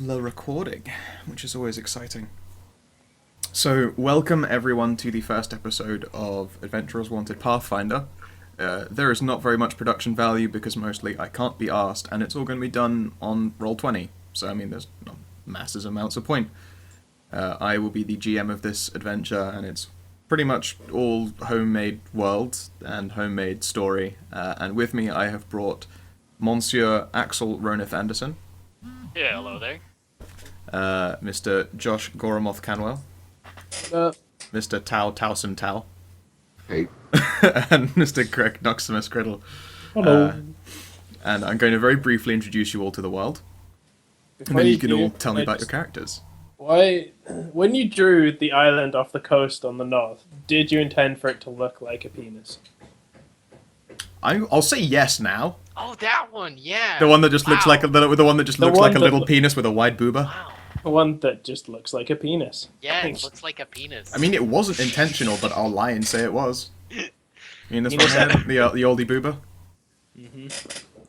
the recording, which is always exciting. So, welcome everyone to the first episode of Adventurers Wanted Pathfinder. There is not very much production value because mostly I can't be asked, and it's all going to be done on Roll20. So, I mean, there's not massive amounts of point. I will be the GM of this adventure, and it's pretty much all homemade world and homemade story. And with me, I have brought Monsieur Axel Ronith Anderson. Yeah, hello there. Mr. Josh Goromoth Canwell. Mr. Tao Towson Tao. Hey. And Mr. Greg Noximus Griddle. Hello. And I'm going to very briefly introduce you all to the world. And then you can all tell me about your characters. Why, when you drew the island off the coast on the north, did you intend for it to look like a penis? I'll say yes now. Oh, that one, yeah. The one that just looks Wow. like the one that just looks one like a that little lo- penis with a wide boober. Wow. The one that just looks like a penis. Yeah, it Thanks. looks like a penis. I mean, it wasn't intentional, but I'll lie and say it was. You mean this one Penis. here, the oldie boober? Mm-hmm.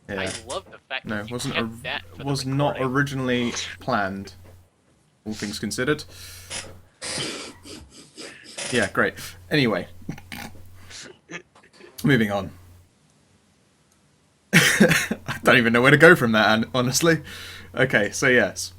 Yeah. I love the fact No, that you wasn't kept that for the was not recording. originally planned. All things considered. Yeah, great. Anyway, moving on. I don't even know where to go from that, honestly. Okay, so yes.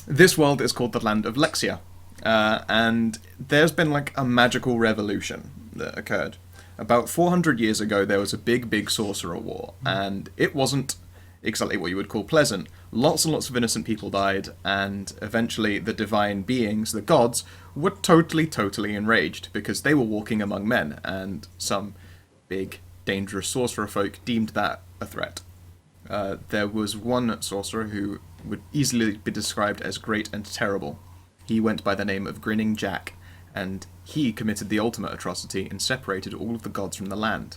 This world is called the Land of Lexia, and there's been like a magical revolution that occurred. About 400 years ago, there was a big sorcerer war, and it wasn't exactly what you would call pleasant. Lots and lots of innocent people died, and eventually the divine beings, the gods, were totally enraged because they were walking among men, and some big, dangerous sorcerer folk deemed that a threat. There was one sorcerer who would easily be described as great and terrible. He went by the name of Grinning Jack, and he committed the ultimate atrocity and separated all of the gods from the land.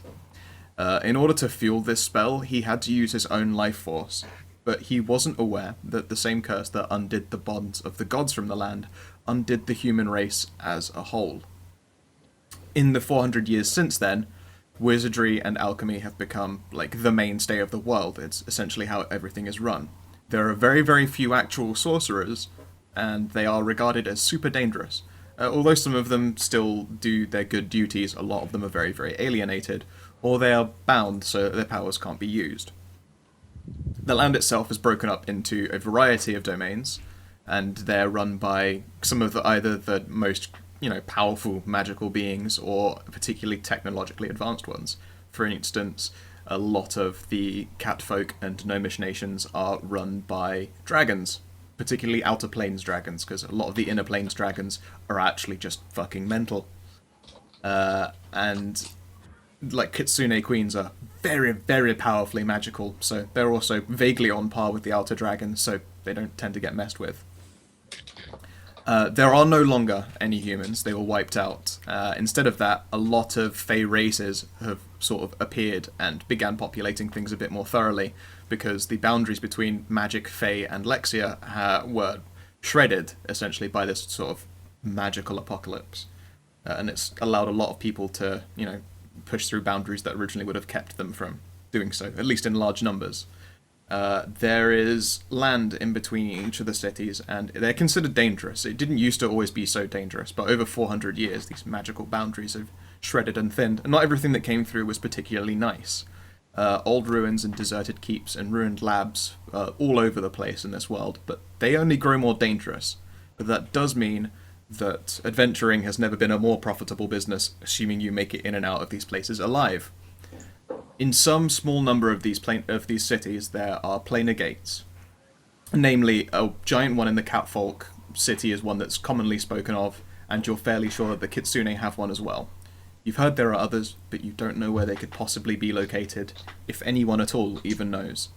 In order to fuel this spell, he had to use his own life force, but he wasn't aware that the same curse that undid the bonds of the gods from the land undid the human race as a whole. In the 400 years since then, wizardry and alchemy have become like the mainstay of the world. It's essentially how everything is run. There are very few actual sorcerers, and they are regarded as super dangerous. Although some of them still do their good duties, a lot of them are very alienated, or they are bound so their powers can't be used. The land itself is broken up into a variety of domains, and they're run by some of either the most powerful magical beings or particularly technologically advanced ones. For instance, a lot of the catfolk and gnomish nations are run by dragons, particularly outer planes dragons, because a lot of the inner planes dragons are actually just fucking mental. And like kitsune queens are very powerfully magical, so they're also vaguely on par with the outer dragons, so they don't tend to get messed with. There are no longer any humans, they were wiped out. Instead of that, a lot of Fey races have sort of appeared and began populating things a bit more thoroughly, because the boundaries between magic, Fey, and Lexia were shredded, essentially, by this sort of magical apocalypse. And it's allowed a lot of people to, push through boundaries that originally would have kept them from doing so, at least in large numbers. There is land in between each of the cities, and they're considered dangerous. It didn't used to always be so dangerous, but over 400 years, these magical boundaries have shredded and thinned, and not everything that came through was particularly nice. Old ruins and deserted keeps and ruined labs all over the place in this world, but they only grow more dangerous. But that does mean that adventuring has never been a more profitable business, assuming you make it in and out of these places alive. In some small number of these cities, there are planar gates. Namely, a giant one in the Catfolk city is one that's commonly spoken of, and you're fairly sure that the Kitsune have one as well. You've heard there are others, but you don't know where they could possibly be located, if anyone at all even knows.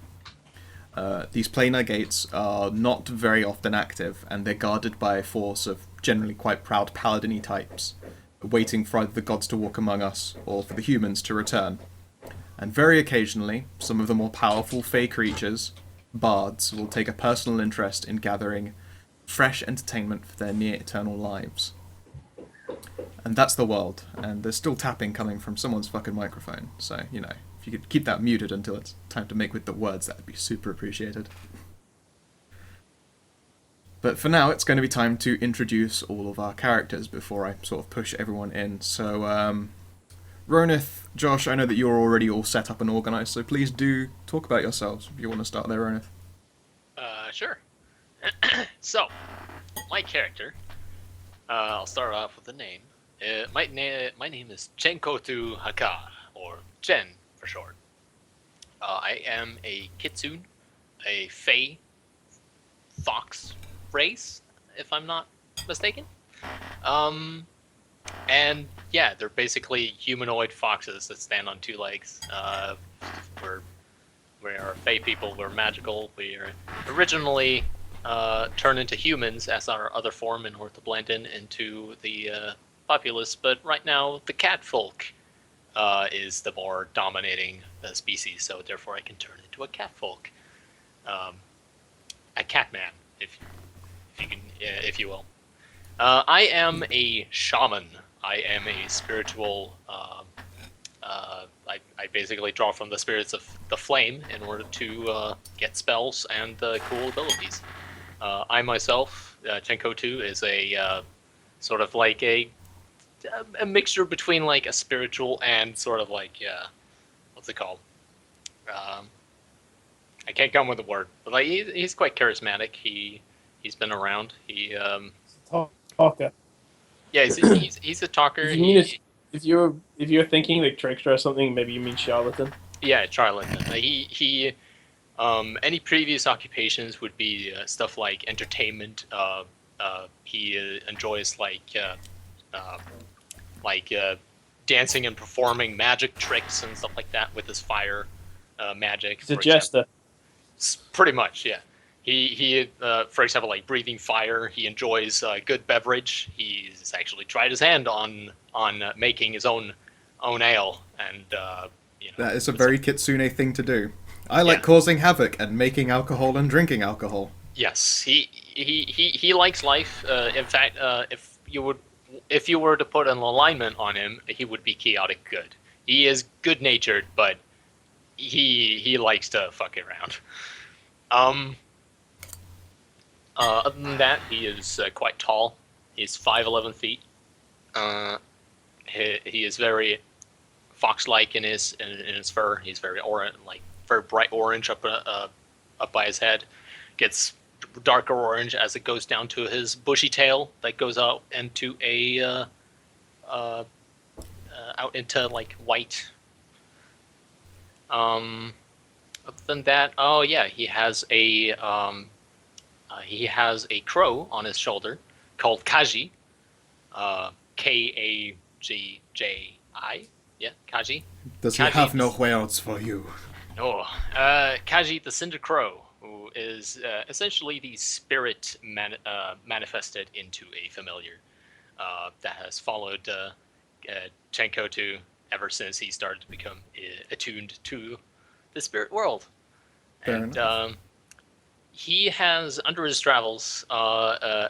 These planar gates are not very often active, and they're guarded by a force of generally quite proud paladin-y types, waiting for either the gods to walk among us, or for the humans to return. And very occasionally, some of the more powerful Fey creatures, bards, will take a personal interest in gathering fresh entertainment for their near-eternal lives. And that's the world, and there's still tapping coming from someone's fucking microphone, so, if you could keep that muted until it's time to make with the words, that would be super appreciated. But for now, it's going to be time to introduce all of our characters before I sort of push everyone in. So, Ronith, Josh, I know that you're already all set up and organised, so please do talk about yourselves if you want to start there, Ronith. Sure. So, my character. I'll start off with the name. My name is Chenkotu Haka, or Chen for short. I am a kitsune, a fae fox race, if I'm not mistaken. And yeah, they're basically humanoid foxes that stand on two legs. We are fae people. We're magical. We are originally turned into humans as our other form in order to blend into the populace, but right now the cat folk is the more dominating species, so therefore I can turn into a cat folk, a cat man, if you will. I am a shaman. I am a spiritual. I basically draw from the spirits of the flame in order to get spells and cool abilities. I myself, Chenkotu, is a sort of like a mixture between like a spiritual and sort of like what's it called? I can't come with a word, but like he's quite charismatic. He's been around. Talker. Yeah, he's a talker. If you're thinking like trickster or something, maybe you mean charlatan. Yeah, charlatan. He any previous occupations would be stuff like entertainment. He enjoys like dancing and performing magic tricks and stuff like that with his fire magic. He's a jester. Pretty much, yeah. He for example, like breathing fire. He enjoys good beverage. He's actually tried his hand on making his own ale, and that is a very kitsune thing to do. I like causing havoc and making alcohol and drinking alcohol. Yes, he likes life. In fact, if you were to put an alignment on him, he would be chaotic good. He is good natured, but he likes to fuck around. Other than that, he is quite tall. He's 5'11" feet. He is very fox-like in his fur. He's very very bright orange up by his head. Gets darker orange as it goes down to his bushy tail that goes out into out into like white. Other than that, oh yeah, he has a crow on his shoulder called Kaji. Kajji. Yeah, Kaji. Does he have no words for you? No. Kaji the Cinder Crow, who is essentially the spirit manifested into a familiar that has followed Chenkotu ever since he started to become attuned to the spirit world. And he has, under his travels,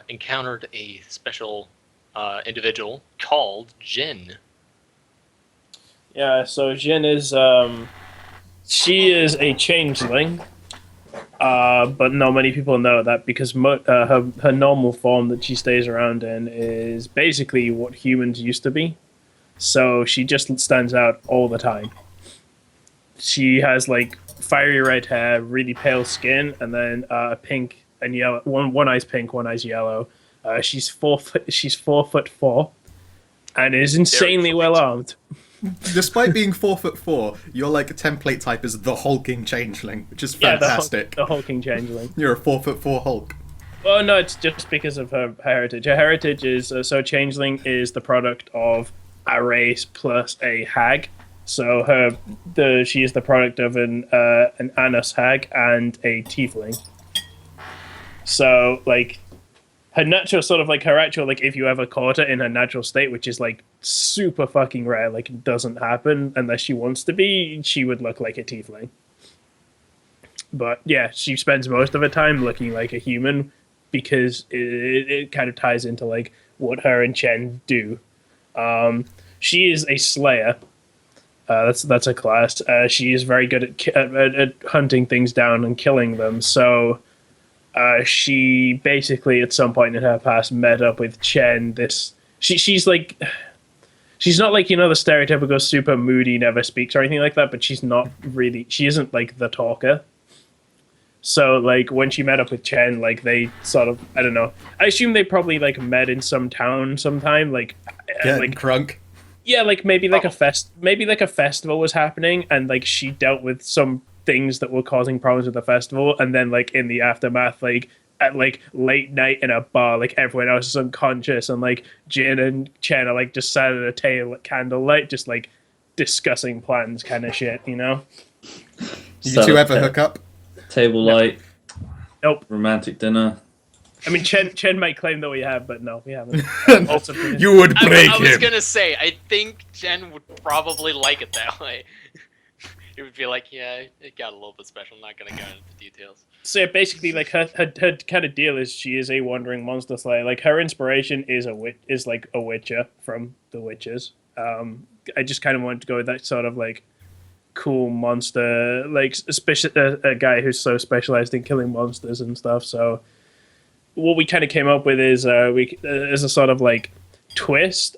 encountered a special individual called Jin. Yeah, so Jin is she is a changeling, but not many people know that because her normal form that she stays around in is basically what humans used to be. So she just stands out all the time. She has like fiery red hair, really pale skin, and then pink and yellow. One eye's pink, one eye's yellow. She's 4'4", and is insanely well armed. Despite being 4'4", your like template type is the hulking changeling, which is fantastic. The hulking changeling. You're a 4'4" Hulk. Oh no, it's just because of her heritage. Her heritage is so changeling is the product of a race plus a hag. So she is the product of an Anus hag and a tiefling. So like her natural sort of like her actual like if you ever caught her in her natural state, which is like super fucking rare, like it doesn't happen unless she wants to be, she would look like a tiefling. But yeah, she spends most of her time looking like a human because it kind of ties into like what her and Chen do. She is a slayer. That's a class. She is very good at hunting things down and killing them. So she basically at some point in her past met up with Chen. She's like, she's not like, the stereotypical super moody, never speaks or anything like that, but she isn't like the talker. So like when she met up with Chen, like they sort of, I don't know, I assume they probably like met in some town sometime, like crunk. Yeah, like maybe like a festival was happening, and like she dealt with some things that were causing problems with the festival, and then like in the aftermath, like at like late night in a bar, like everyone else is unconscious, and like Jin and Chen are like just sat at a table at candlelight, just like discussing plans, kind of shit, Did you two ever hook up? Table light. Nope. Romantic dinner. I mean, Chen might claim that we have, but no, we haven't. You would break him. I was gonna say, I think Chen would probably like it that way. It would be like, yeah, it got a little bit special. I'm not gonna go into the details. So yeah, basically, like her kind of deal is she is a wandering monster slayer. Like her inspiration is like a witcher from the Witches. I just kind of wanted to go with that sort of like cool monster, like a guy who's so specialized in killing monsters and stuff. So what we kind of came up with is as a sort of like twist.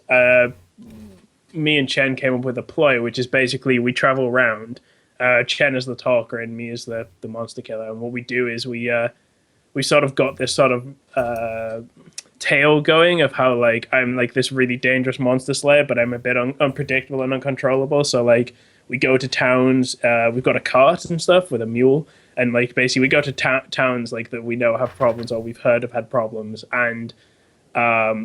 Me and Chen came up with a ploy, which is basically we travel around. Chen is the talker and me is the monster killer. And what we do is we sort of got this sort of tale going of how like I'm like this really dangerous monster slayer, but I'm a bit unpredictable and uncontrollable. So like we go to towns. We've got a cart and stuff with a mule, and like basically we go to towns like that we know have problems or we've heard have had problems, and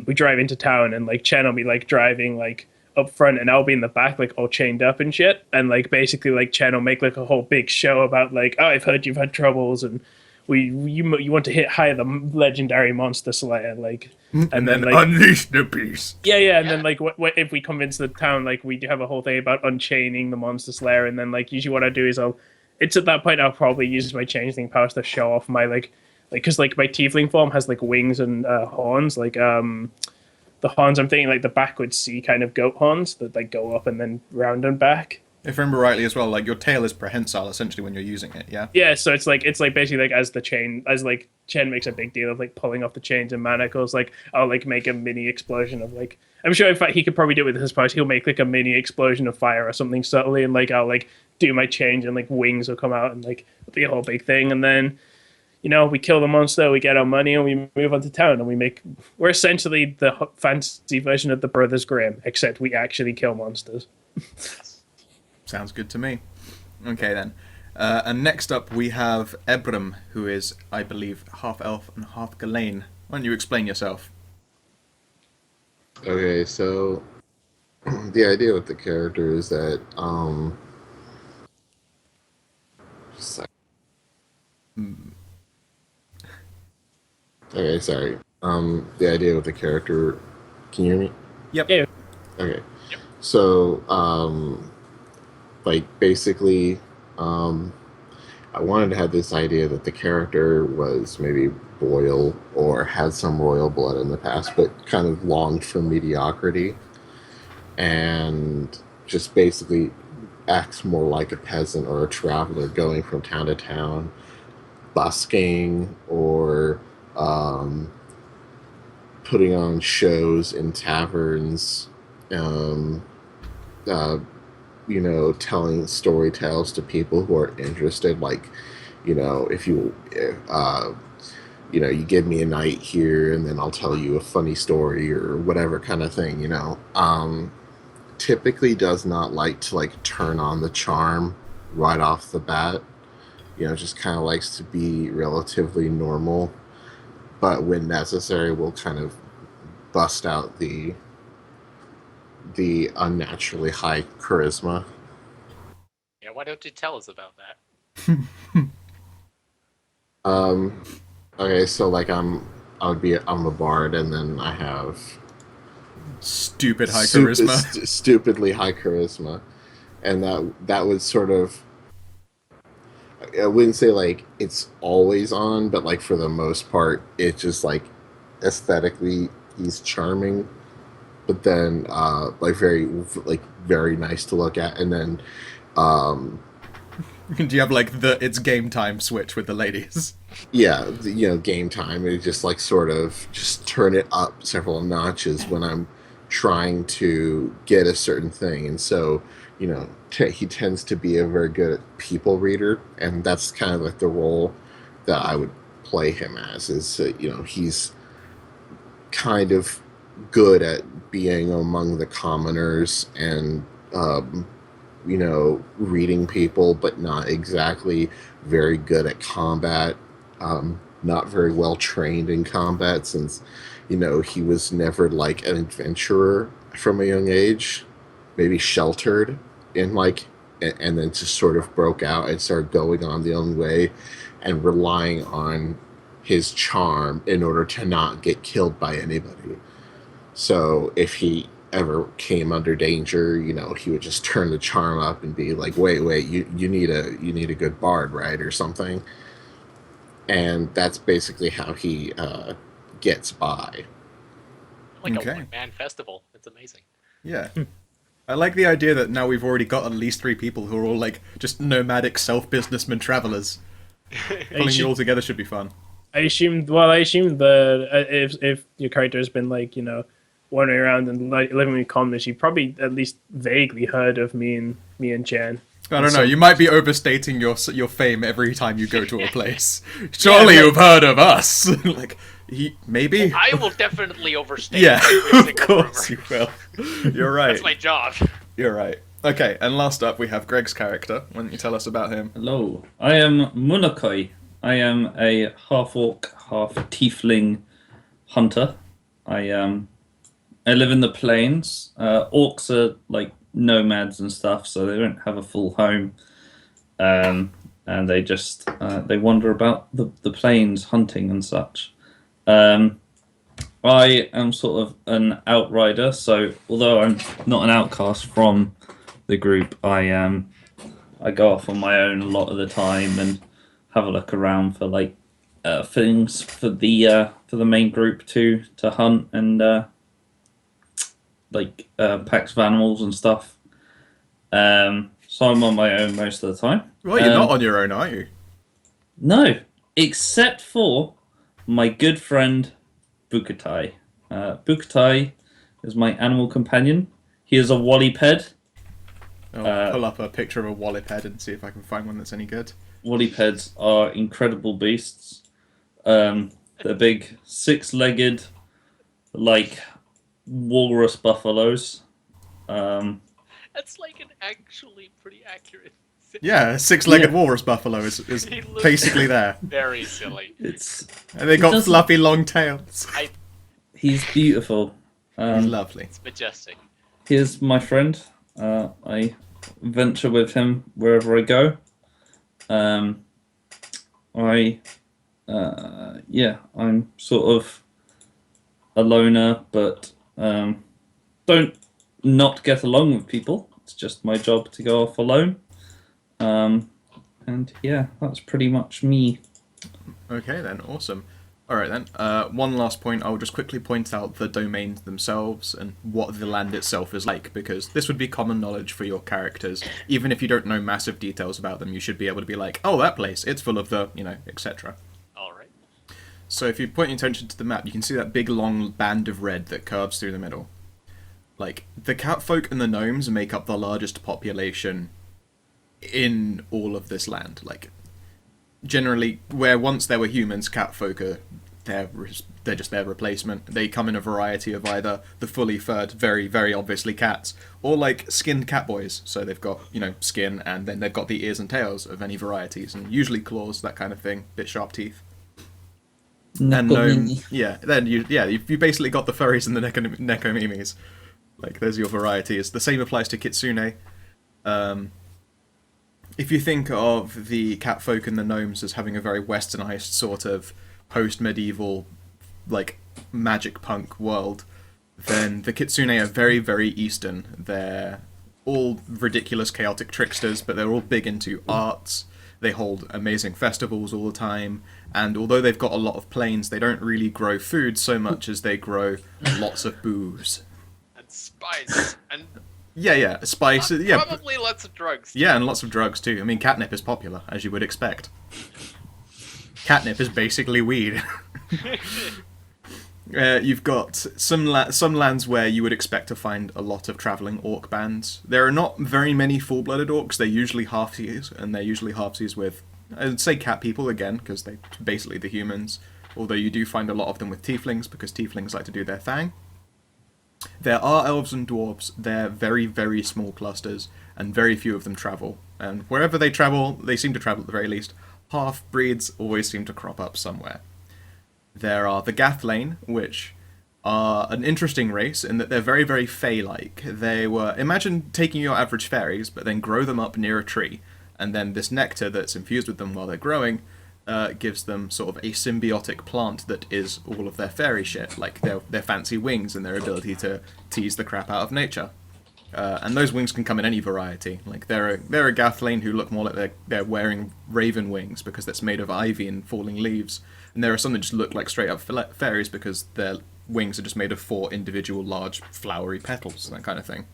we drive into town, and like Chen will be like driving like up front and I'll be in the back like all chained up and shit, and like basically like Chen will make like a whole big show about like, oh, I've heard you've had troubles and you want to hit higher the legendary monster slayer, like, and then like unleash the beast. Yeah, and then like if we convince the town, like we have a whole thing about unchaining the monster slayer, and then like usually what I do is it's at that point I'll probably use my changeling powers to show off my like because like my tiefling form has like wings and horns, like the horns I'm thinking like the backwards C kind of goat horns that like go up and then round and back. If I remember rightly as well, like your tail is prehensile essentially when you're using it, yeah? Yeah, so it's like basically like as like Chen makes a big deal of like pulling off the chains and manacles, like I'll like make a mini explosion of like, I'm sure in fact he could probably do it with his powers. He'll make like a mini explosion of fire or something subtly, and like I'll like do my change and like wings will come out and like it'll be a whole big thing, and then we kill the monster, we get our money, and we move on to town, and we're essentially the fantasy version of the Brothers Grimm, except we actually kill monsters. Sounds good to me. Okay then. And next up we have Ebram, who is, I believe, half elf and half Ghislaine. Why don't you explain yourself? Okay, so the idea with the character is that okay, sorry. The idea with the character, can you hear me? Yep. Yeah. Okay. Yep. So like basically I wanted to have this idea that the character was maybe royal or had some royal blood in the past, but kind of longed for mediocrity and just basically acts more like a peasant or a traveler going from town to town, busking or putting on shows in taverns, telling story tales to people who are interested. Like, if you give me a night here and then I'll tell you a funny story or whatever kind of thing, typically does not like to like turn on the charm right off the bat. Just kind of likes to be relatively normal, but when necessary will kind of bust out the unnaturally high charisma. Yeah, why don't you tell us about that? Okay, so like I'm a bard, and then I have stupid high charisma. Stupidly high charisma, and that would sort of, I wouldn't say like it's always on, but like for the most part, it's just like aesthetically he's charming, but then very nice to look at, and then Do you have like the it's game time switch with the ladies? Yeah, game time. It just like sort of just turn it up several notches when I'm trying to get a certain thing, and so he tends to be a very good people reader, and that's kind of like the role that I would play him as. Is he's kind of good at being among the commoners and reading people, but not exactly very good at combat. Not very well trained in combat since, he was never like an adventurer from a young age, maybe sheltered in and then just sort of broke out and started going on the own way and relying on his charm in order to not get killed by anybody. So if he ever came under danger, he would just turn the charm up and be like, wait, you need a good bard, right? Or something. And that's basically how he gets by. Like Okay. a one-man festival. It's amazing. Yeah. I like the idea that now we've already got at least 3 people who are all like just nomadic self-businessman travelers. Pulling you all together should be fun. I assumed that if your character has been like wandering around and living with commoners, you probably at least vaguely heard of me and Jan. I don't know, you might be overstating your fame every time you go to a place. Surely you've heard of us! Maybe? I will definitely overstay. Yeah, every of single course rumor. you will. You're right. That's my job. You're right. Okay, and last up we have Greg's character. Why don't you tell us about him? Hello, I am Munakai. I am a half-orc, half-tiefling hunter. I live in the plains. Orcs are like nomads and stuff, so they don't have a full home. And they just they wander about the plains hunting and such. I am sort of an outrider, so although I'm not an outcast from the group, I go off on my own a lot of the time and have a look around for like things for the main group to hunt and packs of animals and stuff. So I'm on my own most of the time. Well, you're not on your own, are you? No, except for my good friend Bukatai. Bukatai is my animal companion. He is a Walliped. I'll pull up a picture of a wallop head and see if I can find one that's any good. Wallipeds are incredible beasts. They're big, 6-legged, like walrus buffaloes. That's like an actually pretty accurate. Yeah, a 6-legged walrus buffalo is He looks basically there. very silly. And they got doesn't- fluffy long tails. He's beautiful. He's lovely. It's majestic. Here's my friend. I venture with him wherever I go. I'm sort of a loner, but don't not get along with people. It's just my job to go off alone. And yeah, that's pretty much me. Okay then, awesome. Alright then, one last point, I'll just quickly point out the domains themselves and what the land itself is like, because this would be common knowledge for your characters. Even if you don't know massive details about them, you should be able to be like, oh, that place, it's full of the, etc. Alright. So if you point your attention to the map, you can see that big long band of red that curves through the middle. Like, the catfolk and the gnomes make up the largest population in all of this land. Like, generally, where once there were humans, catfolk are they're just their replacement. They come in a variety of either the fully furred, very, very obviously cats, or like skinned catboys. So they've got, skin, and then they've got the ears and tails of any varieties, and usually claws, that kind of thing, bit sharp teeth. And gnome, then you basically got the furries and the nekomimis. Like, there's your varieties. The same applies to kitsune. If you think of the catfolk and the gnomes as having a very westernized sort of post-medieval, like, magic punk world, then the kitsune are very, very eastern. They're all ridiculous, chaotic tricksters, but they're all big into arts. They hold amazing festivals all the time, and although they've got a lot of plains, they don't really grow food so much as they grow lots of booze. And spice. And Yeah, spice. Yeah, Probably lots of drugs. yeah, and lots of drugs too. I mean, catnip is popular, as you would expect. Catnip is basically weed. You've got some lands where you would expect to find a lot of travelling orc bands. There are not very many full-blooded orcs. They're usually halfsies, and they're usually halfsies with, I'd say, cat people again, because they're basically the humans. Although you do find a lot of them with tieflings, because tieflings like to do their thing. There are elves and dwarves. They're very, very small clusters, and very few of them travel. And wherever they travel, they seem to travel at the very least. Half-breeds always seem to crop up somewhere. There are the Gathlane, which are an interesting race in that they're very, very fey-like. They were... Imagine taking your average fairies, but then grow them up near a tree, and then this nectar that's infused with them while they're growing gives them sort of a symbiotic plant that is all of their fairy shit, like their fancy wings and their ability to tease the crap out of nature. And those wings can come in any variety. Like they're a Gathlane who look more like they're wearing raven wings because that's made of ivy and falling leaves. And there are some that just look like straight up fairies because their wings are just made of 4 individual large flowery petals, that kind of thing.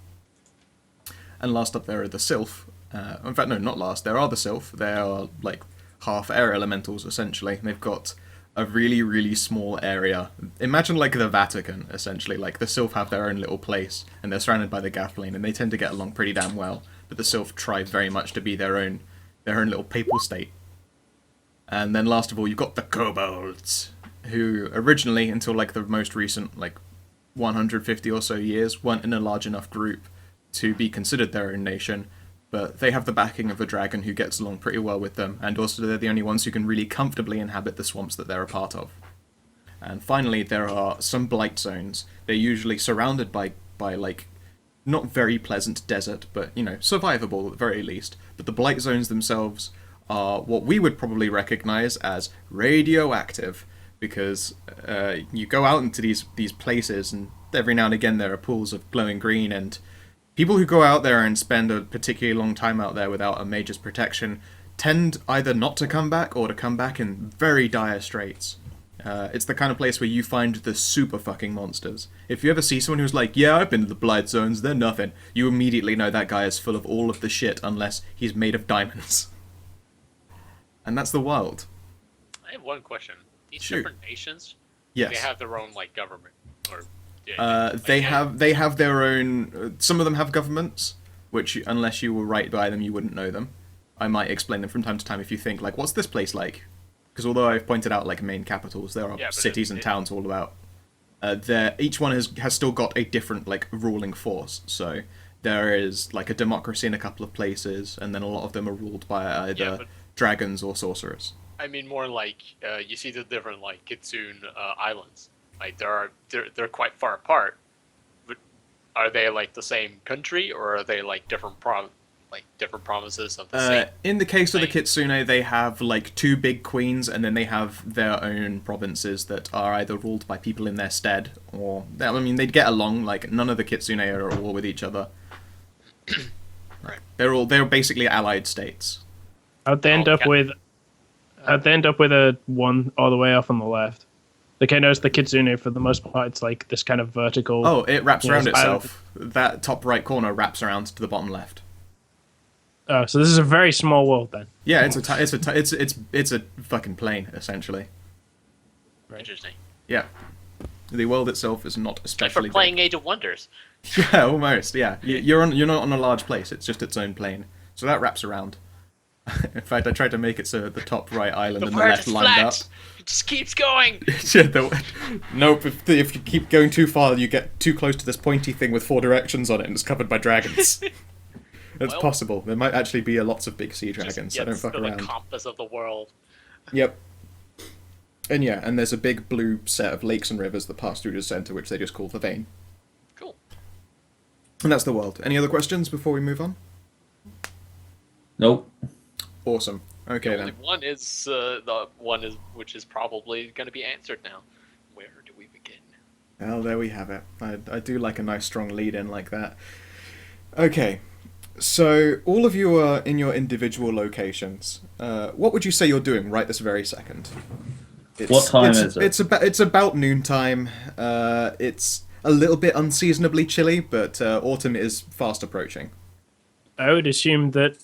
And last up there are the Sylph. In fact, no, not last. There are the Sylph. They are like half air elementals essentially. They've got a really, really small area. Imagine like the Vatican, essentially. Like the Sylph have their own little place, and they're surrounded by the Gathlane, and they tend to get along pretty damn well. But the Sylph try very much to be their own little papal state. And then last of all, you've got the Kobolds, who originally, until like the most recent, like 150 or so years, weren't in a large enough group to be considered their own nation. But they have the backing of a dragon who gets along pretty well with them, and also they're the only ones who can really comfortably inhabit the swamps that they're a part of. And finally, there are some blight zones. They're usually surrounded by like, not very pleasant desert, but, you know, survivable at the very least. But the blight zones themselves are what we would probably recognize as radioactive, because you go out into these places, and every now and again there are pools of glowing green, and people who go out there and spend a particularly long time out there without a major's protection tend either not to come back or to come back in very dire straits. It's the kind of place where you find the super fucking monsters. If you ever see someone who's like, yeah, I've been to the Blight Zones, they're nothing, you immediately know that guy is full of all of the shit unless he's made of diamonds. And that's the wild. I have one question. These Shoot. different nations, Yes. they have their own like government, or They have their own. Some of them have governments, which unless you were right by them, you wouldn't know them. I might explain them from time to time if you think like, what's this place like? Because although I've pointed out like main capitals, there are cities and towns all about. Each one has still got a different like ruling force. So there is like a democracy in a couple of places, and then a lot of them are ruled by either dragons or sorcerers. I mean, more like you see the different like Kitsune islands. Like they're quite far apart, but are they like the same country, or are they like different provinces of the same? In the case of the Kitsune, they have like 2 big queens, and then they have their own provinces that are either ruled by people in their stead, or I mean they'd get along. Like none of the Kitsune are at war with each other. Right. They're basically allied states. How'd they end up with a one all the way off on the left? The Keno's the Kitsune, for the most part, it's like this kind of vertical... Oh, it wraps around itself. That top right corner wraps around to the bottom left. Oh, so this is a very small world then. Yeah, it's a fucking plane, essentially. Interesting. Yeah. The world itself is not Like especially for playing big. Age of Wonders. Yeah, almost, yeah. You're not on a large place, it's just its own plane. So that wraps around. In fact, I tried to make it so the top right island The and the world left is lined flat. up. It just keeps going. Nope, if you keep going too far, you get too close to this pointy thing with 4 directions on it, and it's covered by dragons. It's possible. There might actually be lots of big sea dragons. I don't fuck around. The compass of the world. Yep. And yeah, and there's a big blue set of lakes and rivers that pass through the center, which they just call the vein. Cool. And that's the world. Any other questions before we move on? Nope. Awesome. Okay The then. only one is the one is which is probably going to be answered now. Where do we begin? Well, there we have it. I do like a nice strong lead in like that. Okay. So, all of you are in your individual locations. What would you say you're doing right this very second? What time is it? It's about noontime. It's a little bit unseasonably chilly, but autumn is fast approaching. I would assume that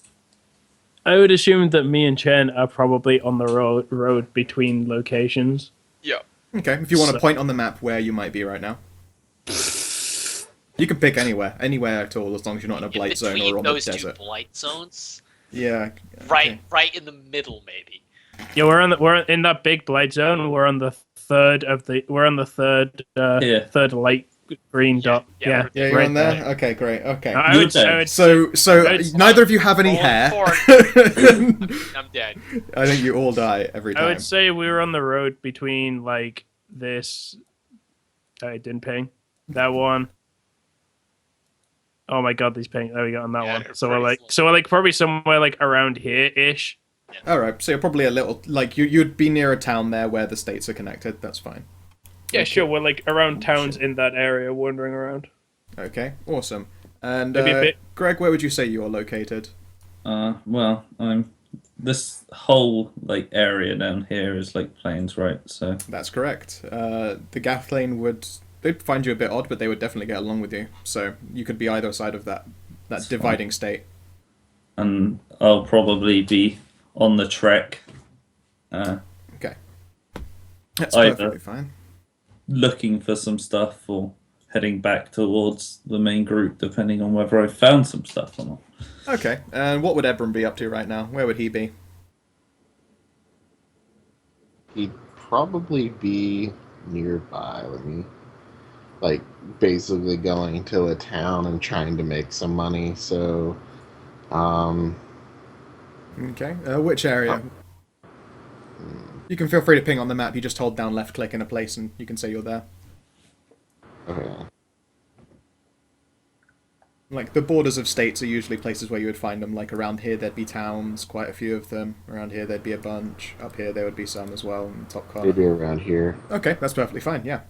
me and Chen are probably on the road between locations. Yeah. Okay, if you want to So- point on the map where you might be right now. You can pick anywhere at all, as long as you're not in a blight zone Between or on the those two desert. blight zones, Yeah. right, okay. right in the middle, maybe. Yeah, we're in that big blight zone. We're on the third Here. third light green dot. yeah, Yeah, we're Yeah, you're right on there? Okay, great. Okay. I You're would, dead. I would So It's- neither of you have any Rolling hair. forward. I'm dead. I think you all die every I time. would say we were on the road between like this. I didn't ping that one. Oh my god, these ping. There we go on that Yeah, one. they're So we're pretty like probably somewhere like around here ish. All right, so you're probably a little like you'd be near a town there where the states are connected. That's fine. Yeah, sure. We're like around towns in that area, wandering around. Okay, awesome. And Maybe a bit- Greg, where would you say you are located? Well, this whole like area down here is like plains, right? So That's correct. The Gathlane they'd find you a bit odd, but they would definitely get along with you. So you could be either side of that That's dividing state. and I'll probably be on the trek, Okay, that's Either. perfectly fine. looking for some stuff or heading back towards the main group, depending on whether I found some stuff or not. Okay, and what would Ebram be up to right now? Where would he be? He'd probably be nearby. Let me, like, basically going to a town and trying to make some money. So, Okay, which area? You can feel free to ping on the map. You just hold down left click in a place and you can say you're there. okay. Like, the borders of states are usually places where you would find them. Like, around here there'd be towns, quite a few of them. Around here there'd be a bunch. Up here there would be some as well, in the top corner. Maybe around here. Okay, that's perfectly fine, yeah.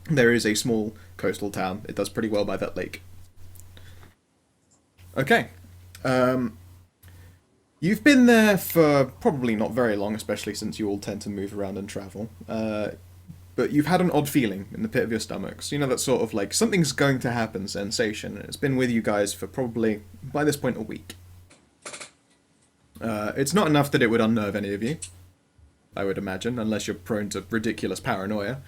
There is a small coastal town. It does pretty well by that lake. Okay. You've been there for probably not very long, especially since you all tend to move around and travel. But you've had an odd feeling in the pit of your stomachs. You know, that sort of like, something's going to happen sensation. It's been with you guys for probably, by this point, a week. It's not enough that it would unnerve any of you, I would imagine, unless you're prone to ridiculous paranoia.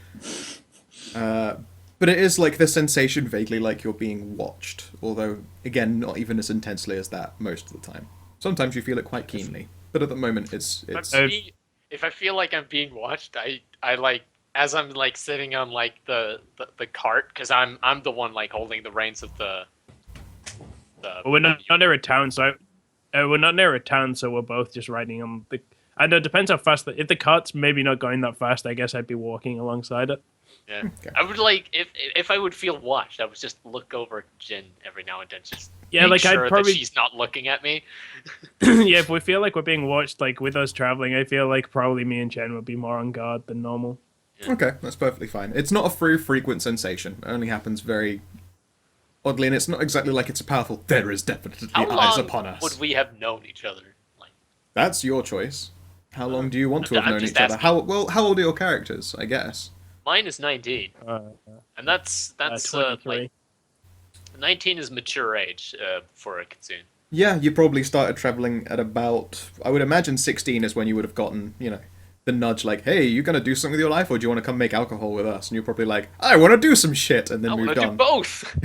But it is like the sensation vaguely like you're being watched, although, again, not even as intensely as that most of the time. Sometimes you feel it quite keenly, but at the moment it's... If I feel like I'm being watched, I like, as I'm like sitting on like the cart, because I'm the one like holding the reins of the But we're not near a town, so we're not near a town, so we're both just riding on the. I know it depends how fast. If the cart's maybe not going that fast, I guess I'd be walking alongside it. Yeah, Okay. I would like if I would feel watched, I would just look over at Jin every now and then, just Yeah, make like sure I'd probably. that she's not looking at me. Yeah, if we feel like we're being watched, like with us traveling, I feel like probably me and Chen would be more on guard than normal. Okay, that's perfectly fine. It's not a frequent sensation. It only happens very oddly, and it's not exactly like it's a powerful, there is definitely How eyes long upon us. would we have known each other? Like, That's your choice. How long do you want to have I'm known just each other? asking. How old are your characters, I guess? mine is 19, and that's 23. like 19 is mature age for a Kitsune. Yeah, you probably started traveling at about, I would imagine 16 is when you would have gotten, you know, the nudge like, hey, you gonna do something with your life, or do you want to come make alcohol with us? And you're probably like, I want to do some shit, and then I want moved to do on. both.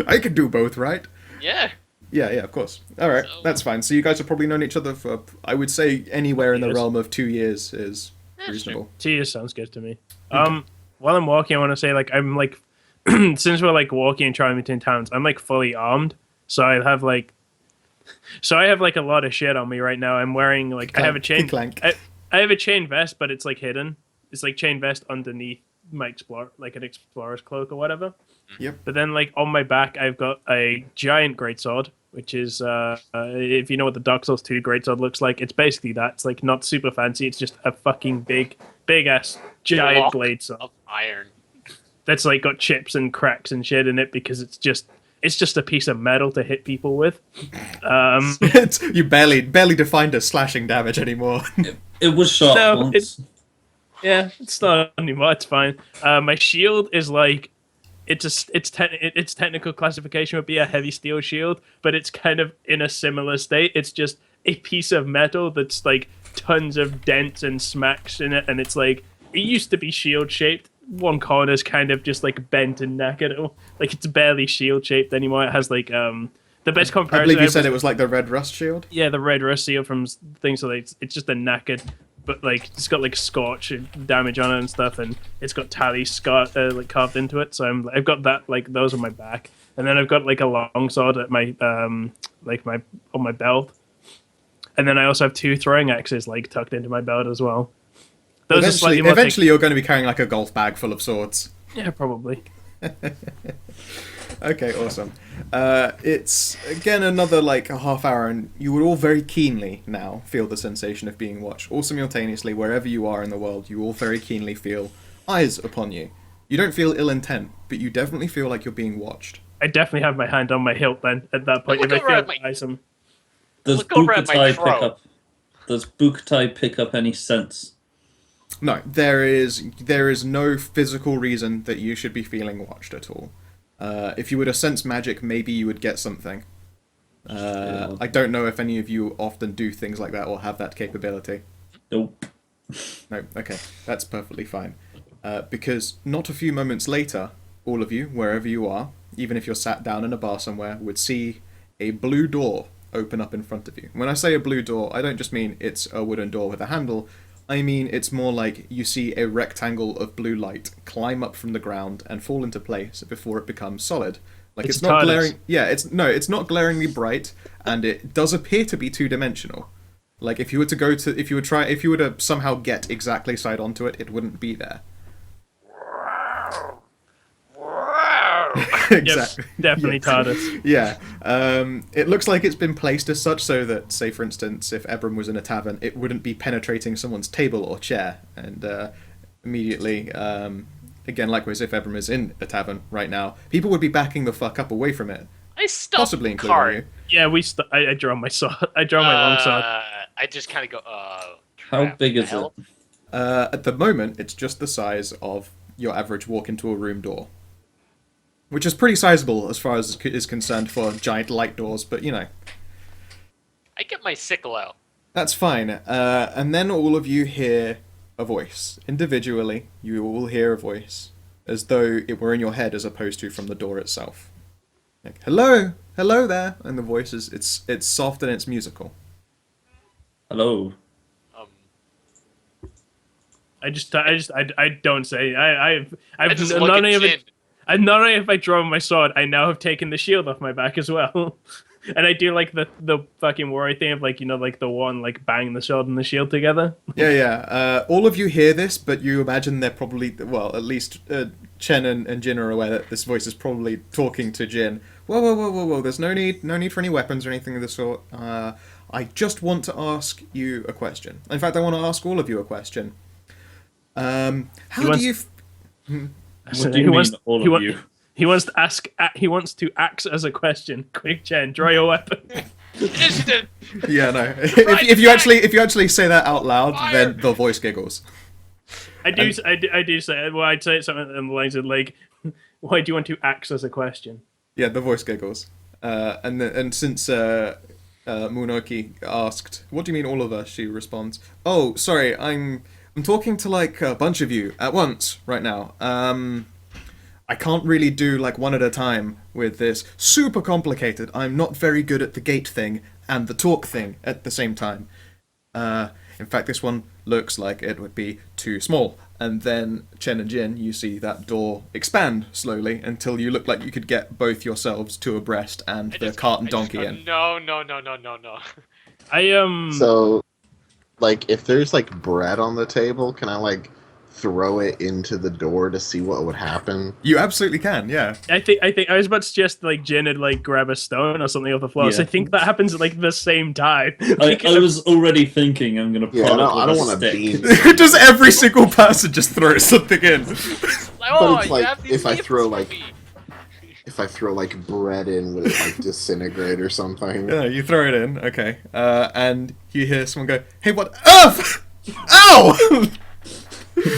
I can do both, right? Yeah. Yeah, of course. Alright, So- that's fine. So you guys have probably known each other for, I would say, anywhere in the Years. realm of 2 years is That's reasonable. 2 years sounds good to me. While I'm walking, I want to say like I'm like, since we're like walking and traveling between towns, I'm like fully armed, so I have like a lot of shit on me right now. I'm wearing like I have a chain. Clank. I have a chain vest, but it's like hidden. It's like chain vest underneath my like an explorer's cloak or whatever. Yep. But then like on my back, I've got a giant greatsword, which is if you know what the Dark Souls 2 greatsword looks like, it's basically that. It's like not super fancy. It's just a fucking big ass giant Block blade sword of iron. that's like got chips and cracks and shit in it because it's just a piece of metal to hit people with. You barely defined as slashing damage anymore. It was sharp No, once. Yeah, it's not anymore. It's fine. My shield is like, its technical classification would be a heavy steel shield, but it's kind of in a similar state. It's just a piece of metal that's like tons of dents and smacks in it, and it's like it used to be shield shaped. One corner's kind of just like bent and knackered. Like it's barely shield shaped anymore. It has like the best comparison. I believe you said it was like the red rust shield. Yeah, the red rust shield from things. So like, it's just a knackered, but like it's got like scorch and damage on it and stuff, and it's got tally like carved into it. So I've got that like those on my back, and then I've got like a long sword at my on my belt, and then I also have 2 throwing axes like tucked into my belt as well. Those Eventually, you're going to be carrying like a golf bag full of swords. Yeah, probably. Okay, awesome. It's again another like a half hour, and you would all very keenly now feel the sensation of being watched. All simultaneously, wherever you are in the world, you all very keenly feel eyes upon you. You don't feel ill intent, but you definitely feel like you're being watched. I definitely have my hand on my hilt then. At that point, if I feel Does Bukatai pick up any sense? No, there is no physical reason that you should be feeling watched at all. If you were to sense magic, maybe you would get something. I don't know if any of you often do things like that or have that capability. Nope. No, okay, that's perfectly fine. Because not a few moments later, all of you, wherever you are, even if you're sat down in a bar somewhere, would see a blue door open up in front of you. When I say a blue door, I don't just mean it's a wooden door with a handle. I mean, it's more like you see a rectangle of blue light climb up from the ground and fall into place before it becomes solid. Like it's not glaring. Yeah, it's not glaringly bright, and it does appear to be 2-dimensional. Like if you were to somehow get exactly side onto it, it wouldn't be there. Exactly. Yep, definitely TARDIS. Yeah. It looks like it's been placed as such so that, say for instance, if Ebram was in a tavern, it wouldn't be penetrating someone's table or chair. And immediately, again, likewise, if Ebram is in a tavern right now, people would be backing the fuck up away from it. I stopped possibly including you. Yeah, I draw my sword. I draw my long sword. I just kind of go, How big is it? At the moment, it's just the size of your average walk into a room door. Which is pretty sizable as far as is concerned for giant light doors, but you know. I get my sickle out. That's fine. And then all of you hear a voice. Individually, you all hear a voice. As though it were in your head as opposed to from the door itself. Like, hello! Hello there! And the voice is, it's soft and it's musical. Hello. I don't say. I've just not look at only Jin. And not only have I drawn my sword, I now have taken the shield off my back as well. And I do like the fucking worry thing of like, you know, like the one like bang the sword and the shield together. Yeah. All of you hear this, but you imagine they're probably, well, at least Chen and Jin are aware that this voice is probably talking to Jin. Whoa, there's no need for any weapons or anything of the sort. I just want to ask you a question. In fact, I want to ask all of you a question. What do you mean, all of you? He wants to ask. He wants to ask as a question. Quick, Chen, draw your weapon. Yeah, no. If you actually say that out loud, then the voice giggles. I do say. Well, I'd say something along the lines of like, "Why do you want to ask as a question?" Yeah, the voice giggles. And since Munoki asked, "What do you mean, all of us?" she responds, "Oh, sorry, I'm talking to like a bunch of you at once right now. I can't really do like one at a time with this. Super complicated. I'm not very good at the gate thing and the talk thing at the same time. In fact, this one looks like it would be too small." And then Chen and Jin, you see that door expand slowly until you look like you could get both yourselves two abreast and the cart and donkey in. No. So, like, if there's like bread on the table, can I like throw it into the door to see what would happen? You absolutely can, yeah. I think I was about to suggest like Jin would like grab a stone or something off the floor. So I think that happens at like the same time. I was already thinking I'm gonna. Yeah, I don't want to be. Just every single person just throws something in. Oh, but it's like if I throw like bread in, would it like disintegrate or something? Yeah, you throw it in, okay. And you hear someone go, "Hey, what? Ow!"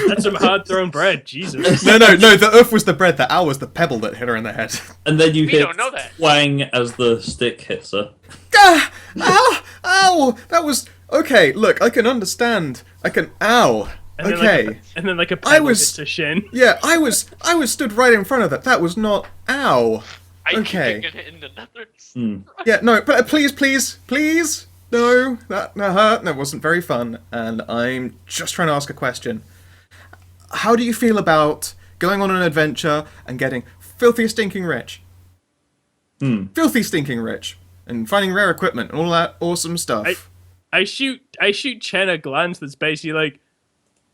That's some hard-thrown bread. Jesus. No, the oof was the bread, the ow was the pebble that hit her in the head. And then you We hit don't know that. twang as the stick hits her. Ah! Ow! Ow! That was... Okay, look, I can understand. Ow. And then Okay. like a pebble was- hits a shin. Yeah, I was stood right in front of that. That was not... Ow. I Okay. kicked it in another. Yeah, no, but please. No, that wasn't very fun. And I'm just trying to ask a question. How do you feel about going on an adventure and getting filthy stinking rich? Filthy stinking rich. And finding rare equipment and all that awesome stuff. I shoot Chen a glance that's basically like,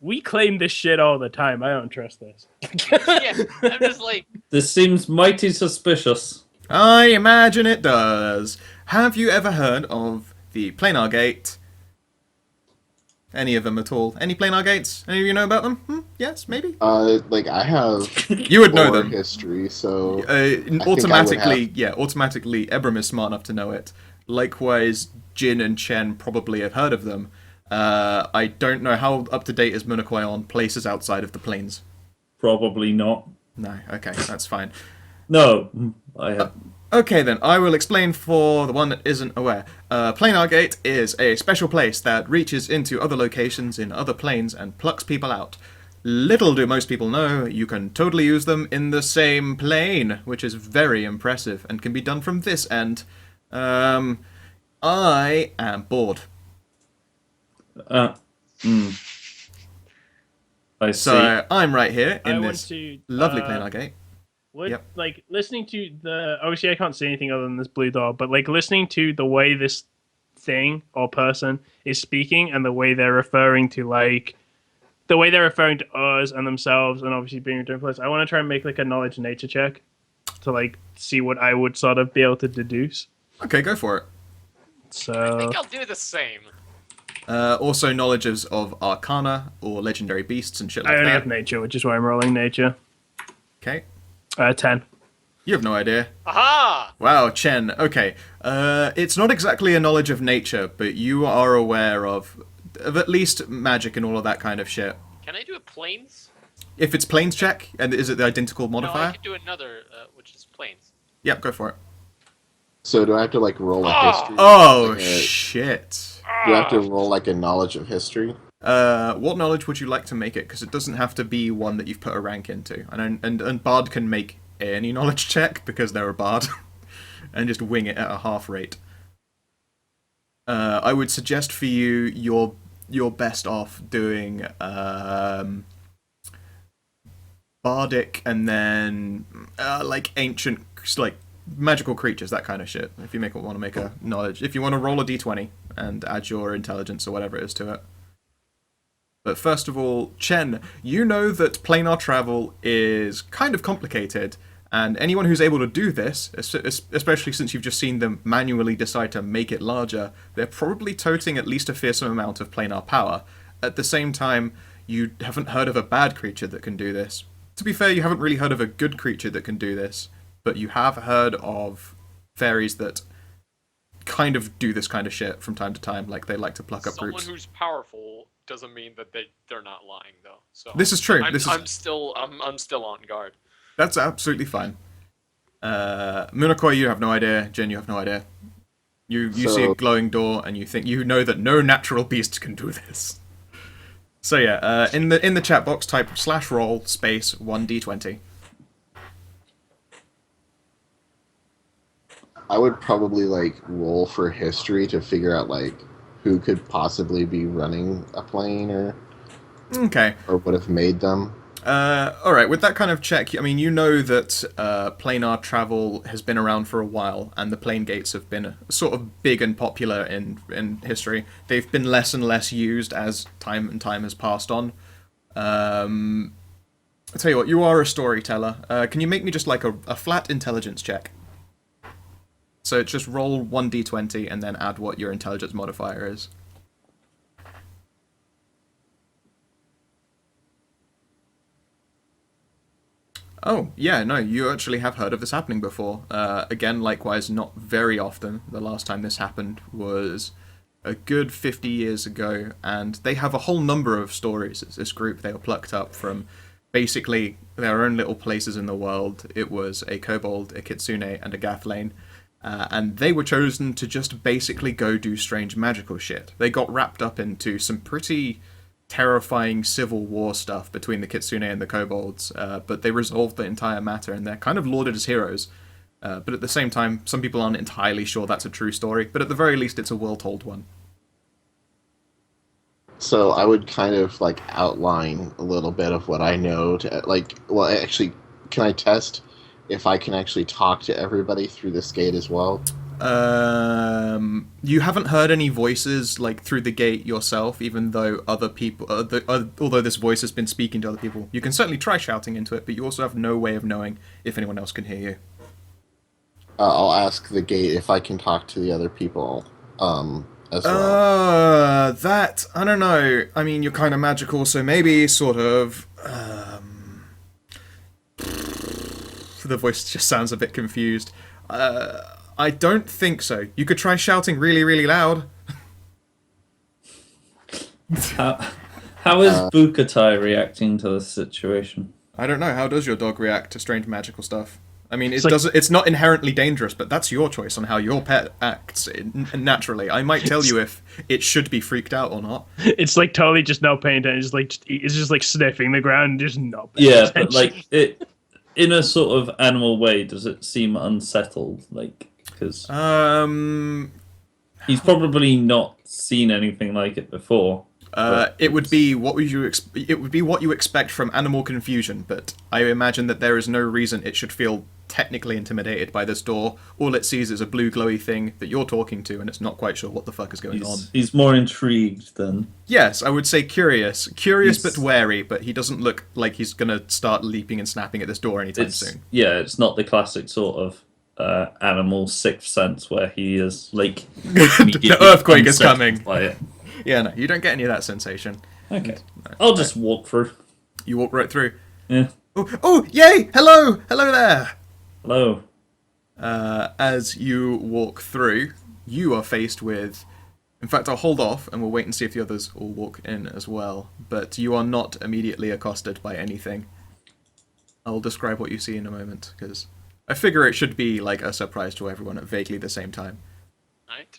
we claim this shit all the time. I don't trust this. Yeah, I'm just like, This seems mighty suspicious. I imagine it does. Have you ever heard of the Planar Gate? Any of them at all? Any Planar Gates? Any of you know about them? Yes, maybe? Like I have You would know lore them. history, so Automatically, Ebram is smart enough to know it. Likewise, Jin and Chen probably have heard of them. I don't know how up to date is Munakoi on places outside of the plains. Probably not. No, okay, that's fine. No, I have. Okay then, I will explain for the one that isn't aware. Planar Gate is a special place that reaches into other locations in other planes and plucks people out. Little do most people know, you can totally use them in the same plane, which is very impressive and can be done from this end. I am bored. I see. So I'm right here I in want this to lovely Planar Gate. Yep. Like listening to the obviously I can't see anything other than this blue door, but like listening to the way this thing or person is speaking and the way they're referring to us and themselves and obviously being a different place. I want to try and make like a knowledge nature check to like see what I would sort of be able to deduce. Okay, go for it. I So think I'll do the same. Also knowledge of Arcana or legendary beasts and shit like I only that. have nature, which is why I'm rolling nature. Okay. 10. You have no idea. Aha! Wow, Chen. Okay. It's not exactly a knowledge of nature, but you are aware of at least magic and all of that kind of shit. Can I do a planes? If it's planes check, and is it the identical No, I modifier? could do another, which is planes. Yep, go for it. So do I have to like roll a Oh! history? Oh, Like a- shit. Do I have to roll like a knowledge of history? What knowledge would you like to make it? Because it doesn't have to be one that you've put a rank into. And Bard can make any knowledge check because they're a Bard. And just wing it at a half rate. I would suggest for you, you're best off doing Bardic and then like ancient, like magical creatures, that kind of shit. If you want to make a knowledge, if you want to roll a d20 and add your intelligence or whatever it is to it. But first of all, Chen, you know that planar travel is kind of complicated, and anyone who's able to do this, especially since you've just seen them manually decide to make it larger, they're probably toting at least a fearsome amount of planar power. At the same time, you haven't heard of a bad creature that can do this. To be fair, you haven't really heard of a good creature that can do this, but you have heard of fairies that kind of do this kind of shit from time to time, like they like to pluck up Someone roots. who's powerful doesn't mean that they're not lying, though. So This is true. I'm still on guard. That's absolutely fine. Munakoi, you have no idea. Jin, you have no idea. You see a So- glowing door, and you know that no natural beast can do this. So yeah, in the chat box, type /roll space 1d20. I would probably like roll for history to figure out like who could possibly be running a plane or Okay. would have made them. All right. With that kind of check, I mean, you know that planar travel has been around for a while, and the plane gates have been sort of big and popular in history. They've been less and less used as time has passed on. I'll tell you what. You are a storyteller. Can you make me just like a flat intelligence check? So just roll 1d20 and then add what your intelligence modifier is. Oh, yeah, no, you actually have heard of this happening before. Again, likewise, not very often. The last time this happened was a good 50 years ago, and they have a whole number of stories. It's this group, they were plucked up from basically their own little places in the world. It was a kobold, a kitsune, and a gafflane. And they were chosen to just basically go do strange magical shit. They got wrapped up into some pretty terrifying civil war stuff between the kitsune and the kobolds, but they resolved the entire matter, and they're kind of lauded as heroes. But at the same time, some people aren't entirely sure that's a true story, but at the very least it's a well-told one. So I would kind of like outline a little bit of what I know to like. Well, actually, can I test if I can actually talk to everybody through this gate as well? You haven't heard any voices like through the gate yourself, even though other people, although this voice has been speaking to other people. You can certainly try shouting into it, but you also have no way of knowing if anyone else can hear you. I'll ask the gate if I can talk to the other people as well. That, I don't know. I mean, you're kind of magical, so maybe sort of... The voice just sounds a bit confused. I don't think so. You could try shouting really, really loud. How is Bukatai reacting to this situation? I don't know. How does your dog react to strange magical stuff? I mean, It's like- it's not inherently dangerous, but that's your choice on how your pet acts naturally. I might tell you if it should be freaked out or not. It's like totally just no pain attention. It's just like sniffing the ground, just not paying Yeah, attention. but like it, in a sort of animal way, does it seem unsettled? Like, because he's probably not seen anything like it before. It would be what you expect from animal confusion, but I imagine that there is no reason it should feel technically intimidated by this door. All it sees is a blue glowy thing that you're talking to, and it's not quite sure what the fuck is going on. He's more intrigued than... Yes, I would say curious. Curious He's- but wary, but he doesn't look like he's gonna start leaping and snapping at this door anytime soon. Yeah, it's not the classic sort of animal sixth sense where he is like... The earthquake is unsettled coming. by it. Yeah, no, you don't get any of that sensation. Okay. No, I'll just walk through. You walk right through. Yeah. Oh, yay! Hello! Hello there! Hello. As you walk through, you are faced with... In fact, I'll hold off, and we'll wait and see if the others all walk in as well. But you are not immediately accosted by anything. I'll describe what you see in a moment, because I figure it should be like a surprise to everyone at vaguely the same time. Right.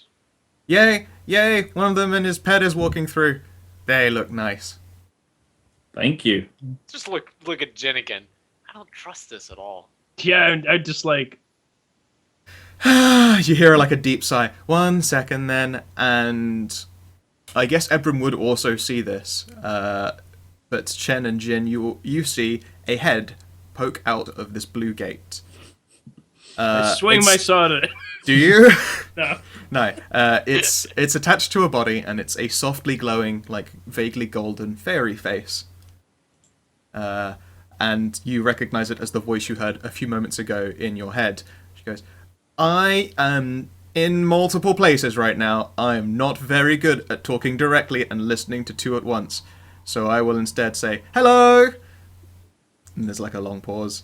Yay! Yay! One of them and his pet is walking through. They look nice. Thank you. Just look at Jen again. I don't trust this at all. Yeah, I just like You hear like a deep sigh. 1 second then, and I guess Ebram would also see this. But Chen and Jin, you see a head poke out of this blue gate. I swing my sword at it. Do you? No. No. It's attached to a body, and it's a softly glowing, like vaguely golden fairy face. And you recognize it as the voice you heard a few moments ago in your head. She goes, I am in multiple places right now. I am not very good at talking directly and listening to two at once. So I will instead say, hello! And there's like a long pause.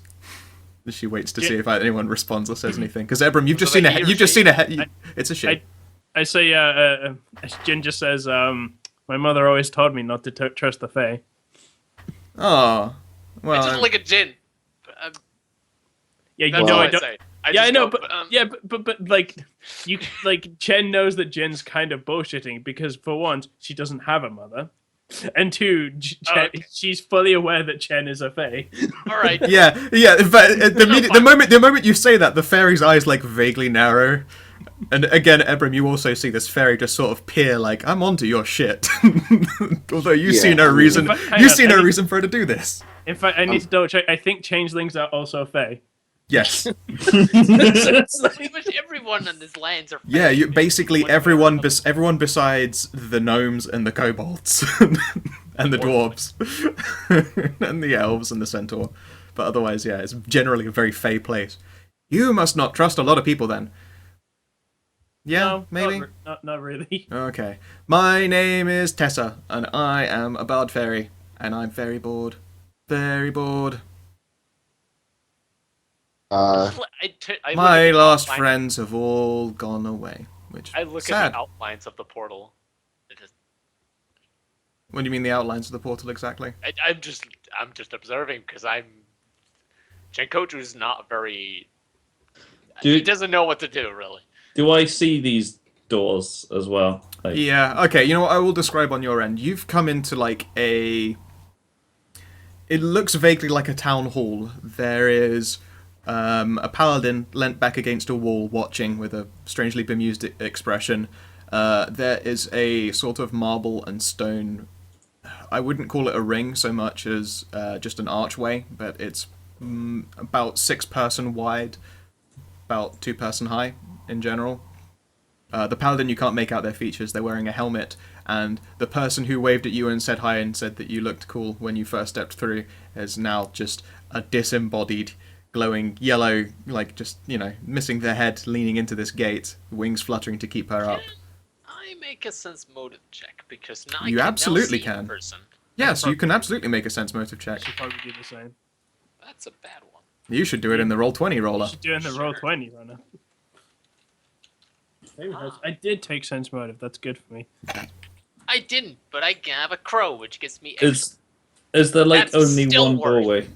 She waits to see if anyone responds or says anything. Because Ebram, you've just seen a head. You've just seen a head. It's a she. I say, Jin just says, my mother always told me not to trust the Fae. Oh, well. I just look at Jin. Yeah, you That's know all I I don't. say. Yeah, I know, go, but like, you like Chen knows that Jin's kind of bullshitting because for one, she doesn't have a mother, and two, she's fully aware that Chen is a Fae. all right. Yeah. But the moment you say that, the fairy's eyes like vaguely narrow, and again, Ebram, you also see this fairy just sort of peer, like, I'm onto your shit. Although you see no reason, reason for her to do this. In fact, I need to double check. I think changelings are also Fae. Yes. Pretty much everyone on this lands are. Yeah. You basically everyone besides the gnomes and the kobolds and the dwarves and the elves and the centaur. But otherwise, yeah, it's generally a very Fey place. You must not trust a lot of people then. Yeah, No, maybe. Not really. Okay. My name is Tessa, and I am a bard fairy, and I'm very bored. Very bored. I My look at last Pathfinder. friends have all gone away. which I look sad. at the outlines of the portal. It is, What do you mean the outlines of the portal exactly? I'm just observing because Jankoju's not very. He doesn't know what to do really. Do I see these doors as well? Like, Yeah, okay, you know what, I will describe on your end. You've come into like a... It looks vaguely like a town hall. There is a paladin leant back against a wall watching with a strangely bemused expression. There is a sort of marble and stone... I wouldn't call it a ring so much as just an archway, but it's about 6-person wide, about 2-person high in general. The paladin, you can't make out their features. They're wearing a helmet, and the person who waved at you and said hi and said that you looked cool when you first stepped through is now just a disembodied, glowing yellow, like just, you know, missing their head, leaning into this gate, wings fluttering to keep her up. I make a sense motive check because now You I can absolutely now see can. the person. Yes, you can absolutely make a sense motive check. Should probably do the same. That's a bad one. You should do it in the Roll20 You roller. should do it in the Sure. roll 20 runner. I did take sense motive. That's good for me. I didn't, but I have a crow, which gives me. Extra. is there like That's only still one worse. doorway?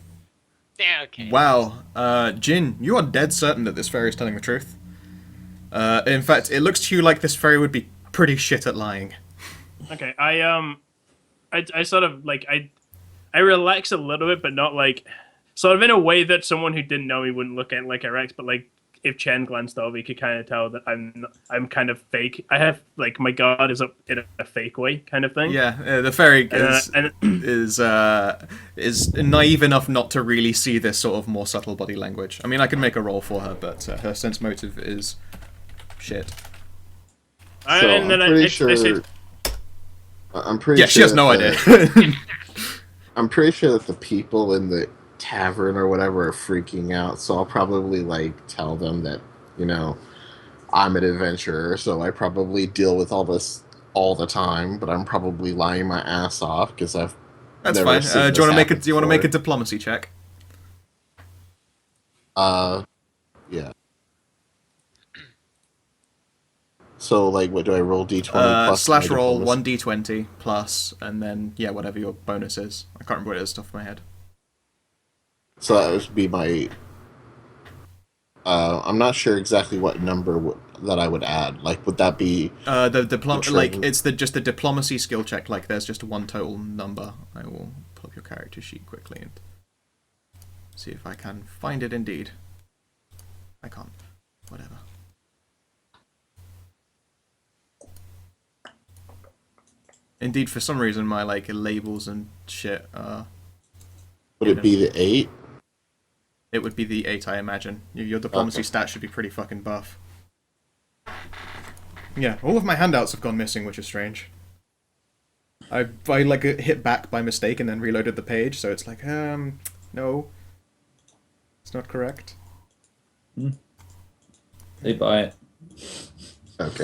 Yeah, okay. Wow, Jin, you are dead certain that this fairy is telling the truth. In fact, it looks to you like this fairy would be pretty shit at lying. Okay, I sort of like I relax a little bit, but not like sort of in a way that someone who didn't know me wouldn't look at like I relax, but like if Chen glanced over, you could kind of tell that I'm kind of fake. I have like my guard is up in a fake way kind of thing. Yeah, the fairy And, is naive enough not to really see this sort of more subtle body language. I mean, I can make a roll for her, but her sense motive is shit. I'm pretty sure. I'm pretty Yeah, sure. she has no idea. I'm pretty sure that the people in the tavern or whatever are freaking out, so I'll probably like tell them that, you know, I'm an adventurer, so I probably deal with all this all the time, but I'm probably lying my ass off because I've That's never fine. seen Do you want to this make happen Do you want to make a before. diplomacy check? Yeah. So like, what do I roll? D20 plus Slash my roll diplomacy? 1d20 plus, and then yeah, whatever your bonus is. I can't remember what it is off the top of my head. So that would be my. I'm not sure exactly what number that I would add. Like, would that be The like training? it's just the diplomacy skill check. Like, there's just one total number. I will pull up your character sheet quickly and see if I can find it. Indeed, I can't. Whatever. Indeed, for some reason, my like labels and shit. Would it be the 8? It would be the 8, I imagine. Your diplomacy stat should be pretty fucking buff. Yeah, all of my handouts have gone missing, which is strange. I like hit back by mistake and then reloaded the page, so it's like, no. It's not correct. They buy it. Okay.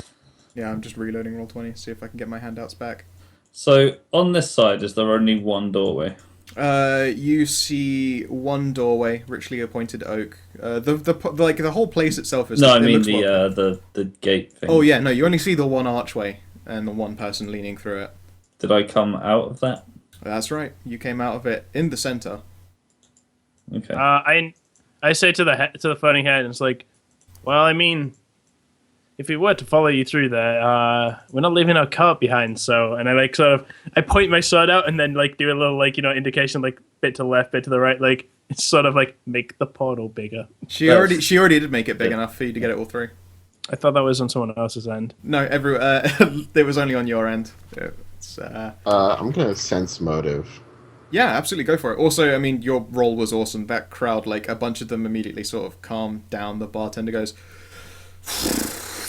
Yeah, I'm just reloading Roll20, see if I can get my handouts back. So on this side, is there only one doorway? You see one doorway, richly appointed oak. The whole place itself is. No, I it mean looks well- the gate thing. Oh yeah, no, you only see the one archway and the one person leaning through it. Did I come out of that? That's right. You came out of it in the center. Okay. I say to the floating head, and it's like, well, I mean, if we were to follow you through there, we're not leaving our cart behind. So, and I like sort of, I point my sword out and then like do a little like indication, like bit to the left, bit to the right, like it's sort of like make the portal bigger. She already did make it big enough for you to get it all through. I thought that was on someone else's end. No, it was only on your end. It's, I'm gonna sense motive. yeah, absolutely, go for it. Also, I mean, your roll was awesome. That crowd, like, a bunch of them immediately sort of calm down. The bartender goes,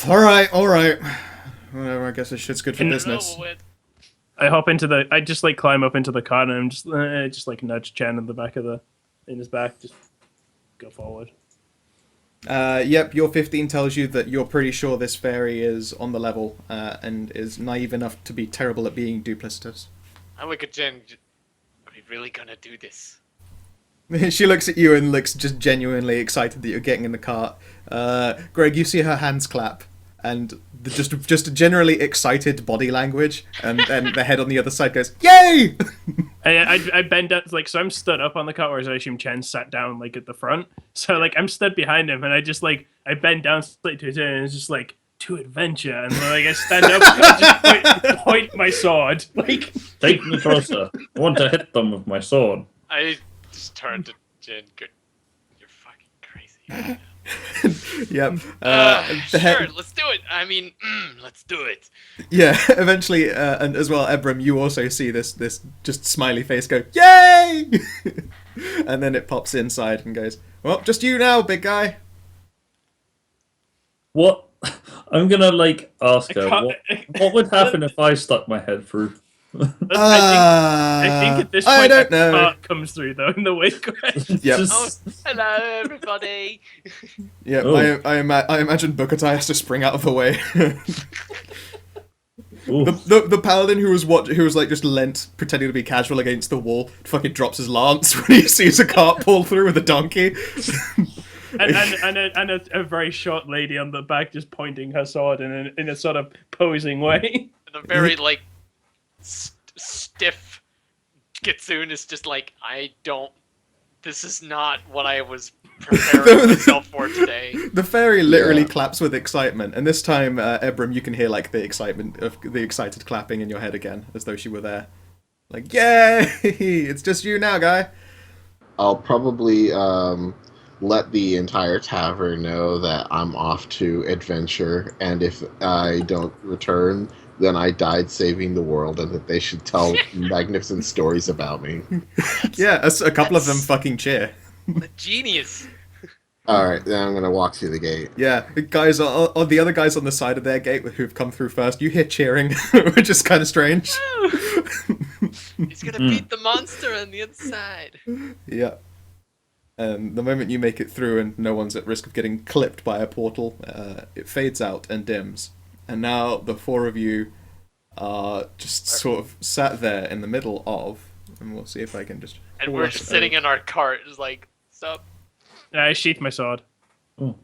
all right. Whatever, I guess this shit's good for business. I just like climb up into the cart and I'm just like nudge Chen in his back, just go forward. Yep, your 15 tells you that you're pretty sure this fairy is on the level and is naive enough to be terrible at being duplicitous. I look at Jen. Are we really gonna do this? She looks at you and looks just genuinely excited that you're getting in the cart. Greg, you see her hands clap and just a generally excited body language, and then the head on the other side goes, "Yay!" I bend down, like, so I'm stood up on the cot, whereas I assume Chen sat down, like, at the front. So, like, I'm stood behind him, and I just, like, I bend down slightly to his ear, and it's just like, to adventure, and then, like, I stand up and just point my sword, like... Take me closer. I want to hit them with my sword. I just turned to Jin. You're fucking crazy. Yep. Sure, let's do it. I mean, let's do it. Yeah, eventually, and as well, Ebram, you also see this just smiley face go, "Yay!" And then it pops inside and goes, "Well, just you now, big guy." What? I'm gonna like ask her what would happen if I stuck my head through. I think at this point I don't know. cart comes through though in the wake. Yep. Oh, hello, everybody. Yeah, Oh. I imagine Bukatai has to spring out of the way. Ooh. The paladin who was like just leant, pretending to be casual against the wall, fucking drops his lance when he sees a cart pull through with a donkey. and a very short lady on the back just pointing her sword in a sort of posing way. The very like stiff Kitsune is just like, this is not what I was preparing myself for today. The fairy literally claps with excitement, and this time, Ebram, you can hear like the excited clapping in your head again, as though she were there. Like, yay! It's just you now, guy. I'll probably let the entire tavern know that I'm off to adventure, and if I don't return, then I died saving the world, and that they should tell magnificent stories about me. Yeah, a couple of them fucking cheer. A genius. Alright, then I'm gonna walk through the gate. Yeah, the guys on the other guys on the side of their gate who've come through first, you hear cheering, which is kind of strange. He's gonna beat the monster on the inside. Yeah. And the moment you make it through and no one's at risk of getting clipped by a portal, it fades out and dims. And now the four of you are just sort of sat there in the middle of, and we'll see if I can just... And we're just sitting in our cart, just like, sup? I sheath my sword. Oh.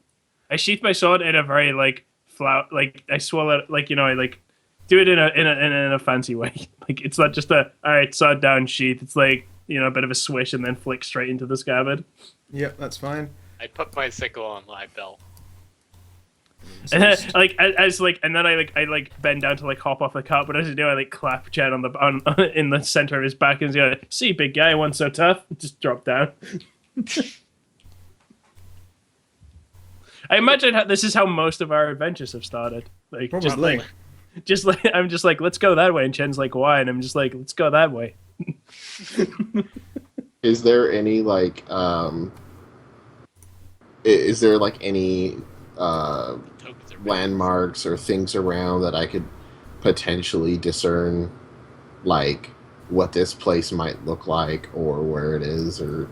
I sheath my sword in a very like I swallow it, like, you know, I like do it in a fancy way. Like, it's not just alright, sword down, sheath. It's like, you know, a bit of a swish and then flick straight into the scabbard. Yep, that's fine. I put my sickle on my belt. And then, and then I bend down to like hop off the cart, but as I do, I like clap Chen in the center of his back and go, "See, big guy, once so tough." Just drop down. I imagine this is how most of our adventures have started. Like, Probably. I'm just like, let's go that way, and Chen's like, why? And I'm just like, let's go that way. Is there any like is there like any landmarks or things around that I could potentially discern, like what this place might look like or where it is? Or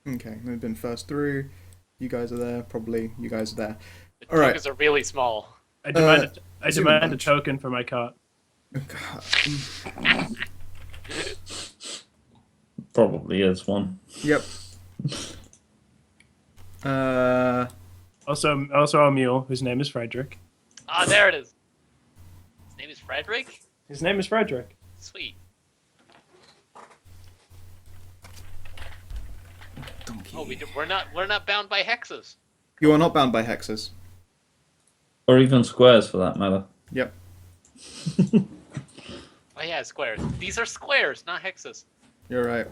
Okay, they've been first through. You guys are there, probably. You guys are there. The All right. tokens are really small. I demand a bunch. token for my cart. Probably is one. Yep. Also a mule whose name is Frederick. Ah, there it is. His name is Frederick? His name is Frederick. Sweet. Donkey. Oh, we're not bound by hexes. You are not bound by hexes. Or even squares for that matter. Yep. Oh yeah, squares. These are squares, not hexes. You're right.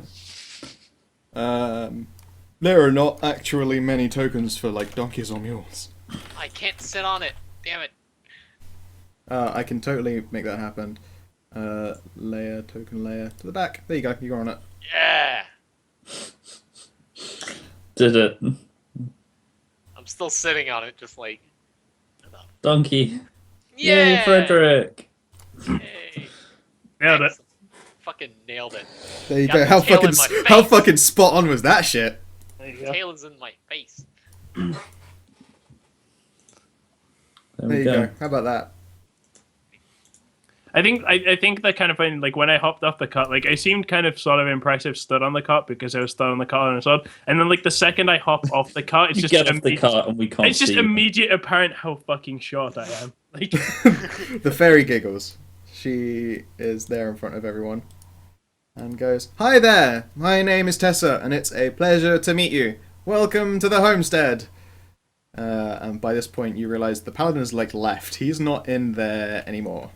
There are not actually many tokens for like donkeys or mules. I can't sit on it. Damn it. I can totally make that happen. Token layer to the back. There you go. You're on it. Yeah. Did it. I'm still sitting on it, just like. Donkey. Yeah. Yay, Frederick. Hey. Nailed it. Fucking nailed it. There you Got go. the How tail in fucking my how face. fucking spot on was that shit? There you go. Tail is in my face. There There we you go. go. How about that? I think that kind of funny. Like when I hopped off the cart, like I seemed kind of sort of impressive stood on the cart because I was stood on the cart on its own. And then like the second I hop off the cart, it's You just get off the cart and we can't it's just see you. immediate apparent how fucking short I am. Like The fairy giggles. She is there in front of everyone and goes, "Hi there, my name is Tessa, and it's a pleasure to meet you. Welcome to the homestead." And by this point, you realise the paladin has like left. He's not in there anymore.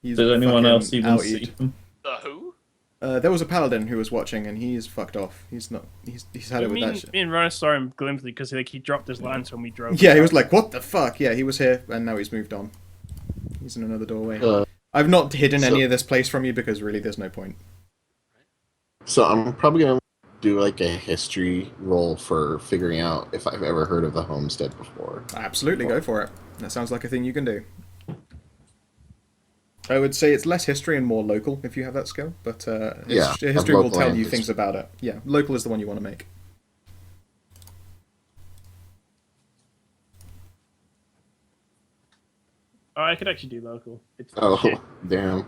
He's Did anyone fucking else even out see eat. him? The who? There was a paladin who was watching, and he's fucked off. He's not. He's had it with that shit. me and Rana saw him glimpsely because like he dropped his lance when we drove. Yeah, he was like, "What the fuck?" Yeah, he was here, and now he's moved on. He's in another doorway. I've not hidden any of this place from you because really, there's no point. So I'm probably gonna do like a history roll for figuring out if I've ever heard of the homestead before. Absolutely, go for it. That sounds like a thing you can do. I would say it's less history and more local if you have that skill, but Yeah, history will local tell and you history. things about it. Yeah, local is the one you want to make. Oh, I could actually do local. It's Oh, shit. damn.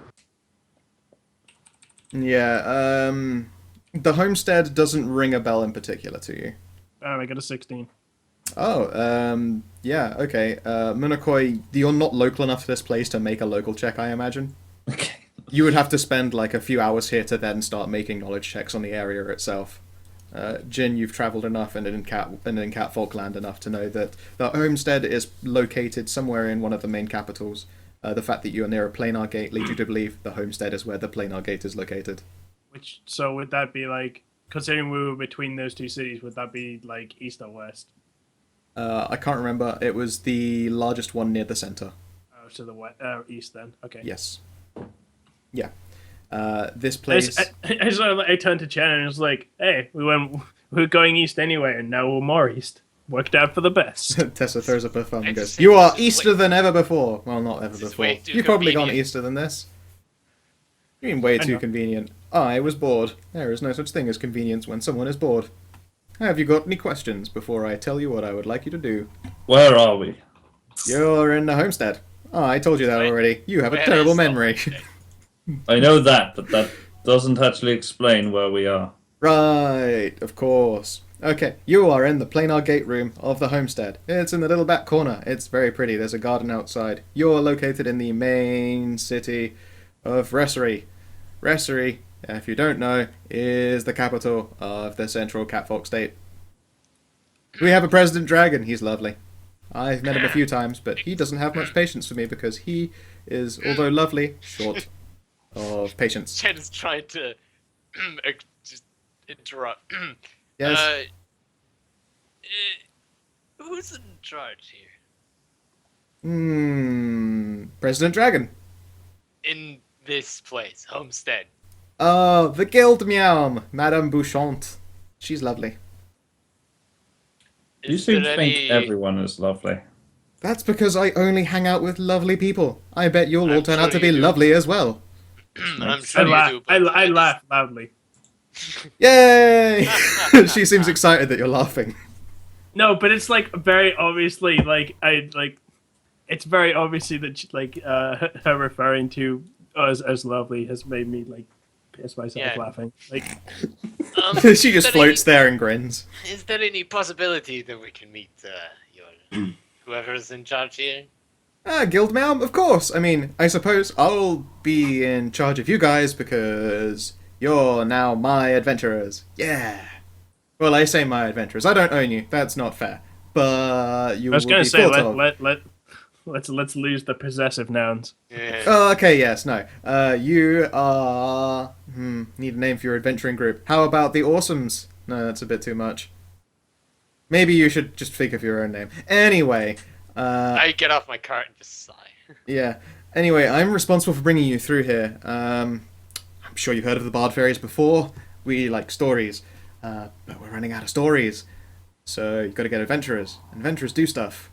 Yeah, the homestead doesn't ring a bell in particular to you. Oh, I got a 16. Oh, yeah, okay. Munakoi, you're not local enough to this place to make a local check, I imagine. Okay. You would have to spend like a few hours here to then start making knowledge checks on the area itself. Jin, you've travelled enough and in Cat Falkland enough to know that the homestead is located somewhere in one of the main capitals. The fact that you are near a planar gate leads you to believe the homestead is where the planar gate is located. So would that be like, considering we were between those two cities, would that be like east or west? I can't remember. It was the largest one near the centre. Oh, to the west, east then. Okay. Yes. Yeah. This place. I turned to Chen and was like, "Hey, we were going east anyway, and now we're more east. Worked out for the best." Tessa throws up her thumb and It's goes, just- "You are it's easter way- than ever before." Well, not ever This is before. way too You've probably gone convenient. easter than this. You mean way I too know. convenient. I was bored. There is no such thing as convenience when someone is bored. Have you got any questions before I tell you what I would like you to do? Where are we? You're in the homestead. I told you that Wait, already. You have a where terrible is the memory. homestead? I know that, but that doesn't actually explain where we are. Right, of course. Okay, you are in the planar gate room of the homestead. It's in the little back corner. It's very pretty. There's a garden outside. You're located in the main city of Ressery. Ressery, if you don't know, is the capital of the central Catfolk state. We have a President Dragon. He's lovely. I've met him a few times, but he doesn't have much patience for me because he is, although lovely, short of patience. Chen is trying to just interrupt. Yes. Who's in charge here? President Dragon. In this place, homestead. Oh, the Guild Meow, Madame Bouchante. She's lovely. You Is seem there to think any- everyone is lovely. That's because I only hang out with lovely people. I bet you'll all I'm turn sure out to you be do. lovely as well. I'm sure you do. But I laugh loudly. Yay! She seems excited that you're laughing. No, but it's like very obviously it's very obviously that she, her referring to us as lovely has made me like piss myself Yeah. laughing. Like She just is there floats there and grins. Is there any possibility that we can meet your whoever's in charge here? Guild Meow, of course. I mean, I suppose I'll be in charge of you guys because you're now my adventurers. Yeah. Well, I say my adventurers. I don't own you. That's not fair. But you I was will gonna be say thought of. let's lose the possessive nouns. Yeah. Oh, okay, yes, no. You are... need a name for your adventuring group. How about the Awesomes? No, that's a bit too much. Maybe you should just think of your own name. Anyway, I get off my cart and just sigh. yeah. Anyway, I'm responsible for bringing you through here. I'm sure you've heard of the Bard Fairies before. We like stories. But we're running out of stories. So you've got to get adventurers. Adventurers do stuff.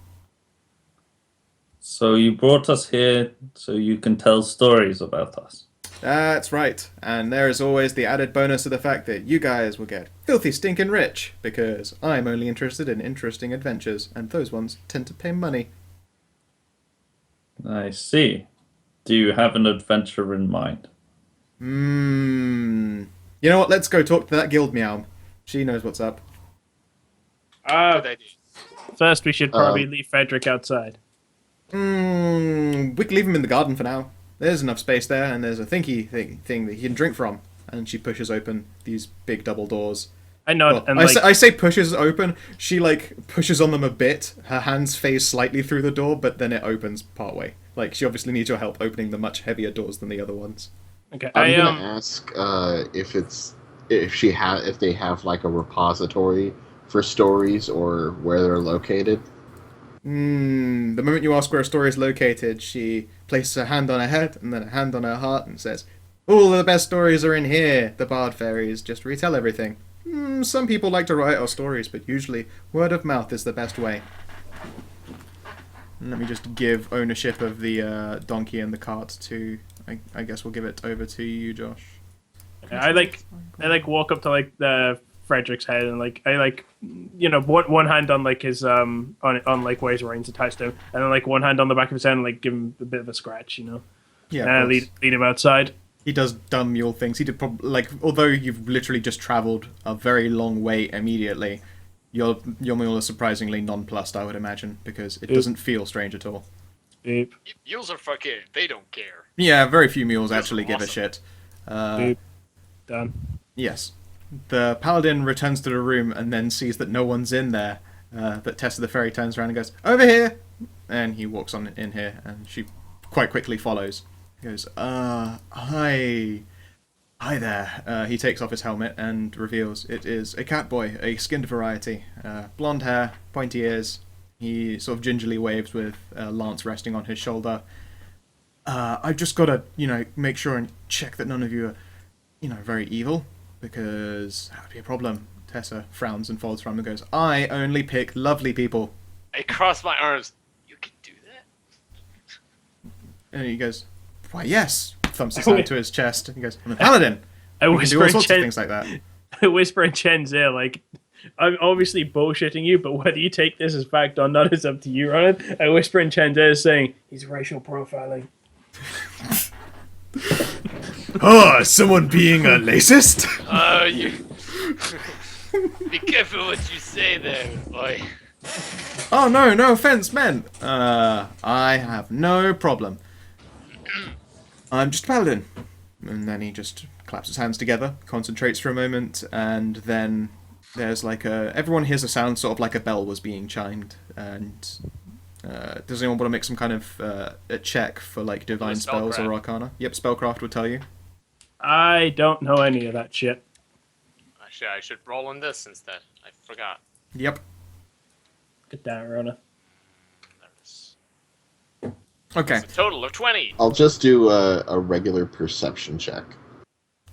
So you brought us here so you can tell stories about us. That's right. And there is always the added bonus of the fact that you guys will get filthy stinking rich, because I'm only interested in interesting adventures, and those ones tend to pay money. I see. Do you have an adventure in mind? You know what? Let's go talk to that guild meow. She knows what's up. Good idea. First, we should probably leave Frederick outside. We can leave him in the garden for now. There's enough space there, and there's a thingy thing that he can drink from. And she pushes open these big double doors. I know, Well, and I say pushes open. She like pushes on them a bit. Her hands phase slightly through the door, but then it opens partway. Like she obviously needs your help opening the much heavier doors than the other ones. okay, I'm gonna ask if they have like a repository for stories or where they're located. The moment you ask where a story is located, she places her hand on her head and then a hand on her heart and says, "All the best stories are in here. The bard fairies just retell everything. Some people like to write our stories, but usually word of mouth is the best way." And let me just give ownership of the donkey and the cart to. I guess we'll give it over to you, Josh. I walk up to like the Frederick's head and one hand on like his on like where his reins attached to him, and then like one hand on the back of his head and like give him a bit of a scratch, Yeah. and lead him outside. He does dumb mule things. He did probably although you've literally just travelled a very long way immediately, your mule is surprisingly nonplussed, I would imagine, because it doesn't feel strange at all. Beep. Mules are fucking. They don't care. Yeah, very few mules Mules actually are give a awesome. shit. Beep. Done. Yes. The paladin returns to the room and then sees that no one's in there. But Tessa the fairy turns around and goes, "Over here!" And he walks on in here, and she quite quickly follows. He goes, hi. Hi there. He takes off his helmet and reveals it is a cat boy, a skinned variety. Blonde hair, pointy ears. He sort of gingerly waves with a lance resting on his shoulder. I've just got to, make sure and check that none of you are, very evil, because that would be a problem. Tessa frowns and folds from him and goes, "I only pick lovely people." I cross my arms. You can do that? And he goes, "Why, yes." Thumps his hand to his chest. And he goes, "I'm a paladin. I We can do all whisper in sorts of Chen. things like that." I whisper in Chen's ear, like, "I'm obviously bullshitting you, but whether you take this as fact or not is up to you, Ronan." I whisper in Chen's ear, saying, "He's racial profiling." Oh, someone being a racist? You. Be careful what you say there, boy. Oh, no offense meant. I have no problem. I'm just a paladin. And then he just claps his hands together, concentrates for a moment, and then there's like everyone hears a sound sort of like a bell was being chimed, and does anyone want to make some kind of a check for like divine spells or arcana? Yep, spellcraft would tell you. I don't know any of that shit. Actually, I should roll on this instead. I forgot. Yep. Get down, Rona. There it is. Okay. It's a total of 20. I'll just do a regular perception check.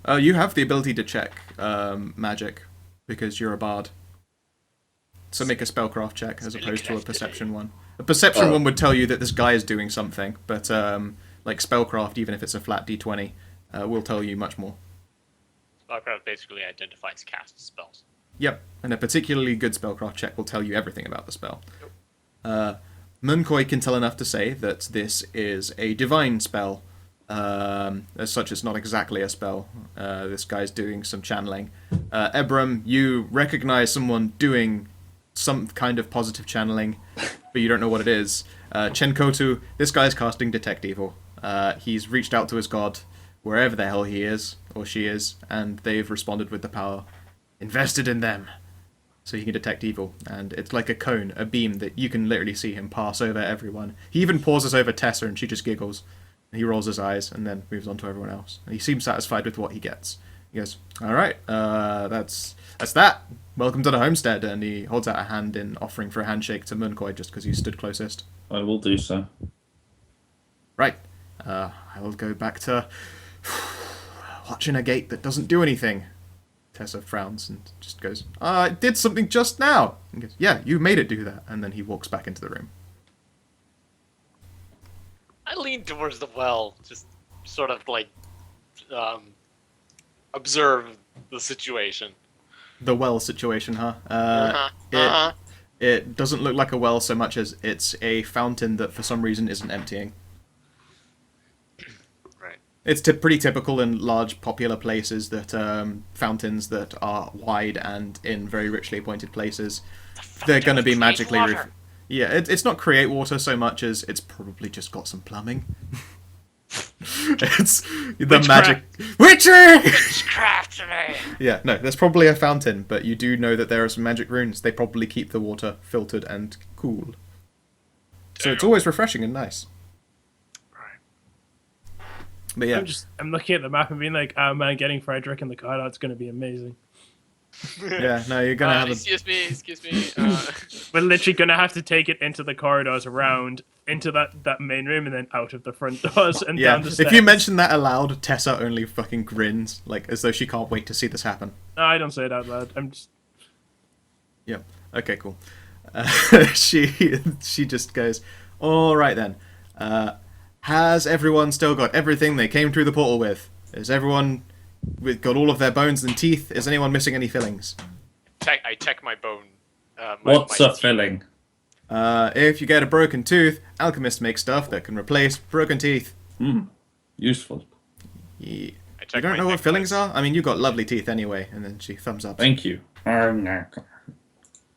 You have the ability to check magic because you're a bard. So make a spellcraft check as opposed to a perception one. A perception one would tell you that this guy is doing something, but like spellcraft, even if it's a flat d20, will tell you much more. Spellcraft basically identifies cast spells. Yep, and a particularly good spellcraft check will tell you everything about the spell. Munkoi can tell enough to say that this is a divine spell. As such, it's not exactly a spell. This guy's doing some channeling. Ebram, you recognize someone doing some kind of positive channeling, but you don't know what it is. Chenkotu, this guy's casting Detect Evil. He's reached out to his god, wherever the hell he is, or she is, and they've responded with the power invested in them. So he can detect evil, and it's like a cone, a beam that you can literally see him pass over everyone. He even pauses over Tessa, and she just giggles. He rolls his eyes, and then moves on to everyone else. And he seems satisfied with what he gets. He goes, "Alright, that's that. Welcome to the homestead," and he holds out a hand in offering for a handshake to Munkoi just because he stood closest. I will do so. Right, I will go back to watching a gate that doesn't do anything. Tessa frowns and just goes, "It did something just now." And goes, "Yeah, you made it do that." And then he walks back into the room. I lean towards the well, just sort of like observe the situation. The well situation, huh? It doesn't look like a well so much as it's a fountain that for some reason isn't emptying. It's pretty typical in large popular places that fountains that are wide and in very richly appointed places, they're going to be magically... Yeah, it's not create water so much as it's probably just got some plumbing. It's the magic... Witchery! Witchcraft me! Yeah, no, there's probably a fountain, but you do know that there are some magic runes. They probably keep the water filtered and cool. So it's always refreshing and nice. But yeah, I'm looking at the map and being like, oh man, getting Frederick in the car, that's going to be amazing. yeah, no, you're gonna have Excuse me. We're literally going to have to take it into the corridors around, into that main room, and then out of the front doors and yeah. down the stairs. If you mention that aloud, Tessa only fucking grins, like as though she can't wait to see this happen. No, I don't say it out loud. I'm just... Yeah. Okay. Cool. She just goes, all right then. Has everyone still got everything they came through the portal with? Is everyone got all of their bones and teeth? Is anyone missing any fillings? I check my bone. What's my a filling? If you get a broken tooth, alchemists make stuff that can replace broken teeth. Useful. Yeah. I check You don't my know what necklace. fillings are? I mean, you got lovely teeth anyway. And then she thumbs up. Thank you.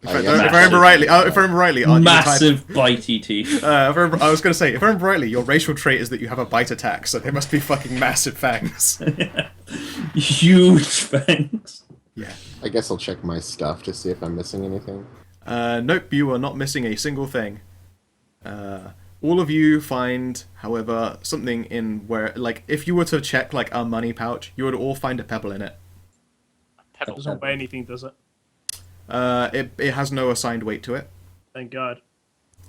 If I remember rightly, aren't you the type... Massive bitey teeth. I was going to say, if I remember rightly, your racial trait is that you have a bite attack, so they must be fucking massive fangs. Huge fangs. Yeah. I guess I'll check my stuff to see if I'm missing anything. Nope, you are not missing a single thing. All of you find, however, something in where, like, if you were to check, like, a money pouch, you would all find a pebble in it. Pebble. doesn't weigh anything, does it? It has no assigned weight to it. Thank God.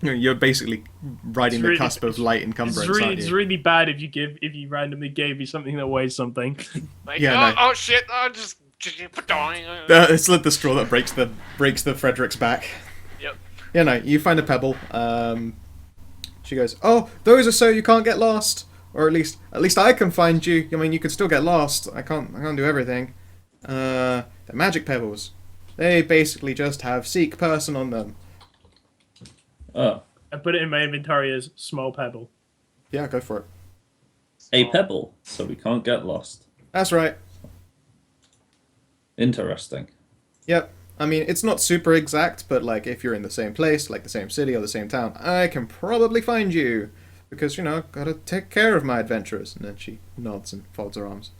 You're basically riding It's the really- cusp of light encumbrance, aren't It's you? really bad if you randomly gave me something that weighs something. Like, Yeah, no. oh shit! Oh, just dying. It's like the straw that breaks the Frederick's back. Yep. Yeah, no, you find a pebble. She goes, "Oh, those are so you can't get lost, or at least I can find you. I mean, you can still get lost. I can't do everything. They're magic pebbles. They basically just have seek person on them. Oh, I put it in my inventory as small pebble. Yeah, go for it. a pebble, so we can't get lost. That's right. Interesting. Yep. I mean, it's not super exact, but like if you're in the same place, like the same city or the same town, I can probably find you. Because, you know, gotta take care of my adventurers." And then she nods and folds her arms.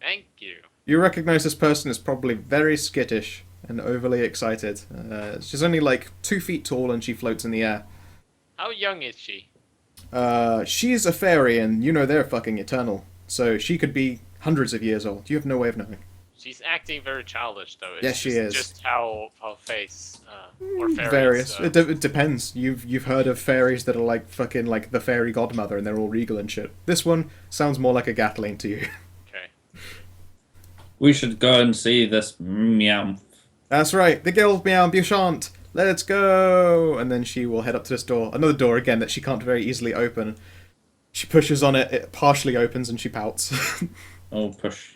Thank you. You recognize this person is probably very skittish and overly excited. She's only like 2 feet tall and she floats in the air. How young is she? She's a fairy and you know they're fucking eternal. So she could be hundreds of years old. You have no way of knowing. She's acting very childish, though. It's Yes, she just, is. Just how face or fairies. Various. It depends. You've heard of fairies that are like fucking like the fairy godmother and they're all regal and shit. This one sounds more like a Gatling to you. Okay. We should go and see this meow. That's right. The guild meow Bouchant. Let's go. And then she will head up to this door. Another door again that she can't very easily open. She pushes on it. It partially opens and she pouts. Oh, push.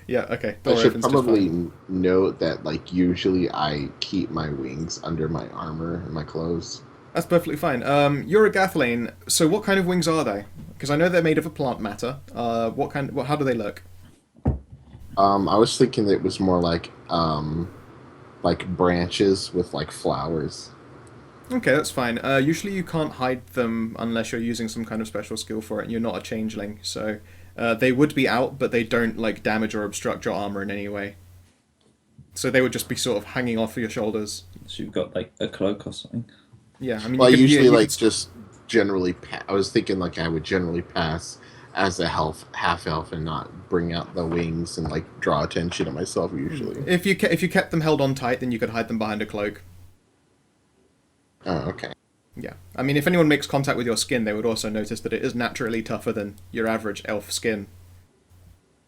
Yeah. Okay. Door I should opens just probably fine. note that, like, usually I keep my wings under my armor and my clothes. That's perfectly fine. You're a Gathlane. So what kind of wings are they? Because I know they're made of a plant matter. How do they look? I was thinking that it was more like branches with, like, flowers. Okay, that's fine. Usually you can't hide them unless you're using some kind of special skill for it, and you're not a changeling. So they would be out, but they don't like damage or obstruct your armor in any way. So they would just be sort of hanging off your shoulders. So you've got like a cloak or something. Yeah, I mean, Well, I you could- usually, you like, could- just generally... I was thinking, like, I would generally pass as a half-elf and not bring out the wings and, like, draw attention to myself, usually. if you kept them held on tight, then you could hide them behind a cloak. Oh, okay. Yeah, I mean, if anyone makes contact with your skin, they would also notice that it is naturally tougher than your average elf skin.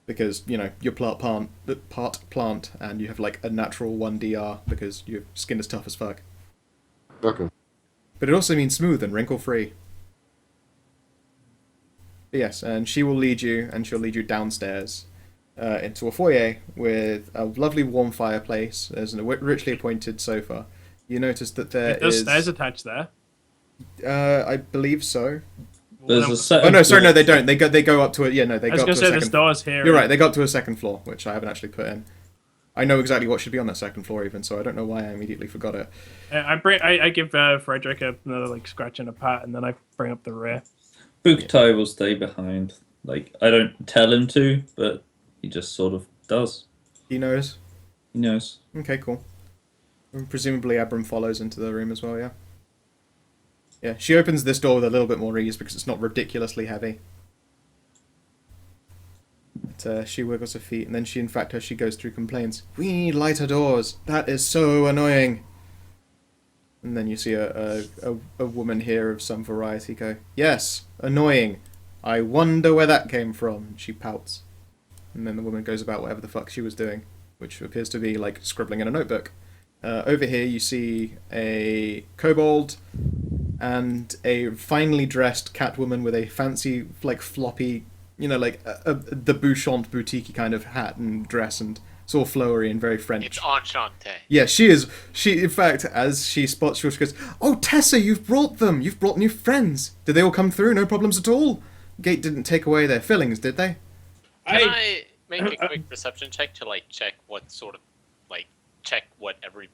Because, you know, you're part plant, and you have, like, a natural 1 DR, because your skin is tough as fuck. Okay. But it also means smooth and wrinkle-free. Yes, and she will lead you, and she'll lead you downstairs into a foyer with a lovely warm fireplace. There's a richly appointed sofa. You notice that there There's is... stairs attached there. I believe so. There's a set. Oh of no, sorry, no, they doors. don't. They go up to it. Yeah, no, they I was go up gonna to say a there's second. doors here. You're right. They go up to a second floor, which I haven't actually put in. I know exactly what should be on that second floor, even, so I don't know why I immediately forgot it. I give Frederick another like scratch and a pat, and then I bring up the rear. Buktai will stay behind. Like, I don't tell him to, but he just sort of does. He knows. He knows. Okay, cool. And presumably Abram follows into the room as well, yeah? Yeah, she opens this door with a little bit more ease because it's not ridiculously heavy. But, she wiggles her feet, and then she, in fact, as she goes through, complains, "We need lighter doors. That is so annoying." And then you see a woman here of some variety go, "Yes, annoying. I wonder where that came from." She pouts. And then the woman goes about whatever the fuck she was doing, which appears to be, like, scribbling in a notebook. Over here you see a kobold and a finely dressed Catwoman with a fancy, like, floppy, you know, like, the Bouchant boutique kind of hat and dress, and it's all flowery and very French. It's enchanté. Yeah, she is. She, in fact, as she spots you, she goes, "Oh, Tessa, you've brought them. You've brought new friends. Did they all come through? No problems at all? Gate didn't take away their fillings, did they?" Can I make a quick perception check to like check what sort of like check what every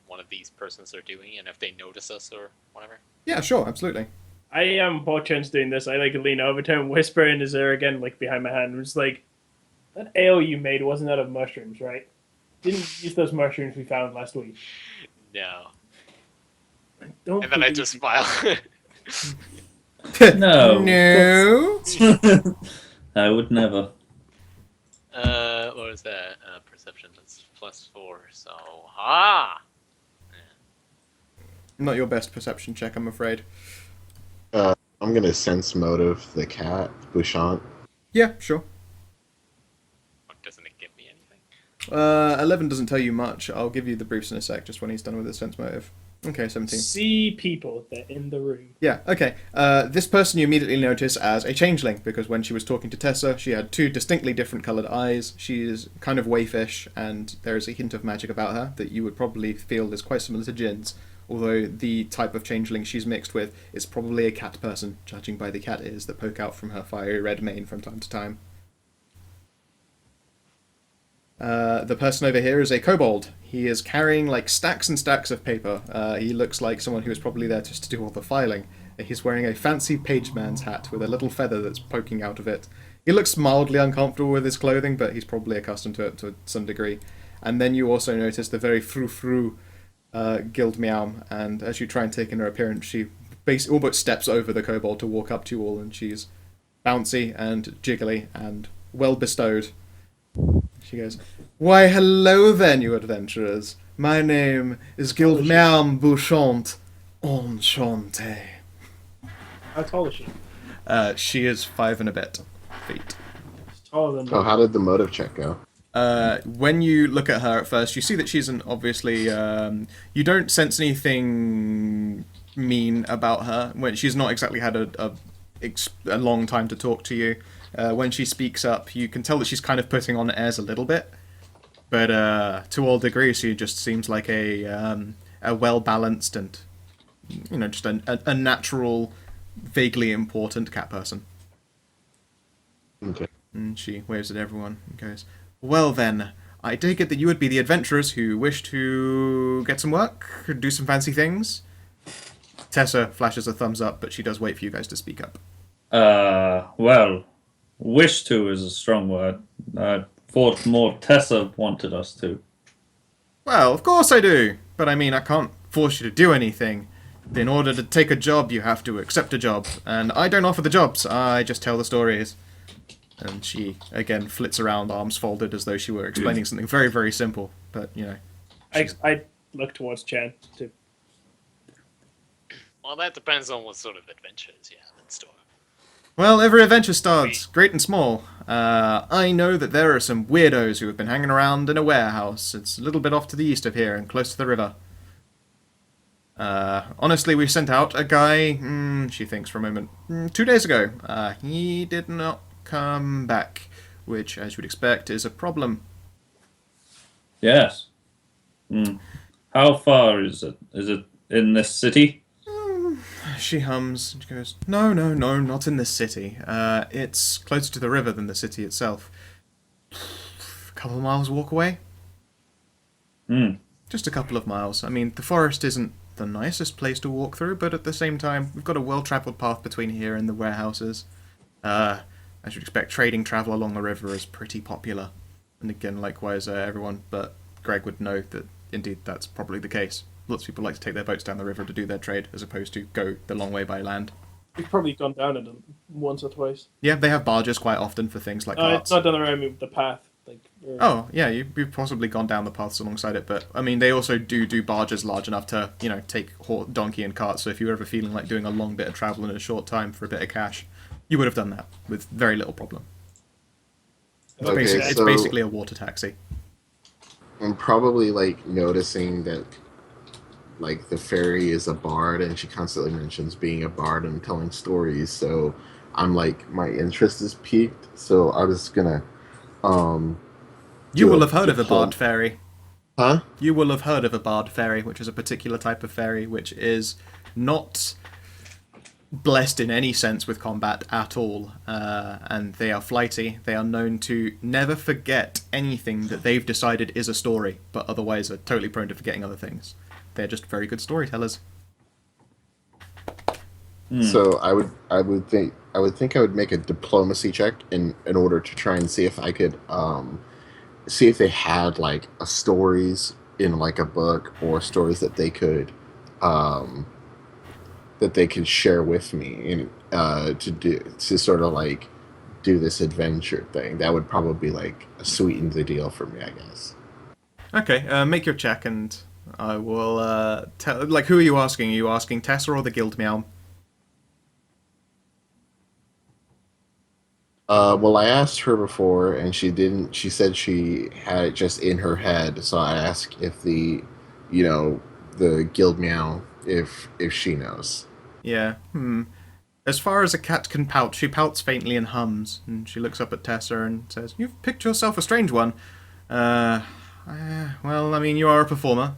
one of these persons are doing and if they notice us or whatever? Yeah, sure, absolutely. I am Porchun's doing this. I like lean over to him, whisper in his ear again, like behind my hand. I'm just like, that ale you made wasn't out of mushrooms, right? Didn't use those mushrooms we found last week. No. Don't. And then I just smile. No. No. I would never. What was that? Perception, that's +4, so Not your best perception check, I'm afraid. I'm gonna sense motive the cat, Bouchant. Yeah, sure. Doesn't it give me anything? 11 doesn't tell you much. I'll give you the briefs in a sec, just when he's done with his sense motive. Okay, 17. See people that in the room. Yeah, okay. This person you immediately notice as a changeling, because when she was talking to Tessa, she had two distinctly different coloured eyes. She is kind of waifish, and there is a hint of magic about her that you would probably feel is quite similar to Jin's, although the type of changeling she's mixed with is probably a cat person, judging by the cat ears that poke out from her fiery red mane from time to time. The person over here is a kobold. He is carrying like stacks and stacks of paper. He looks like someone who was probably there just to do all the filing. He's wearing a fancy pageman's hat with a little feather that's poking out of it. He looks mildly uncomfortable with his clothing, but he's probably accustomed to it to some degree. And then you also notice the very frou-frou Guild Meow, and as you try and take in her appearance, she basically almost steps over the kobold to walk up to you all, and she's bouncy and jiggly and well bestowed. She goes, "Why, hello then, you adventurers. My name is Guild Meow Bouchant. Enchanté." How tall is she? She is 5 and a bit feet. She's taller than me. Oh, how did the motive check go? When you look at her at first, you see that she's obviously, you don't sense anything mean about her. When she's not exactly had a long time to talk to you. When she speaks up, you can tell that she's kind of putting on airs a little bit, but to all degrees, she just seems like a well-balanced and, you know, just a natural, vaguely important cat person. Okay. And she waves at everyone and goes, "Well then, I take it that you would be the adventurers who wish to get some work, do some fancy things?" Tessa flashes a thumbs up, but she does wait for you guys to speak up. Well, wish to is a strong word. I thought more Tessa wanted us to. Well, of course I do, but I mean, I can't force you to do anything. In order to take a job, you have to accept a job, and I don't offer the jobs, I just tell the stories. And she, again, flits around, arms folded, as though she were explaining something very, very simple, but, you know. I look towards Chan to. Well, that depends on what sort of adventures you have in store. Well, every adventure starts, great and small. I know that there are some weirdos who have been hanging around in a warehouse. It's a little bit off to the east of here and close to the river. Honestly, we sent out a guy, she thinks for a moment, 2 days ago. He did not come back, which, as you would expect, is a problem. Yes. How far is it? Is it in this city? She hums and she goes, no, no, no, not in this city. It's closer to the river than the city itself. A couple of miles walk away. Hmm. Just a couple of miles. I mean, the forest isn't the nicest place to walk through, but at the same time, we've got a well-travelled path between here and the warehouses. As you'd expect, trading travel along the river is pretty popular. And again, likewise, everyone but Greg would know that indeed that's probably the case. Lots of people like to take their boats down the river to do their trade, as opposed to go the long way by land. We've probably gone down it once or twice. Yeah, they have barges quite often for things like No, carts. it's not down the road. I mean, the path. Like. Oh, yeah, you've possibly gone down the paths alongside it, but, I mean, they also do barges large enough to, take donkey and cart, so if you were ever feeling like doing a long bit of travel in a short time for a bit of cash, you would have done that with very little problem. Okay, It's so- basically a water taxi. I'm probably like noticing that like the fairy is a bard and she constantly mentions being a bard and telling stories, so I'm like my interest is piqued, so I was gonna You do will a have heard of a diplom- bard fairy. Huh? You will have heard of a bard fairy, which is a particular type of fairy which is not blessed in any sense with combat at all, and they are flighty. They are known to never forget anything that they've decided is a story, but otherwise are totally prone to forgetting other things. They're just very good storytellers. So I would think I would make a diplomacy check in order to try and see if I could see if they had like a stories in like a book or stories that they could share with me and to sort of like do this adventure thing. That would probably like sweeten the deal for me, I guess. Okay, make your check, and I will tell. Like, who are you asking? Are you asking Tessa or the Guild Meow? Well, I asked her before, and she didn't. She said she had it just in her head. So I asked if the guild meow, if she knows. Yeah. As far as a cat can pout, she pouts faintly and hums, and she looks up at Tessa and says, "You've picked yourself a strange one. Well, I mean, you are a performer.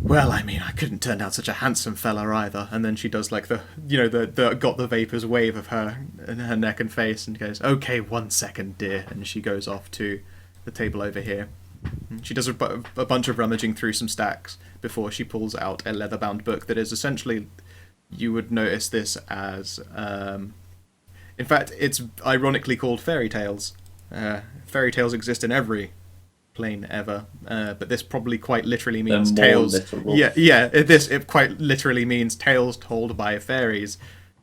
Well, I mean, I couldn't turn out such a handsome fella either." And then she does like the got the vapors wave of her neck and face, and goes, "Okay, 1 second, dear." And she goes off to the table over here. She does a bunch of rummaging through some stacks before she pulls out a leather-bound book that is essentially, you would notice this as, in fact, it's ironically called fairy tales. Fairy tales exist in every plane ever, but this probably quite literally means They're more tales. literal. Yeah. It quite literally means tales told by fairies.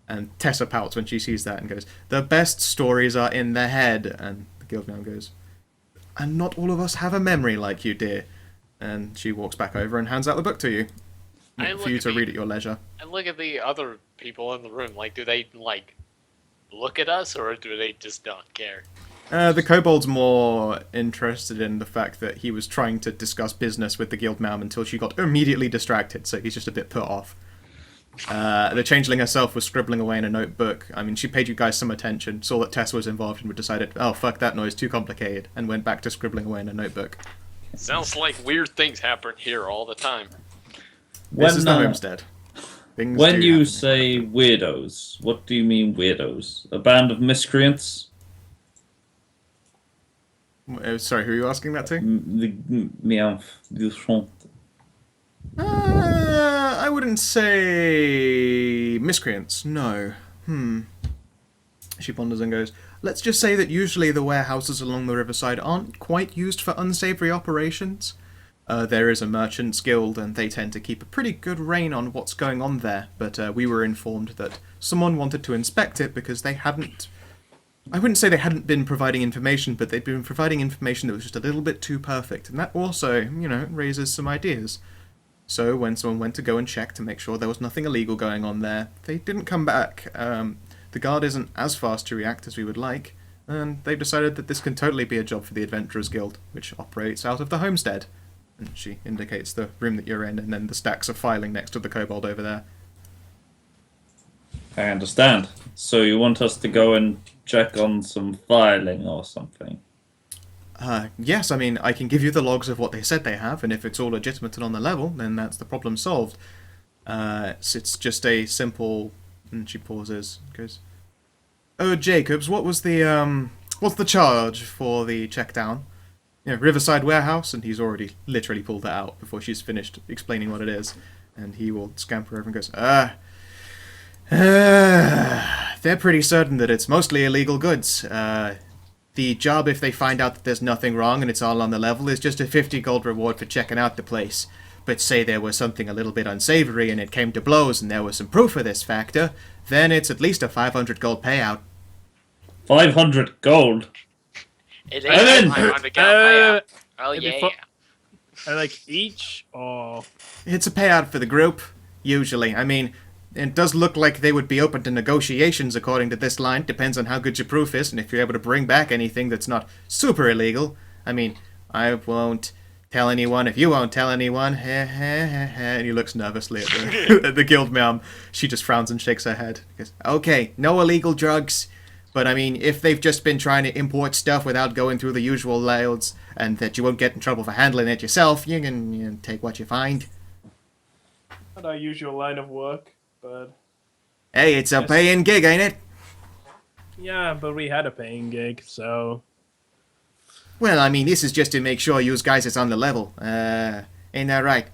And Tessa pouts when she sees that and goes, "The best stories are in the head." And the guildman goes, "And not all of us have a memory like you, dear." And she walks back over and hands out the book to you for you to read at your leisure. And look at the other people in the room. Like, do they like look at us, or do they just not care? The kobold's more interested in the fact that he was trying to discuss business with the guild ma'am until she got immediately distracted, so he's just a bit put off. The changeling herself was scribbling away in a notebook. I mean, she paid you guys some attention, saw that Tessa was involved, and decided, "Oh, fuck that noise, too complicated," and went back to scribbling away in a notebook. Sounds like weird things happen here all the time. This is the homestead. Things When do you happen. say weirdos, what do you mean weirdos? A band of miscreants? Sorry, who are you asking that to? Meow. I wouldn't say miscreants, no. She ponders and goes, "Let's just say that usually the warehouses along the riverside aren't quite used for unsavory operations. There is a merchants guild, and they tend to keep a pretty good rein on what's going on there, but we were informed that someone wanted to inspect it because they hadn't... I wouldn't say they hadn't been providing information, but they'd been providing information that was just a little bit too perfect, and that also, raises some ideas. So when someone went to go and check to make sure there was nothing illegal going on there, they didn't come back. The guard isn't as fast to react as we would like, and they've decided that this can totally be a job for the Adventurers Guild, which operates out of the homestead." And she indicates the room that you're in, and then the stacks of filing next to the kobold over there. I understand. So you want us to go and check on some filing or something? Yes, I mean, I can give you the logs of what they said they have, and if it's all legitimate and on the level, then that's the problem solved. It's just a simple... And she pauses. Goes, "Oh, Jacobs, what's the charge for the check down? Riverside Warehouse," and he's already literally pulled it out before she's finished explaining what it is. And he will scamper over and goes, they're pretty certain that it's mostly illegal goods. The job, if they find out that there's nothing wrong and it's all on the level, is just a 50 gold reward for checking out the place. But say there was something a little bit unsavory and it came to blows and there was some proof of this factor, then it's at least a 500 gold payout. 500 gold? It Evan! is 500 gold payout. Oh, it'd be yeah. Are like each or It's a payout for the group, usually. I mean, it does look like they would be open to negotiations according to this line. Depends on how good your proof is and if you're able to bring back anything that's not super illegal. I mean, I won't tell anyone if you won't tell anyone. And he looks nervously at at the guild ma'am. She just frowns and shakes her head. He goes, "Okay, no illegal drugs. But I mean, if they've just been trying to import stuff without going through the usual layouts, and that you won't get in trouble for handling it yourself, you can take what you find." not our usual line of work, but Hey, it's a paying gig, ain't it? yeah, but we had a paying gig, so Well, I mean, this is just to make sure you guys is on the level. Ain't that right?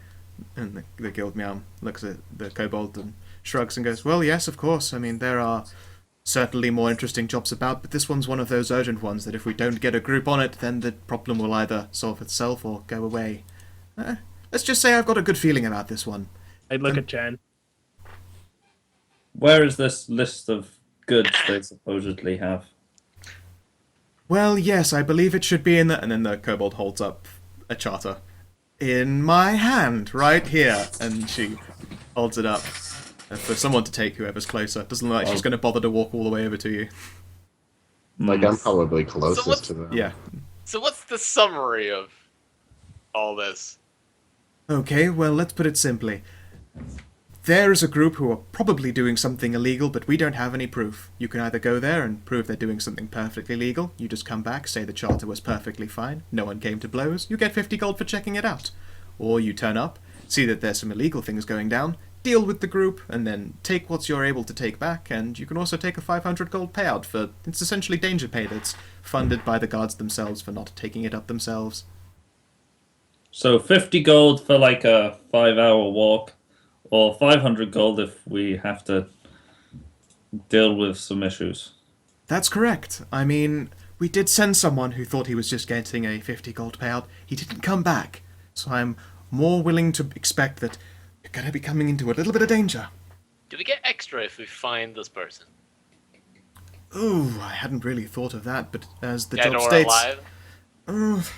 And the guild ma'am looks at the kobold and shrugs and goes, "Well, yes, of course. I mean, there are certainly more interesting jobs about, but this one's one of those urgent ones that if we don't get a group on it, then the problem will either solve itself or go away. Let's just say I've got a good feeling about this one." I'd look at Chen. Where is this list of goods they supposedly have? "Well, yes, I believe it should be in the..." And then the kobold holds up a charter. "In my hand, right here." And she holds it up for someone to take, whoever's closer. Doesn't look like she's going to bother to walk all the way over to you. Like, I'm probably closest what's- to them. Yeah. So what's the summary of all this? Okay, well, let's put it simply. There is a group who are probably doing something illegal, but we don't have any proof. You can either go there and prove they're doing something perfectly legal, you just come back, say the charter was perfectly fine, no one came to blows, you get 50 gold for checking it out. Or you turn up, see that there's some illegal things going down, deal with the group, and then take what you're able to take back, and you can also take a 500 gold payout for... It's essentially danger pay that's funded by the guards themselves for not taking it up themselves. So 50 gold for like a 5-hour walk, or 500 gold if we have to deal with some issues. That's correct. I mean, we did send someone who thought he was just getting a 50 gold payout. He didn't come back, so I'm more willing to expect that you're going to be coming into a little bit of danger. Do we get extra if we find this person? Ooh, I hadn't really thought of that, but as the Dead job or states... alive?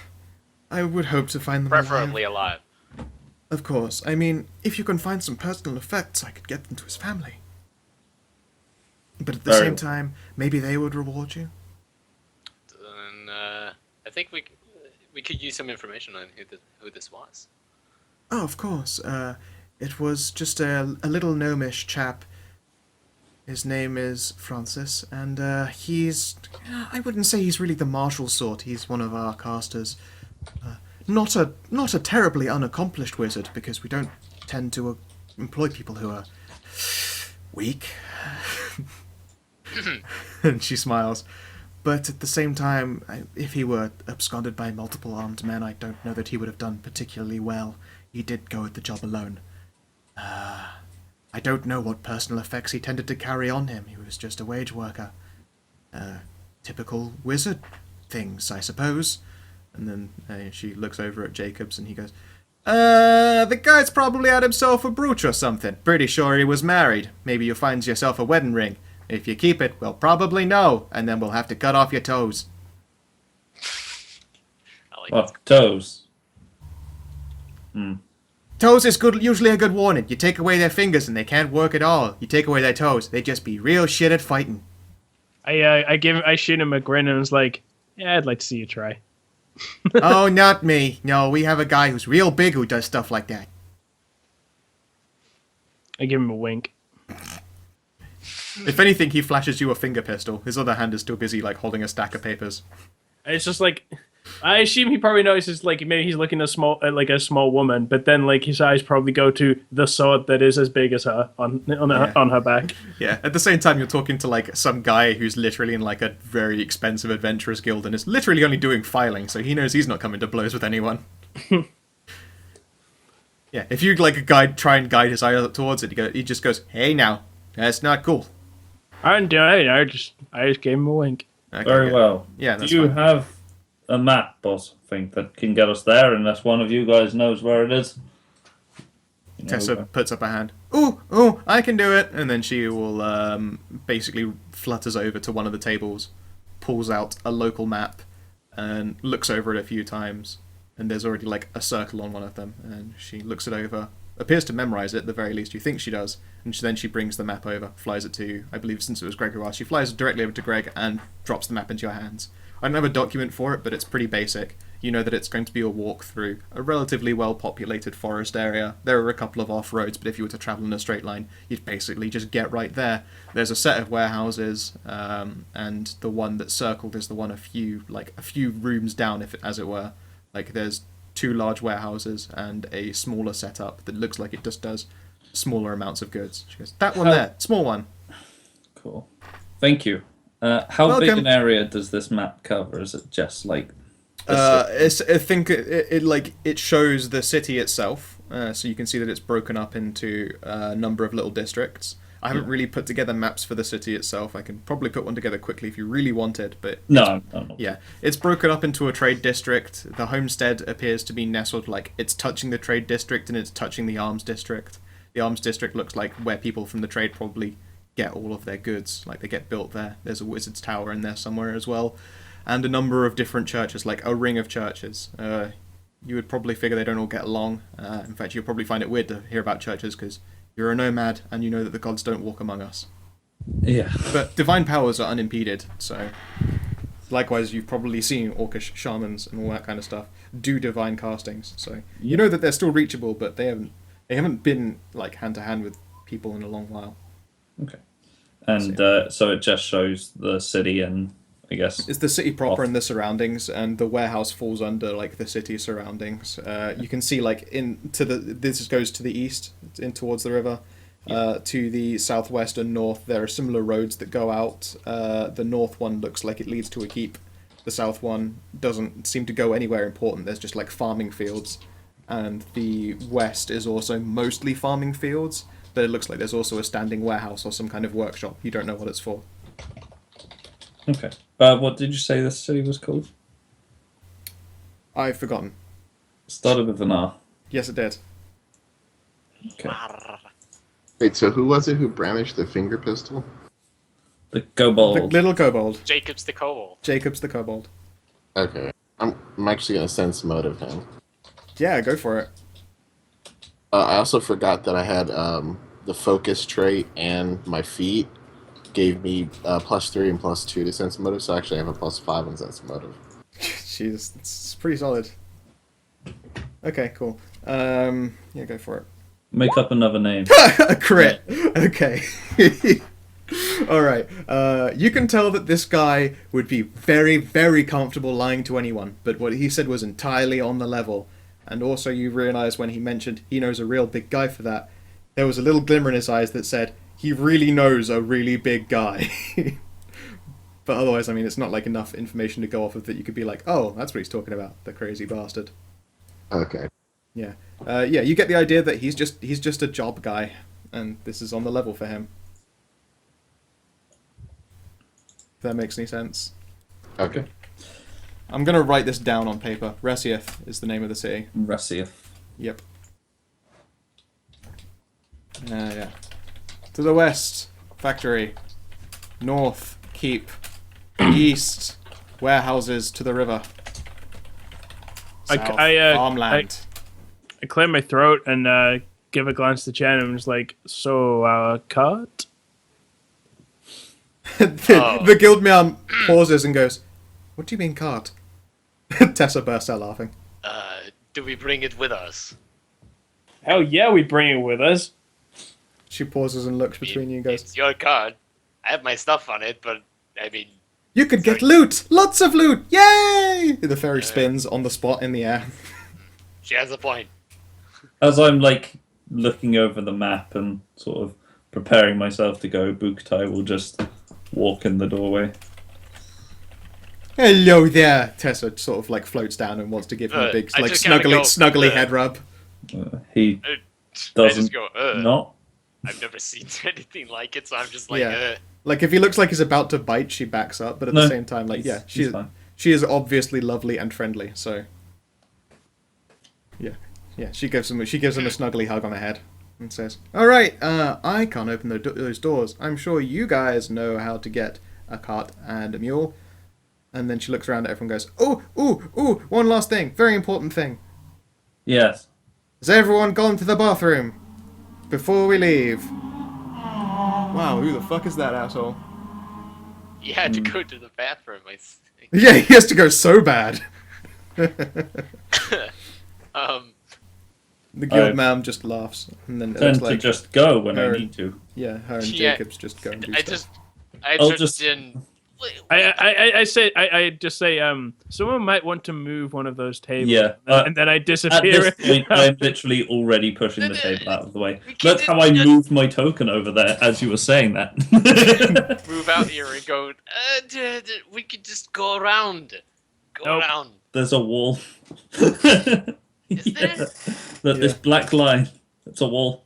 I would hope to find them Preferably alive. alive. Of course. I mean, if you can find some personal effects, I could get them to his family. But at the Very same well. time, maybe they would reward you. And I think we could use some information on who this was. Oh, of course. It was just a little gnomish chap. His name is Francis, and he's... I wouldn't say he's really the martial sort. He's one of our casters. Not a terribly unaccomplished wizard, because we don't tend to employ people who are weak. And she smiles. But at the same time, if he were absconded by multiple armed men, I don't know that he would have done particularly well. He did go at the job alone. I don't know what personal effects he tended to carry on him. He was just a wage worker. Typical wizard things, I suppose. And then she looks over at Jacobs and he goes, the guy's probably had himself a brooch or something. Pretty sure he was married. Maybe you find yourself a wedding ring. If you keep it, we'll probably know, and then we'll have to cut off your toes. I like What, toes? Toes is usually a good warning. You take away their fingers and they can't work at all. You take away their toes, they just be real shit at fighting. I shoot him a grin and was like, "Yeah, I'd like to see you try." Oh, not me. No, we have a guy who's real big who does stuff like that. I give him a wink. If anything, he flashes you a finger pistol. His other hand is still busy, like, holding a stack of papers. It's just like, I assume he probably notices like maybe he's looking at a small woman, but then like his eyes probably go to the sword that is as big as her on her back. Yeah, at the same time, you're talking to like some guy who's literally in like a very expensive adventurers guild and is literally only doing filing, so he knows he's not coming to blows with anyone. Yeah, if you like try and guide his eye towards it, he just goes, "Hey, now, that's not cool." I didn't do it. I just gave him a wink. Okay, Very yeah. well. Yeah, Do that's you fine. have a map, boss? I think that can get us there, unless one of you guys knows where it is. You know, Tessa puts up a hand. Ooh, I can do it, and then she will basically flutters over to one of the tables, pulls out a local map, and looks over it a few times. And there's already like a circle on one of them, and she looks it over, appears to memorize it at the very least. You think she does, and then she brings the map over, flies it to, I believe since it was Greg who asked, she flies it directly over to Greg and drops the map into your hands. I don't have a document for it, but it's pretty basic. You know that it's going to be a walk through a relatively well-populated forest area. There are a couple of off-roads, but if you were to travel in a straight line, you'd basically just get right there. There's a set of warehouses, and the one that's circled is the one a few rooms down, as it were. Like, there's 2 large warehouses and a smaller setup that looks like it just does smaller amounts of goods. She goes, that one there, small one. Cool. Thank you. How big Welcome. an area does this map cover? Is it just like... I think it shows the city itself, so you can see that it's broken up into a number of little districts. I haven't really put together maps for the city itself. I can probably put one together quickly if you really wanted, but No. yeah, it's broken up into a trade district. The homestead appears to be nestled, like it's touching the trade district and it's touching the arms district. The arms district looks like where people from the trade probably get all of their goods, like they get built there. There's a wizard's tower in there somewhere as well, and a number of different churches, like a ring of churches. You would probably figure they don't all get along. In fact, you'll probably find it weird to hear about churches because you're a nomad and you know that the gods don't walk among us. Yeah. But divine powers are unimpeded, so likewise you've probably seen orcish shamans and all that kind of stuff do divine castings. So you know that they're still reachable, but they haven't been like hand to hand with people in a long while. Okay. And so it just shows the city and I guess It's the city proper and the surroundings, and the warehouse falls under like the city surroundings. You can see like this goes to the east, in towards the river. To the southwest and north, there are similar roads that go out. The north one looks like it leads to a keep. The south one doesn't seem to go anywhere important. There's just like farming fields, and the west is also mostly farming fields. But it looks like there's also a standing warehouse or some kind of workshop. You don't know what it's for. Okay. What did you say this city was called? I've forgotten. Started with an R. Yes, it did. Okay. Wait, so who was it who brandished the finger pistol? The The kobold. little kobold. Jacob's the kobold. Jacob's the kobold. Okay. I'm actually going to sense motive him. Yeah, go for it. I also forgot that I had the focus trait and my feet gave me +3 and +2 to sense motive, so actually I have a +5 on sense motive. Jeez, it's pretty solid. Okay, cool. Yeah, go for it. Make up another name. A crit. Okay. All right. You can tell that this guy would be very, very comfortable lying to anyone, but what he said was entirely on the level. And also you realize when he mentioned he knows a real big guy for that, there was a little glimmer in his eyes that said, he really knows a really big guy. But otherwise, I mean, it's not like enough information to go off of that you could be like, oh, that's what he's talking about, the crazy bastard. Okay. Yeah. Yeah, you get the idea that he's just a job guy, and this is on the level for him. If that makes any sense. Okay. I'm going to write this down on paper. Resieth is the name of the city. Resieth. Yep. Yeah. To the west, factory. North, keep. East, warehouses to the river. South, farmland. I clear my throat and give a glance to Chen and I'm just like, so, cut? The guildman pauses and goes, what do you mean cart? Tessa bursts out laughing. Do we bring it with us? Hell yeah, we bring it with us. She pauses and looks between you and goes, It's your card. I have my stuff on it, but I mean, You could get loot! Lots of loot! Yay! The fairy spins on the spot in the air. She has a point. As I'm like looking over the map and sort of preparing myself to go, Buktai will just walk in the doorway. Hello there! Tessa sort of like floats down and wants to give him a big, I like, just kinda snuggly go, head rub. He I doesn't just go, not. I've never seen anything like it, so I'm just like, Yeah. Like, if he looks like he's about to bite, she backs up, but at the same time, like, yeah, he's fine. she is obviously lovely and friendly, so... Yeah, she gives him a snuggly hug on the head and says, "Alright, I can't open those doors. I'm sure you guys know how to get a cart and a mule." And then she looks around at everyone and goes, "Ooh, one last thing, very important thing. Yes. Has everyone gone to the bathroom before we leave?" Wow, who the fuck is that asshole? he had to go to the bathroom, I think. Yeah, he has to go so bad. The guild ma'am just laughs, and then it Tend looks to like just go when I her- need to. yeah, her and Yeah, Jacobs just go and do I stuff. I'll just just- didn't. I just say someone might want to move one of those tables. Yeah, and then I At disappear. this point, I'm literally already pushing the table out of the way. We can't That's how I moved my token over there as you were saying that. Move out here and go. We could just go around. Go Nope. around. There's a wall. Is there? This black line. It's a wall.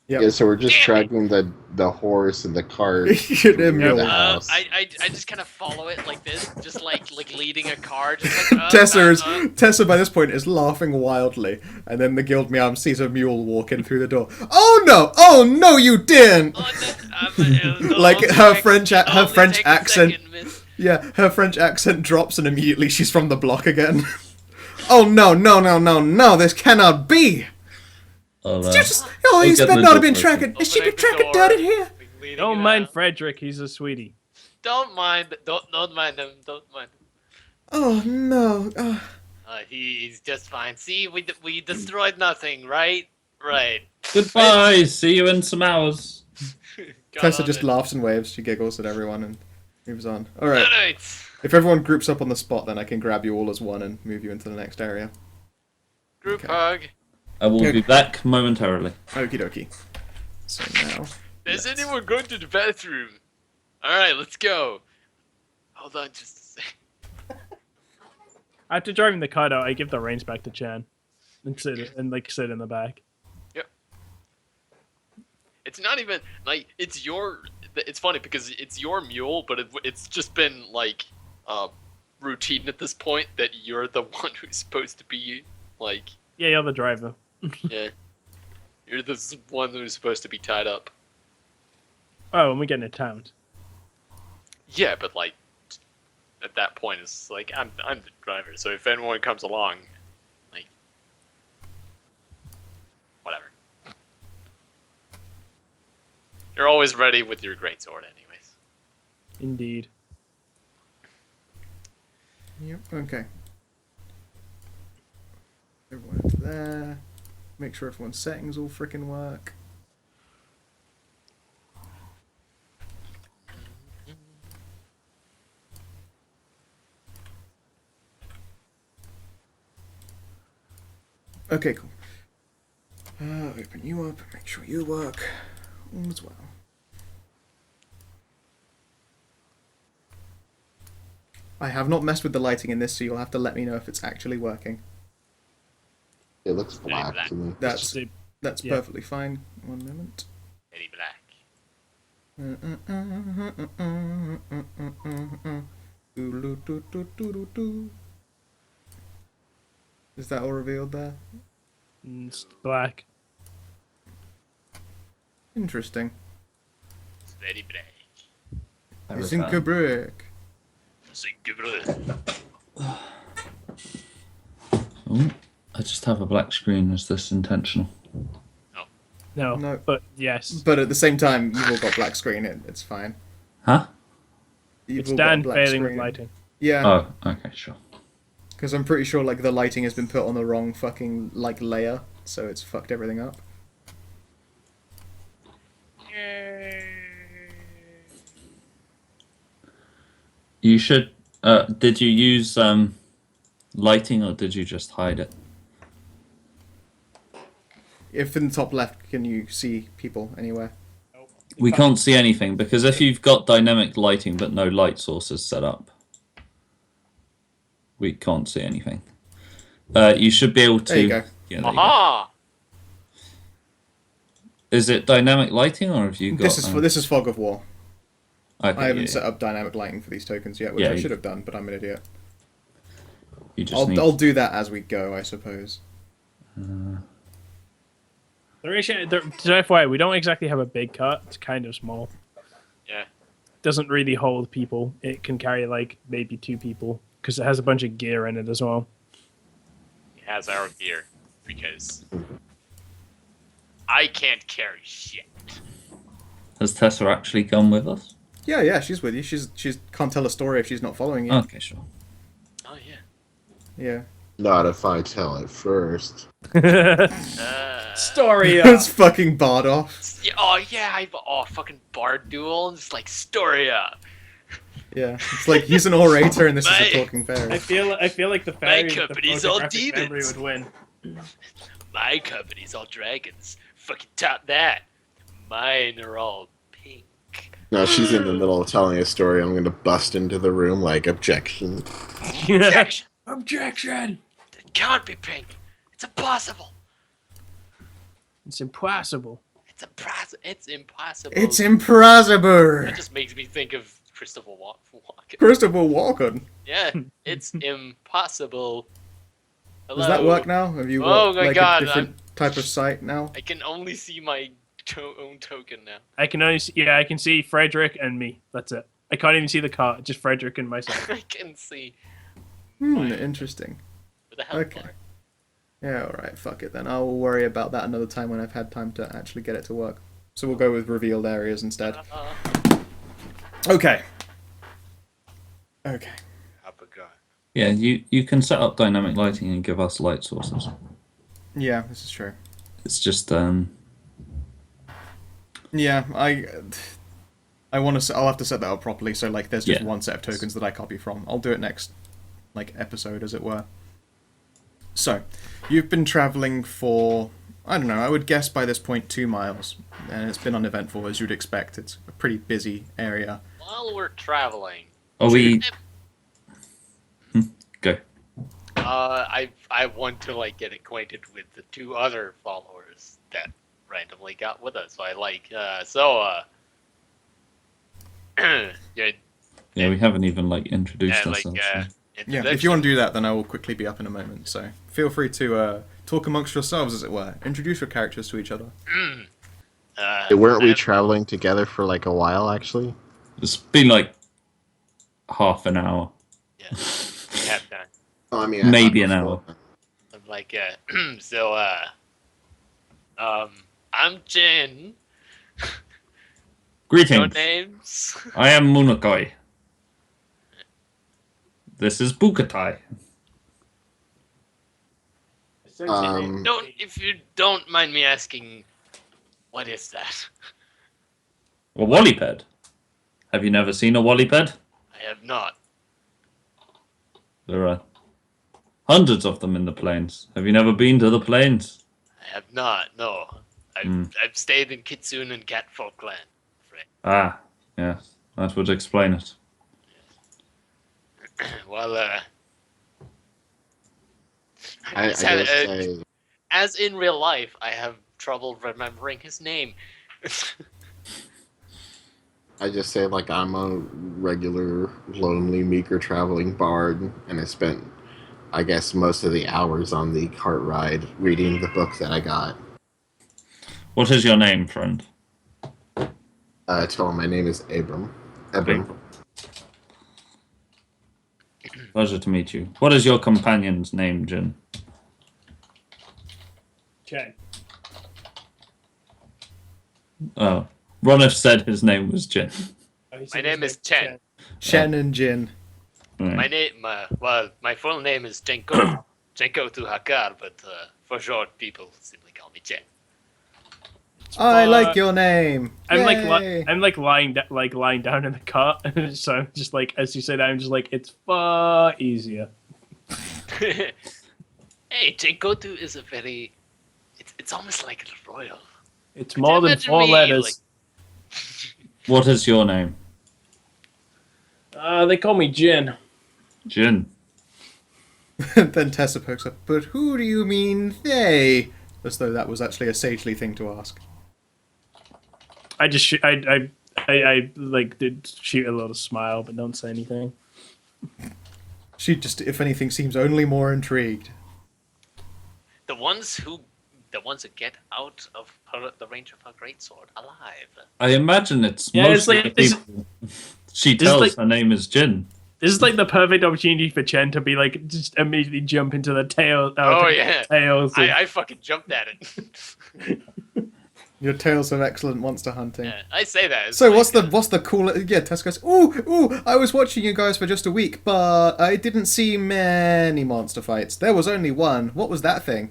Yep. Yeah, so we're just Damn it. dragging the horse and the cart. The mule. the house. I just kind of follow it like this, just like leading a car. Just like, Tessa by this point is laughing wildly, and then the guild meow sees a mule walk in through the door. Oh no, you didn't! Like, her French accent. Yeah, her French accent drops and immediately she's from the block again. Oh no, this cannot be! He's get the not door been open. tracking. Has she been Opening the tracking door, dirt in here? Don't mind Frederick, he's a sweetie. Don't mind him. Don't mind him. Oh no. He's just fine. See, we destroyed nothing, right? Right. Goodbye. See you in some hours. Got Tessa on just it. laughs and waves. She giggles at everyone and moves on. Alright. Alright. If everyone groups up on the spot, then I can grab you all as one and move you into the next area. Group Okay. hug. I will be back momentarily. Okie dokie. So now... Is anyone going to the bathroom? Alright, let's go. Hold on just a sec. After driving the cart out, I give the reins back to Chan and sit in the back. It's not even, like, it's funny because it's your mule, but it's just been, like, routine at this point that you're the one who's supposed to be, like... Yeah, you're the driver. Yeah. You're the one who's supposed to be tied up. Oh, and we get into town. Yeah, but like at that point it's like I'm the driver, so if anyone comes along, like whatever. You're always ready with your greatsword anyways. Indeed. Yep, okay. Everyone's there. Make sure everyone's settings all frickin' work. Okay, cool. Open you up, make sure you work all as well. I have not messed with the lighting in this, so you'll have to let me know if it's actually working. It looks black black. to me. That's Yeah. perfectly fine. 1 moment. Eddie Black. Is that all revealed there? It's black. Interesting. It's Eddie Black. Zinkabrick. Oh, I just have a black screen. Is this intentional? No, No. but yes. But at the same time, you've all got black screen. It's fine. Huh? You've It's all got Dan black failing with screen. lighting. Yeah, Oh, okay, sure. because I'm pretty sure like the lighting has been put on the wrong fucking like layer, so it's fucked everything up. You should. Did you use lighting or did you just hide it? If in the top left, can you see people anywhere? We can't see anything because if you've got dynamic lighting but no light sources set up, we can't see anything. You should be able to. There you go. Yeah, there you go. Aha! Is it dynamic lighting or have you got? This is Fog of War. Okay, I haven't yeah, set up dynamic lighting for these tokens yet, which Yeah, I you- should have done, but I'm an idiot. You just need. I'll do that as we go, I suppose. The ratio, to FYI, we don't exactly have a big cart. It's kind of small. Yeah. Doesn't really hold people. It can carry like maybe 2 people because it has a bunch of gear in it as well. It has our gear because I can't carry shit. Has Tessa actually come with us? Yeah, she's with you. She's can't tell a story if she's not following you. Okay, sure. Oh yeah. Yeah. Not if I tell it first. Story. It's fucking barred off. Yeah, oh yeah, fucking bard duel and it's like story up. Yeah. It's like he's an orator and this is My- a talking fairy. I feel like the fairy with the company's all photographic memory demons. would win. My company's all dragons. Fucking top that. Mine are all pink. No, she's in the middle of telling a story. I'm going to bust into the room like, objection. Objection! Objection! It can't be pink. It's impossible. It's impossible. It's impossible. It's impossible. That just makes me think of Christopher Walken. Christopher Walken. Yeah, it's impossible. Hello? Does that work now? Have you Oh got my like God, a different type of site now? I can only see my own token now. I can only see, I can see Frederick and me. That's it. I can't even see the cart. Just Frederick and myself. I can see. Interesting. Where the hell Okay. am I? Yeah, alright, fuck it then. I'll worry about that another time when I've had time to actually get it to work. So we'll go with revealed areas instead. Okay. Okay. I forgot. Yeah, you can set up dynamic lighting and give us light sources. Yeah, this is true. It's just Yeah, I want to. I'll have to set that up properly. So like, there's just Yeah. one set of tokens that I copy from. I'll do it next, like episode, as it were. So, you've been traveling for, I don't know, I would guess by this point 2 miles, and it's been uneventful as you'd expect. It's a pretty busy area. While we're traveling, are we? Go. I want to like get acquainted with the 2 other followers that randomly got with us. So I like yeah, Yeah, we haven't even like introduced like ourselves. Yeah, if you want to do that, then I will quickly be up in a moment. So feel free to talk amongst yourselves, as it were. Introduce your characters to each other. Weren't we traveling together for like a while, actually? It's been like half an hour. Yeah, have done. Oh, I mean, Maybe thought an before. hour. I'm like I'm Jin. No Greetings. names. I am Munakoi. This is Bukatai. Don't, if you don't mind me asking, what is that? A Wallyped. Have you never seen a Wallyped? I have not. There are hundreds of them in the plains. Have you never been to the plains? I have not. No, I've stayed in Kitsune and Catfolk Land. Ah, yes. That would explain it. Well, I just had, gotta say, as in real life, I have trouble remembering his name. I just say like I'm a regular, lonely, meeker traveling bard, and I spent, I guess, most of the hours on the cart ride reading the book that I got. What is your name, friend? I told him my name is Abram. Abram. Pleasure to meet you. What is your companion's name, Jin? Chen. Oh, Ronif said his name was Jin. Oh, he said My his name is Chen. Shen and Jin. Right. My name, my full name is Jenko. Jenko to Hakar, but for short, people simply call me Chen. I like your name. I'm Yay! like lying down in the cart, so I'm just like, as you said, I'm just like, it's far easier. Hey, Jinkotu is a very. It's almost like a royal. It's Could more you than imagine 4 me, letters. What is your name? They call me Jin. Jin. Then Tessa pokes up. But who do you mean they? As though that was actually a sagely thing to ask. I just I like did shoot a little smile, but don't say anything. She just, if anything, seems only more intrigued. The ones who get out of the range of her greatsword alive. I imagine it's Yeah, it's mostly like- the people she this is tells like- her name is Jin. This is like the perfect opportunity for Chen to be like, just immediately jump into the tail. Oh, yeah. tails. I fucking jumped at it. Your tales of excellent monster hunting. Yeah, I say that. It's So like, what's the cool? Yeah, Tessa goes. Ooh! I was watching you guys for just a week, but I didn't see many monster fights. There was only one. What was that thing?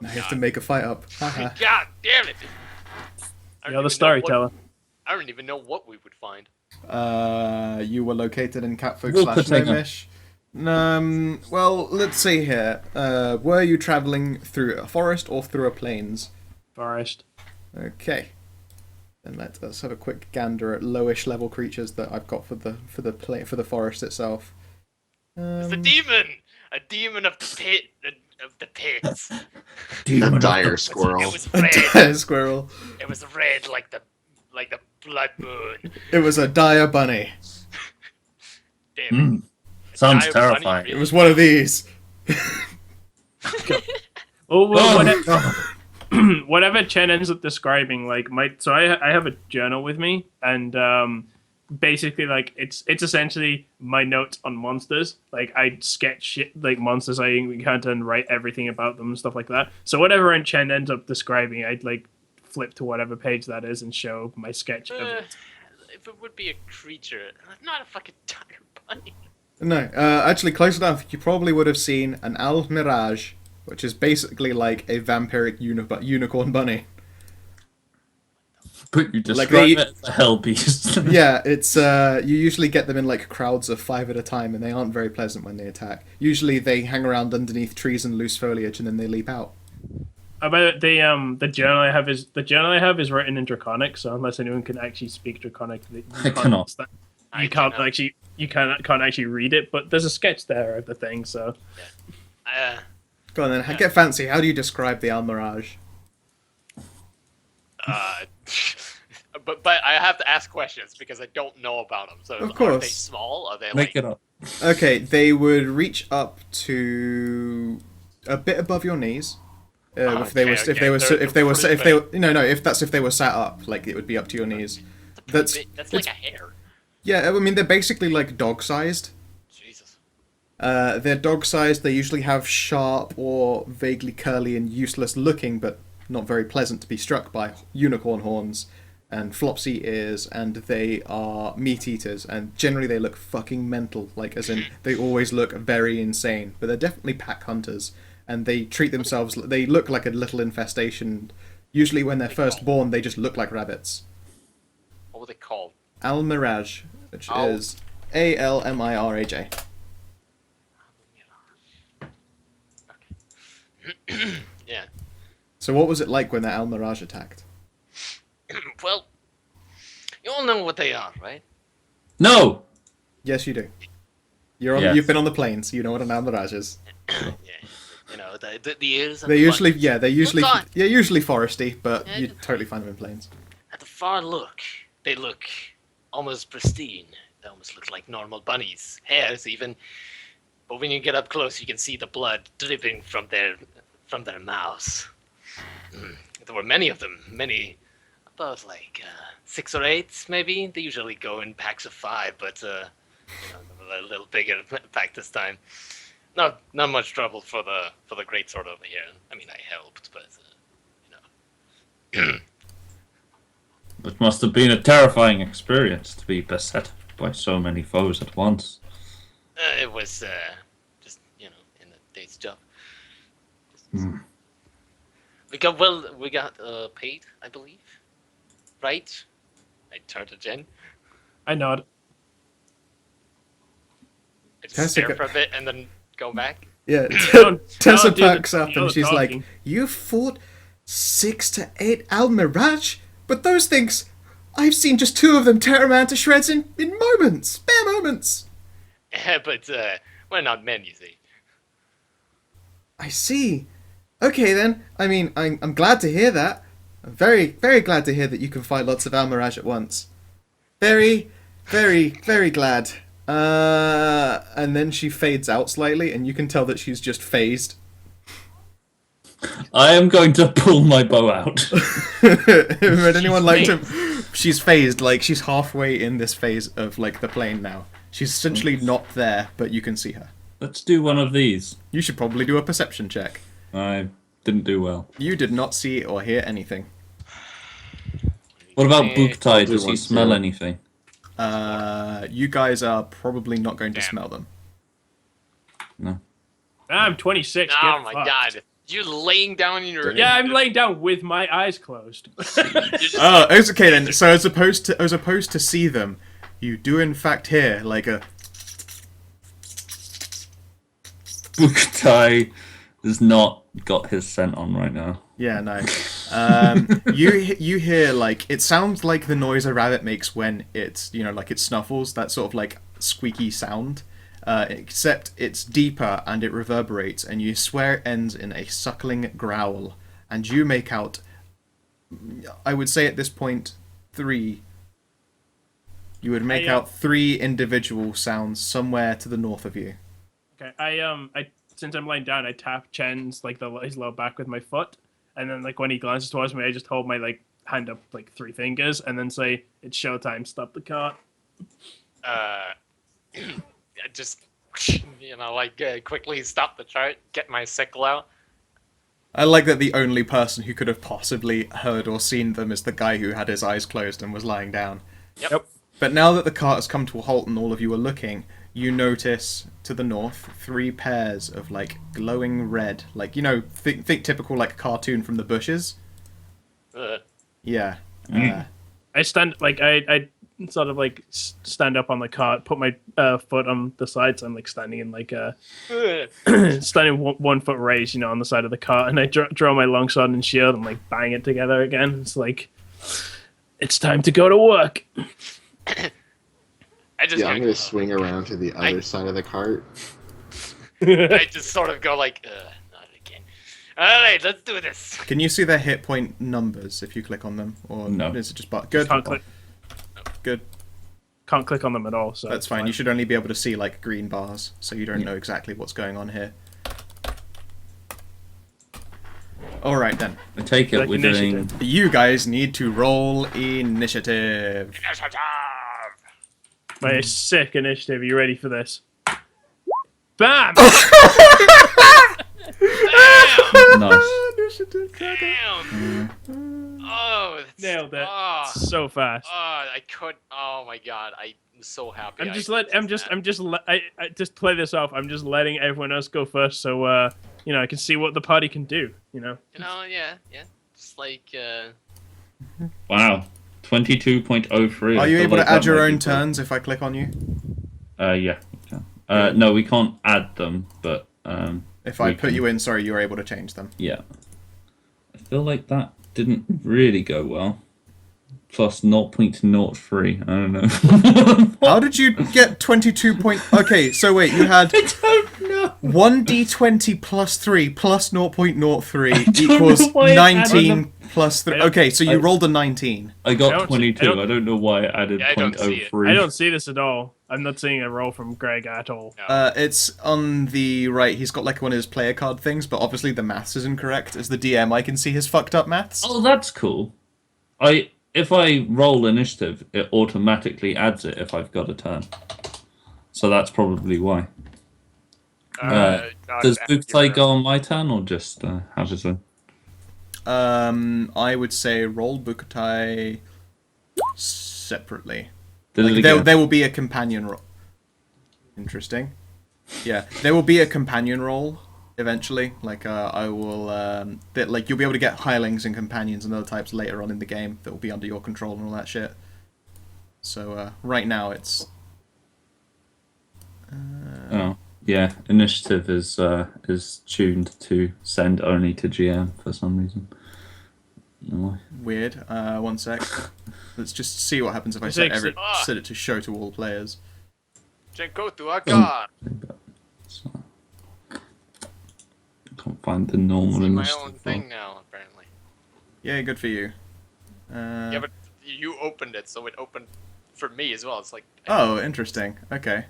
Now you have to make a fight up. Haha. God damn it! I don't You're the even know storyteller. I don't even know what we would find. You were located in Catfolk We'll / put thing Nomish. Well, let's see here. Were you traveling through a forest or through a plains? Forest. Okay. Then let's have a quick gander at lowish level creatures that I've got for the forest itself. It's a demon! A demon of the pit of the pits. A dire squirrel. It was A red. dire squirrel. It was red like the blood moon. It was a dire bunny. Damn it. Sounds Dire bunny, terrifying. really? It was one of these. Oh, well, Oh, whatever Chen ends up describing, like I have a journal with me, and basically like it's essentially my notes on monsters. Like I sketch shit, like monsters I encounter and write everything about them and stuff like that. So whatever Chen ends up describing, I'd like flip to whatever page that is and show my sketch of it. If it would be a creature, not a fucking dire bunny. No, actually, close enough. You probably would have seen an Al Mirage, which is basically like a vampiric unicorn bunny. but you describe they- it as a hell beast. Yeah, it's you usually get them in like crowds of 5 at a time, and they aren't very pleasant when they attack. Usually, they hang around underneath trees and loose foliage, and then they leap out. About the journal I have is written in Draconic, so unless anyone can actually speak Draconic, I cannot. You can't actually read it. But there's a sketch there of the thing, so Go on then, get fancy. How do you describe the Al Mirage? But I have to ask questions because I don't know about them. So Of are they course. small? Are they Make like? it up. Okay, they would reach up to a bit above your knees. If they were sat up, like it would be up to your knees. That's like a hair. Yeah, I mean they're basically like dog-sized. Jesus. They're dog-sized. They usually have sharp or vaguely curly and useless-looking, but not very pleasant to be struck by unicorn horns and flopsy ears, and they are meat eaters. And generally they look fucking mental, like as in they always look very insane. But they're definitely pack hunters, and they treat themselves. They look like a little infestation. Usually when they're first born, they just look like rabbits. What were they called? Al Mirage, which Al- is Almiraj. Yeah. So what was it like when the Al Mirage attacked? Well, you all know what they are, right? No! Yes, you do. Yes. You've been on the plains. You know what an Al Mirage is. Yeah. You know the ears. And They're the usually buttons. they're on. usually foresty, but Yeah, you just- totally find them in plains. At the far look, they look almost pristine. They almost look like normal bunnies, hares even. But when you get up close, you can see the blood dripping from their mouths. There were many of them, about like 6 or 8 maybe. They usually go in packs of 5, but they were a little bigger pack this time. Not much trouble for the greatsword over here. I mean, I helped, but It must have been a terrifying experience to be beset by so many foes at once. it was just in a day's job. We got paid, I believe. Right? I turn to Jen. I nod. I just Tessa stare go- for a bit and then go back. Yeah, Tessa don't do the- perks up the and other she's like, talking. "You fought 6 to 8 Almiraj? But those things, I've seen just 2 of them tear a man to shreds in moments, bare moments." But we're not men, you see. I see. Okay then. I mean, I'm glad to hear that. I'm very, very glad to hear that you can fight lots of Almiraj at once. Very, very, very glad. And then she fades out slightly, and you can tell that she's just phased. I am going to pull my bow out. Would anyone like to? She's phased, like she's halfway in this phase of like the plane now. She's essentially not there, but you can see her. Let's do one of these. You should probably do a perception check. I didn't do well. You did not see or hear anything. What about Eh, Buktai? do Does he one smell too. anything? You guys are probably not going to Damn. smell them. No. I'm 26. Oh get my fucked. god. You're laying down in your... Yeah, I'm laying down with my eyes closed. You're just, Oh, it's okay then. So as opposed to see them, you do in fact hear like a. Buktai has not got his scent on right now. Yeah, no. You hear like it sounds like the noise a rabbit makes when it's like it snuffles, that sort of like squeaky sound, except it's deeper and it reverberates, and you swear it ends in a suckling growl, and you make out, I would say at this point, 3. You would make out 3 individual sounds somewhere to the north of you. Okay, I since I'm laying down, I tap Chen's his lower back with my foot, and then like when he glances towards me, I just hold my hand up 3 fingers, and then say, "It's showtime. Stop the cart." just, quickly stop the chart, get my sickle out. I like that the only person who could have possibly heard or seen them is the guy who had his eyes closed and was lying down. Yep. But now that the cart has come to a halt and all of you are looking, you notice to the north 3 pairs of glowing red, think typical cartoon from the bushes. Yeah. I stand I sort of stand up on the cart, put my foot on the side, so I'm standing in standing 1 foot raised, on the side of the cart, and I draw my longsword and shield and bang it together again. It's it's time to go to work. I just Yeah, I'm gonna swing around to the other side of the cart. I just sort of go not again. Alright, let's do this. Can you see their hit point numbers if you click on them? Or No. is it just good? Can't click. Good. Can't click on them at all. So That's it's fine. You should only be able to see green bars, so you don't Yeah. know exactly what's going on here. Alright then. I take it Like we're doing. initiative. You guys need to roll initiative. My sick initiative. Are you ready for this? Bam! Nice. Initiative tracker. Damn. Oh, that's, Nailed it. Oh, So fast. I could. Oh my god, I'm so happy. I'm I just did that. I just play this off. I'm just letting everyone else go first, so I can see what the party can do. Yeah. Just Wow. 22.03. Are you I feel able like to add that your might own be good. turns if I click on you? Yeah. We can. No, we can't add them, but If I we put can- you in, sorry, you're able to change them. Yeah. I feel like that didn't really go well. Plus 0.03. I don't know. How did you get 22 point... Okay, so wait, you had I don't know. 1d20 plus 3 plus 0.03 don't equals know why I added 19 them. plus 3. Okay, so you rolled a 19. I I got don't see- 22. I I don't know why I added Yeah, I don't see it. 0.03. I don't see this at all. I'm not seeing a roll from Greg at all. It's on the right. He's got one of his player card things, but obviously the maths is incorrect. As the DM, I can see his fucked up maths. Oh, that's cool. If I roll initiative, it automatically adds it if I've got a turn. So that's probably why. Does Buktai go on my turn, or just how does it? I would say roll Bukatai separately. Did it again? There will be a companion roll. Interesting. Yeah, there will be a companion roll eventually. Like I will, like you'll be able to get hirelings and companions and other types later on in the game that will be under your control and all that shit. So right now it's. Oh yeah, initiative is tuned to send only to GM for some reason. No. Weird. 1 sec. Let's just see what happens if I set it to show to all players. Chenko to Akar. So, can't find the normal See my initiative. own thing now, apparently. Yeah, good for you. Yeah, but you opened it, so it opened for me as well. It's like. Oh, interesting. Okay.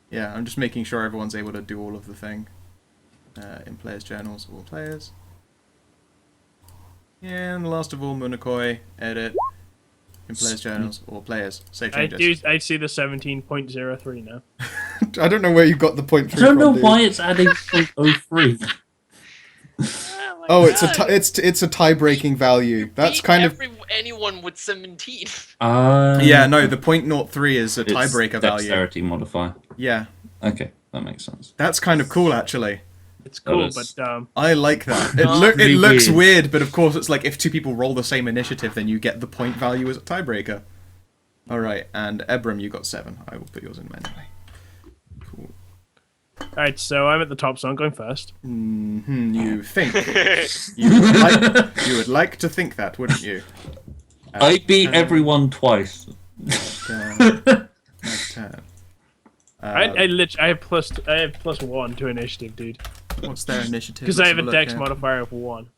Yeah, I'm just making sure everyone's able to do all of the thing. In players' journals, all players. And last of all, Munakoi, edit. In players' journals, all players. Save changes. I see the 17.03 now. I don't know where you got the point. I don't know why it's adding 0.03. Oh, it's a tie-breaking value. That's kind of anyone with 17. yeah. No, the 0.03 is a tiebreaker value. Dexterity modifier. Yeah. Okay, that makes sense. That's kind of cool, actually. It's cool, but I like that. It looks weird, but of course it's like if two people roll the same initiative, then you get the point value as a tiebreaker. All right, and Ebram, you got 7. I will put yours in manually. Cool. all right, so I'm at the top, so I'm going first. You think you would like to think that, wouldn't you? I beat everyone twice. Turn. I have +1 to initiative, dude. What's their initiative? Because I have a dex modifier of 1.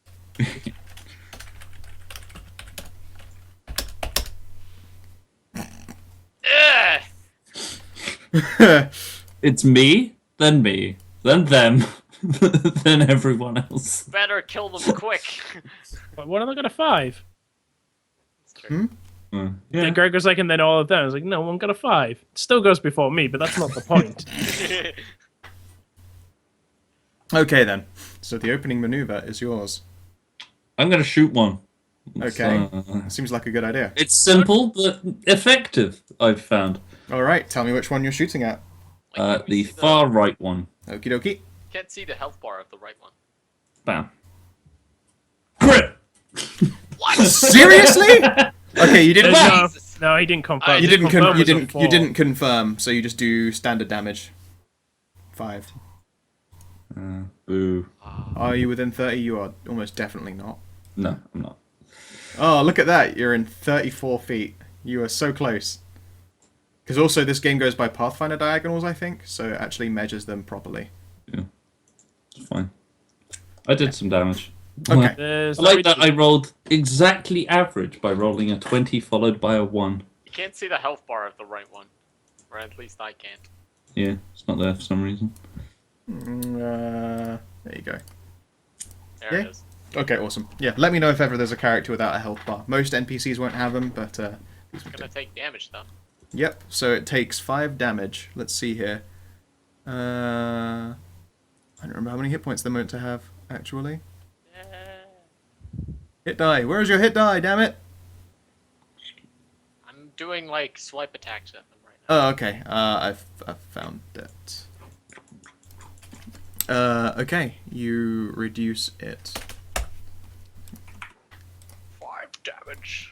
It's me, then them, then everyone else. Better kill them quick. But what am I got a 5? Yeah. And Greg was like, and then all of them. I was like, no, one got a 5. It still goes before me, but that's not the point. Okay then. So the opening maneuver is yours. I'm gonna shoot one. Okay. Seems like a good idea. It's simple but effective, I've found. Alright, tell me which one you're shooting at. The far right one. Okie dokie. Can't see the health bar of the right one. Bam. Crit! What? Seriously? Okay, you didn't. No, he didn't confirm. You didn't confirm, so you just do standard damage. 5. Boo. Are you within 30? You are almost definitely not. No, I'm not. Oh, look at that. You're in 34 feet. You are so close. Because also this game goes by Pathfinder diagonals, I think, so it actually measures them properly. Yeah. It's fine. I did some damage. Okay. I like that I rolled exactly average by rolling a 20 followed by a 1. You can't see the health bar of the right one. Or at least I can't. Yeah, it's not there for some reason. There you go. There it is. Okay, awesome. Yeah, let me know if ever there's a character without a health bar. Most NPCs won't have them, but It's gonna take damage though. Yep, so it takes 5 damage. Let's see here. I don't remember how many hit points they're meant to have, actually. Hit die. Where is your hit die, damn it? I'm doing like swipe attacks at them right now. Oh, okay. I've found it. Okay. You reduce it. 5 damage.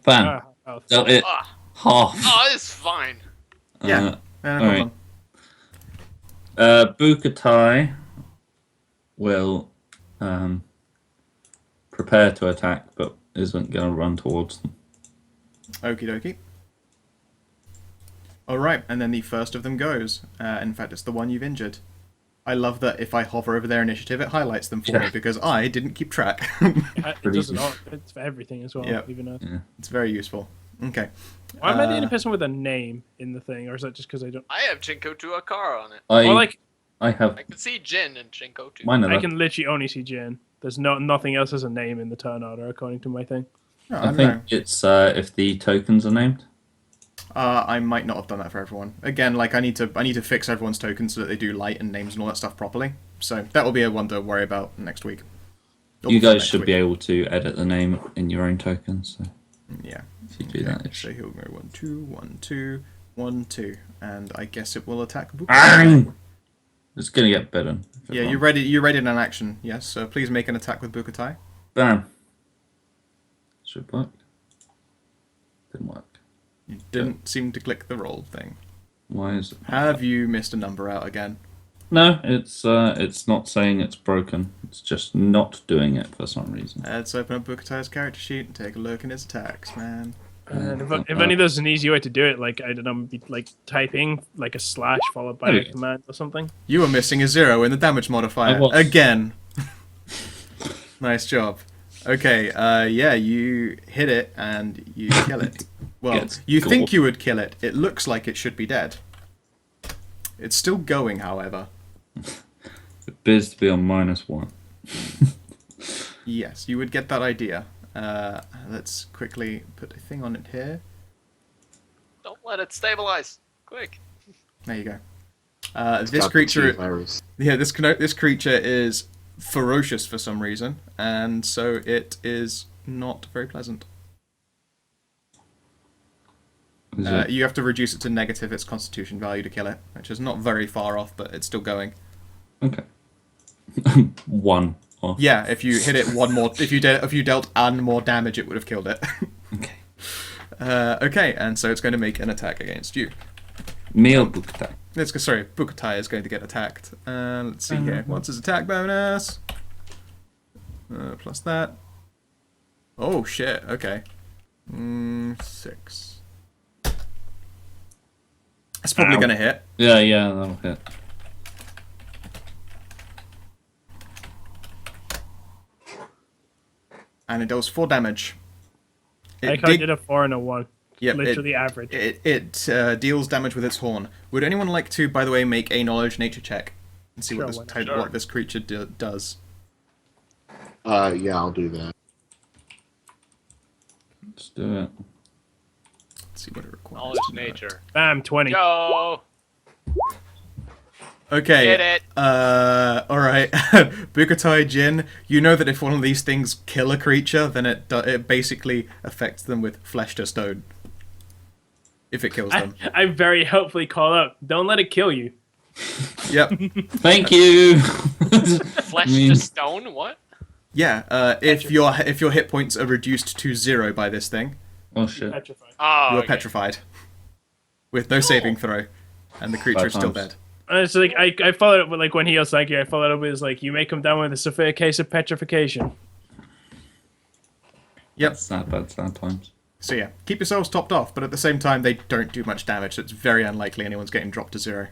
Bam. So it half. Oh, it's fine. Yeah. Alright. Bukatai will prepare to attack, but isn't going to run towards them. Okie dokie. Alright, and then the first of them goes. In fact, it's the one you've injured. I love that if I hover over their initiative, it highlights them for me, because I didn't keep track. It doesn't. It's for everything as well. Yeah. Even though. Yeah. It's very useful. Okay. Why am I the only person with a name in the thing, or is that just because I don't? I have Chinko to Akara on it. I have. I can see Jin and Chinko too. Mine are I can literally only see Jin. There's nothing else as a name in the turn order according to my thing. Oh, I think it's if the tokens are named. I might not have done that for everyone. Again, like I need to fix everyone's tokens so that they do light and names and all that stuff properly. So that will be a one to worry about next week. You guys should be able to edit the name in your own tokens. So. Yeah. If you do that, So he'll go 1, 2, 1, 2, 1, 2, and I guess it will attack Bukatai. Bang! It's gonna get better. Yeah, you're ready. You're ready in an action. Yes. So please make an attack with Bukatai. Bam. Should work. Didn't work. You didn't seem to click the roll thing. Why is it? Have you missed a number out again? No, it's not saying it's broken. It's just not doing it for some reason. Let's open up Bukatai's character sheet and take a look at his attacks, man. And if only there's an easy way to do it, like I don't know, like typing like a slash followed by a command or something. You were missing a 0 in the damage modifier again. Nice job. Okay, yeah, you hit it and you kill it. Well, you think you would kill it. It looks like it should be dead. It's still going, however. It appears to be on -1. Yes, you would get that idea. Let's quickly put a thing on it here. Don't let it stabilize. Quick. There you go. This creature, yeah, this creature is ferocious for some reason, and so it is not very pleasant. You have to reduce it to negative its Constitution value to kill it, which is not very far off, but it's still going. Okay. 1 off. Yeah, if you hit it one more, if you dealt one more damage, it would have killed it. Okay. Okay, and so it's going to make an attack against you. Me or Bukatai? Sorry, Bukatai is going to get attacked. Let's see here. What's his attack bonus? Plus that. Oh shit. Okay. 6. That's probably going to hit. Yeah, that'll hit. And it does 4 damage. I did a 4 and a 1. Yep, literally average. It deals damage with its horn. Would anyone like to, by the way, make a knowledge nature check and see what this creature does? Yeah, I'll do that. Let's do it. Let's see what it requires. Knowledge nature. Bam, 20. Go. Okay. Get it. Alright. Bukatai Jin, you know that if one of these things kill a creature, then it basically affects them with flesh to stone. If it kills them. I very helpfully call out, don't let it kill you. Yep. Thank you! Flesh to stone? What? Yeah, if your hit points are reduced to 0 by this thing, Oh shit. Petrified. Oh, you're okay. petrified. With no saving throw. And the creature is still dead. It's like I followed up with like when he yells thank you, I followed up with like you make him down with a severe case of petrification. Yep. Sad times. So yeah, keep yourselves topped off, but at the same time they don't do much damage, so it's very unlikely anyone's getting dropped to 0.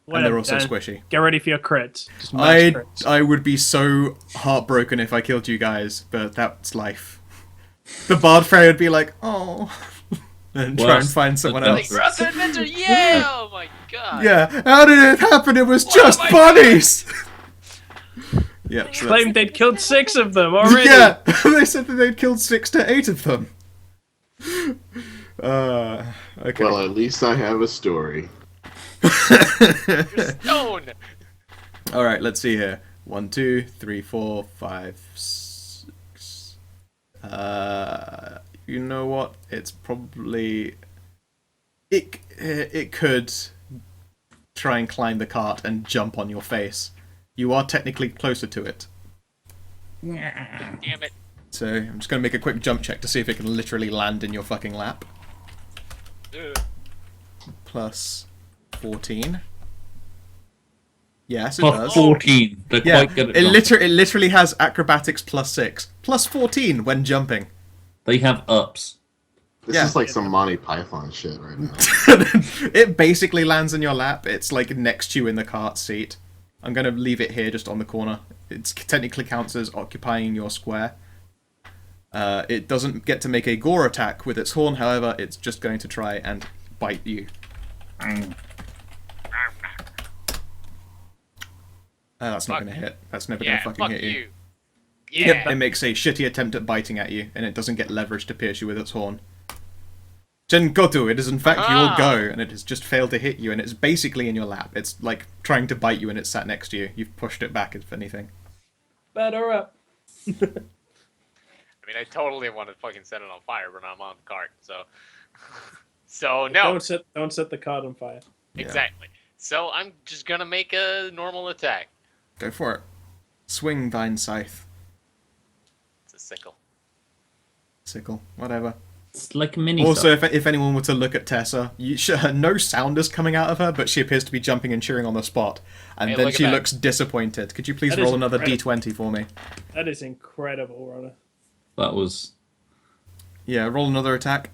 And they're also squishy. Get ready for your crits. Just max crits. I would be so heartbroken if I killed you guys, but that's life. The Bard Frey would be like, oh, and try and find someone else. Like, adventure, yeah! Oh my god. Yeah, how did it happen? It was just bunnies! Yeah, so Claimed they'd killed 6 of them already. yeah, they said that they'd killed 6 to 8 of them. Okay. Well, at least I have a story. Stone! Alright, let's see here. 1, 2, 3, 4, 5, 6. You know what? It's probably... It could try and climb the cart and jump on your face. You are technically closer to it. Damn it. So I'm just going to make a quick jump check to see if it can literally land in your fucking lap. Ugh. Plus 14. Yes, it Plus does. 14. They're Yeah, quite good at it literally has acrobatics plus 6. Plus 14 when jumping. They have ups. This is like some Monty Python shit right now. It basically lands in your lap. It's like next to you in the cart seat. I'm going to leave it here just on the corner. It technically counts as occupying your square. It doesn't get to make a gore attack with its horn, however, it's just going to try and bite you. That's not going to hit. That's never going to fucking hit you. Yeah. Yep, it makes a shitty attempt at biting at you, and it doesn't get leverage to pierce you with its horn. Jengotu, it is in fact your go, and it has just failed to hit you, and it's basically in your lap. It's like trying to bite you, and it's sat next to you. You've pushed it back, if anything. Better up. I mean, I totally want to fucking set it on fire, but I'm on the cart, so. So no. Don't set the cart on fire. Exactly. So I'm just gonna make a normal attack. Go for it. Swing thine scythe. It's a sickle. Sickle. Whatever. It's like a mini. Also, if anyone were to look at Tessa, no sound is coming out of her, but she appears to be jumping and cheering on the spot. And Hey, then look at she that. looks disappointed. Could you please That is roll another incredible. d20 for me? That is incredible, Rona. That was Yeah, roll another attack.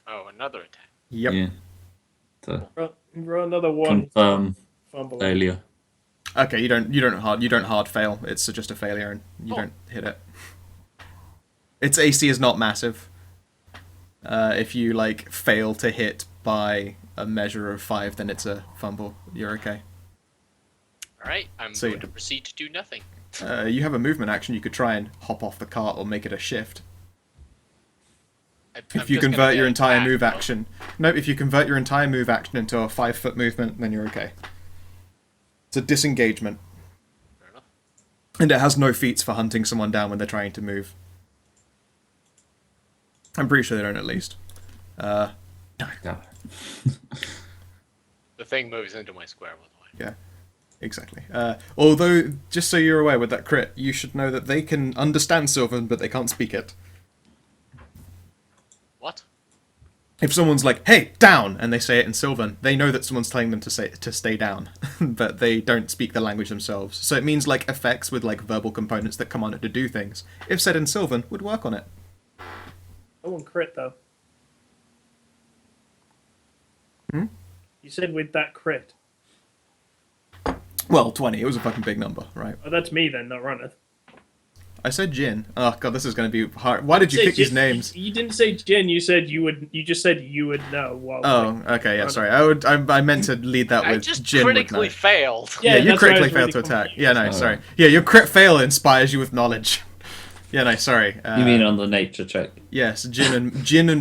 Oh, another attack. Yep. yeah. To Roll another one. confirm Fumble. failure. Okay, you don't hard fail. It's just a failure, and you don't hit it. Its AC is not massive. If you like fail to hit by a measure of 5, then it's a fumble. You're okay. All right, I'm So going you- to proceed to do nothing. You have a movement action. You could try and hop off the cart or make it a shift. I'm If you just gonna convert your get entire attacked, move though. action, no. If you convert your entire move action into a 5-foot movement, then you're okay. It's a disengagement, Fair enough. and it has no feats for hunting someone down when they're trying to move. I'm pretty sure they don't, at least. Yeah. The thing moves into my square, by the way. Yeah, exactly. Although, just so you're aware, with that crit, you should know that they can understand Sylvan, but they can't speak it. What? If someone's like, "Hey, down," and they say it in Sylvan, they know that someone's telling them to stay down, but they don't speak the language themselves. So it means like effects with like verbal components that come on it to do things, if said in Sylvan, would work on it. No one crit though. Hmm? You said with that crit. Well, 20. It was a fucking big number, right? Oh, that's me then, not Runneth. I said Jin. Oh god, this is going to be hard. Why did you pick these names? You didn't say Jin. You said you would. You just said you would know. While Oh, okay, yeah, sorry. I meant to lead that I with just Jin would know. critically failed. Yeah, you that's why I critically was failed really to attack. confused. Yeah, no, Oh. sorry. Yeah, your crit fail inspires you with knowledge. Yeah, no, sorry. You mean on the nature check? Yes, Jin and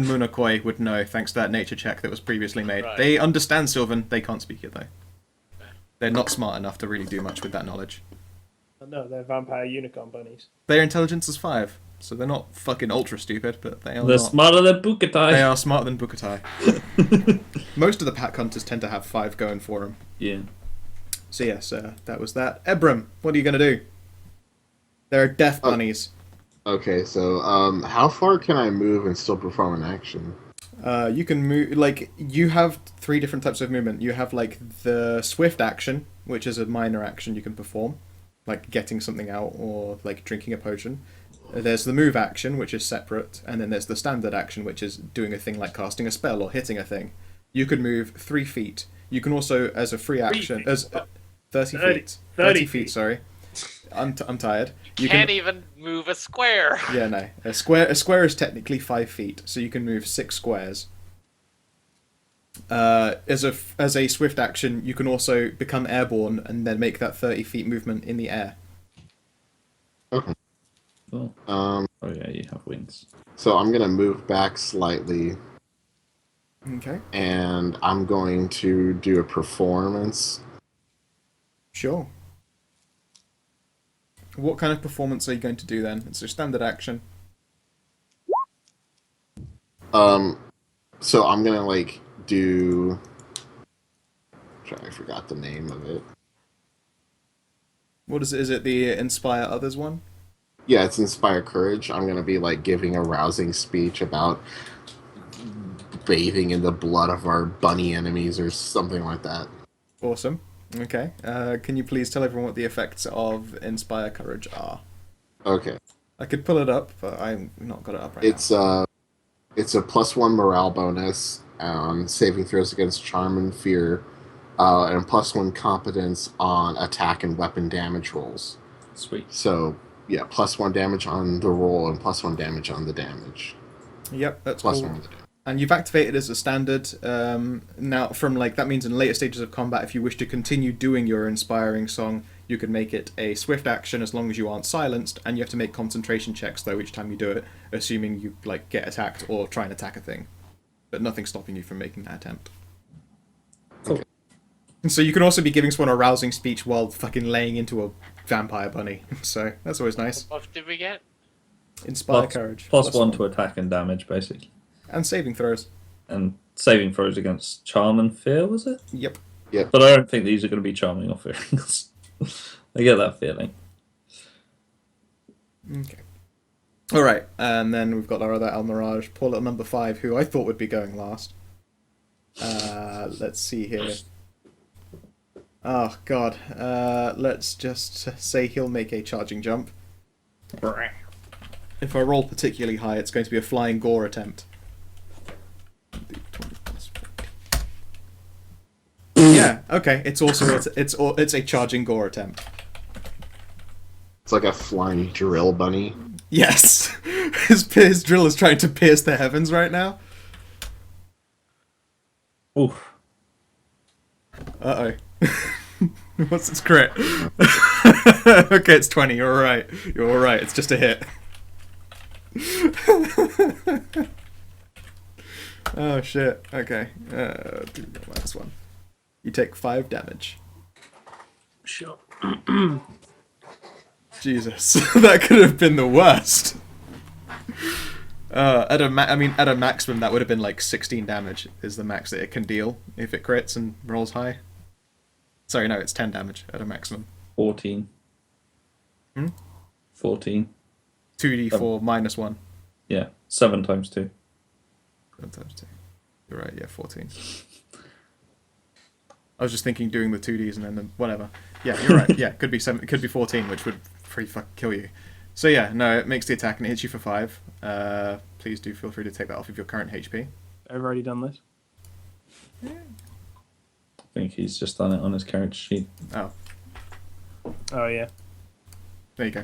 Munakoi would know, thanks to that nature check that was previously made. Right. They understand Sylvan, they can't speak it, though. They're not smart enough to really do much with that knowledge. No, they're vampire unicorn bunnies. Their intelligence is 5, so they're not fucking ultra stupid, but they are They're not. smarter than They Bukatai. are smarter than Bukatai. Most of the pack hunters tend to have 5 going for them. Yeah. So yes, that was that. Ebram, what are you going to do? There are death bunnies. Okay, so how far can I move and still perform an action? You can move, like, you have 3 different types of movement. You have, like, the swift action, which is a minor action you can perform, like getting something out or, like, drinking a potion. There's the move action, which is separate, and then there's the standard action, which is doing a thing like casting a spell or hitting a thing. You can move 3 feet. You can also, as a free action, feet. as 30 30 feet. 30 feet, feet. sorry. I'm tired. You Can't even move a square. Yeah, no. A square is technically 5 feet, so you can move 6 squares. As a swift action, you can also become airborne and then make that 30 feet movement in the air. Okay. Oh. Um, Oh yeah, you have wings. so I'm gonna move back slightly, Okay. and I'm going to do a performance. Sure. What kind of performance are you going to do then? It's a standard action. So I'm gonna like do. I forgot the name of it. What is it? Is it the Inspire Others one? Yeah, it's Inspire Courage. I'm gonna be like giving a rousing speech about bathing in the blood of our bunny enemies or something like that. Awesome. Okay. Can you please tell everyone what the effects of Inspire Courage are? Okay. I could pull it up, but I've not got it up right It's a +1 morale bonus on saving throws against charm and fear, and +1 competence on attack and weapon damage rolls. Sweet. So yeah, +1 damage on the roll and +1 damage on the damage. now. Yep, that's Plus cool. 1 on the damage. And you've activated as a standard. Now, from like that means in later stages of combat, if you wish to continue doing your inspiring song, you can make it a swift action as long as you aren't silenced, and you have to make concentration checks though each time you do it, assuming you like get attacked or try and attack a thing. But nothing's stopping you from making that attempt. Cool. So you can also be giving someone a rousing speech while fucking laying into a vampire bunny. So that's always nice. What did we get? Inspire courage. Plus one to attack and damage, basically. And saving throws. And saving throws against charm and fear, was it? Yep. But I don't think these are going to be charming or fearing. I get that feeling. Okay. Alright, and then we've got our other Almirage, poor little number 5, who I thought would be going last. Let's see here. Oh, God. Let's just say he'll make a charging jump. If I roll particularly high, it's going to be a flying gore attempt. Yeah, okay. It's also it's a charging gore attempt. It's like a flying drill bunny. Yes, his drill is trying to pierce the heavens right now. Oof. Uh oh. What's its crit? Okay, it's 20. You're alright. You're alright. It's just a hit. Oh shit. Okay. Do the last one. You take 5 damage. Sure. Jesus, that could have been the worst. At a maximum, that would have been like 16 damage. Is the max that it can deal if it crits and rolls high. Sorry, no, it's 10 damage at a maximum. 14. 14. 2d4 minus 1. Yeah, 7 times 2. 7 times 2. You're right. Yeah, 14. I was just thinking doing the 2ds and then whatever. Yeah, you're right. Yeah, could be 7. It could be 14, which would pretty fuck kill you. So yeah, no, it makes the attack and it hits you for 5. Please do feel free to take that off of your current HP. I've already done this. I think he's just done it on his character sheet. Oh, Oh yeah. there you go.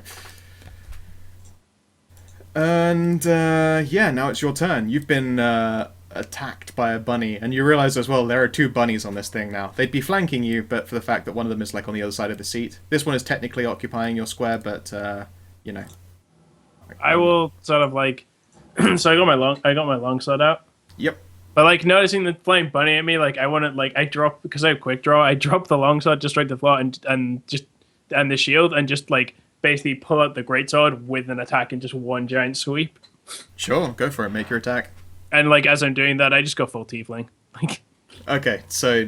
And yeah, now it's your turn. You've been attacked by a bunny, and you realise as well there are 2 bunnies on this thing now. They'd be flanking you, but for the fact that one of them is like on the other side of the seat. This one is technically occupying your square, but you know. I will sort of like. So I got my longsword out. Yep. But like noticing the flying bunny at me, like I want to like I drop because I have quick draw. I drop the longsword just straight to the floor and the shield and just like basically pull out the greatsword with an attack in just one giant sweep. Sure, go for it. Make your attack. And like as I'm doing that, I just go full tiefling. Like. Okay, so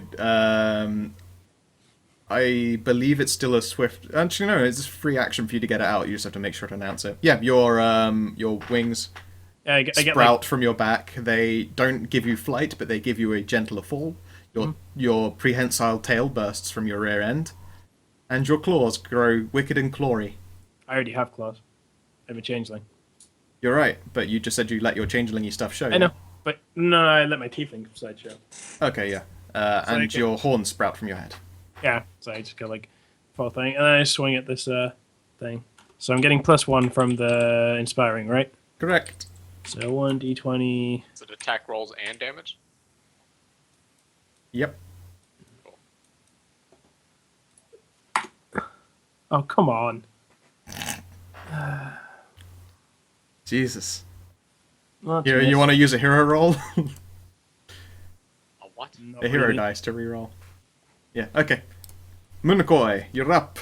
I believe it's still a swift. Actually, no, it's a free action for you to get it out. You just have to make sure to announce it. Yeah, your wings I get sprout like, from your back. They don't give you flight, but they give you a gentler fall. Your prehensile tail bursts from your rear end, and your claws grow wicked and clawy. I already have claws. I'm a changeling. You're right, but you just said you let your changeling-y stuff show. I know, but no, I let my tiefling side show. Okay, yeah. And your horns sprout from your head. Yeah, so I just go like full thing, and then I swing at this thing. So I'm getting +1 from the inspiring, right? Correct. So 1d20. Is it attack rolls and damage? Yep. Oh come on! Jesus. Not You miss. want to use a hero roll? A what? Not A hero really. dice to reroll. Yeah, okay. Munakoi, you're up.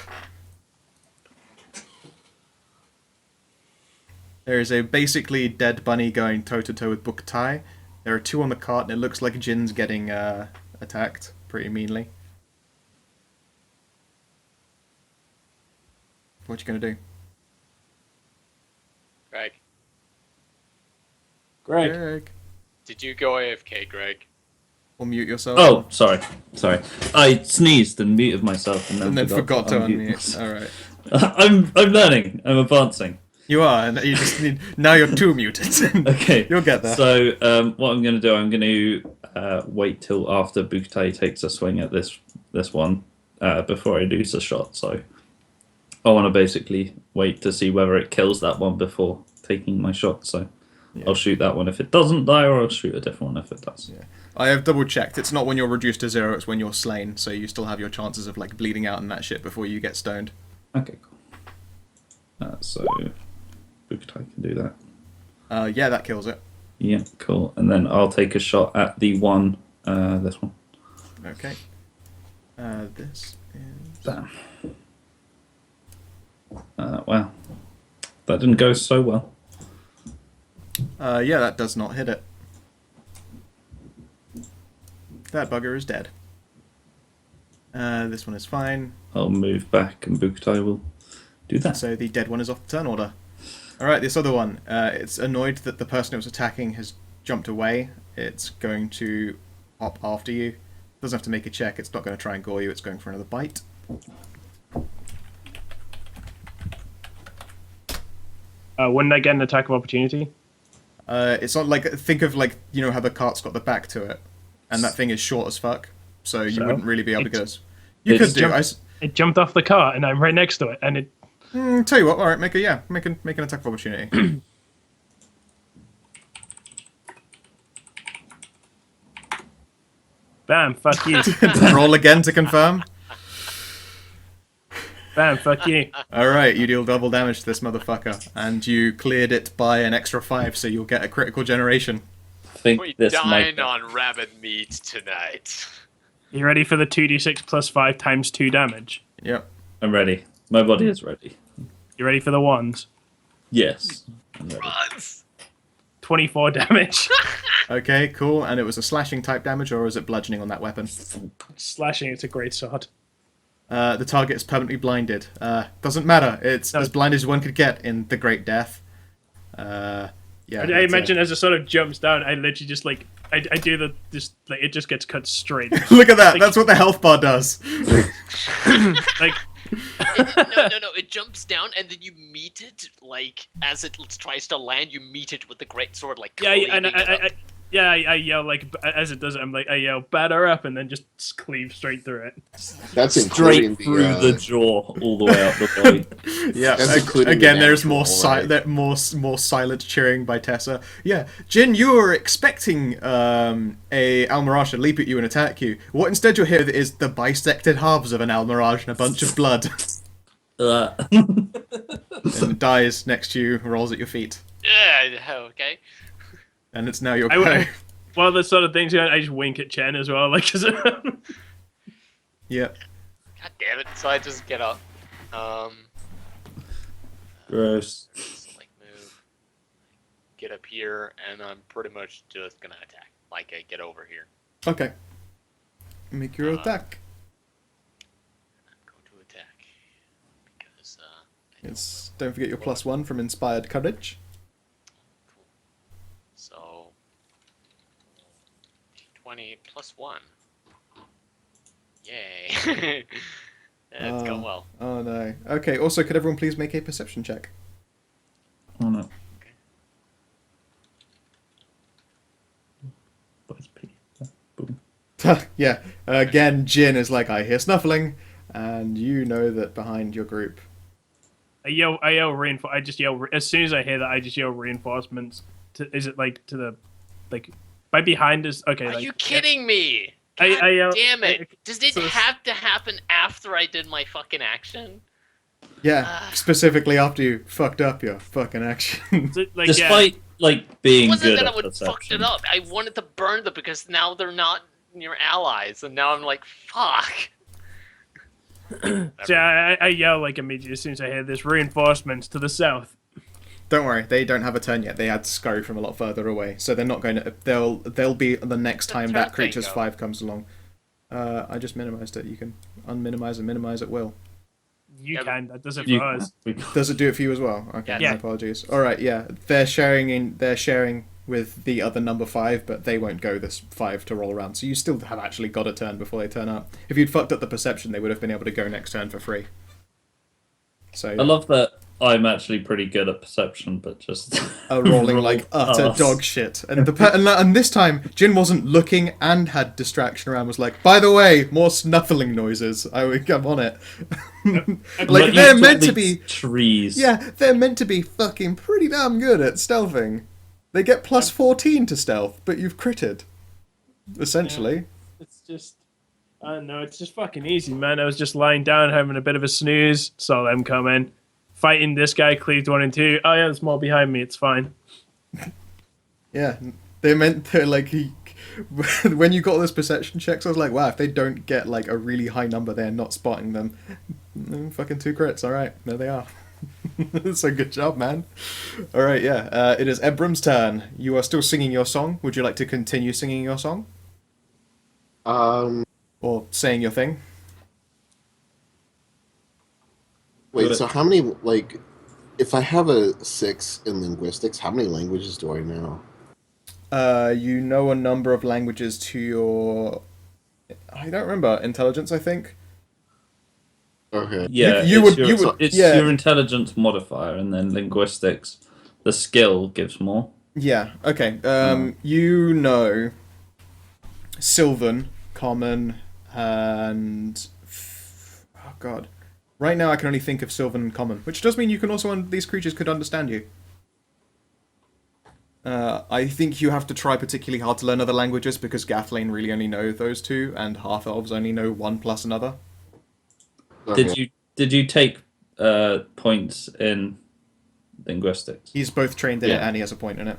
There is a basically dead bunny going toe-to-toe with Book Tai. There are 2 on the cart, and it looks like Jin's getting attacked pretty meanly. What you gonna do? Greg, Greg. did you go AFK, Greg? Or mute yourself. Oh, sorry. I sneezed and muted myself And then forgot to unmute. myself. Alright. I'm learning. I'm advancing. You are, and you just need... Now you're 2 muted. Okay. You'll get there. So what I'm going to do, I'm going to wait till after Buktai takes a swing at this one before I do the shot. So I want to basically wait to see whether it kills that one before taking my shot. So Yeah. I'll shoot that one if it doesn't die, or I'll shoot a different one if it does. Yeah. I have double checked. It's not when you're reduced to 0, it's when you're slain, so you still have your chances of like bleeding out and that shit before you get stoned. Okay, cool. So Buktai can do that. Yeah, that kills it. Yeah, cool. And then I'll take a shot at the one, this one. Okay. This is... Damn. Wow. That didn't go so well. Yeah, that does not hit it. That bugger is dead. This one is fine. I'll move back and Bukutai will do that. So the dead one is off the turn order. Alright, this other one. It's annoyed that the person it was attacking has jumped away. It's going to hop after you. Doesn't have to make a check. It's not going to try and gore you. It's going for another bite. Wouldn't I get an attack of opportunity? It's not like... Think of, like, you know how the cart's got the back to it. And that thing is short as fuck. So you wouldn't really be able to get us... You could do. It jumped off the cart and I'm right next to it, and it... Tell you what, alright, make an attack of opportunity. Bam, fuck you. Roll again to confirm. Bam, fuck you. Alright, you deal double damage to this motherfucker. And you cleared it by an extra 5, so you'll get a critical generation. I think We this dine might... on rabbit meat tonight. You ready for the 2d6 plus 5 times 2 damage? Yep. I'm ready. My body is ready. You ready for the ones? Yes. I'm ready. Runs! 24 damage. Okay, cool. And it was a slashing type damage, or is it bludgeoning on that weapon? Slashing, it's a great sword. The target is permanently blinded. Doesn't matter. It's as blind as one could get in the Great Death. Yeah. I imagine as it sort of jumps down, I literally just like... I do the... just like it just gets cut straight. Look at that. That's what the health bar does. Like... No. It jumps down and then you meet it like as it tries to land. You meet it with the great sword, like I yell like as it does it. I'm like I yell batter up and then just cleave straight through it. That's Straight including through the jaw, all the way up the body. Yeah. That's including Again, the there's natural, more silent cheering by Tessa. Yeah, Jin, you were expecting a Almirage to leap at you and attack you. What instead you'll hear is the bisected halves of an Almirage and a bunch of blood. And it dies next to you, rolls at your feet. Yeah. Okay. And it's now your go. Well, the sort of things, I just wink at Chen as well, like. Yeah. God damn it! So I just get up. Gross. Just, like move. Get up here, and I'm pretty much just gonna attack. Like I get over here. Okay. Make your attack. Go to attack because It's don't forget your +1 from Inspired Courage. Cool. So 20 plus 1. Yay! It's going well. Oh no. Okay. Also, could everyone please make a perception check? Oh no. Boom. Yeah. Again, Jin is like, I hear snuffling, and you know that behind your group. I yell reinforce. I just yell as soon as I hear that. I just yell reinforcements. Is it like to the, like, by behind us? Okay. Are like, you kidding me? God I yell, damn it! Does it so- have to happen after I did my fucking action? Yeah, specifically after you fucked up your fucking action. Like, Despite like being It wasn't good that I at would perception. fucked it up. I wanted to burn them because now they're not your allies, and now I'm like, fuck. So I yell like immediately as soon as I hear this reinforcements to the south. Don't worry, they don't have a turn yet. They had scurry from a lot further away, so they're not going to. They'll be the next time turn that creature's thing, 5 comes along. I just minimized it. You can unminimize and minimize at will. You Yeah, can. That does it You for us. Does it do it for you as well? Okay, Yeah. my apologies. All right, yeah, they're sharing with the other number 5, but they won't go this 5 to roll around. So you still have actually got a turn before they turn up. If you'd fucked up the perception, they would have been able to go next turn for free. So I love that I'm actually pretty good at perception, but just rolling like utter ass. dog shit. And and this time, Jin wasn't looking and had distraction around. Was like, by the way, more snuffling noises. I would come on it. Like, Like you they're saw meant to these be. trees. Yeah, they're meant to be fucking pretty damn good at stealthing. They get plus 14 to stealth, but you've critted. Essentially. It's just, I don't know. It's just fucking easy, man. I was just lying down having a bit of a snooze. Saw them come in, fighting this guy. Cleaved 1 and 2. Oh yeah, there's more behind me. It's fine. Yeah, they're meant to like when you got all those perception checks, I was like, wow, if they don't get like a really high number, they're not spotting them. Fucking 2 crits. All right, there they are. So good job, man. All right, yeah. It is Ebram's turn. You are still singing your song. Would you like to continue singing your song or saying your thing? Wait, so how many, like, if I have a 6 in linguistics, how many languages do I know? You know a number of languages to your... I don't remember. Intelligence, I think. Okay. Yeah, it's yeah. your intelligence modifier, and then linguistics, the skill gives more. Yeah, okay. You know Sylvan, Common, and... Oh, God. Right now I can only think of Sylvan and Common, which does mean you can also... These creatures could understand you. I think you have to try particularly hard to learn other languages, because Gathlane really only know those 2, and Half-Elves only know 1 plus another. Okay. Did you take points in linguistics? He's both trained in it, Yeah. and he has a point in it.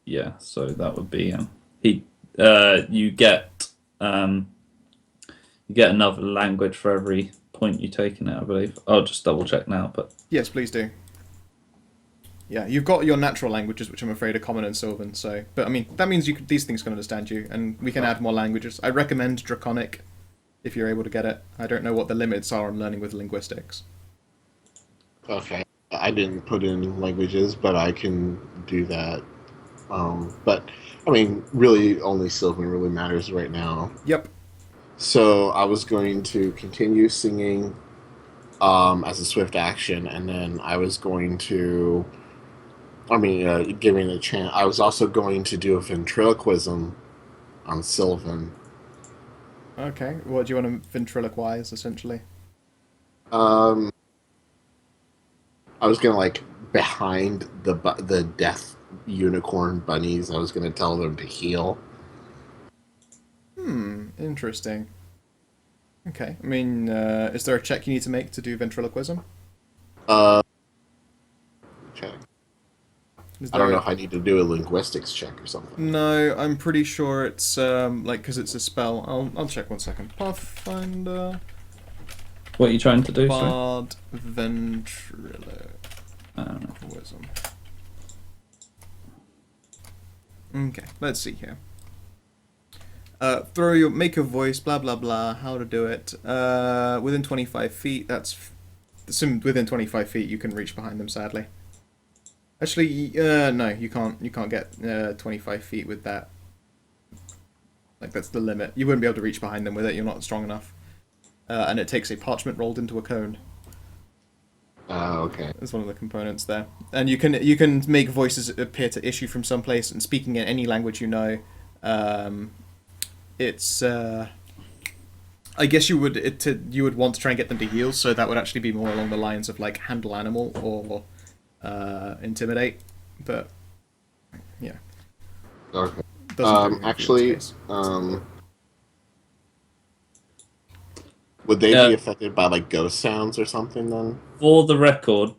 Yeah, so that would be you get another language for every point you take in it, I believe. I'll just double check now, but Yes, please do. Yeah, you've got your natural languages, which I'm afraid are Common and Sylvan, so... But, I mean, that means these things can understand you, and we can add more languages. I recommend Draconic, if you're able to get it. I don't know what the limits are on learning with linguistics. Okay. I didn't put in languages, but I can do that. But, I mean, really, only Sylvan really matters right now. Yep. So I was going to continue singing as a swift action, and then I was going to... giving it a chance. I was also going to do a ventriloquism on Sylvan. Okay, what do you want to ventriloquize, essentially? I was gonna, like, behind the death unicorn bunnies, I was gonna tell them to heal. Interesting. Okay, I mean, is there a check you need to make to do ventriloquism? Check. Is I don't there know if I need to do a linguistics check or something. No, I'm pretty sure it's, like, because it's a spell. I'll check 1 second. Pathfinder... what are you trying to do? Sorry? Bard ventriloquism. Okay, let's see here. Make a voice, blah blah blah, how to do it. Within 25 feet, within 25 feet you can reach behind them, sadly. Actually, no, you can't get 25 feet with that. Like, that's the limit. You wouldn't be able to reach behind them with it, you're not strong enough. And it takes a parchment rolled into a cone. Okay. That's one of the components there. And you can make voices appear to issue from someplace, and speaking in any language you know, it's I guess you would want to try and get them to heal, so that would actually be more along the lines of like handle animal or intimidate. But yeah. Okay. Doesn't do Actually, in this case. Would they be affected by like ghost sounds or something then? For the record,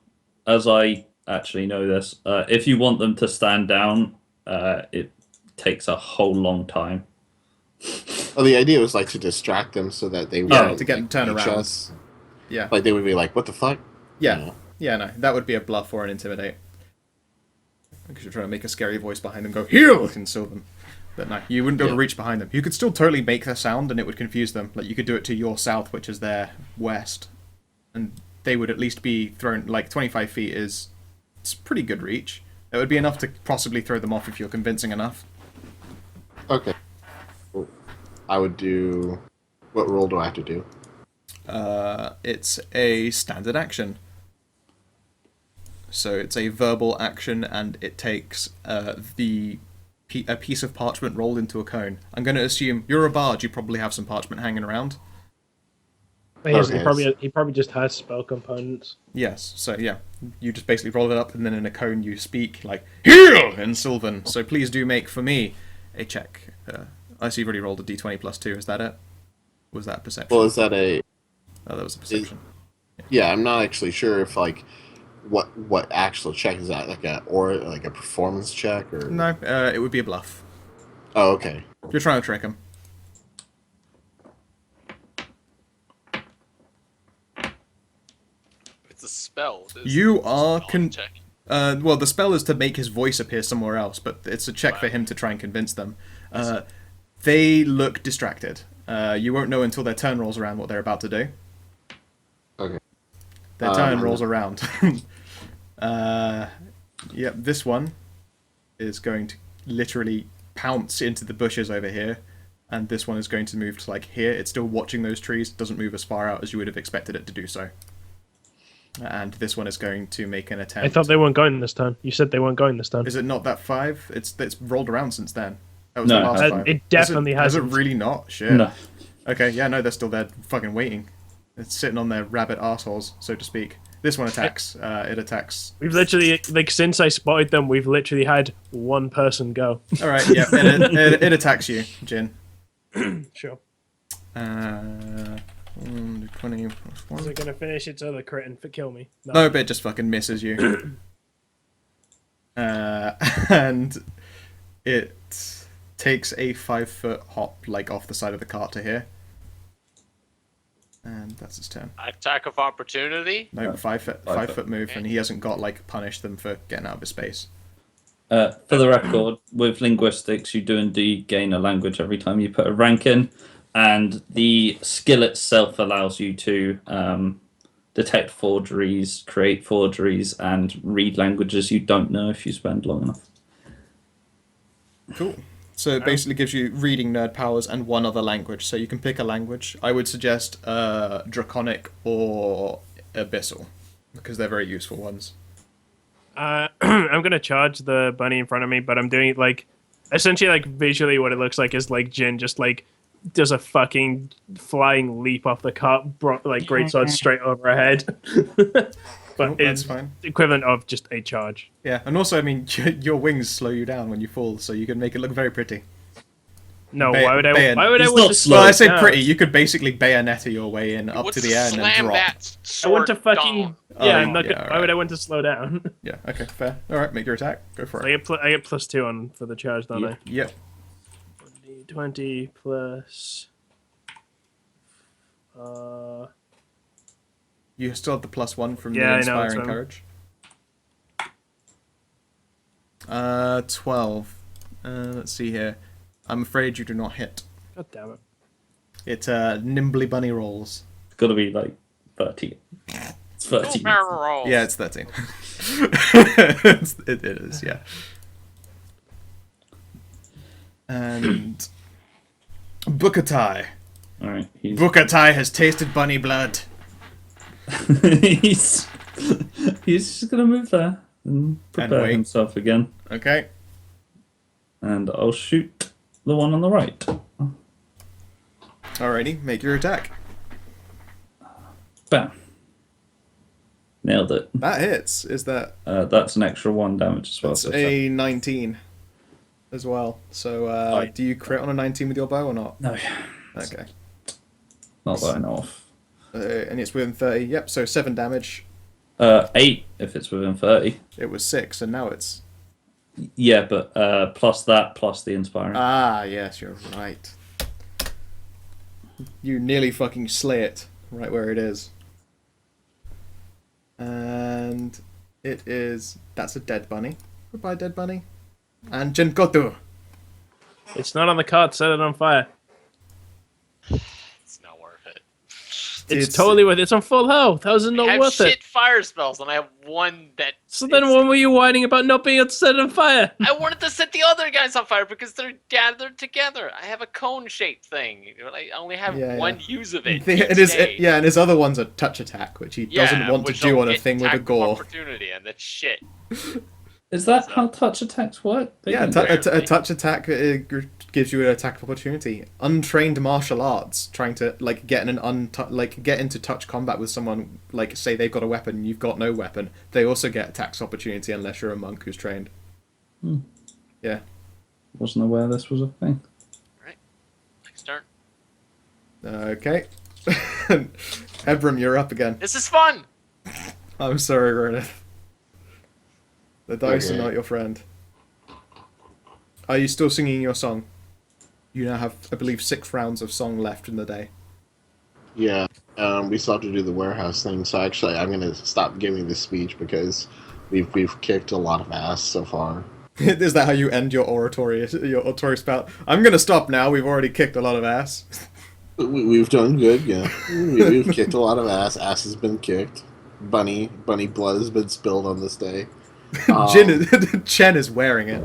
as I actually know this, if you want them to stand down, it takes a whole long time. Well, the idea was like to distract them so that they would to get them to turn reach around. us. Yeah. Like they would be like, "What the fuck?" Yeah. You know? Yeah, no, that would be a bluff or an intimidate. Because you're trying to make a scary voice behind them go, heal! And Sylvan. But no, you wouldn't be able to reach behind them. You could still totally make their sound and it would confuse them. Like, you could do it to your south, which is their west. And they would at least be thrown, like, 25 feet it's pretty good reach. It would be enough to possibly throw them off if you're convincing enough. Okay. I would do... What roll do I have to do? It's a standard action. So it's a verbal action, and it takes a piece of parchment rolled into a cone. I'm going to assume you're a bard. You probably have some parchment hanging around. He probably just has spell components. Yes. So yeah, you just basically roll it up, and then in a cone you speak like heal in Sylvan. So please do make for me a check. I see you've already rolled a d20 plus 2. Is that it? Was that perception? Well, is that a... Oh, that was a perception. Yeah, I'm not actually sure if like what actual check is that, like a performance check or No, it would be a bluff. Oh, okay. You're trying to trick him. It's a spell. There's You are spell check. well, the spell is to make his voice appear somewhere else, but it's a check for Wow. him to try and convince them. They look distracted. You won't know until their turn rolls around what they're about to do. Okay. Their turn rolls around. Yep, this one is going to literally pounce into the bushes over here, and this one is going to move to like here. It's still watching those trees, doesn't move as far out as you would have expected it to do so. And this one is going to make an attempt. I thought they weren't going this turn. You said they weren't going this turn. Is it not that 5? It's rolled around since then. That was No, the last it 5. it definitely Has it hasn't. really not? Shit. No. Okay, yeah, no, they're still there fucking waiting. It's sitting on their rabbit arseholes, so to speak. This one attacks. It attacks. We've literally, like, since I spotted them, we've literally had one person go. Alright, yeah, it attacks you, Jin. Sure. 20 plus Is 1. it going to finish its other crit and kill me? No, but it just fucking misses you. And it takes a 5-foot hop, like, off the side of the cart to here. And that's his turn. Attack of opportunity. No, 5-foot, 5-foot foot. move, and he hasn't got, like, punished them for getting out of his space. For the record, with linguistics, you do indeed gain a language every time you put a rank in, and the skill itself allows you to detect forgeries, create forgeries, and read languages you don't know if you spend long enough. Cool. So it basically gives you reading nerd powers and one other language. So you can pick a language. I would suggest Draconic or Abyssal, because they're very useful ones. I'm going to charge the bunny in front of me, but I'm doing it, like, essentially, like, visually what it looks like is, like, Jin just, like, does a fucking flying leap off the cart, like, greatsword straight over her head. But Cool, that's it's fine. equivalent of just a charge. Yeah, and also, I mean, your wings slow you down when you fall, so you can make it look very pretty. No, Bay- why would I bayon- want It's to not slow Well, I it say down? pretty. You could basically bayonetta your way in up What's to the air and then slam drop. that I want to sword fucking... down? Yeah, Oh, I'm not yeah, gonna, why alright. would I want to slow down? Yeah, okay, fair. Alright, make your attack. Go for I it. get +2 for the charge, don't I? Yep. 20 plus... You still have the +1 from Yeah, I the know, Inspiring so- Courage. 12. Let's see here. I'm afraid you do not hit. God damn it. It nimbly bunny rolls. It's got to be like 30. It's 30. Barrel roll. Yeah, it's 13. it is, yeah. And Bukatai. All right, he's Bukatai has tasted bunny blood. he's just gonna move there and prepare wait. himself again, Okay. and I'll shoot the one on the right. Alrighty, make your attack. Bam! Nailed it. That hits. Is that? That's an extra 1 damage as well. That's so a 19 as well. So, Right. do you crit on a 19 with your bow or not? no, Okay. not that I know of. And it's within 30. Yep, so 7 damage. 8 if it's within 30. It was 6, and now it's... Yeah, but plus that, plus the inspiring. Ah, yes, you're right. You nearly fucking slay it right where it is. And it is... That's a dead bunny. Goodbye, dead bunny. And Jinkotu. It's not on the cart, set it on fire. It's not worth it. It's totally worth it. It's on full health. How's it I not have worth shit it? fire spells, and I have one that. So then is- when were you whining about not being able to set it on fire? I wanted to set the other guys on fire because they're gathered together. I have a cone-shaped thing. I only have Yeah, one yeah. use of it. It each is, day. yeah, and his other one's a touch attack, which he doesn't want to which do I'll on a get thing with a attack of gore. opportunity, and that's shit. Is that how touch attacks work? They Yeah, don't- a touch attack gives you an attack opportunity. Untrained martial arts trying to like get into touch combat with someone, like say they've got a weapon and you've got no weapon, they also get attacks opportunity unless you're a monk who's trained. Yeah. Wasn't aware this was a thing. Next turn. Okay. Ebram, you're up again. This is fun. I'm sorry, Ronan. The dice Okay. are not your friend. Are you still singing your song? You now have, I believe, 6 rounds of song left in the day. Yeah, we still have to do the warehouse thing. So actually, I'm gonna stop giving this speech because we've kicked a lot of ass so far. Is that how you end your oratory spout? I'm gonna stop now. We've already kicked a lot of ass. We've done good, yeah. We've kicked a lot of ass. Ass has been kicked. Bunny blood has been spilled on this day. Chen is wearing it.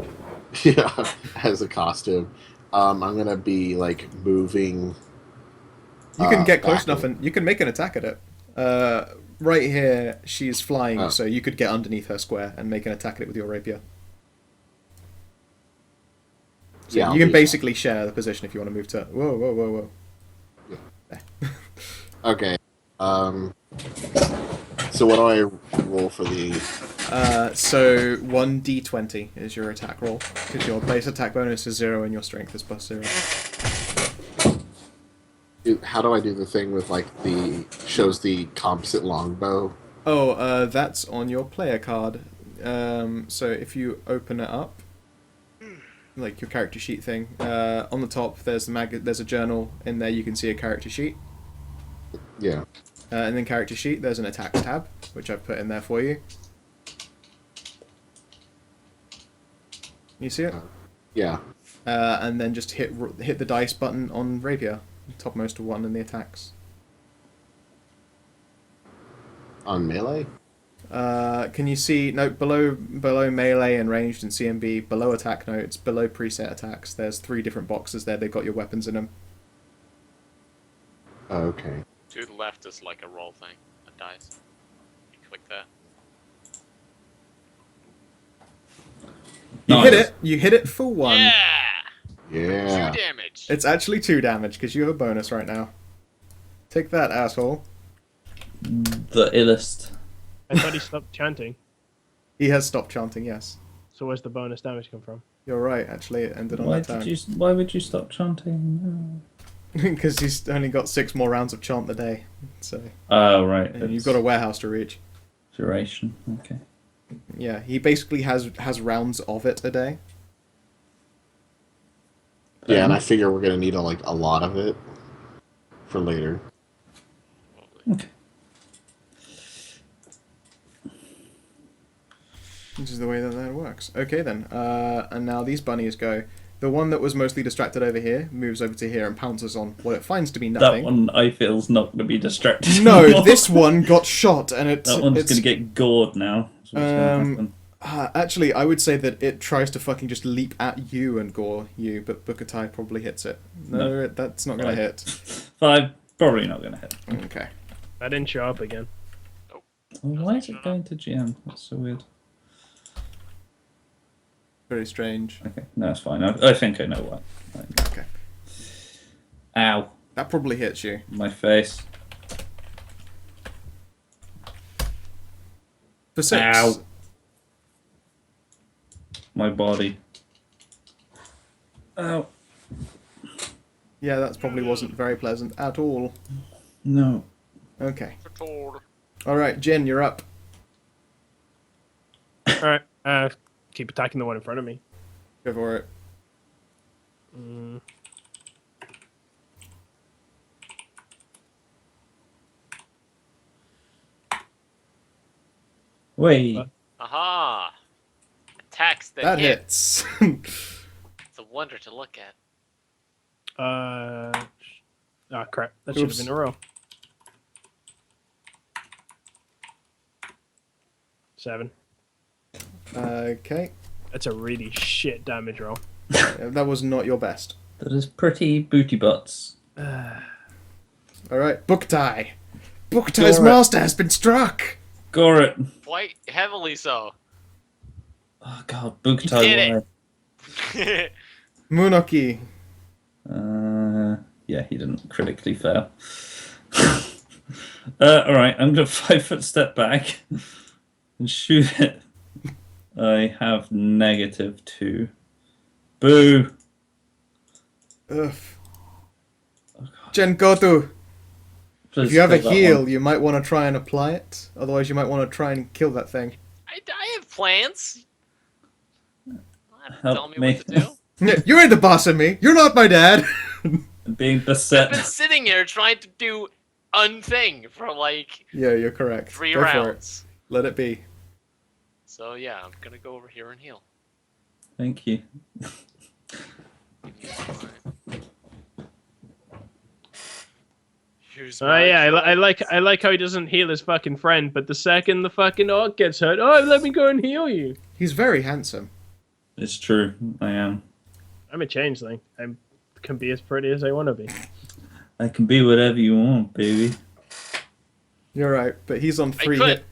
Yeah, as a costume. I'm gonna be like moving. You can get close back enough and you can make an attack at it. Right here, she's flying, Oh. so you could get underneath her square and make an attack at it with your rapier. So Yeah, you can I'll do basically share the position if you want to move to. Whoa, whoa, whoa, whoa. Okay. So what do I roll for the? So 1d20 is your attack roll, because your base attack bonus is 0 and your strength is +0. How do I do the thing with like the shows the composite longbow? Oh, that's on your player card. So if you open it up, like your character sheet thing, on the top there's there's a journal. In there you can see a character sheet. Yeah. And then character sheet, there's an attacks tab, which I've put in there for you. You see it? Yeah. And then just hit the dice button on rapier, topmost one in the attacks. On melee? Can you see, no, below melee and ranged and CMB, below attack notes, below preset attacks, there's 3 different boxes there, they've got your weapons in them. Okay. To the left is like a roll thing, a dice. You click that. You hit it for 1. Yeah! Yeah. 2 damage. It's actually 2 damage, because you have a bonus right now. Take that, asshole. The illest. I thought he stopped chanting. He has stopped chanting, yes. So where's the bonus damage come from? You're right, actually, it ended on Why that did turn. Why would you stop chanting? Because he's only got 6 more rounds of chant a day, so... Oh right. And you've got a warehouse to reach. duration. Okay. Yeah, he basically has rounds of it a day. Yeah, and I figure we're gonna need a lot of it for later. Okay. Which is the way that works. Okay then, and now these bunnies go. The one that was mostly distracted over here moves over to here and pounces on what it finds to be That nothing. one I feel's not going to be distracted. No, anymore. this one got shot and That one's it's going to get gored now. That's what's gonna happen. Actually, I would say that it tries to fucking just leap at you and gore you, but Bukatai probably hits it. No, that's not going to hit. 5, probably not going to hit. Okay. I didn't show up again. Why is it going to GM? That's so weird. Very strange. Okay, no, it's fine. I think I know why. Okay. Ow. That probably hits you. My face. For 6. Ow. My body. Ow. Yeah, that probably wasn't very pleasant at all. No. Okay. Alright, Jin, you're up. Alright, keep attacking the one in front of me. Go for it. Wait. Aha! Attacks that, That hit. hits. It's a wonder to look at. Crap. That should have Oops. been a row. 7. Okay. That's a really shit damage roll. That was not your best. That is pretty booty butts. Alright, Booktie. Booktie's Gore it. master has been struck! Gore it. Quite heavily so. Oh god, Did Booktie. it. Munoki. Yeah, he didn't critically fail. Alright, I'm gonna 5-foot step back and shoot it. I have -2. Boo! Ugh. Gengotu. Please If you have a kill that heal, one. you might want to try and apply it. Otherwise, you might want to try and kill that thing. I have plans. Help Tell me me. what to do. You ain't the boss of me. You're not my dad. Being I've been beset. sitting here trying to do unthing for like Yeah, you're correct. 3 Go for it. rounds. Let it be. So yeah, I'm gonna go over here and heal. Thank you. Here's Oh my yeah, I trophy. like how he doesn't heal his fucking friend, but the second the fucking orc gets hurt, oh, let me go and heal you. He's very handsome. It's true. I am. I'm a changeling. I can be as pretty as I want to be. I can be whatever you want, baby. You're right, but he's on 3 could- hit.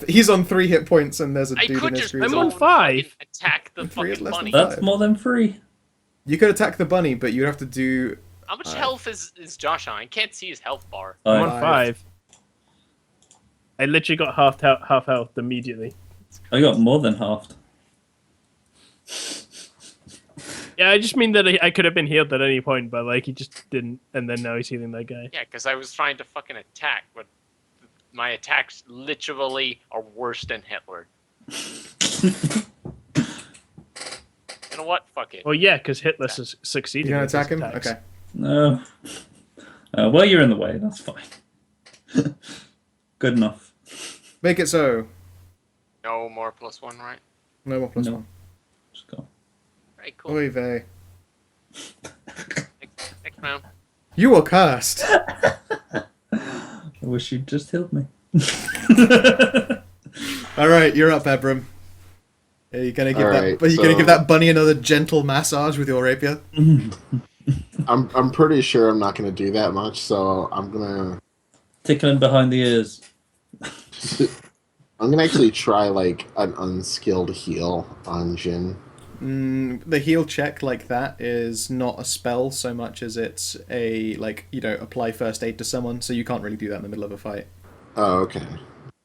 He's on 3 hit points, and there's a I dude could in his just trees. I'm go on and 5. fucking attack the Three is fucking less than bunny. five. That's more than 3. You could attack the bunny, but you'd have to do. How much health is Josh on? I can't see his health bar. I'm on 5. 5. I literally got half health immediately. I got more than halved. Yeah, I just mean that I could have been healed at any point, but like he just didn't, and then now he's healing that guy. Yeah, because I was trying to fucking attack, but my attacks literally are worse than Hitler. You know what? Fuck it. Well, yeah, because Hitler succeeded. You gonna with his attack him? attacks. Okay. No. Well, you're in the way. That's fine. Good enough. Make it so. No more +1, right? No more plus No. 1. Just go. Right, cool. Oy vey. Next round. You were cursed. I wish you'd just healed me. All right, you're up, Abram. Are you gonna give All that? right, Are you gonna so- give that bunny another gentle massage with your rapier? I'm pretty sure I'm not gonna do that much, so I'm gonna Tickling behind the ears. actually try like an unskilled heal on Jin. The heal check like that is not a spell so much as it's a apply first aid to someone, so you can't really do that in the middle of a fight. Oh, okay.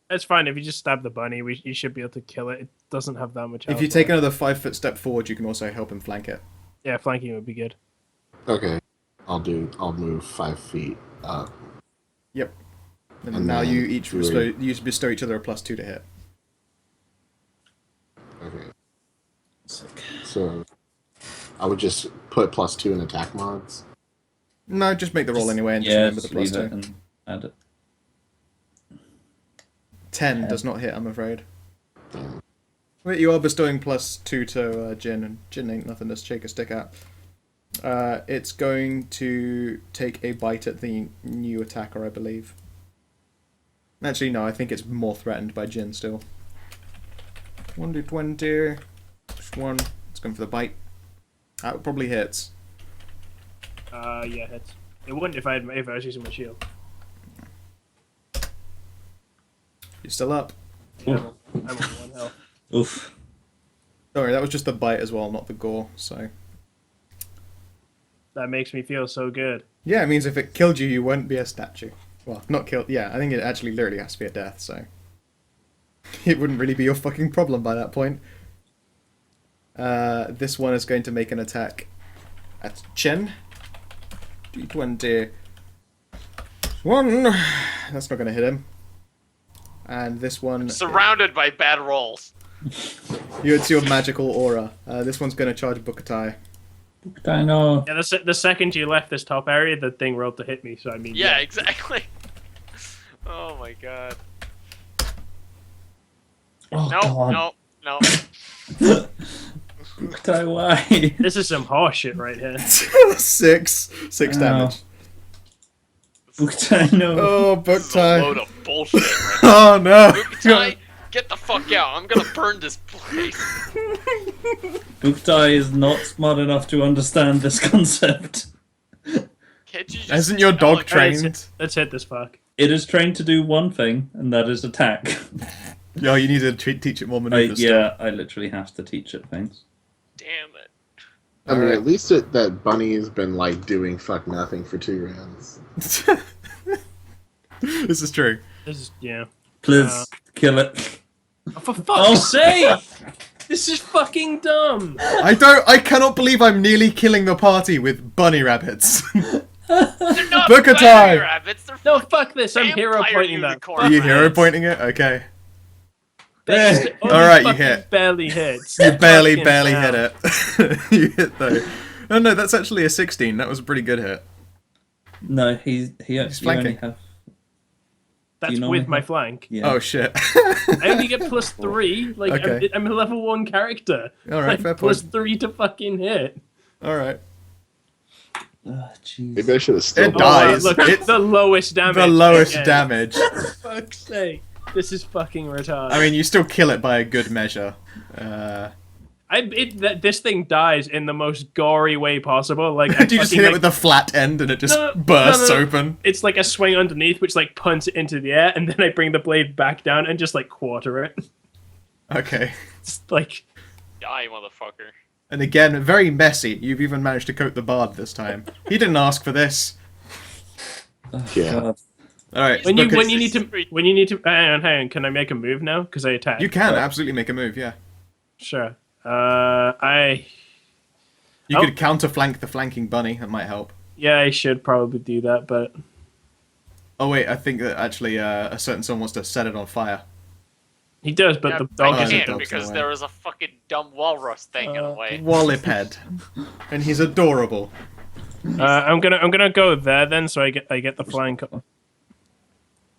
That's fine. If you just stab the bunny, you should be able to kill it. It doesn't have that much health. If you take another 5-foot step forward, you can also help him flank it. Yeah, flanking would be good. Okay. I'll move 5 feet up. Yep. And, And now then you each three. bestow each other a +2 to hit. Okay. Sick. So I would just put +2 in attack mods. No, just make the roll anyway and just Yeah, remember the just leave +2. it and add it. 10 does not hit, I'm afraid. Damn. Wait, you are bestowing +2 to Jin, and Jin ain't nothing to shake a stick at. It's going to take a bite at the new attacker, I believe. Actually, no, I think it's more threatened by Jin still. 1d20. Just 1. It's going for the bite. That probably hits. Yeah, hits. It wouldn't if I was using my shield. You're still up. Yeah, I'm on 1 health. Oof. Don't worry, that was just the bite as well, not the gore, so... That makes me feel so good. Yeah, it means if it killed you, you wouldn't be a statue. Well, not killed. Yeah, I think it actually literally has to be a death, so... It wouldn't really be your fucking problem by that point. This one is going to make an attack at Chen. D20. 1. That's not going to hit him. And this one... Surrounded by bad rolls. It's your magical aura. This one's going to charge Bukatai. I know. Yeah, the second you left this top area, the thing rolled to hit me. So I mean, Yeah, exactly. Oh my god. Oh, No, God. no. Bukatai, why? this is some horse shit right here. 6 Ow. damage. Bukatai, no. Oh, This is a load Bukatai. of bullshit right Oh, no. Bukatai, get the fuck out. I'm gonna burn this place. Bukatai is not smart enough to understand this concept. Can't you just Isn't your tell dog a- trained? Let's hit this fuck. It is trained to do one thing, and that is attack. Yeah, you need to teach it more maneuvers. Yeah, I literally have to teach it things. Damn it. I mean, Alright. at least that bunny has been like doing fuck nothing for 2 rounds. This is true. This is yeah. Please, kill it. Oh, for fuck's sake! This is fucking dumb. I cannot believe I'm nearly killing the party with bunny rabbits. They're not Bukatai! bunny rabbits. They're No, fuck this. I'm hero vampire pointing that. unicorns. Are you Fuck hero this. pointing it? Okay. They Only All right, you fucking hit. Barely hits. You barely Fucking hit hell. it. You hit though. Oh no, that's actually a 16. That was a pretty good hit. No, he you only flanking. have. That's normally with my have- flank. Yeah. Oh shit. I only get +3. Like Okay. I'm a level 1 character. All right, Like, fair point. +3 to fucking hit. All right. Oh, jeez. Maybe I should have still. It dies. Look, It's the lowest damage. the lowest again. damage. Fuck's sake. This is fucking retarded. I mean, you still kill it by a good measure. This thing dies in the most gory way possible. Like I Do you just fucking, hit it like, with the flat end and it just No, bursts no, no. open? It's like a swing underneath, which like punts it into the air, and then I bring the blade back down and just like quarter it. Okay. It's like Die, motherfucker. And again, very messy. You've even managed to coat the bard this time. He didn't ask for this. Yeah. God. All right. when you look, need to hang on. Can I make a move now? Because I attack. you can absolutely make a move. Yeah. Sure. You Oh. could counterflank the flanking bunny. That might help. Yeah, I should probably do that, but Oh wait, I think that actually a certain someone wants to set it on fire. he does. But Yeah, the dog I isn't can't dog's because away. there was a fucking dumb walrus thing in the way. Walliped, and he's adorable. I'm gonna go there then, so I get the flank.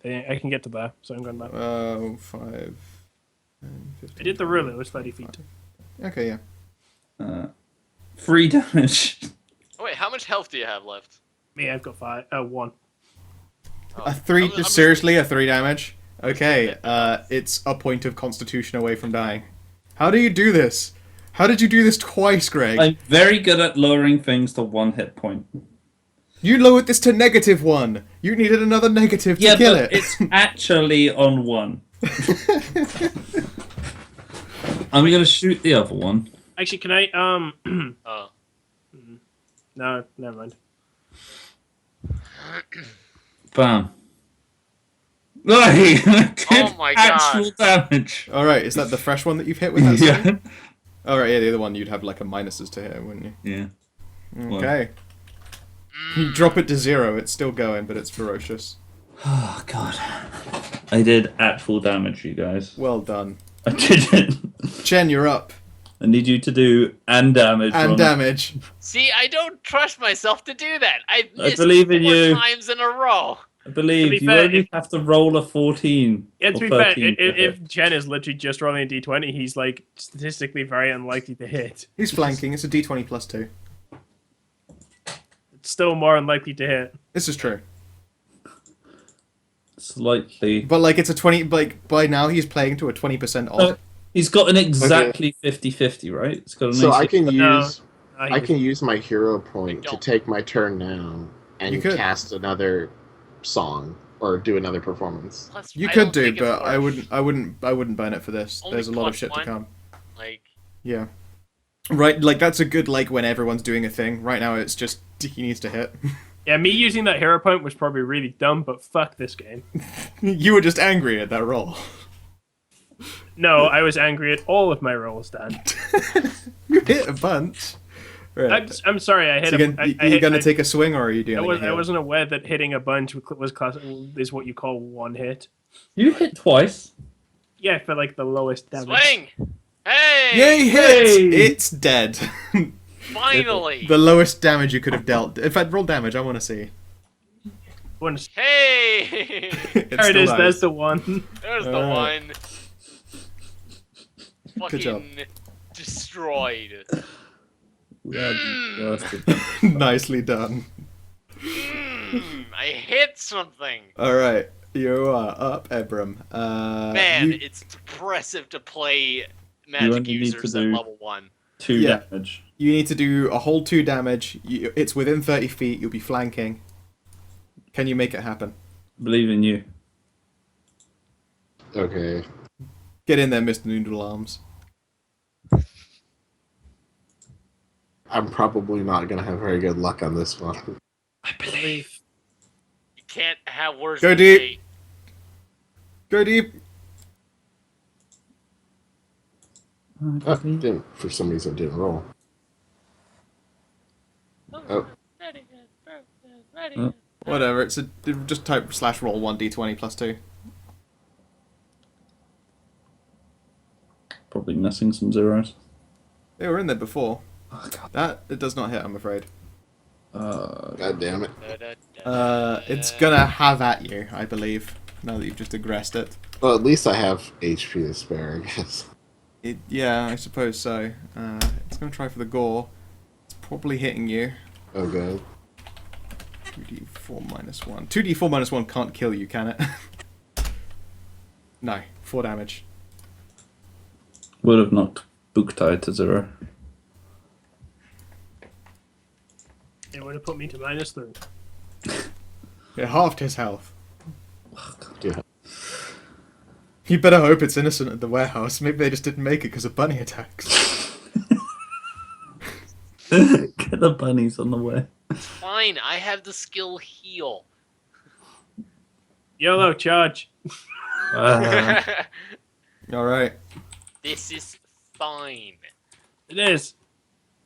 I can get to there, so I'm going back. 5, 10, 15. I did the ruler. It was 30 feet. Okay, yeah. 3 damage. Oh wait, how much health do you have left? Me, I've got 1. Oh, A 3, I'm- seriously, a 3 damage? Okay, it's a point of constitution away from dying. How do you do this? How did you do this twice, Greg? I'm very good at lowering things to 1 hit point. You lowered this to -1. You needed another negative to Yeah, kill but it. it's actually on 1. I'm gonna shoot the other one. Actually, can I Oh. No, never mind. Bam. Hey, Oh my God. actual damage. All right, is that the fresh one that you've hit with that? Yeah. Yeah. All right, yeah, the other one you'd have like a minuses to hit, wouldn't you? Yeah. Well. Okay. You drop it to 0, it's still going, but it's ferocious. Oh god. I did actual damage, you guys. Well done. I did it. Chen, you're up. I need you to do and damage. And Ron. damage. See, I don't trust myself to do that. I've I missed believe in 4 you. times in a row. I believe To be you fair, only have to roll a 14. Yeah, or to be fair, 13 to hit. if Jen is literally just rolling a d20, he's like statistically very unlikely to hit. He's flanking, it's a d20 plus 2. It's still more unlikely to hit. This is true. Slightly. But like it's a 20, like by now he's playing to a 20% odd. No, he's got an exactly 50-50, right? It's got an So I AC can No. use Uh, I can use my hero point to Don't. take my turn now You and could. cast another song or do another performance. Plus, You I could don't do, think it's but I worth- wouldn't burn it for this. Only There's a lot of plus shit to 1. come. Like, Yeah. Right, like that's a good like when everyone's doing a thing. Right now it's just he needs to hit. Yeah, me using that hero point was probably really dumb, but fuck this game. You were just angry at that roll. No, I was angry at all of my rolls, Dan. You hit a bunch. Right. I'm sorry, I hit So a... you're gonna take a swing, or are you doing? I wasn't aware that hitting a bunch is what you call one hit. You hit twice. Yeah, for like the lowest damage. swing! Hey! Yay! Hit! Hey! It's dead. Finally! The lowest damage you could have dealt. In fact, roll damage. I want to see. One- Hey! There it is. There's the one. There's the Alright. one. Good job. Fucking destroyed. Yeah, you bastard. Nicely done. I hit something. All right, you are up, Ebram. Man, you- it's depressive to play only magic need to users at do- level 1. 2 Yeah. damage. You need to do a whole 2 damage. It's within 30 feet. You'll be flanking. Can you make it happen? Believe in you. Okay. Get in there, Mr. Noodle Arms. I'm probably not gonna have very good luck on this one. I believe. You can't have worse Go than deep. fate. Go deep. Oh, didn't for some reason it didn't roll. Oh. Oh. Whatever. It's a just type /roll 1d20 plus 2. probably missing some zeros. They were in there before. Oh, God. That it does not hit, I'm afraid. God damn it. It's gonna have at you, I believe. Now that you've just aggressed it. Well, at least I have HP to spare, I guess. Yeah, I suppose so. It's gonna try for the gore. It's probably hitting you. Oh, good. 2d4 minus 1. 2d4 minus 1 can't kill you, can it? No, 4 damage. Would have knocked Buktai to 0. It would have put me to -3. It halved his health. Oh, God. Yeah. You better hope it's innocent at the warehouse. Maybe they just didn't make it because of bunny attacks. Get the bunnies on the way. Fine, I have the skill heal. YOLO, charge. Alright. This is fine. It is.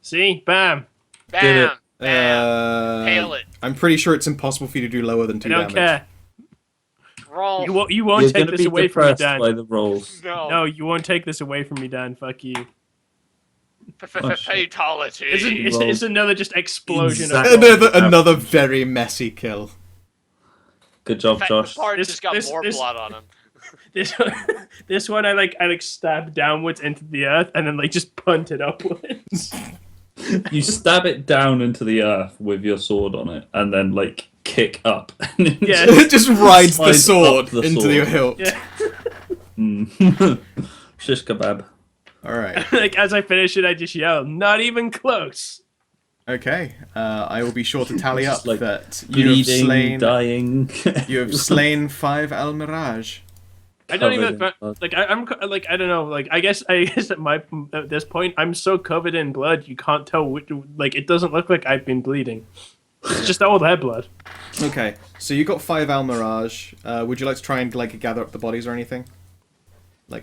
See? Bam. Did it. Bam. Hail it. I'm pretty sure it's impossible for you to do lower than 2 I don't damage. care. Roll. You won't You're take gonna this be away from me, depressed Dan. by the rolls. No. No, you won't take this away from me, Dan. Fuck you. Fatality. It's another just explosion of Exactly. Another very messy kill. Good job, In fact, Josh. the bard This- just got this- more this- blood on him. This one I stab downwards into the earth and then just punt it upwards. You stab it down into the earth with your sword on it, and then kick up. Yeah. It just rides the Slides sword up the into sword. your hilt. Yeah. Shish kebab. Alright. As I finish it, I just yell, "Not even close!" Okay. I will be sure to tally up Just, that you have Bleeding, slain. dying. You have slain 5 Almirage. I don't Covered even in blood. I don't know. I guess at this point, I'm so covered in blood, you can't tell which. It doesn't look like I've been bleeding. It's just all their blood. Okay, so you got 5 Almirage. Would you like to try and gather up the bodies or anything?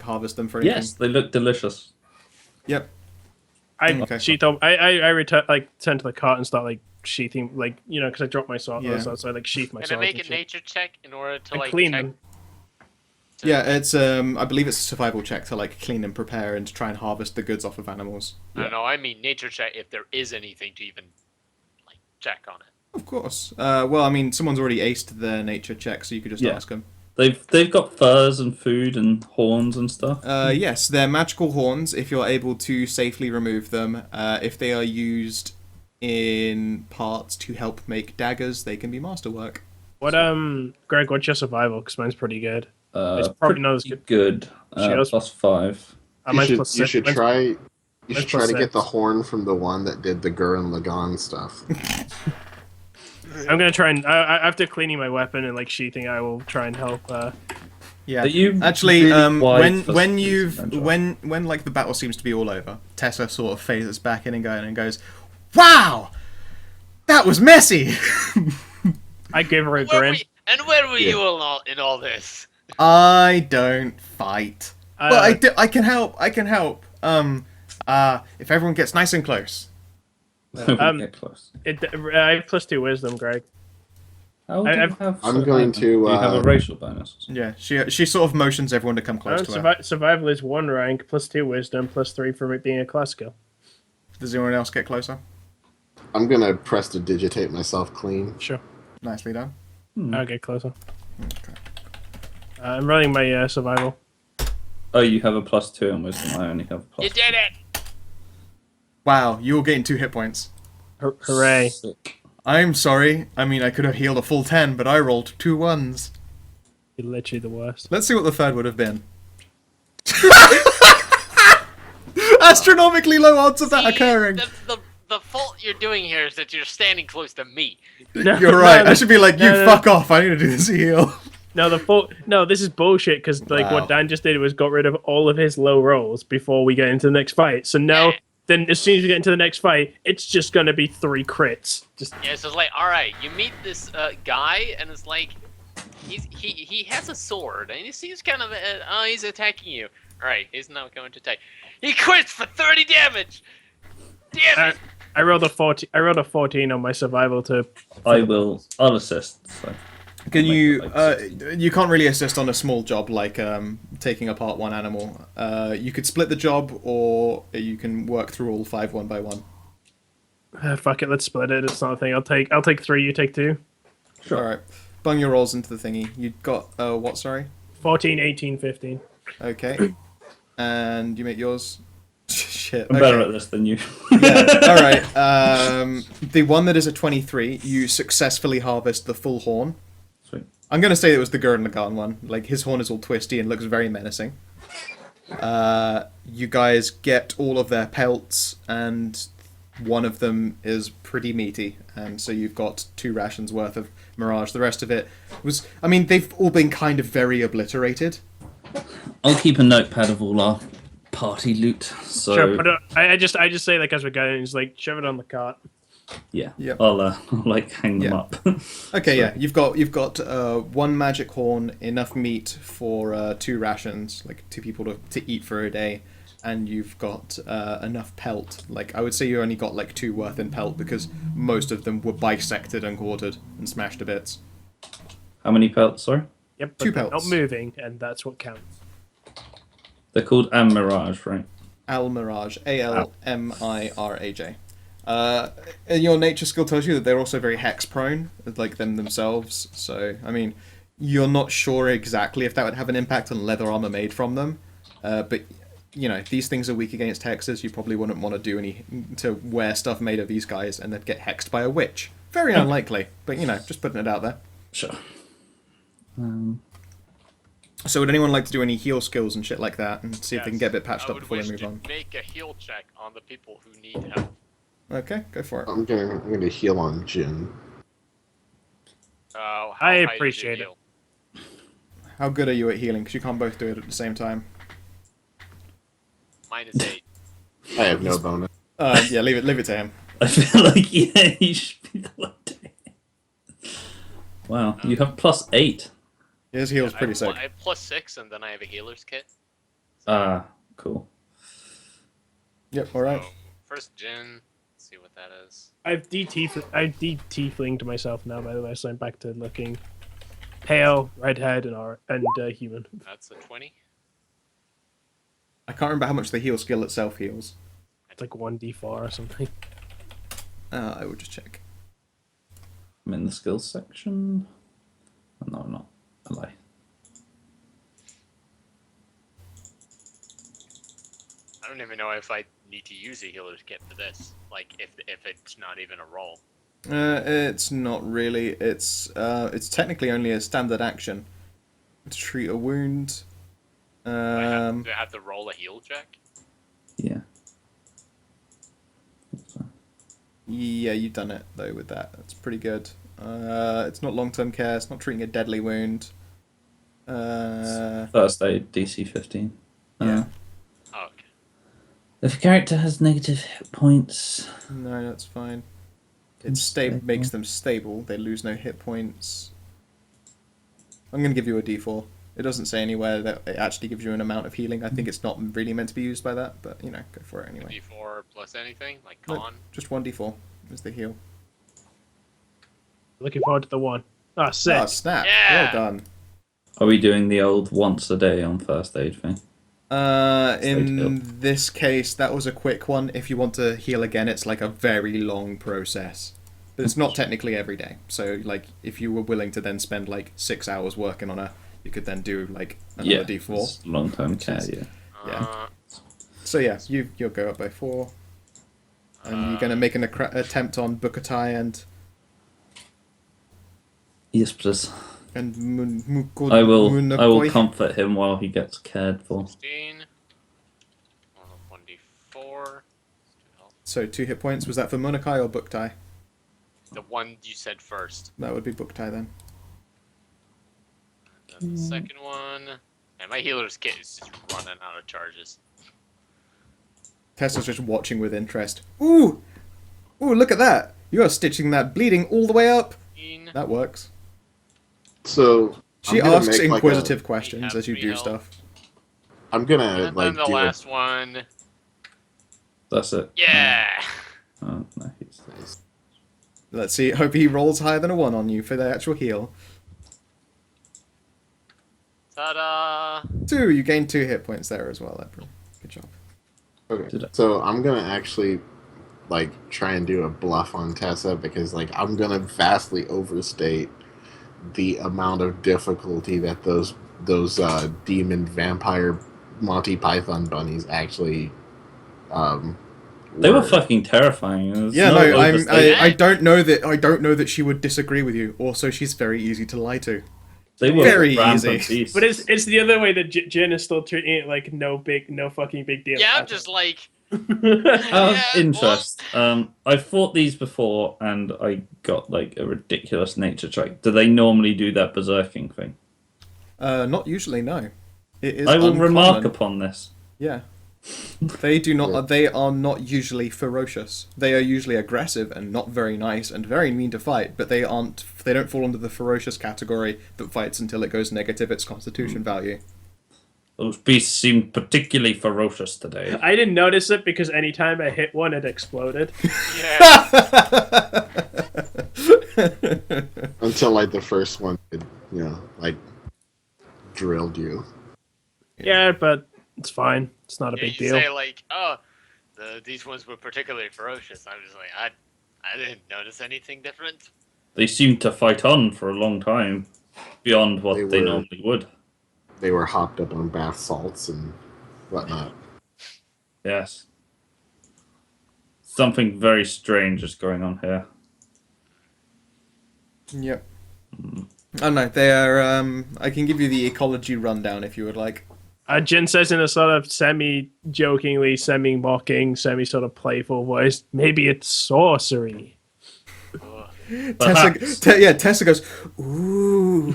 Harvest them for anything? Yes, they look delicious. Yep. Okay. Sheath them. I return turn to the cart and start sheathing, because I dropped my sword. Yeah. So I sheath my Can I sword. make and a shit. nature check in order to And like clean check? them. Yeah, it's I believe it's a survival check to clean and prepare and to try and harvest the goods off of animals. No, I mean nature check if there is anything to even check on it. Of course. Well, I mean, someone's already aced their nature check, so you could just Yeah. ask them. They've got furs and food and horns and stuff. Yes, they're magical horns if you're able to safely remove them. If they are used in parts to help make daggers, they can be masterwork. What Greg? What's your survival? Because mine's pretty good. It's probably Pretty not as good. good. Shields? +5. Mine's You plus should, you six. should Mine's- try. You mine's should try plus to get six. the horn from the one that did the Gurren Lagann stuff. I'm gonna try and after cleaning my weapon and sheathing, I will try and help. Yeah. Are you Actually, really wide when for when some you've reason, Josh? when the battle seems to be all over, Tessa sort of phases back in and goes, "Wow, that was messy." I gave her a Where grin. were you in all this? I don't fight, but I can help. I can help. If everyone gets nice and close. Get close. I have +2 wisdom, Greg. How do you I've- have I'm going to, do you have a racial bonus? Yeah, she sort of motions everyone to come close to her. Survival is 1 rank, +2 wisdom, +3 from it being a class skill. Does anyone else get closer? I'm gonna press to digitate myself clean. Sure, Nicely done. I'll get closer. Okay. I'm running my survival. Oh, you have a +2 in wisdom. I only have a You +2. did it! Wow, you're getting 2 hit points. Hooray! Sick. I'm sorry. I mean, I could have healed a full 10, but I rolled 2 1s. You're literally the worst. Let's see what the third would have been. Astronomically low odds of that See, occurring. The fault you're doing here is that you're standing close to me. No, You're right. no, I should be like, you no, no. fuck off. I need to do this heal. No, this is bullshit. Because Wow. what Dan just did was got rid of all of his low rolls before we get into the next fight. So now, then as soon as we get into the next fight, it's just gonna be 3 crits. Just Yeah, so it's like, all right, you meet this guy, and it's like, he has a sword, and he seems kind of, he's attacking you. All right, he's not going to attack. He quits for 30 damage. Damn it! I rolled a 14. I rolled a 14 on my survival to. I'll assist. So. Can I'll make you? it, like, 60. You can't really assist on a small job like taking apart one animal. You could split the job, or you can work through all 5 one by one. Fuck it, let's split it. It's not a thing. I'll take 3. You take 2. Sure. All right. Bung your rolls into the thingy. You got what? Sorry. 14, 18, 15. Okay. And you make yours. Shit. I'm better at this than you. Yeah. All right. The one that is a 23, you successfully harvest the full horn. Sweet. I'm gonna say it was the Gurren Lagann one. Like his horn is all twisty and looks very menacing. You guys get all of their pelts, and one of them is pretty meaty, and so you've got 2 rations worth of Mirage. The rest of it was, I mean, they've all been kind of very obliterated. I'll keep a notepad of all our party loot. So Sure, but I just say like as we're going, just like shove it on the cart. yeah, Yep. I'll like hang them Yeah. up. Okay, yeah, you've got 1 magic horn, enough meat for 2 rations, like 2 people to eat for a day, and you've got enough pelt. Like I would say you only got like 2 worth in pelt because most of them were bisected and quartered and smashed to bits. How many pelts? Sorry, Yep, but 2 they're not pelts. moving, and that's what counts. they're called Mirage, right? Almiraj, Almiraj. And your nature skill tells you that they're also very hex prone, like them themselves. So, I mean, you're not sure exactly if that would have an impact on leather armor made from them. But, you know, these things are weak against hexes. You probably wouldn't want to wear stuff made of these guys and then get hexed by a witch. Very unlikely, but, you know, just putting it out there. Sure. So would anyone like to do any heal skills and shit like that and see if they can get a bit patched I up would before they wish move to on? make a heal check on the people who need help. Okay, go for it. I'm gonna heal on Jin. How I high did you appreciate it. heal? How good are you at healing? Because you can't both do it at the same time. -8. I have no bonus. Yeah, leave it to him. I feel like yeah, you should be the one doing it. Wow, you have +8. His heal's I pretty have, sick. I have +6, and then I have a healer's kit. Ah, cool. Yep, alright. So, first Jin. Let's see what that is. I've de-tieflinged myself now, by the way, so I'm back to looking pale, redhead, and human. That's a 20. I can't remember how much the heal skill itself heals. It's like 1d4 or something. I will just check. I'm in the skills section. Oh, no, I'm not. I lie. I don't even know if I need to use a healer's kit for this. Like, if it's not even a roll. It's not really. It's technically only a standard action. To treat a wound. Do I have to roll a heal check? Yeah. Yeah, you've done it though with that. That's pretty good. It's not long-term care. It's not treating a deadly wound. First aid, DC 15. Yeah. Oh, okay. If a character has negative hit points, No, that's fine. It Unstable. makes them stable. They lose no hit points. I'm gonna give you a D4. It doesn't say anywhere that it actually gives you an amount of healing. I think it's not really meant to be used by that, but you know, go for it anyway. D4 plus anything? Like Nope. con? Just 1d4 is the heal. Looking forward to the one. Ah, sick. Oh, snap. Yeah! Well done. are we doing the old once a day on first aid thing? heal. In this case, that was a quick one. If you want to heal again, it's like a very long process. But it's not technically every day. So, like, if you were willing to then spend like 6 hours working on her, you could then do like another D4. Long term Which care, is- yeah. Yeah. So yeah, you'll go up by 4. And you're gonna make an attempt on Bukatai Yes, please. and I will Munakoi. comfort him while he gets cared for. 16. 1d4. So 2 hit points. Was that for Munakai or Buktai? The one you said first. That would be Buktai then. Then the second one. And my healer's kit is just running out of charges. Tessa's just watching with interest. Ooh! Ooh, look at that! You are stitching that bleeding all the way up! 15. That works. So She I'm gonna asks make, like, inquisitive We questions have as you 3 do health. stuff. I'm gonna And like then the do last one. That's it. Yeah! Oh, no, he's Let's see. Hope he rolls higher than a 1 on you for the actual heal. Ta-da! 2. You gained 2 hit points there as well, April. Good job. Okay. So I'm gonna actually like try and do a bluff on Tessa because like I'm gonna vastly overstate the amount of difficulty that those demon vampire Monty Python bunnies actually They were fucking terrifying. There's Yeah, no, overstatement. I don't know that she would disagree with you. Also, she's very easy to lie to. They were very rampant easy. beasts. But it's the other way that Jin is still treating it like no fucking big deal. Yeah, I'm just like, Out of interest, I've fought these before, and I got like a ridiculous nature check. Do they normally do that berserking thing? Not usually, no. It is I will uncommon. remark upon this. Yeah. They do not. They are not usually ferocious. They are usually aggressive and not very nice and very mean to fight. But they aren't. They don't fall under the ferocious category that fights until it goes negative its Constitution value. Those beasts seemed particularly ferocious today. I didn't notice it because anytime I hit one, it exploded. yeah. until like the first one, like drilled you. Yeah, but it's fine. It's not a big You deal. say like, oh, these ones were particularly ferocious. I'm just like, I didn't notice anything different. They seemed to fight on for a long time, beyond what They they were- normally would. They were hopped up on bath salts and whatnot. Yes. Something very strange is going on here. Yep. Oh no, they are. I can give you the ecology rundown if you would like. Jin says in a sort of semi-jokingly, semi-mocking, semi-sort of playful voice, maybe it's sorcery. Ugh. Tessa goes, ooh.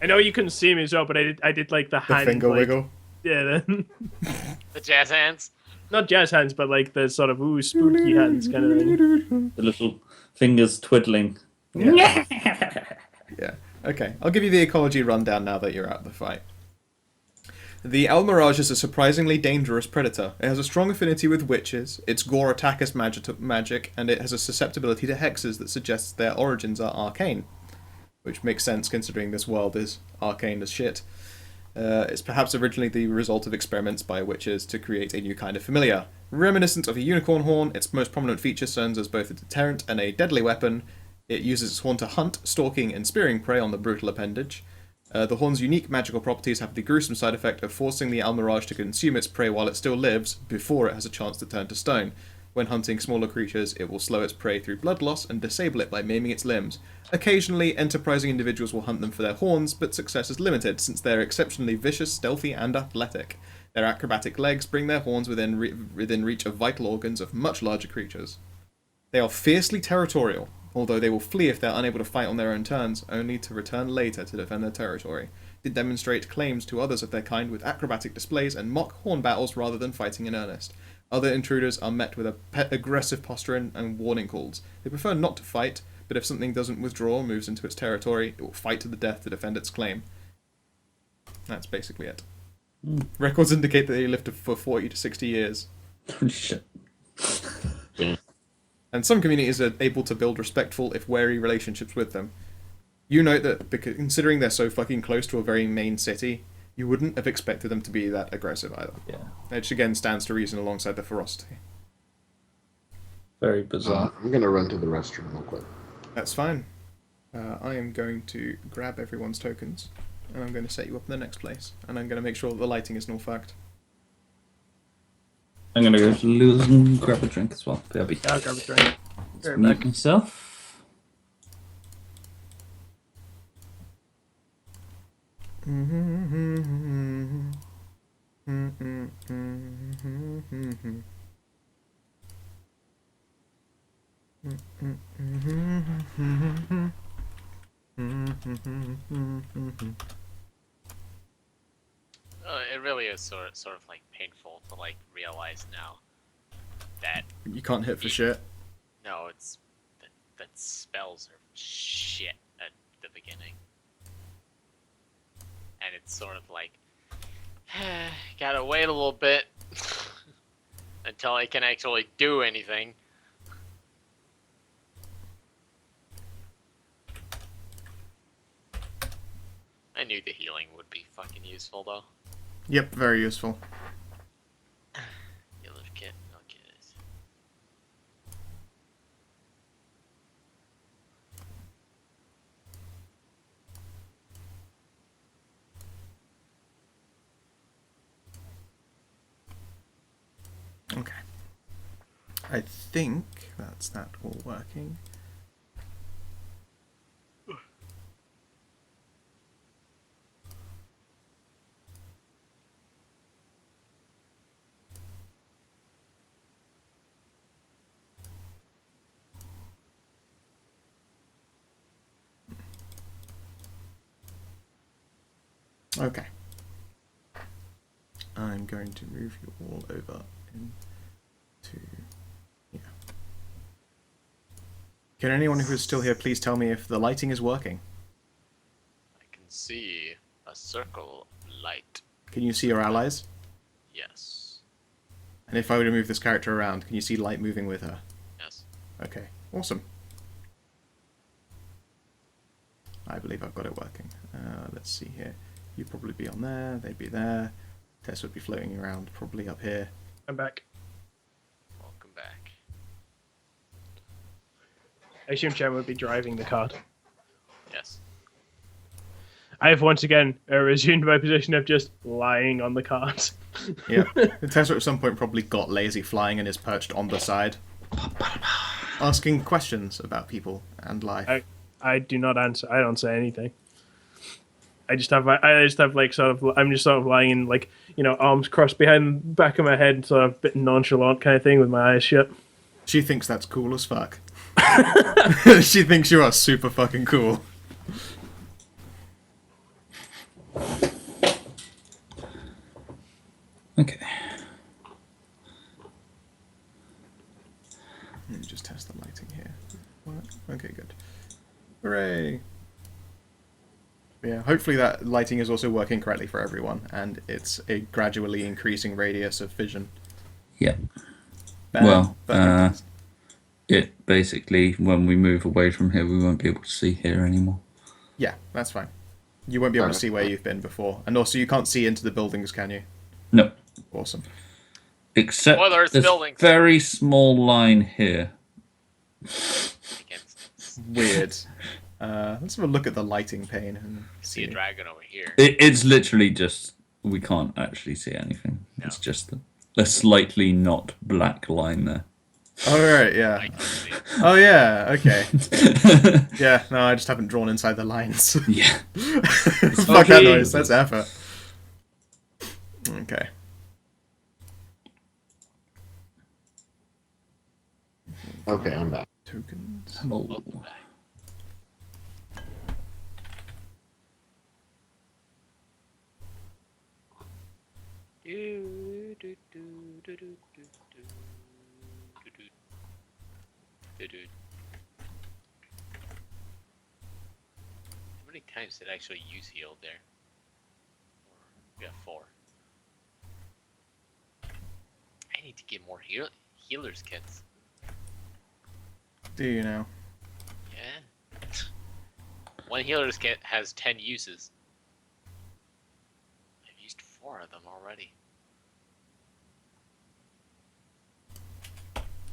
I know you couldn't see me as well, but I did like the The hand finger like, wiggle. Yeah, The jazz hands. not jazz hands, but like the sort of spooky hands kind of thing. The little fingers twiddling. Yeah. Yeah. Okay, I'll give you the ecology rundown now that you're out of the fight. The Almirage is a surprisingly dangerous predator. It has a strong affinity with witches, its gore attack is magic, and it has a susceptibility to hexes that suggests their origins are arcane. Which makes sense considering this world is arcane as shit. It's perhaps originally the result of experiments by witches to create a new kind of familiar. Reminiscent of a unicorn horn, its most prominent feature serves as both a deterrent and a deadly weapon. It uses its horn to hunt, stalking, and spearing prey on the brutal appendage. The horn's unique magical properties have the gruesome side effect of forcing the Almirage to consume its prey while it still lives, before it has a chance to turn to stone. When hunting smaller creatures, it will slow its prey through blood loss and disable it by maiming its limbs. Occasionally, enterprising individuals will hunt them for their horns, but success is limited, since they are exceptionally vicious, stealthy, and athletic. Their acrobatic legs bring their horns within reach of vital organs of much larger creatures. They are fiercely territorial, although they will flee if they are unable to fight on their own terms, only to return later to defend their territory. They demonstrate claims to others of their kind with acrobatic displays and mock horn battles rather than fighting in earnest. Other intruders are met with a aggressive posture and warning calls. They prefer not to fight, but if something doesn't withdraw or moves into its territory, it will fight to the death to defend its claim. That's basically it. Records indicate that they lived for 40 to 60 years. Shit. And some communities are able to build respectful, if wary, relationships with them. You note that, because considering they're so fucking close to a very main city, you wouldn't have expected them to be that aggressive either. Yeah. Which again stands to reason alongside the ferocity. Very bizarre. I'm gonna run to the restroom real quick. That's fine. I am going to grab everyone's tokens, and I'm going to set you up in the next place, and I'm going to make sure that the lighting is not fucked. I'm gonna go to Lewis and grab a drink as well. BRB. I'll grab a drink. Very Mute back. myself. It really is sort of like painful to like realize now that You can't hit for shit. no, it's that spells are shit at the beginning, and it's sort of like gotta wait a little bit until I can actually do anything. I knew the healing would be fucking useful though. Yep, very useful. Healer kit, okay. Okay. I think that's that all working. Okay. I'm going to move you all over into here. Can anyone who is still here please tell me if the lighting is working? I can see a circle of light. Can you see your allies? Yes. And if I were to move this character around, can you see light moving with her? Yes. Okay, awesome. I believe I've got it working. Let's see here. You'd probably be on there, they'd be there. Tess would be floating around, probably up here. I'm back. Welcome back. I assume Chen would be driving the cart. Yes. I have once again resumed my position of just lying on the cart. Yeah. Tessa at some point probably got lazy flying and is perched on the side. Asking questions about people and life. I do not answer. I don't say anything. I just have like sort of. I'm just sort of lying in like arms crossed behind the back of my head, sort of a bit nonchalant kind of thing with my eyes shut. She thinks that's cool as fuck. She thinks you are super fucking cool. Okay. Let me just test the lighting here. What? Okay, good. Hooray! Yeah, hopefully that lighting is also working correctly for everyone, and it's a gradually increasing radius of vision. Yeah. Bam. Well, Fantastic. it basically, when we move away from here, we won't be able to see here anymore. Yeah, that's fine. You won't be able to see where you've been before, and also you can't see into the buildings, can you? No. Awesome. Except Spoilers, this buildings. very small line here. Weird. Let's have a look at the lighting pane and See a dragon over here. It's literally just, we can't actually see anything. No. It's just a slightly not black line there. Oh, right, yeah. I can see it. Oh, yeah, okay. Yeah, no, I just haven't drawn inside the lines. Yeah. Fuck that noise, that's effort. Okay. Okay, I'm back. Tokens. Oh. Welcome back. How many times did I actually use heal there? Yeah, 4. I need to get more healers kits. Do you now? Yeah. One healer's kit has 10 uses. I've used 4 of them already.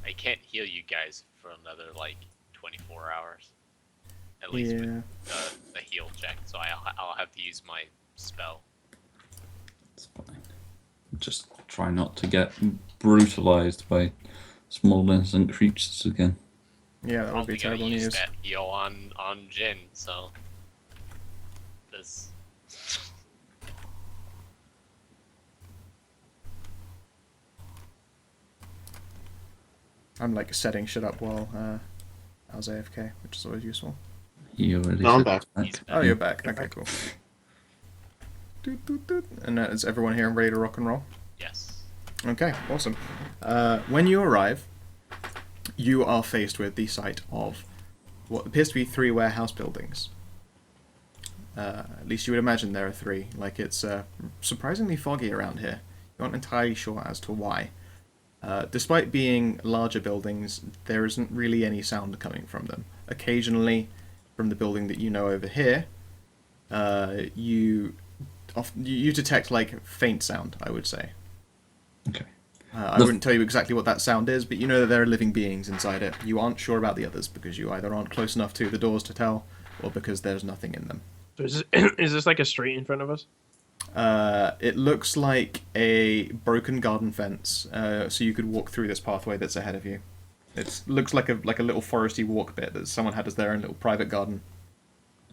I can't heal you guys for another like 24 hours. At least Yeah. with the heal check, so I'll have to use my spell. It's fine. Just try not to get brutalized by small innocent creatures again. Yeah, that would Probably be gonna terrible use news. that heal on Jin, so this. I'm like setting shit up while I was AFK, which is always useful. You already No, I'm said back. that. He's Oh, you're back. Okay, cool. Doot, doot, doot. And is everyone here ready to rock and roll? Yes. Okay, awesome. When you arrive, you are faced with the sight of what appears to be 3 warehouse buildings. At least you would imagine there are 3. Like, it's surprisingly foggy around here. You aren't entirely sure as to why. Despite being larger buildings, there isn't really any sound coming from them. Occasionally, from the building that you know over here, you detect like faint sound, I would say. Okay. I wouldn't tell you exactly what that sound is, but you know that there are living beings inside it. You aren't sure about the others because you either aren't close enough to the doors to tell, or because there's nothing in them. So is this like a street in front of us? It looks like a broken garden fence, so you could walk through this pathway that's ahead of you. It looks like a little foresty walk bit that someone had as their own little private garden.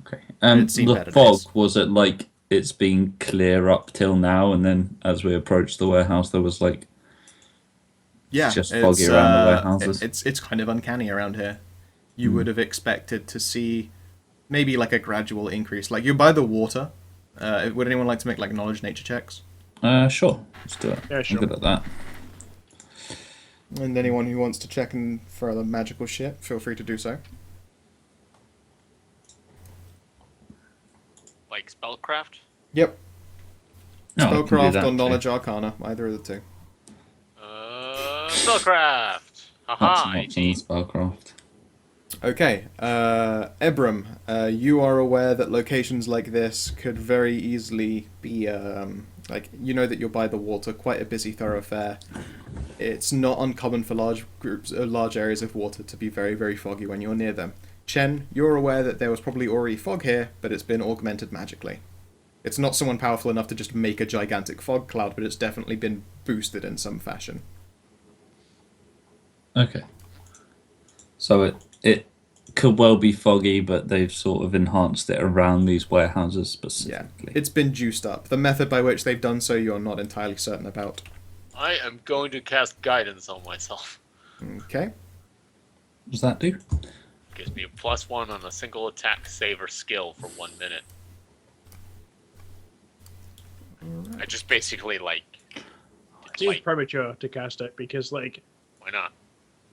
Okay. It's seen The better fog, days. was it like it's been clear up till now, and then as we approached the warehouse, there was like Yeah, just foggy around the warehouses? It's kind of uncanny around here. You would have expected to see maybe like a gradual increase. Like you're by the water. Would anyone like to make like knowledge nature checks? Sure. Let's do it. Yeah, sure. I'm good at that. And anyone who wants to check in for other magical shit, feel free to do so. Like spellcraft? Yep. No, I can do Spellcraft that or too. knowledge arcana, either of the two. Spellcraft! Haha, Lots and lots 18. in spellcraft. Okay, Ebram, you are aware that locations like this could very easily be, like, you know that you're by the water, quite a busy thoroughfare. It's not uncommon for large areas of water to be very, very foggy when you're near them. Chen, you're aware that there was probably already fog here, but it's been augmented magically. It's not someone powerful enough to just make a gigantic fog cloud, but it's definitely been boosted in some fashion. Okay. So it could well be foggy, but they've sort of enhanced it around these warehouses Yeah, specifically. it's been juiced up. The method by which they've done so, you're not entirely certain about. I am going to cast guidance on myself. Okay. What does that do? Gives me a +1 on a single attack, save, or skill for 1 minute. I just basically like Seems premature to cast it because why not?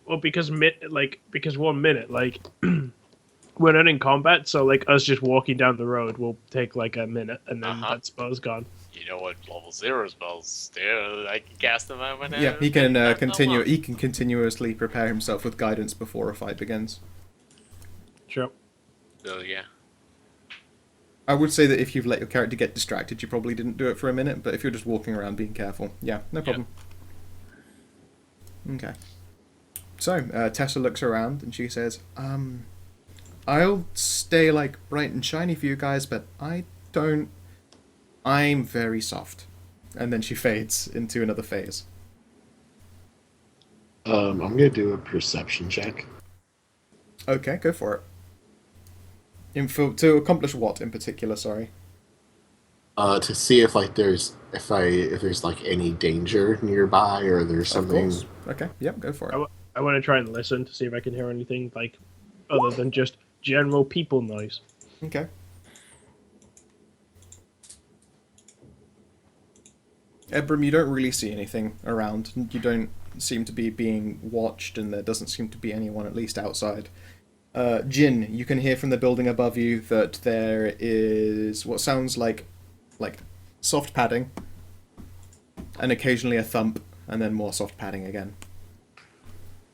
well because 1 minute we're not in combat, so like us just walking down the road will take like a minute and then that spell's gone. You know what level 0 spells do? I can cast them out whenever. Yeah, he can not continue. long. He can continuously prepare himself with guidance before a fight begins. Sure. So yeah. I would say that if you've let your character get distracted, you probably didn't do it for a minute. But if you're just walking around being careful, yeah, no problem. Okay. So Tessa looks around and she says, I'll stay like bright and shiny for you guys, but I'm very soft." And then she fades into another phase. I'm gonna do a perception check. Okay, go for it. To accomplish what in particular? Sorry. To see if like there's like any danger nearby or there's something. Of course. Okay. Yep. Go for it. I want to try and listen to see if I can hear anything like other than just general people noise. Okay. Ebram, you don't really see anything around. You don't seem to be being watched, and there doesn't seem to be anyone, at least outside. Jin, you can hear from the building above you that there is what sounds like soft padding, and occasionally a thump, and then more soft padding again.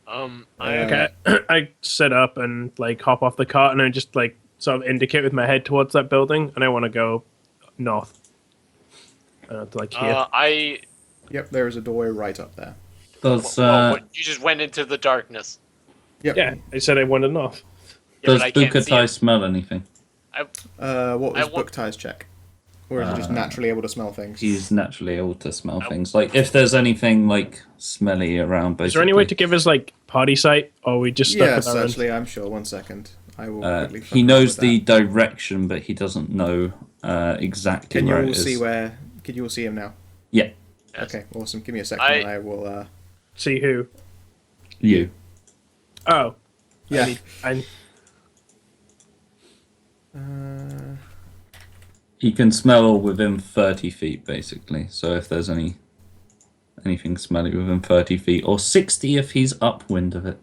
Okay, I sit up and like hop off the cart and I just like sort of indicate with my head towards that building, and I want to go north. To like here. Yep, there is a doorway right up there. Does You just went into the darkness. Yep. Yeah, I said I wanted north. Yeah, does but I can't see Bukatai it. smell anything? What was I wa- Booktie's check? Or is he just naturally able to smell things? He's naturally able to smell things. Like if there's anything like smelly around, basically. Is there any way to give us like party sight, or are we just stuck Yes, with our actually, I'm sure. 1 second. I will quickly he fuck knows with the that. direction, but he doesn't know exactly Can you where all it is. see where? Can you all see him now? Yeah, Yes. Okay, awesome. Give me a second, and I will. See who? you. Oh, Yeah. I He can smell within 30 feet, basically. So if there's anything smelly within 30 feet, or 60 if he's upwind of it.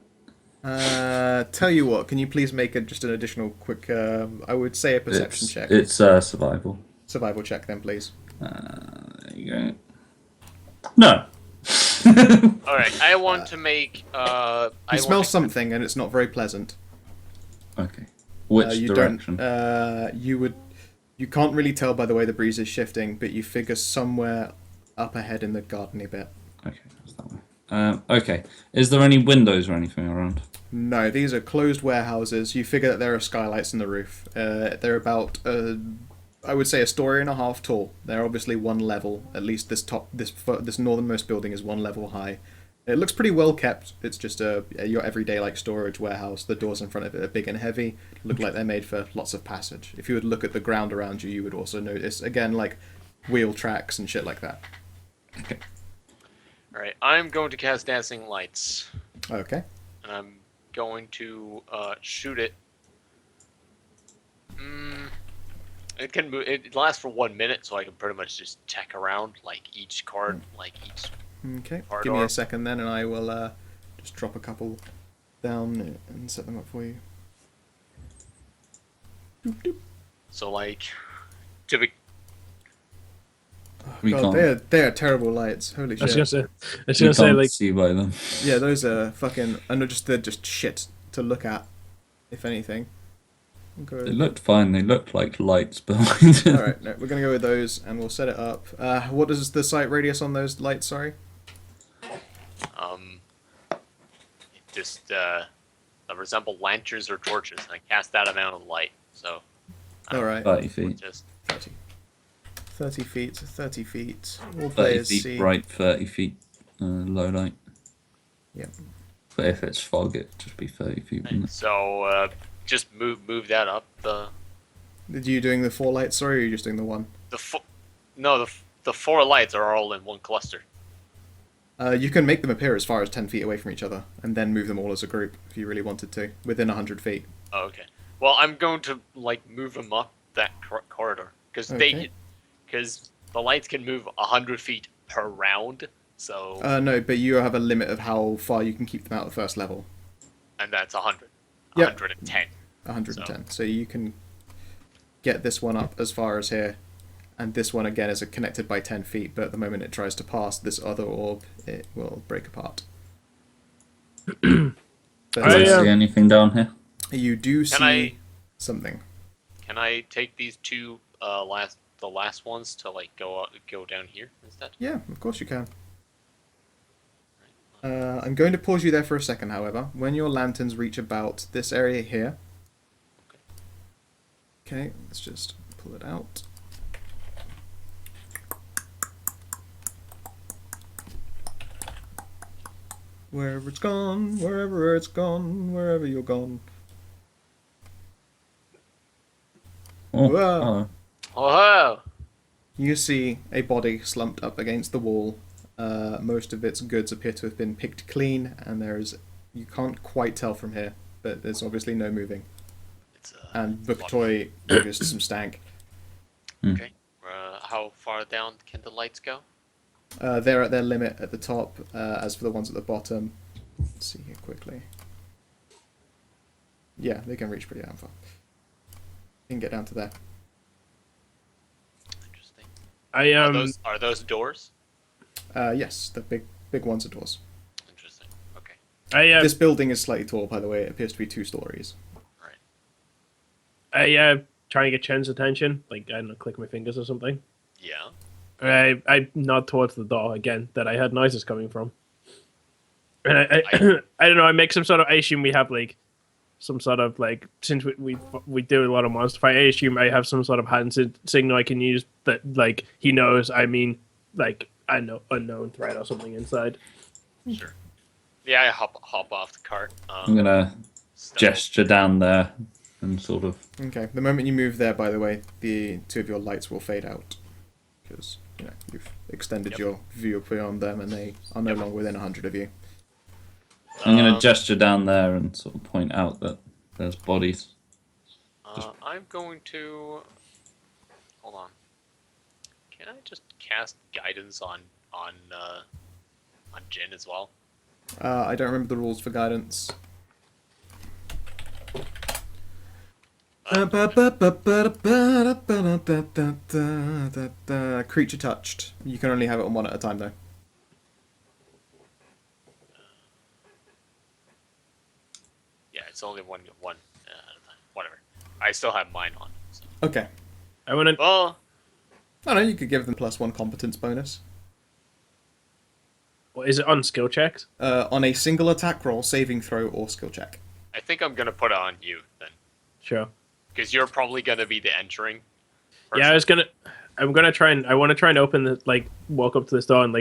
Tell you what. Can you please make just an additional quick? I would say a perception check. It's survival. Survival check, then, please. There you go. No. All right, I want to make. You smell something, and it's not very pleasant. Okay. Which You direction? don't. You would. You can't really tell by the way the breeze is shifting, but you figure somewhere up ahead in the gardeny bit. Okay, that's that way. Okay. Is there any windows or anything around? No, these are closed warehouses. You figure that there are skylights in the roof. They're about, I would say, a story and a half tall. They're obviously one level. At least this northernmost building is one level high. It looks pretty well kept. It's just your everyday like storage warehouse. The doors in front of it are big and heavy. Look like they're made for lots of passage. If you would look at the ground around you, you would also notice again like wheel tracks and shit like that. Okay. All right, I'm going to cast Dancing Lights, Okay. and I'm going to shoot it. It can move. It lasts for 1 minute, so I can pretty much just check around like each card, like each. Okay. Hard Give me R. a second then, and I will just drop a couple down and set them up for you. Doop, doop. So like, to be, We God, can't. they are terrible lights. Holy I was gonna shit. say, I was We gonna say can't like, see by them. Yeah, those are fucking. And they're just shit to look at, if anything. They looked fine. They looked like lights behind. All right, no, we're gonna go with those, and we'll set it up. What is the sight radius on those lights? Sorry. just resemble lanterns or torches, and I cast that amount of light. So. All right. 30 feet. Just 30 feet. 30 feet. All 30 players feet see. bright, 30 feet low light. Yep. But if it's fog, it'd just be 30 feet. Wouldn't it? so just move that up. Did you doing the 4 lights? Sorry, or are you just doing the 1? The 4 lights are all in one cluster. You can make them appear as far as 10 feet away from each other, and then move them all as a group if you really wanted to, within 100 feet. Oh, okay. Well, I'm going to like move them up that corridor because Okay. because the lights can move 100 feet per round. So No, but you have a limit of how far you can keep them out of the first level. and that's 100. Yep. 110. 110. So you can get this one up as far as here, and this one again is connected by 10 feet, but the moment it tries to pass this other orb, it will break apart. But Do I see anything down here? you do Can see something. Can I take these two the last ones to like go down here instead? Yeah, of course you can. I'm going to pause you there for a second, however. When your lanterns reach about this area here. Okay, let's just pull it out. Wherever it's gone, wherever it's gone, wherever you're gone. Oh, Whoa. Oh, You see a body slumped up against the wall. Most of its goods appear to have been picked clean, and you can't quite tell from here, but there's obviously no moving. it's And Buktoy noticed some stank. okay. How far down can the lights go? They're at their limit at the top. As for the ones at the bottom, let's see here quickly. Yeah, they can reach pretty damn far. They can get down to there. Interesting. I Are those doors? Yes, the big ones are doors. Interesting. Okay. This building is slightly tall, by the way. It appears to be 2 stories. Right. I trying to get Chen's attention, like I don't know, click my fingers or something. Yeah. I nod towards the door again that I heard noises coming from, and I I don't know. I make some sort of. I assume we have like some sort of like since we do a lot of monster fight. I assume I have some sort of hand signal I can use that like he knows. I mean, like I know unknown threat or something inside. Sure. Yeah, I hop off the cart. I'm gonna gesture down there and sort of. Okay, the moment you move there, by the way, the 2 of your lights will fade out. Because, you've extended your view beyond them, and they are no longer within 100 of you. I'm gonna gesture down there and sort of point out that there's bodies. I'm going to hold on. Can I just cast guidance on Jin as well? I don't remember the rules for guidance. Creature touched. You can only have it on 1 at a time, though. Yeah, it's only one at a time. Whatever. I still have mine on. So. Okay. I want to. Well, I don't know, you could give them +1 competence bonus. Is it on skill checks? On a single attack roll, saving throw, or skill check. I think I'm gonna put it on you then, Sure. because you're probably gonna be the entering. Yeah, I was gonna. I'm gonna try and. I want to try and open the walk up to this door and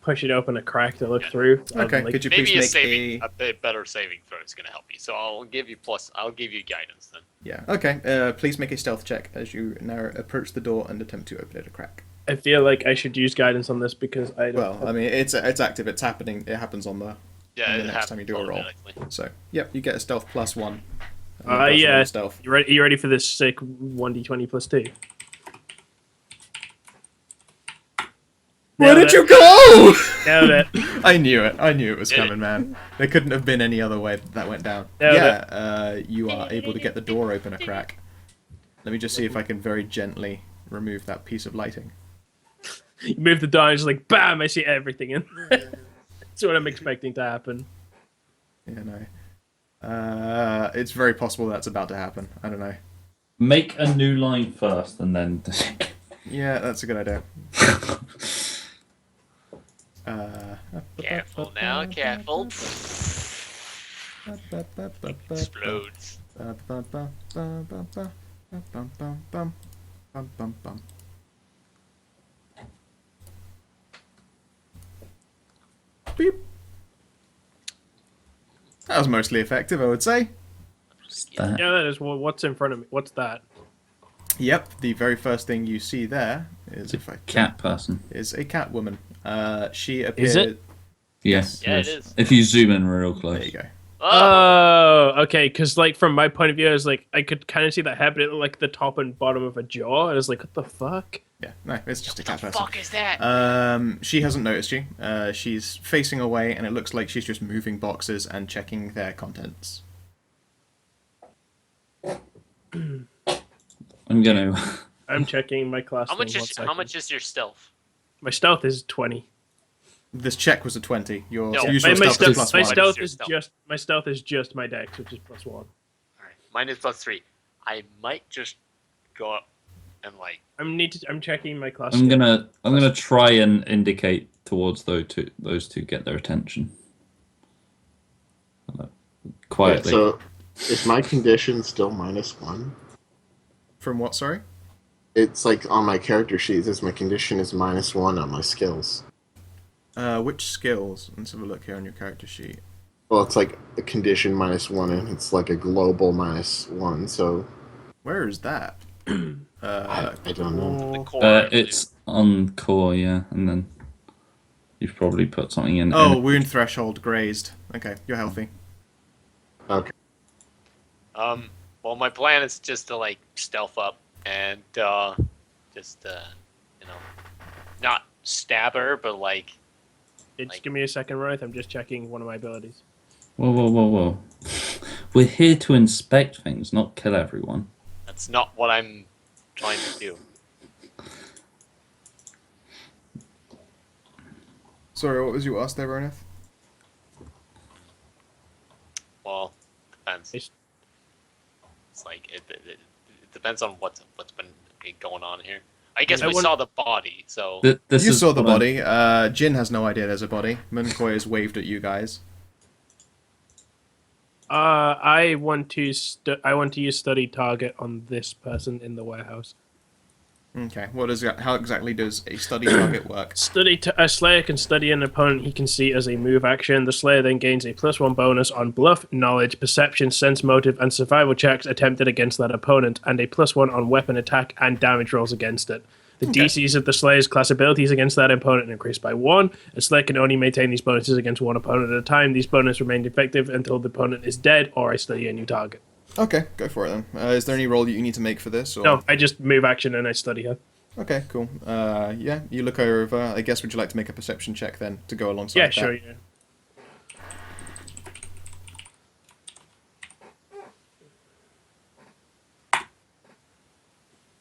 push it open a crack to look through. Okay, could you Maybe please a make a bit better saving throw is gonna help you. So I'll give you guidance then. Yeah, okay. Please make a stealth check as you now approach the door and attempt to open it a crack. I feel like I should use guidance on this because I don't. Well, I mean, it's active, it's happening, it happens on the... Yeah, the it next time you do a roll. automatically. So, yep, you get a stealth +1. Yeah. Stealth. You ready? You ready for this sick 1d20 +2? Where Nailed did it. you go? Nailed it. I knew it. I knew it was Did it? coming, man. There couldn't have been any other way that went down. Nailed Yeah, you are able to get the door open a crack. Let me just see if I can very gently remove that piece of lighting. You move the door and just bam! I see everything in. That's what I'm expecting to happen. Yeah, no. It's very possible that's about to happen. I don't know. Make a new line first, and then. Yeah, that's a good idea. Careful now, careful. Explodes. Beep. That was mostly effective, I would say. That. Yeah, that is what's in front of me. What's that? Yep, the very first thing you see there is Cat person. is a cat woman. She appeared. Is it? Yes. Yeah, yes. it is. If you zoom in real close. There you go. Oh, Okay, because from my point of view, I was I could kind of see that head, but it looked like the top and bottom of a jaw. I was like, what the fuck? Yeah, no, it's just a what cat the person. fuck is that? She hasn't noticed you. She's facing away, and it looks like she's just moving boxes and checking their contents. I'm gonna. I'm checking my class. How much thing, is 1 how second. much is your stealth? My stealth is 20. This check was a 20. Your No, usual my stealth is stealth, plus my 1. stealth Your is stealth. my stealth is just my dex, which is +1. Alright, mine is +3. I might just go up and I'm checking my class. I'm gonna try and indicate towards those two, get their attention. Quietly. Yeah, so is my condition still -1? From what, sorry? It's on my character sheet, it says my condition is -1 on my skills. Which skills? Let's have a look here on your character sheet. Well, it's a condition -1, and it's a global -1, so Where is that? I don't know. the core. It's on core, yeah, and then you've probably put something in. Oh, wound threshold grazed. Okay, you're healthy. Okay. Well, my plan is just to stealth up and just not stab her, but Just give me a second, Roth. I'm just checking one of my abilities. Whoa. We're here to inspect things, not kill everyone. that's not what I'm trying to do. Sorry, what was you asked there, Ronith? Well, depends. It's- It's it depends on what's been going on here. I guess I we want- saw the body, so This You is saw the what I'm- body. Jin has no idea there's a body. Munkoy has waved at you guys. I want to use study target on this person in the warehouse. Okay, how exactly does a study target work? A Slayer can study an opponent he can see as a move action. The Slayer then gains a +1 bonus on bluff, knowledge, perception, sense motive, and survival checks attempted against that opponent, and a +1 on weapon attack and damage rolls against it. The Okay. DCs of the Slayer's class abilities against that opponent increase by 1. A Slayer can only maintain these bonuses against one opponent at a time. These bonuses remain effective until the opponent is dead or I study a new target. Okay, go for it then. Is there any roll that you need to make for this? Or... No, I just move action and I study her. Okay, cool. Yeah, you look her over. I guess would you like to make a perception check then to go alongside Yeah, that? sure. Yeah.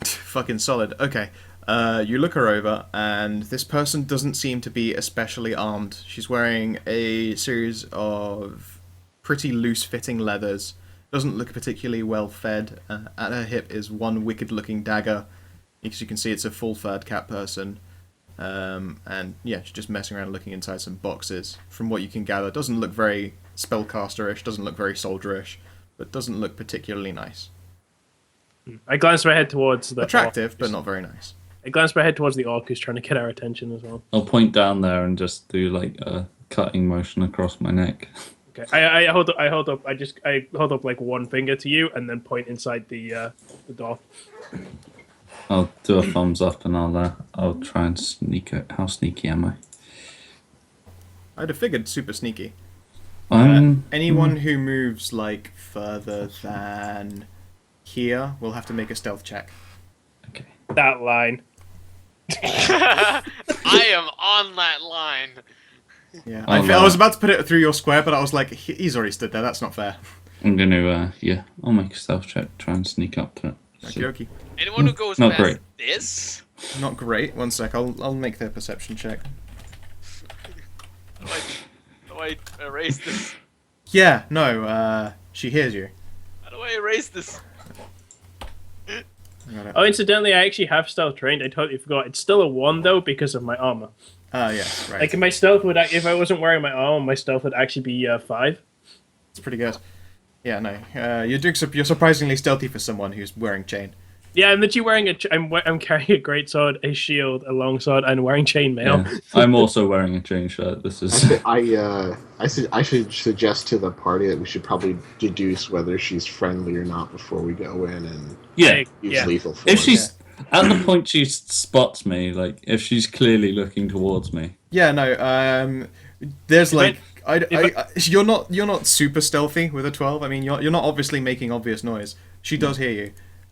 Fucking solid. Okay. You look her over, and this person doesn't seem to be especially armed. She's wearing a series of pretty loose-fitting leathers Doesn't look particularly well fed. At her hip is one wicked-looking dagger. As you can see, it's a full-furred cat person. And yeah, she's just messing around looking inside some boxes. From what you can gather, doesn't look very spellcaster-ish, doesn't look very soldier-ish, but doesn't look particularly nice. I glance my head towards the Attractive, orc. but not very nice. I glance my head towards the orc who's trying to get our attention as well. I'll point down there and just do like a cutting motion across my neck. Okay. I hold up like one finger to you and then point inside the door. I'll do a thumbs up and I'll try and sneak it. How sneaky am I? I'd have figured super sneaky. I'm Anyone who moves like further than here will have to make a stealth check. okay. That line. I am on that line. Yeah, Oh, I was about to put it through your square, but I was like, he's already stood there. That's not fair. I'm gonna I'll make a stealth check. Try and sneak up to it. See. Okie dokie. Anyone who goes Not past great. this, Not great. One sec. I'll make their perception check. how do I erase this? Yeah. No. She hears you. How do I erase this? I got it. Oh, incidentally, I actually have stealth trained. I totally forgot. It's still a 1 though because of my armor. Yes. Right. Like my stealth would, if I wasn't wearing my armor, my stealth would actually be 5. It's pretty good. Yeah. No. You're surprisingly stealthy for someone who's wearing chain. Yeah, I'm literally wearing I'm carrying a great sword, a shield, a long sword, and wearing chainmail. Yeah. I'm also wearing a chain shirt. This is I should suggest to the party that we should probably deduce whether she's friendly or not before we go in and yeah. use lethal force. If she's at the point she spots me, like if she's clearly looking towards me. Yeah. No. There's like. You're not super stealthy with a 12. I mean, you're not obviously making obvious noise. She does hear you.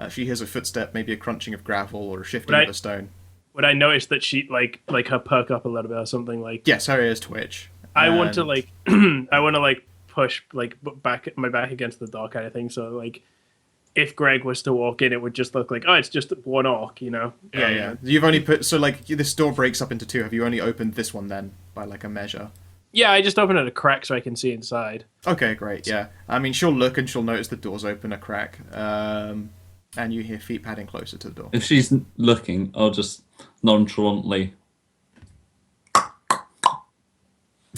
She hears a footstep, maybe a crunching of gravel or a shifting of a stone. Would I notice that she like her perk up a little bit or something like? Yes, her ears twitch. I want to like I want to like push like my back against the door kind of thing. So like, if Greg was to walk in, it would just look like, oh, it's just one orc, you know? Yeah. You've only this door breaks up into 2. Have you only opened this one then by like a measure? Yeah, I just opened it a crack so I can see inside. Okay, great. Yeah, I mean she'll look and she'll notice the door's open a crack. And you hear feet padding closer to the door. If she's looking, I'll just nonchalantly.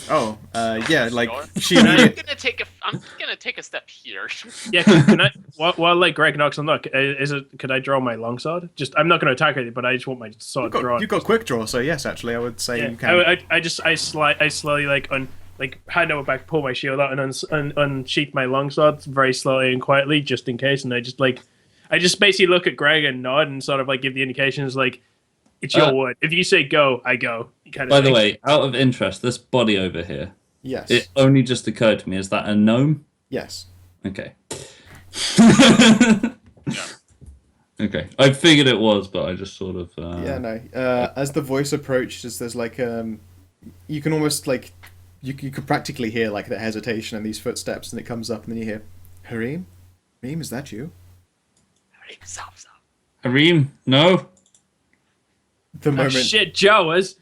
Oh, yeah, like she. I'm gonna take a step here. Yeah, can I? While like Greg knocks on, look, could I draw my longsword? Just, I'm not going to attack her, but I just want my sword drawn. You've got quick draw, so yes, actually, I would say you can. I slowly like hand over back, pull my shield out, and unsheath my longsword very slowly and quietly, just in case. And I just basically look at Greg and nod and sort of like give the indications like, it's your word. If you say go, I go. Kind of by the way, out of interest, this body over here. Yes. It only just occurred to me. Is that a gnome? Yes. Okay. Yeah. Okay. I figured it was, but I just sort of. Yeah, no. As the voice approaches, there's like you can almost like you could practically hear like the hesitation and these footsteps, and it comes up, and then you hear, Hareem, Hareem, is that you? Stop. Hareem, no. The moment. Shit, Jawas.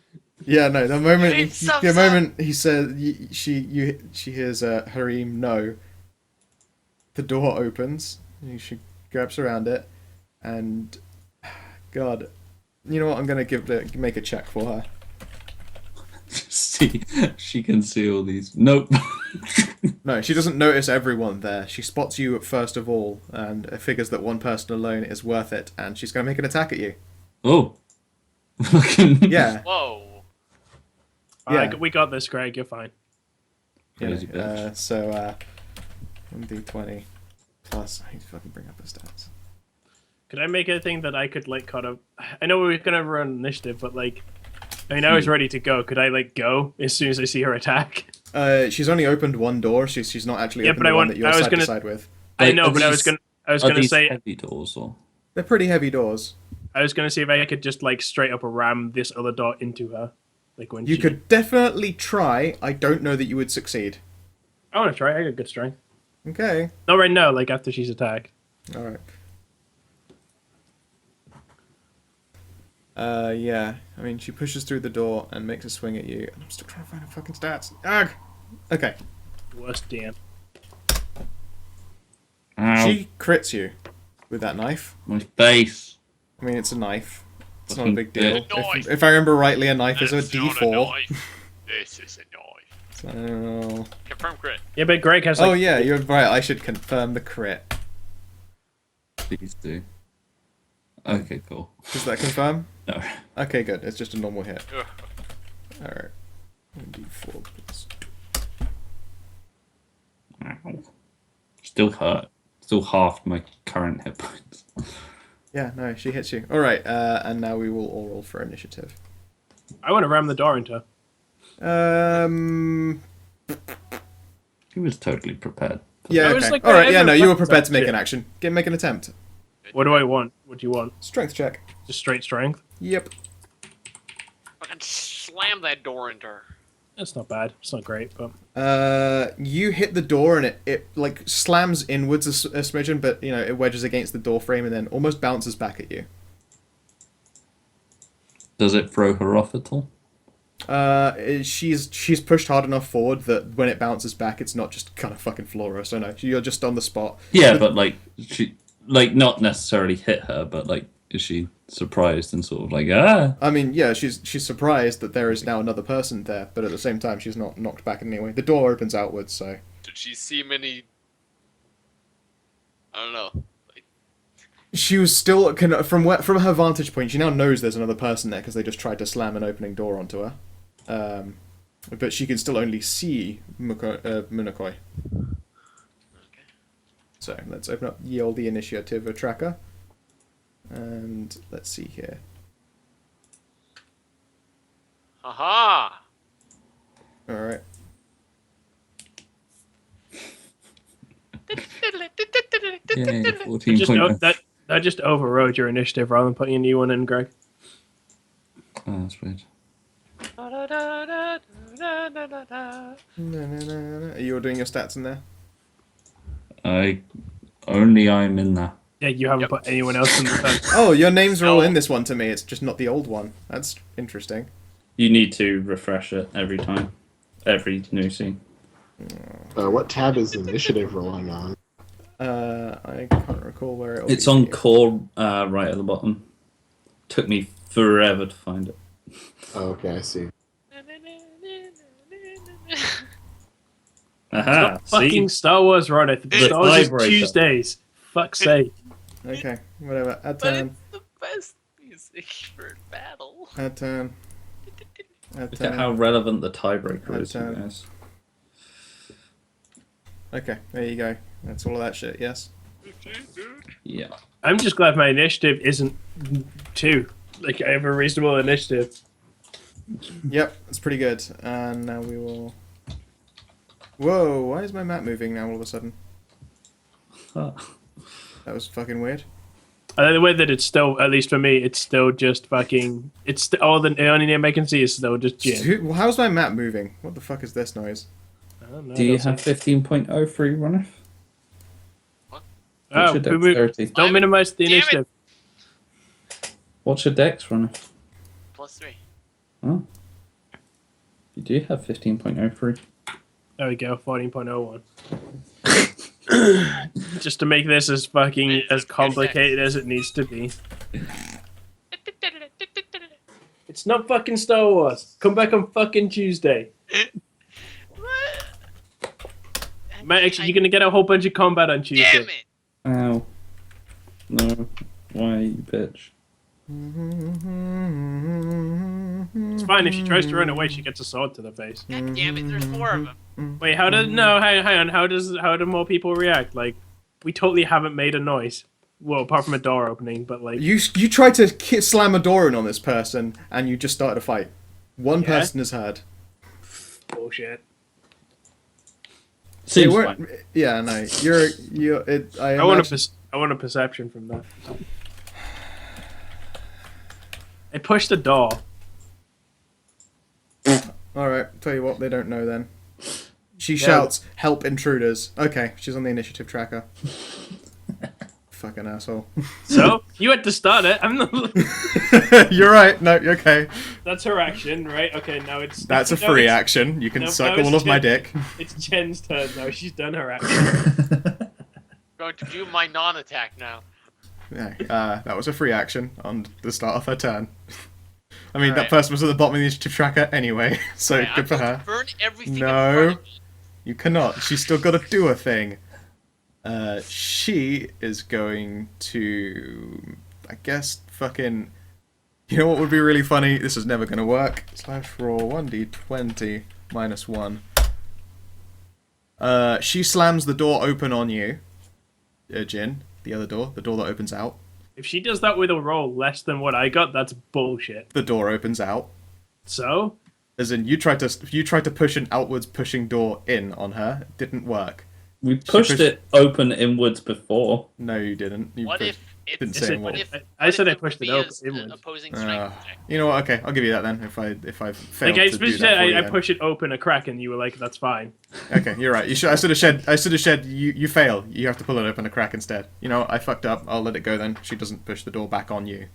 Yeah, no. The moment. Hareem, The moment he said, she hears Hareem, no. The door opens. And she grabs around it, and God, you know what? I'm gonna make a check for her. See, she can see all these. Nope. No, she doesn't notice everyone there. She spots you first of all, and figures that one person alone is worth it, and she's gonna make an attack at you. Oh. Yeah. Whoa. Yeah. We got this, Greg. You're fine. Crazy bitch. So 1d20 plus. I need to fucking bring up the stats. Could I make a thing that I could like kind of? I know we were gonna run initiative, but like, I mean, I was ready to go. Could I like go as soon as I see her attack? She's only opened one door. She's not actually opened the one that you're side to side with. I know, but I was gonna say heavy doors or. They're pretty heavy doors. I was gonna see if I could just like straight up ram this other door into her, like when You could definitely try. I don't know that you would succeed. I want to try. I got good strength. Okay. Not right now. Like after she's attacked. All right. Yeah. I mean, she pushes through the door and makes a swing at you. I'm still trying to find her fucking stats. Ugh. Okay. Worst DM. she crits you with that knife. My face. I mean, it's a knife. It's not a Fucking big deal. It's a knife. If I remember rightly, a knife is a That's not D4. knife. This is a knife. So... Confirm crit. Yeah, but Greg has like. Oh yeah, you're right. I should confirm the crit. Please do. Okay, cool. Does that confirm? No. Okay, good. It's just a normal hit. Ugh. Alright. D4 plus 2. Ow. Still hurt. Still half my current hit points. Yeah, no, she hits you. Alright, and now we will all roll for initiative. I want to ram the door into her. He was totally prepared. Yeah, I was okay. like, Alright, I yeah, have no, a you were weapons prepared to make shit. an action. Make an attempt. What do I want? What do you want? Strength check. Just straight strength? Yep. Fucking slam that door into her. That's not bad. It's not great, but You hit the door and it like slams inwards a smidgen, but you know it wedges against the door frame and then almost bounces back at you. Does it throw her off at all? She's pushed hard enough forward that when it bounces back, it's not just kind of fucking floor her. So no, you're just on the spot. Yeah, but like she, like not necessarily hit her, but like is she surprised and sort of like I mean, yeah, she's surprised that there is now another person there, but at the same time, she's not knocked back in any way. The door opens outwards, so. Did she see many? I don't know. Like, She was still from her vantage point. She now knows there's another person there because they just tried to slam an opening door onto her. But she can still only see Munakoi. okay. So let's open up ye olde initiative tracker, and let's see here. Haha! All right. yay, 14 just point. that just overrode your initiative rather than putting a new one in, Greg. Oh, that's weird. Are you all doing your stats in there? I'm in there. Yeah, you haven't Yep. put anyone else in the pen. Oh, your names are all No. in this one to me. It's just not the old one. That's interesting. You need to refresh it every time, every new scene. What tab is initiative rolling on? I can't recall where it. It's on core right at the bottom. Took me forever to find it. Oh, okay, I see. Aha! Fucking See? Star Wars run it. The Star Wars is tiebreaker. Tuesdays. Fuck's sake. Okay, whatever. Add But turn. it's the best music for battle. Add turn. Add Look at how turn. relevant the tiebreaker is, you Turn. guys. Okay, there you go. That's all of that shit. Yes. Yeah. I'm just glad my initiative isn't 2. Like, I have a reasonable initiative. Yep, that's pretty good. And now we will. Whoa! Why is my map moving now all of a sudden? Huh. That was fucking weird. The way that it's still, at least for me, it's still just fucking. It's all the only name I can see is still just Jin. How's my map moving? What the fuck is this noise? I don't know, Do you that's have it. 15.03 runner? Oh, What's your dexterity? don't minimize the Damn it. initiative. What's your dex runner? +3. Oh. You do have 15.03. There we go, 14.01. Just to make this as fucking as complicated as it needs to be. It's not fucking Star Wars. Come back on fucking Tuesday. Man, actually, you're gonna get a whole bunch of combat on Tuesday. Damn it! Ow. No. Why, you bitch? It's fine if she tries to run away. She gets a sword to the face. God damn it! There's 4 of them. Wait, how does no? Hang on. How do more people react? Like, we totally haven't made a noise. Well, apart from a door opening, but like, You tried to slam a door in on this person, and you just started a fight. One Yeah? person is heard. bullshit. They Seems weren't. fine. Yeah, no. You're. It. I want a perception from that. I pushed the door. All right. Tell you what, they don't know then. She Yeah. shouts, "Help intruders!" Okay, she's on the initiative tracker. Fucking asshole. So you had to start it. I'm not. You're right. No, you're okay. That's her action, right? Okay, now it's. That's a no, free it's- action. You can no, suck no, it's all of my Jen. dick. It's Jen's turn now. She's done her action. going to do my non-attack now. Yeah, that was a free action on the start of her turn. I mean, that Alright. person was at the bottom of the initiative tracker anyway, so Right, good I'm for going to her. burn everything in No. front of me. You cannot. She's still got to do a thing. She is going to, I guess, fucking... You know what would be really funny? This is never going to work. / roll 1d20 minus 1. She slams the door open on you, Jin. The other door. The door that opens out. If she does that with a roll less than what I got, that's bullshit. The door opens out. So? As in, you tried to push an outwards pushing door in on her. It didn't work. We pushed pushed- it open inwards before. No, you didn't. You What pushed- if didn't it's say it- what. what if I said I it pushed would it be up as inwards. opposing strength check? You know what? Okay, I'll give you that then. If I fail Like I to do specifically that said, for you, I then. push it open a crack, and you were like, "That's fine." Okay, you're right. I should have said you fail. You have to pull it open a crack instead. You know, I fucked up. I'll let it go then. She doesn't push the door back on you.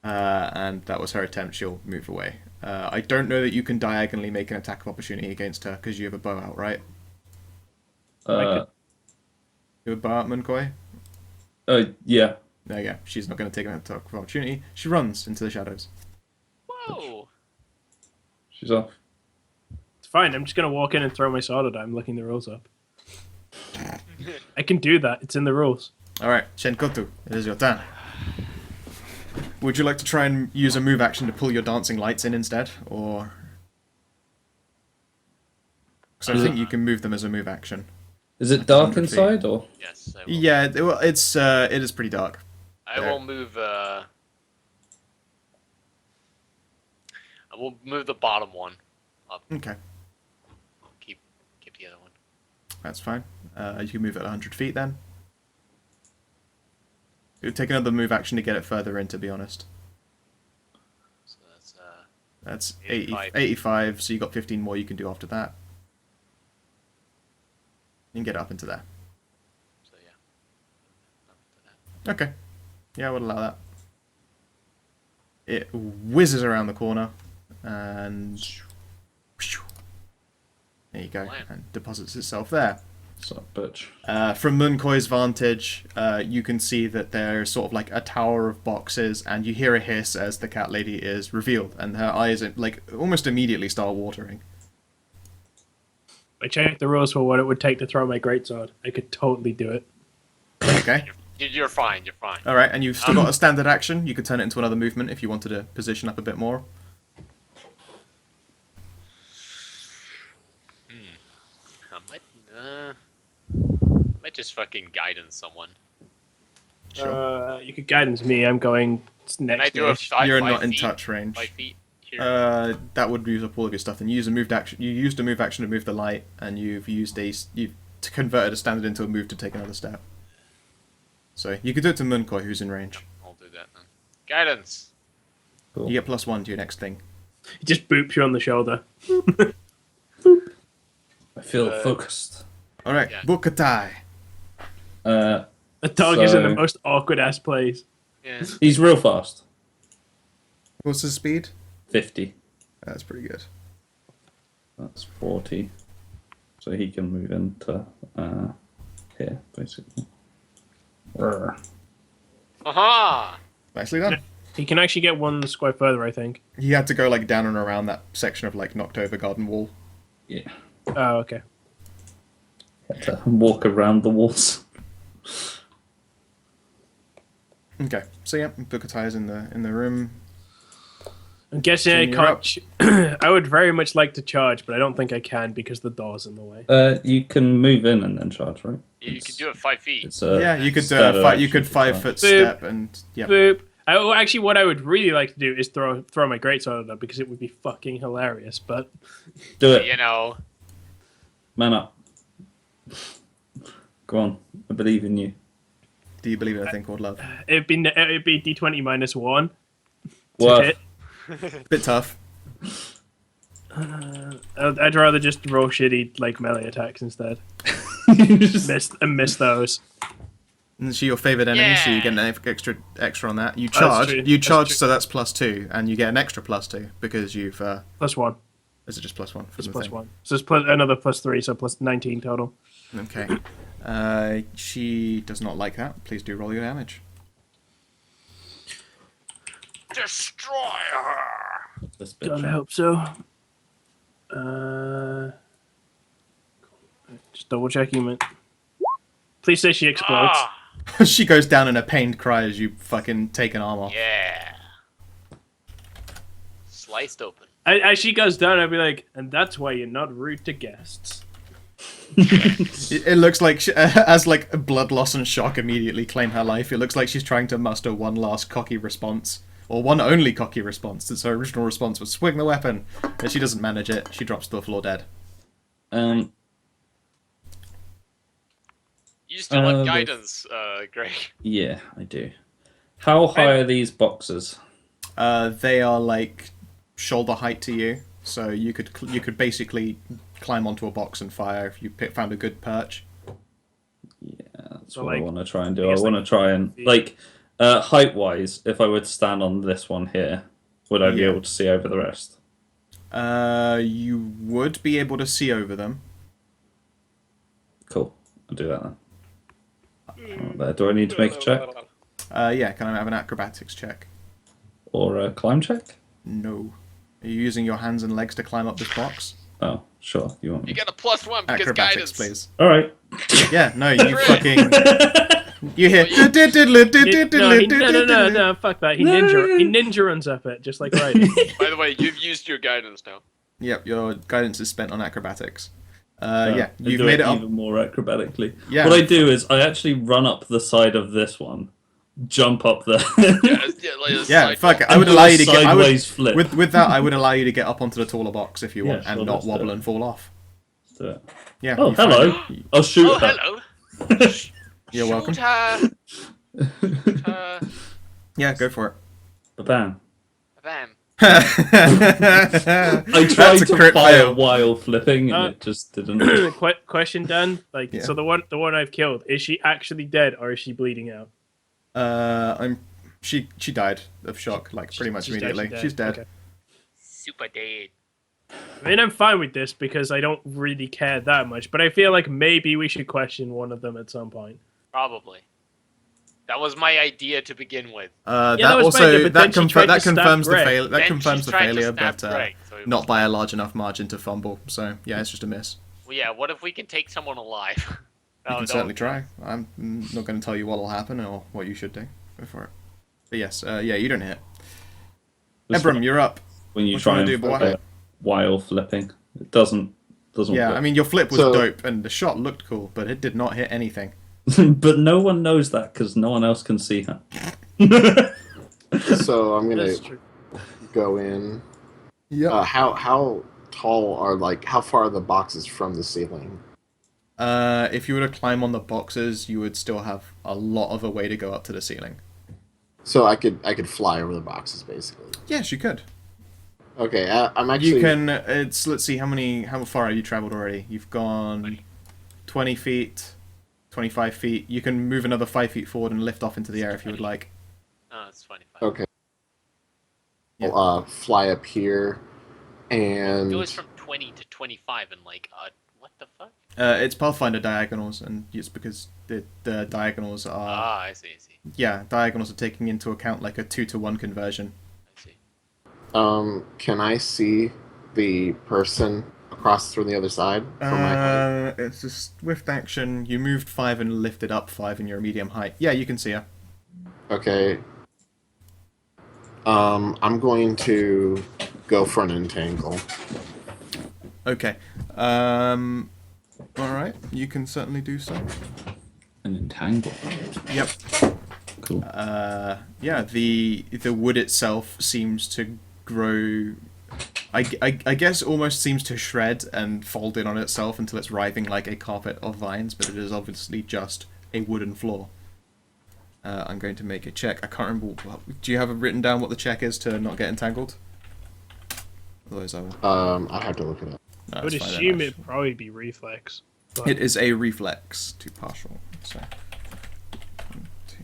And that was her attempt. She'll move away. I don't know that you can diagonally make an attack of opportunity against her because you have a bow out, right? Uh, You have a bow out, Munkoi? yeah. There you go. She's not going to take an attack of opportunity. She runs into the shadows. Whoa! She's off. It's fine. I'm just gonna walk in and throw my sword at her. I'm looking the rules up. I can do that. It's in the rules. Alright, Shenkotu, it is your turn. Would you like to try and use a move action to pull your dancing lights in instead? Or... Because I think you can move them as a move action. Is it dark 100 feet. inside or? Yes, I will. Yeah, it is pretty dark. I will move. I will move the bottom one up. Okay, Keep the other one. that's fine. You can move it 100 feet then. It would take another move action to get it further in, to be honest. So That's 85. 85, so you got 15 more you can do after that. You can get it up into there. so yeah. Up to that. Okay. Yeah, I would allow that. It whizzes around the corner and there you go, Blam. and deposits itself there. Son of a bitch. From Munkoi's vantage, you can see that there's sort of like a tower of boxes, and you hear a hiss as the cat lady is revealed, and her eyes like almost immediately start watering. I checked the rules for what it would take to throw my greatsword. I could totally do it. Okay. You're fine. You're fine. All right, and you've still got a standard action. You could turn it into another movement if you wanted to position up a bit more. I might just fucking guidance someone. Sure. You could guidance me. I'm going Can I next. do a 5 You're 5 not in feet? touch range. 5 feet here. That would use up all of your stuff, and you use a moved action. You used a move action to move the light, and you've converted a standard into a move to take another step. So you could do it to Munkoi, who's in range. I'll do that then. Guidance. Cool. You get +1 to your next thing. He just boops you on the shoulder. I feel focused. All right, Yeah. Bukatai. Uh, The dog is in the So- most awkward ass place. Yeah. he's real fast. What's his speed? 50. That's pretty good. That's 40. So he can move into here, basically. Rrr. Aha! Nicely done. He can actually get one square further, I think. He had to go like down and around that section of like knocked over garden wall. Yeah. Oh, okay. Had to walk around the walls. Okay, so yeah, Bukatai is in the room. I'm guessing I Jin, you're up. can't. I would very much like to charge, but I don't think I can because the door's in the way. You can move in and then charge, right? You can do it 5 feet. It's a Yeah, you could standard you action could to 5 charge. foot Boop. step and yeah. Boop. Actually, what I would really like to do is throw my greatsword at them because it would be fucking hilarious. But Do it. You know. Man up. Go on. I believe in you. Do you believe in a thing called love? it'd be D20 minus 1 to What? hit. Bit tough. I'd rather just roll shitty like melee attacks instead. Miss those. Is she your favorite enemy? So you get an extra on that. You charge. true. You That's charge, true. so that's +2, and you get an extra +2 because you've. +1. Is it just +1 for It's the plus thing? 1. So it's another +3, so plus 19 total. Okay. She does not like that. Please do roll your damage. Destroy her! This bitch. God, I hope so. Just double checking it. Please say she explodes. Ah, She goes down in a pained cry as you fucking take an arm off. yeah. Sliced open. As she goes down, I'd be like, and that's why you're not rude to guests. It looks like as like blood loss and shock immediately claim her life. It looks like she's trying to muster one last cocky response, or one only cocky response. Since her original response was swing the weapon, and she doesn't manage it. She drops to the floor dead. You still have guidance, Greg. Yeah, I do. How high are these boxes? They are like shoulder height to you, so you could basically climb onto a box and fire if you found a good perch. Yeah, that's So, what I like, want to try and I do. I guess, want to like, try and like height-wise. If I were to stand on this one here, would I be Yeah. able to see over the rest? You would be able to see over them. Cool. I'll do that then. Do I need to make a check Yeah, can I have an acrobatics check? or a climb check? No. Are you using your hands and legs to climb up this box? Oh, sure. You want You me? get a +1 because Acrobatics, guidance. please. All right. Yeah, no, you fucking... You hear... No, fuck that. He ninja runs up it, just like Ryder. By the way, you've used your guidance now. Yep, your guidance is spent on acrobatics. I You've do made it up. even more acrobatically. Yeah. What I do is I actually run up the side of this one, jump up there. Yeah, fuck it. I And would do allow a you to get... sideways flip. With that, I would allow you to get up onto the taller box if you want, Yeah, and sure, not let's do wobble it. and fall off. Let's do it. Yeah. Oh, you find hello. it. I'll shoot Oh, her. hello. You're welcome. Shoot her. Yeah, go for it. Bam. Bam. I tried That's a to crit fire fail. while flipping, and it just didn't. Question, Dan. Like, Yeah. so the one I've killed, is she actually dead or is she bleeding out? She died of shock, like pretty much She's immediately. actually She's dead. Okay. Super dead. I mean, I'm fine with this because I don't really care that much, but I feel like maybe we should question one of them at some point. Probably. That was my idea to begin with. that That was also mine, but then she tried to stab confirms the Greg. fail. That Then confirms she the tried to failure, stab but Greg, so it not was- by a large enough margin to fumble. So yeah, it's just a miss. Well, yeah, what if we can take someone alive? You can certainly try. I'm not going to tell you what'll happen or what you should do. Go for it. But yes, yeah, you don't hit. This Ebram, one, you're up. when you what try you and wanna do, flip boy? it while flipping, it doesn't Yeah, work. I mean your flip was So- dope and the shot looked cool, but it did not hit anything. But no one knows that because no one else can see her. So I'm gonna That's true. go in. Yeah. How tall are how far are the boxes from the ceiling? If you were to climb on the boxes, you would still have a lot of a way to go up to the ceiling. So I could fly over the boxes basically. Yes, you could. Okay, I'm actually. You can. Let's see how far have you traveled already? You've gone 20 feet, 25 feet. You can move another 5 feet forward and lift off into the air if you would like. Oh, it's 25. Okay. Yeah. I'll, fly up here, and It goes from 20 to 25 and like, what the fuck? It's Pathfinder diagonals, and it's because the diagonals are I see. diagonals are taking into account like a 2-to-1 conversion. I see. can I see the person across from the other side from my height? It's a swift action. You moved 5 and lifted up 5 in your medium height. Yeah, you can see her. Okay. I'm going to go for an entangle. Okay. All right. You can certainly do so. An entangle. Yep. Cool. Yeah. The wood itself seems to grow. I guess almost seems to shred and fold in on itself until it's writhing like a carpet of vines, but it is obviously just a wooden floor. I'm going to make a check. I can't remember. Do you have it written down what the check is to not get entangled? Otherwise, I will. I have to look it up. No, I would it's fine then, assume actually. it'd probably be reflex. But It is a reflex to partial. So. 2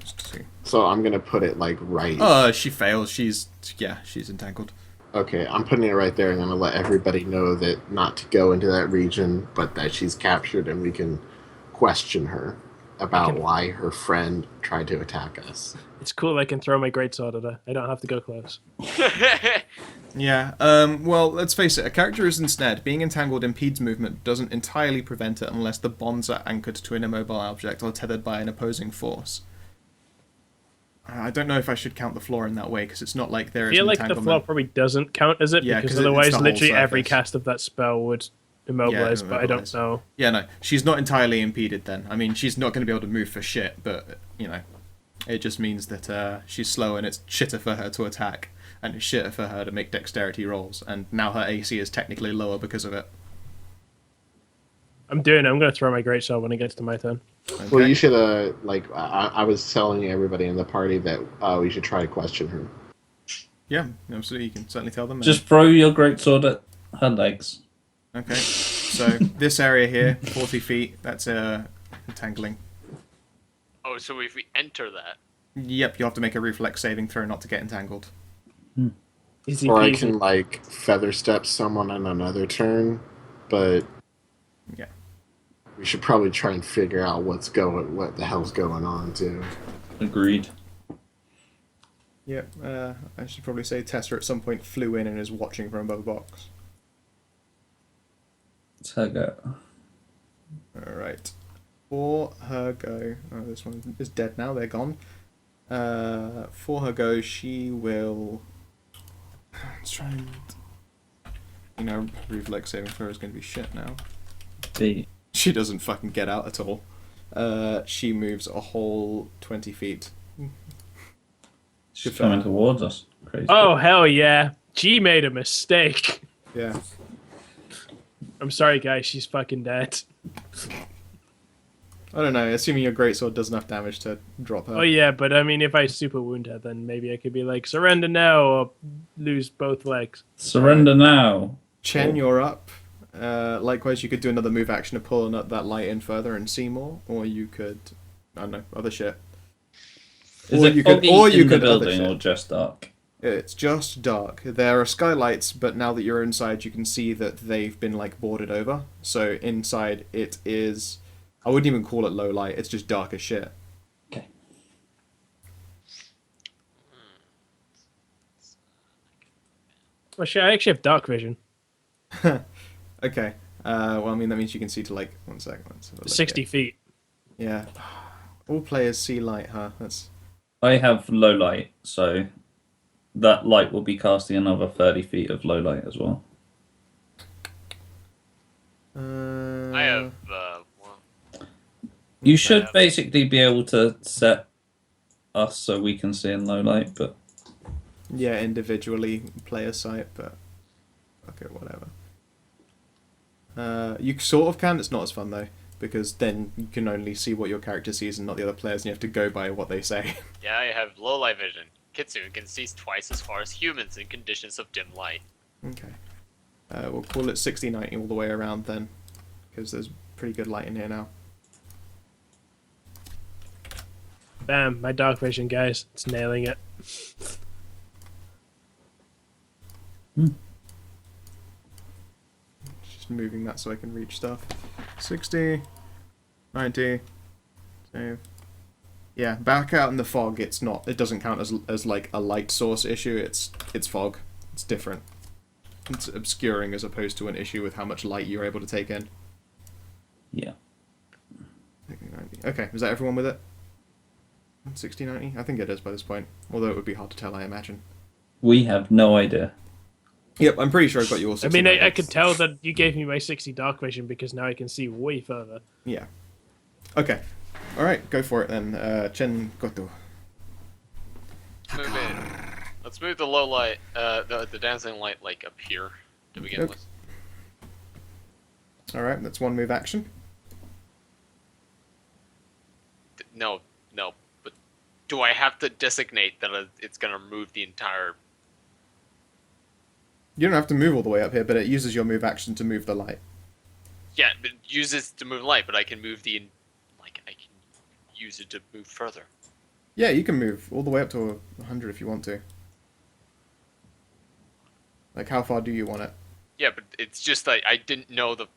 + 2. So I'm gonna put it right. She fails. She's entangled. Okay, I'm putting it right there, and I'm gonna let everybody know that not to go into that region, but that she's captured, and we can question her about can- why her friend tried to attack us. It's cool. I can throw my greatsword at her. I don't have to go close. Yeah, well, let's face it, a character is ensnared. Being entangled impedes movement, doesn't entirely prevent it unless the bonds are anchored to an immobile object or tethered by an opposing force. I don't know if I should count the floor in that way, because it's not like there I is feel like the entanglement. floor probably doesn't count as it, Yeah, because 'cause it's the otherwise whole literally every surface. cast of that spell would immobilize, but I don't immobilize. know. Yeah, no, she's not entirely impeded then. I mean, she's not going to be able to move for shit, but, you know, it just means that she's slow and it's shitter for her to attack, and it's shitter for her to make dexterity rolls, and now her AC is technically lower because of it. I'm going to throw my greatsword when it gets to my turn. Okay? Well, you should I was telling everybody in the party that we should try to question her. Yeah, absolutely, you can certainly tell them. Just throw your greatsword at her legs. Okay, so this area here, 40 feet, that's entangling. Oh, so if we enter that, Yep, you'll have to make a reflex saving throw not to get entangled. Easy Or I peasy. can like feather step someone on another turn, but Yeah. we should probably try and figure out what the hell's going on too. Agreed. Yep, I should probably say Tessa at some point flew in and is watching from above a box. It's her go. Alright. For her go... Oh, this one is dead now, they're gone. For her go, she will... Let's try and... You know, reflex saving throw is going to be shit now. B. She doesn't fucking get out at all. She moves a whole 20 feet. She's coming towards us. Crazy. Oh, hell yeah. G made a mistake. Yeah. I'm sorry, guys. She's fucking dead. I don't know, assuming your greatsword does enough damage to drop her. Oh, yeah, but I mean, if I super wound her, then maybe I could be like, surrender now or lose both legs. Surrender now. Chen, you're up. Likewise, you could do another move action to pull that light in further and see more, or you could, I don't know, other shit. Is Or it you could- foggy or you in the could other building shit. or just dark? It's just dark. There are skylights, but now that you're inside, you can see that they've been like boarded over. So inside, it is. I wouldn't even call it low light. It's just dark as shit. Okay. Well, shit, I actually have dark vision. Okay. Well, I mean that means you can see to like 1 second. Let's have a look 60 here. feet. Yeah. All players see light, huh? That's. I have low light, so that light will be casting another 30 feet of low light as well. I have one. You should have- basically be able to set us so we can see in low light, but Yeah, individually player sight, but okay, whatever. You sort of can. It's not as fun though, because then you can only see what your character sees and not the other players, and you have to go by what they say. Yeah, I have low light vision. Kitsune can see twice as far as humans in conditions of dim light. Okay. We'll call it 60-90 all the way around then, because there's pretty good light in here now. Bam, my dark vision, guys. It's nailing it. Just moving that so I can reach stuff. 60, 90, save. Yeah, back out in the fog, it's not. It doesn't count as like a light source issue. It's fog. It's different. It's obscuring as opposed to an issue with how much light you're able to take in. yeah. 60-90. Okay, is that everyone with it? 60-90? I think it is by this point. Although it would be hard to tell, I imagine. We have no idea. Yep, I'm pretty sure I've got you all 60-90. I mean, I could tell that you gave me my 60 dark vision because now I can see way further. Yeah. Okay. Alright, go for it then. Chen Goto. Move in. Let's move the low light, the dancing light, like up here to begin Okay. with. Alright, that's one move action. No, but do I have to designate that it's gonna move the entire? You don't have to move all the way up here, but it uses your move action to move the light. Yeah, but it uses to move light, but I can move I can use it to move further. Yeah, you can move all the way up to 100 if you want to. Like, how far do you want it? Yeah, but it's just like I didn't know the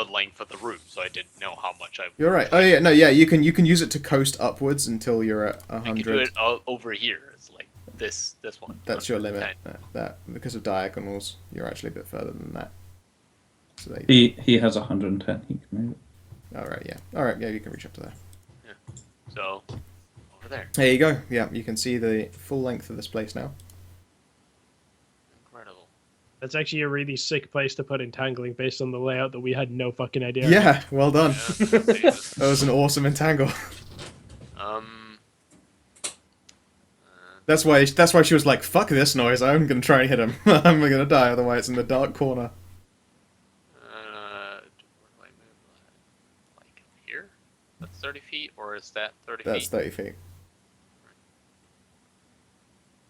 length of the room, so I didn't know how much I. You're right. Oh yeah, no, yeah. You can use it to coast upwards until you're at I can 100. do it over here. It's like this one. That's your limit. 110. That because of diagonals, you're actually a bit further than that. So there He has 110. He can move it. All right, yeah. All right, yeah. You can reach up to there. So over there. There you go. Yeah, you can see the full length of this place now. Incredible. That's actually a really sick place to put entangling based on the layout that we had no fucking idea. Yeah, well done. Yeah, Jesus. That was an awesome entangle. That's why she was like, "Fuck this noise! I'm gonna try and hit him. I'm gonna die otherwise." It's in the dark corner. Where do I move? Like here? That's 30 feet, or is that 30 That's feet? 30 feet.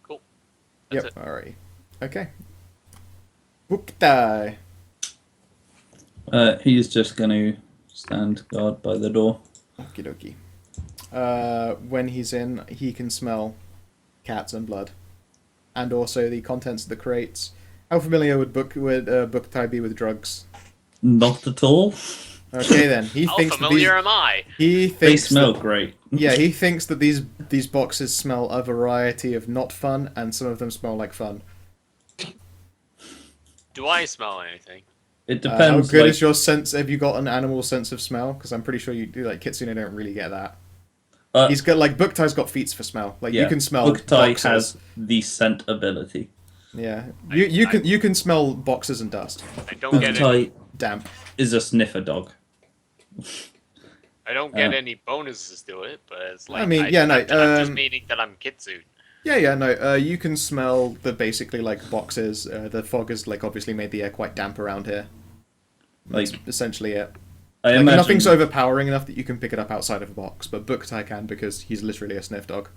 Cool. That's Yep. it. Alrighty. Okay. Book die. He's just going to stand guard by the door. Okie dokie. When he's in, he can smell cats and blood, and also the contents of the crates. How familiar would Book tie be with drugs? Not at all. Okay then. He How thinks that familiar am I? he They thinks smell that, great. yeah, he thinks that these boxes smell a variety of not fun, and some of them smell like fun. Do I smell anything? It How depends. good like, is your sense? Have you got an animal sense of smell? Because I'm pretty sure you do. Like Kitsune don't really get that. He's got like Book tie's got feats for smell. Like you can smell Book tie boxes. has the scent ability. Yeah, you can smell boxes and dust. I don't Book get tie any. Damp. is a sniffer dog. I don't get any bonuses to it, but it's like I mean, yeah, no, I'm just um, meaning that I'm Kitsune. Yeah, no. You can smell the basically like boxes. The fog has like obviously made the air quite damp around here. That's Like essentially it. I Like, imagine. nothing's overpowering enough that you can pick it up outside of a box, but Book tie can because he's literally a sniff dog.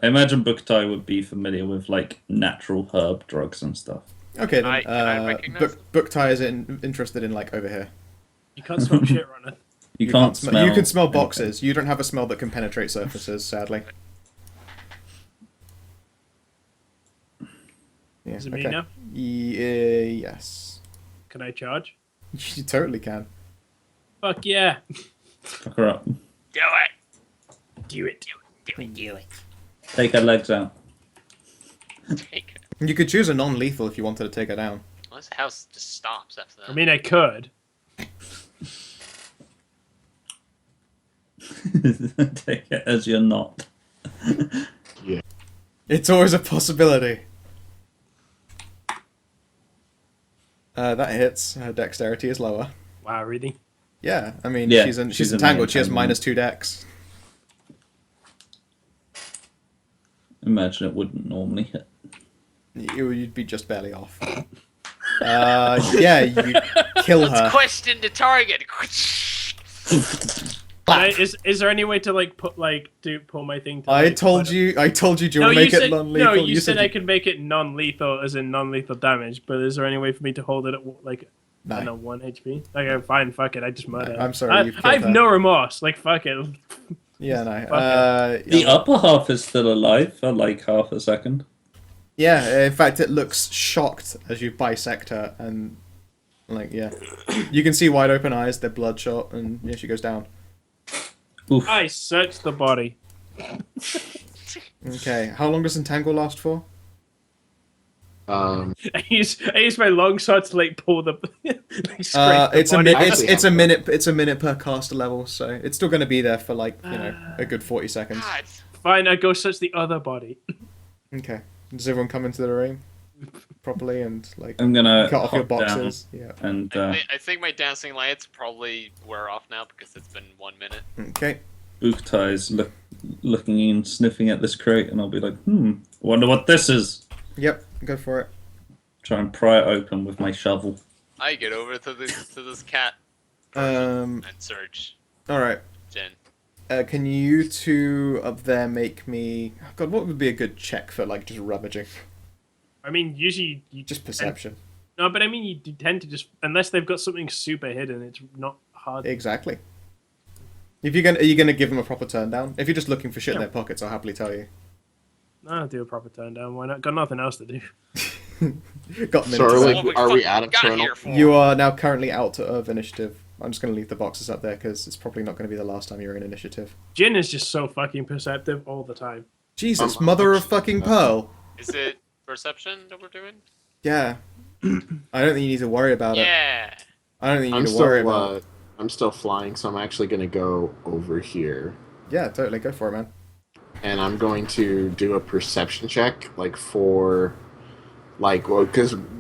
I imagine Book tie would be familiar with like natural herb drugs and stuff. Okay, then. Can I recognize Book tie is interested in like over here. You can't stop shit running. You can't smell. You can smell anything. boxes. You don't have a smell that can penetrate surfaces, sadly. Yeah, Is it me now? Yes. Can I charge? You totally can. Fuck yeah. Fuck her up. Do it. Do it. Do it. Take her legs out. Take it. You could choose a non-lethal if you wanted to take her down. Well, this house just stops after that. I mean, I could. Take it as you're not. It's always a possibility. That hits. Her dexterity is lower. Wow, really? Yeah, I mean, Yeah, she's she's entangled. She has entangled. -2 dex. Imagine it wouldn't normally hit. You'd be just barely off. Yeah, you kill her. Question to target. Is there any way to like pull my thing? To, I like, told you. Do you want to make it non-lethal? No, you said I could make it non-lethal, as in non-lethal damage. But is there any way for me to hold it at like I don't know, 1 HP? Okay, fine, fuck it. I just murdered. I'm sorry, you've killed I have her. no remorse. Like fuck it. Yeah, no. The upper half is still alive for like half a second. Yeah, in fact, it looks shocked as you bisect her, and like, yeah, you can see wide open eyes. They're bloodshot, and yeah, she goes down. Oof. I searched the body. Okay, how long does entangle last for? Um, I use my long sword to like pull the. Like, scrape the It's a body. minute. Actually, It's a have minute. It's a minute per caster level, so it's still going to be there for like a good 40 seconds. God. Fine, I go search the other body. Okay, does everyone come into the room properly and like I'm gonna cut off your hop down boxes? Yeah. and I think my dancing lights probably wear off now because it's been 1 minute. Okay. Bookties looking in, sniffing at this crate, and I'll be like, wonder what this is. Yep. Go for it. Try and pry it open with my shovel. I get over to this cat Um. and search All right. Jen. Can you two up there make me? God, what would be a good check for like just rummaging? I mean, usually you Just perception. No, but I mean, you tend to just unless they've got something super hidden, it's not hard. Exactly. If are you gonna give them a proper turn down? If you're just looking for shit in their pockets, I'll happily tell you. I'll do a proper turn down. Why not? Got nothing else to do. Got them So into are that. we, are we out of got turtle? here for? You are now currently out of initiative. I'm just going to leave the boxes up there because it's probably not going to be the last time you're in initiative. Jin is just so fucking perceptive all the time. Jesus, I'm mother of actually- fucking pearl. Is it perception that we're doing? Yeah. I don't think you need to worry about it. Yeah. I don't think you I'm need to worry still about it. I'm still flying, so I'm actually gonna go over here, Yeah, totally. Go for it, man. and I'm going to do a perception check, because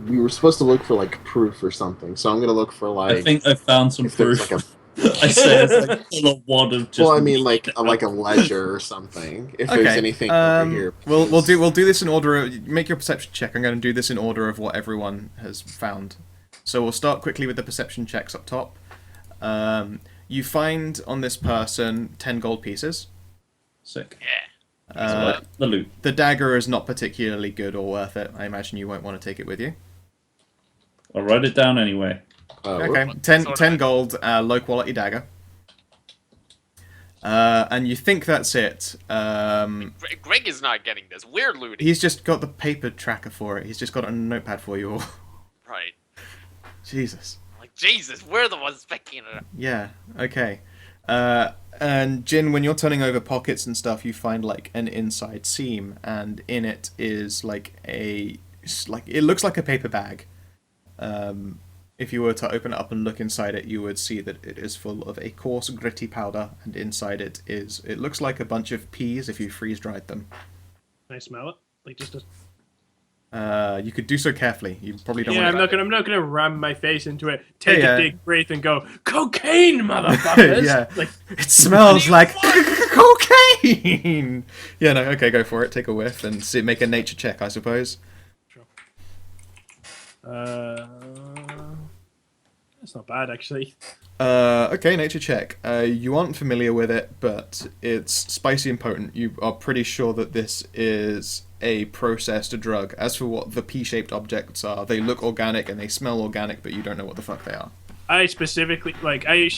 we were supposed to look for like proof or something. So I'm gonna look for I think I found some if there's proof. like a I say it's like full of wad of just. well, I mean like a ledger or something. If there's anything over here, we'll do this in order. Make your perception check. I'm going to do this in order of what everyone has found. So we'll start quickly with the perception checks up top. You find on this person 10 gold pieces. Sick. Yeah. The loot. The dagger is not particularly good or worth it. I imagine you won't want to take it with you. I'll write it down anyway. Okay, What 10 sort of- gold, low quality dagger. And you think that's it. Greg is not getting this. We're looting. He's just got the paper tracker for it. He's just got a notepad for you all. Right. Jesus. Like, Jesus, we're the ones picking it up. Yeah, okay. And Jin, when you're turning over pockets and stuff, you find like an inside seam, and in it is like it looks like a paper bag. If you were to open it up and look inside it, you would see that it is full of a coarse, gritty powder, and inside it looks like a bunch of peas if you freeze dried them. Can I smell it? Like just a... You could do so carefully. You probably don't. Yeah, want I'm not gonna ram my face into it, take Yeah. a big breath, and go cocaine, motherfuckers. Yeah. Like It smells like cocaine. Yeah, no. Okay, go for it. Take a whiff and make a nature check, I suppose. that's not bad actually. Okay, nature check. You aren't familiar with it, but it's spicy and potent. You are pretty sure that this is a processed drug. As for what the pea-shaped objects are, they look organic and they smell organic, but you don't know what the fuck they are. I specifically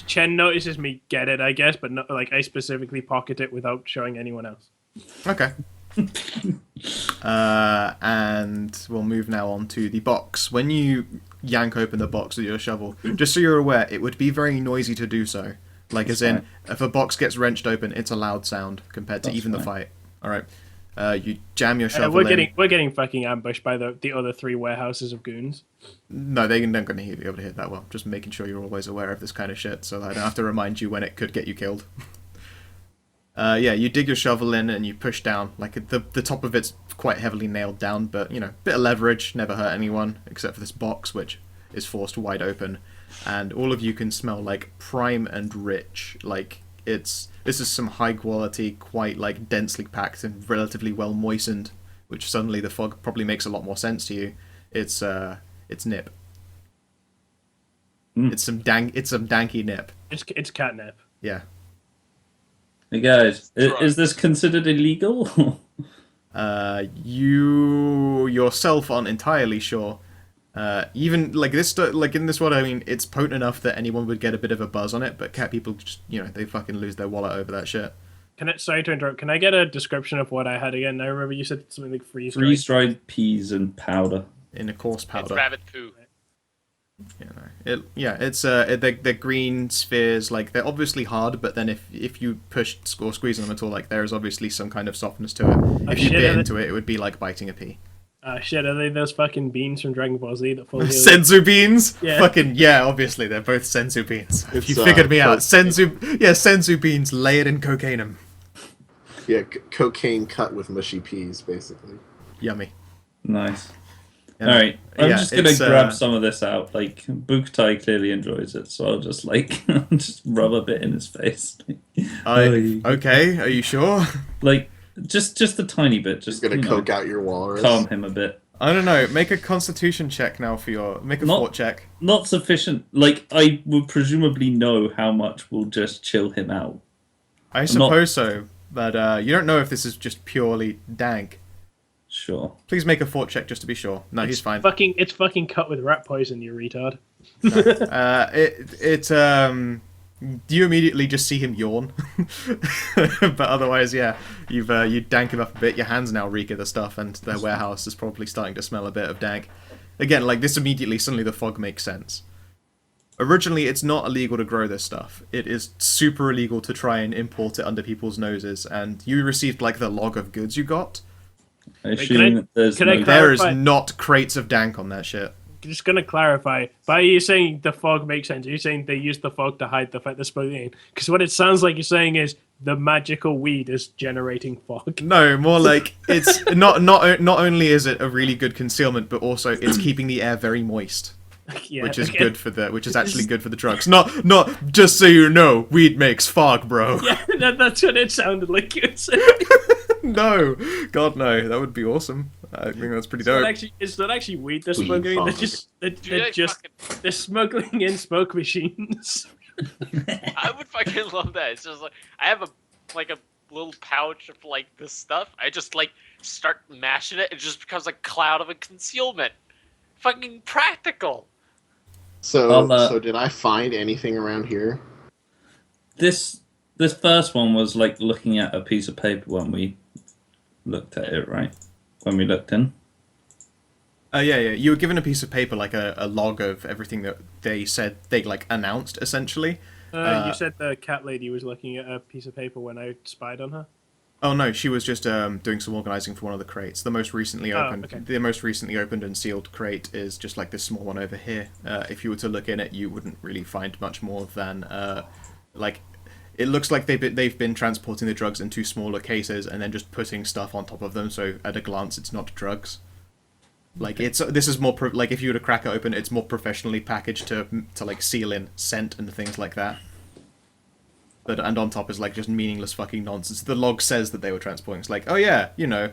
Chen notices me get it, I guess, but not, like I specifically pocket it without showing anyone else. Okay. And we'll move now on to the box. When you yank open the box with your shovel, just so you're aware, it would be very noisy to do so. Like, That's as in, fine. if a box gets wrenched open, it's a loud sound compared to That's even the fine. fight. All right. You jam your shovel We're in. getting fucking ambushed by the other 3 warehouses of goons. No, they're not going to be able to hit that well. Just making sure you're always aware of this kind of shit, so I don't have to remind you when it could get you killed. Yeah, you dig your shovel in and you push down. Like, the top of it's quite heavily nailed down, but, you know, bit of leverage, never hurt anyone, except for this box, which is forced wide open. And all of you can smell, like, prime and rich. Like, this is some high quality, quite, like, densely packed and relatively well moistened, which suddenly the fog probably makes a lot more sense to you. It's nip. Mm. It's some danky nip. It's catnip. Yeah. Hey guys, Right. is this considered illegal? You yourself aren't entirely sure. Even like this, like in this one, I mean, it's potent enough that anyone would get a bit of a buzz on it, but cat people just, you know, they fucking lose their wallet over that shit. Sorry to interrupt. Can I get a description of what I had again? I remember you said something like freeze. Freeze-dried peas and powder. In a coarse It's powder. rabbit poo. They're green spheres. Like, they're obviously hard, but then if you push or squeeze them at all, like, there is obviously some kind of softness to it. If you shit, bit are they- into it, it would be like biting a pea. Shit, are they those fucking beans from Dragon Ball Z that full heal? Senzu beans? Yeah. Fucking, yeah, obviously, they're both senzu beans. It's, You figured me out. cocaine. Senzu beans layered in cocaine. Yeah, cocaine cut with mushy peas, basically. Yummy. Nice. And, Alright, I'm yeah, just gonna it's, grab some of this out. Like, Buktai clearly enjoys it, so I'll just, like, just rub a bit in his face. Okay, are you sure? Like, just a tiny bit, Just just, gonna you know, coke out your walrus. calm him a bit. I don't know. Make a constitution check now for your... Make a Not- fort check. Not sufficient. Like, I would presumably know how much will just chill him out. I suppose so, but you don't know if this is just purely dank. Sure. Please make a fort check just to be sure. No, he's fine. It's fucking cut with rat poison, you retard. You immediately just see him yawn. But otherwise, yeah, you dank him up a bit. Your hands now reek of the stuff, and their warehouse is probably starting to smell a bit of dank. Again, like, this immediately, suddenly the fog makes sense. Originally, it's not illegal to grow this stuff. It is super illegal to try and import it under people's noses, and you received, like, the log of goods you got. I assume that there's can I no... There is clarify? not crates of dank on that shit. Just gonna clarify. By you saying the fog makes sense, are you saying they use the fog to hide the fact they're smoking in? Because what it sounds like you're saying is the magical weed is generating fog. No, more like it's not only is it a really good concealment, but also it's keeping the air very moist, Yeah, which is okay. good for which is actually good for the drugs. Not just so you know, weed makes fog, bro. Yeah, that's what it sounded like you were saying. No, God no, that would be awesome. I think that's pretty dope. It's not actually weed they're Weed smuggling. fog. They're smuggling in smoke machines. I would fucking love that. It's just like I have a little pouch of like this stuff. I just like start mashing it. It just becomes a cloud of a concealment. Fucking practical. So, I'll, so did I find anything around here? This first one was like looking at a piece of paper when we looked at it, right? When we looked in. Yeah. You were given a piece of paper, like a log of everything that they said they like announced, essentially. You said the cat lady was looking at a piece of paper when I spied on her. Oh no, she was just doing some organizing for one of the crates. The most recently opened, okay. the most recently opened and sealed crate is just like this small one over here. If you were to look in it, you wouldn't really find much more than like. It looks like they've been transporting the drugs into smaller cases and then just putting stuff on top of them. So at a glance, it's not drugs. Like this is more like if you were to crack it open, it's more professionally packaged to like seal in scent and things like that. But and on top is like just meaningless fucking nonsense. The log says that they were transporting. It's like, oh yeah, you know,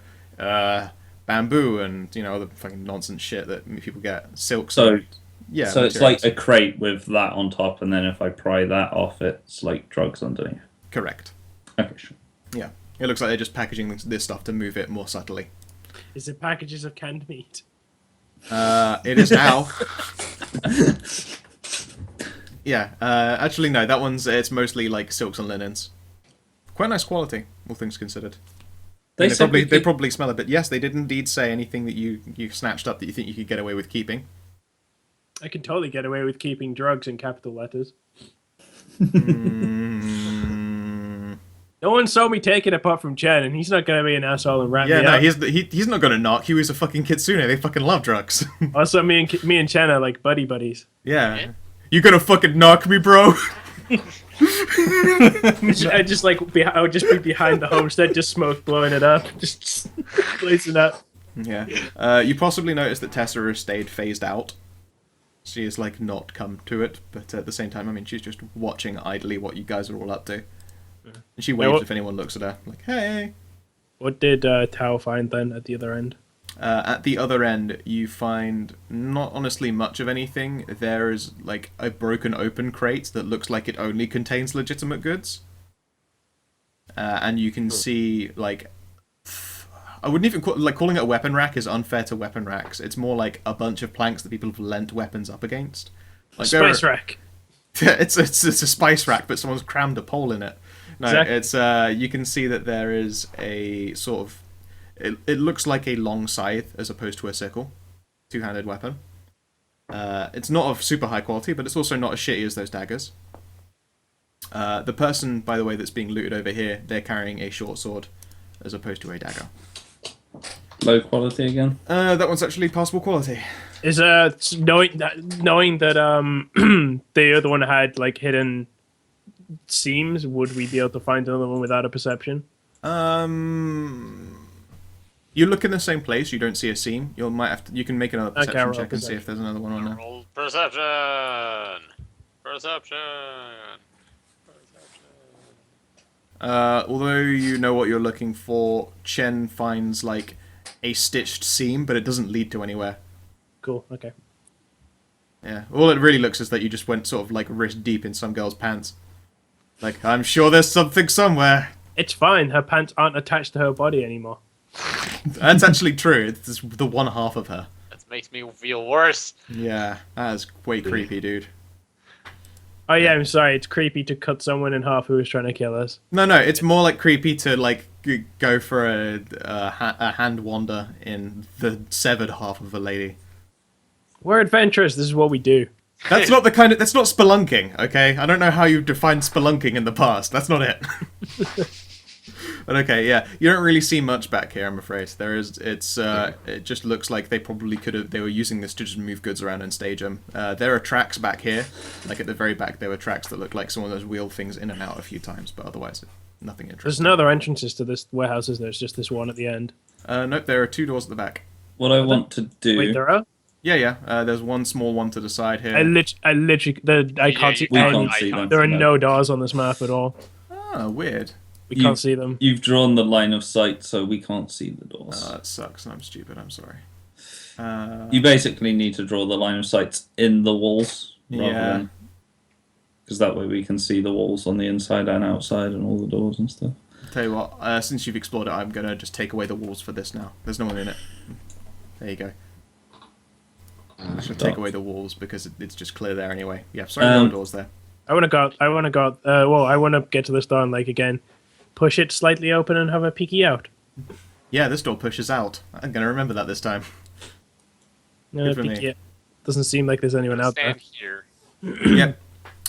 bamboo and you know other fucking nonsense shit that people get, silk. So yeah. So it's materials. like a crate with that on top, and then if I pry that off, it's like drugs underneath. Correct. Okay, sure. Yeah. It looks like they're just packaging this stuff to move it more subtly. Is it packages of canned meat? It is now. Yeah. Actually, no. That one's it's mostly like silks and linens. Quite nice quality, all things considered. They said we They could- probably smell a bit. Yes, they did indeed say anything that you snatched up that you think you could get away with keeping. I can totally get away with keeping drugs in capital letters. No one saw me take it apart from Chen, and he's not going to be an asshole and rat Yeah, me no, out. he's not gonna knock. He was a fucking kitsune. They fucking love drugs. Also, me and Chen are like buddies. Yeah. Yeah. You gonna fucking knock me, bro? I just like I would just be behind the homestead, just smoke blowing it up, just blazing up. Yeah. You possibly noticed that Tessa has stayed phased out. She has like not come to it, but at the same time, I mean, she's just watching idly what you guys are all up to. And she waves what- if anyone looks at her, like, hey. What did Tao find then at the other end? At the other end, you find not honestly much of anything. There is like a broken open crate that looks like it only contains legitimate goods. And you can see like I wouldn't even calling it a weapon rack is unfair to weapon racks. It's more like a bunch of planks that people have lent weapons up against. Like Spice rack. it's a spice rack, but someone's crammed a pole in it. No, Exactly. it's you can see that there is a sort of it looks like a long scythe as opposed to a sickle, two-handed weapon. It's not of super high quality, but it's also not as shitty as those daggers. The person, by the way, that's being looted over here, they're carrying a short sword as opposed to a dagger. Low quality again. That one's actually passable quality. Is knowing that the other one had like hidden seams, would we be able to find another one without a perception? You look in the same place, you don't see a seam. You might have to. You can make another perception roll check and see perception. if there's another one on there. Roll perception. Perception. Although you know what you're looking for, Chen finds like a stitched seam, but it doesn't lead to anywhere. Cool. Okay. Yeah, all it really looks is that you just went sort of like wrist deep in some girl's pants. Like, I'm sure there's something somewhere. It's fine. Her pants aren't attached to her body anymore. That's actually true. It's the one half of her. That makes me feel worse. Yeah, that is way creepy, dude. Oh yeah, I'm sorry. It's creepy to cut someone in half who was trying to kill us. No, it's more like creepy to like go for a hand wander in the severed half of a lady. We're adventurous. This is what we do. That's not that's not spelunking, okay? I don't know how you defined spelunking in the past. That's not it. But okay, yeah, you don't really see much back here, I'm afraid. It just looks like they probably they were using this to just move goods around and stage them. There are tracks back here, like at the very back there were tracks that look like someone has wheeled things in and out a few times, but otherwise nothing interesting. There's no other entrances to this warehouse, is there? It's just this one at the end. Nope, there are 2 doors at the back. What I want to do... Wait, there are? Yeah, there's one small one to the side here. I literally, I can't see. We can't see them. There are no doors on this map at all. Oh, weird. We can't see them. You've drawn the line of sight, so we can't see the doors. Oh, that sucks, and I'm stupid. I'm sorry. You basically need to draw the line of sight in the walls, Yeah. Because that way we can see the walls on the inside and outside and all the doors and stuff. Tell you what, since you've explored it, I'm gonna just take away the walls for this now. There's no one in it. There you go. I should take away the walls because it's just clear there anyway. Yeah, sorry, no doors there. I want to go. I want to get to this door and again, push it slightly open and have a peeky out. Yeah, this door pushes out. I'm gonna remember that this time. No, for me. peeky out. Doesn't seem like there's anyone out there. Stand here. Yep.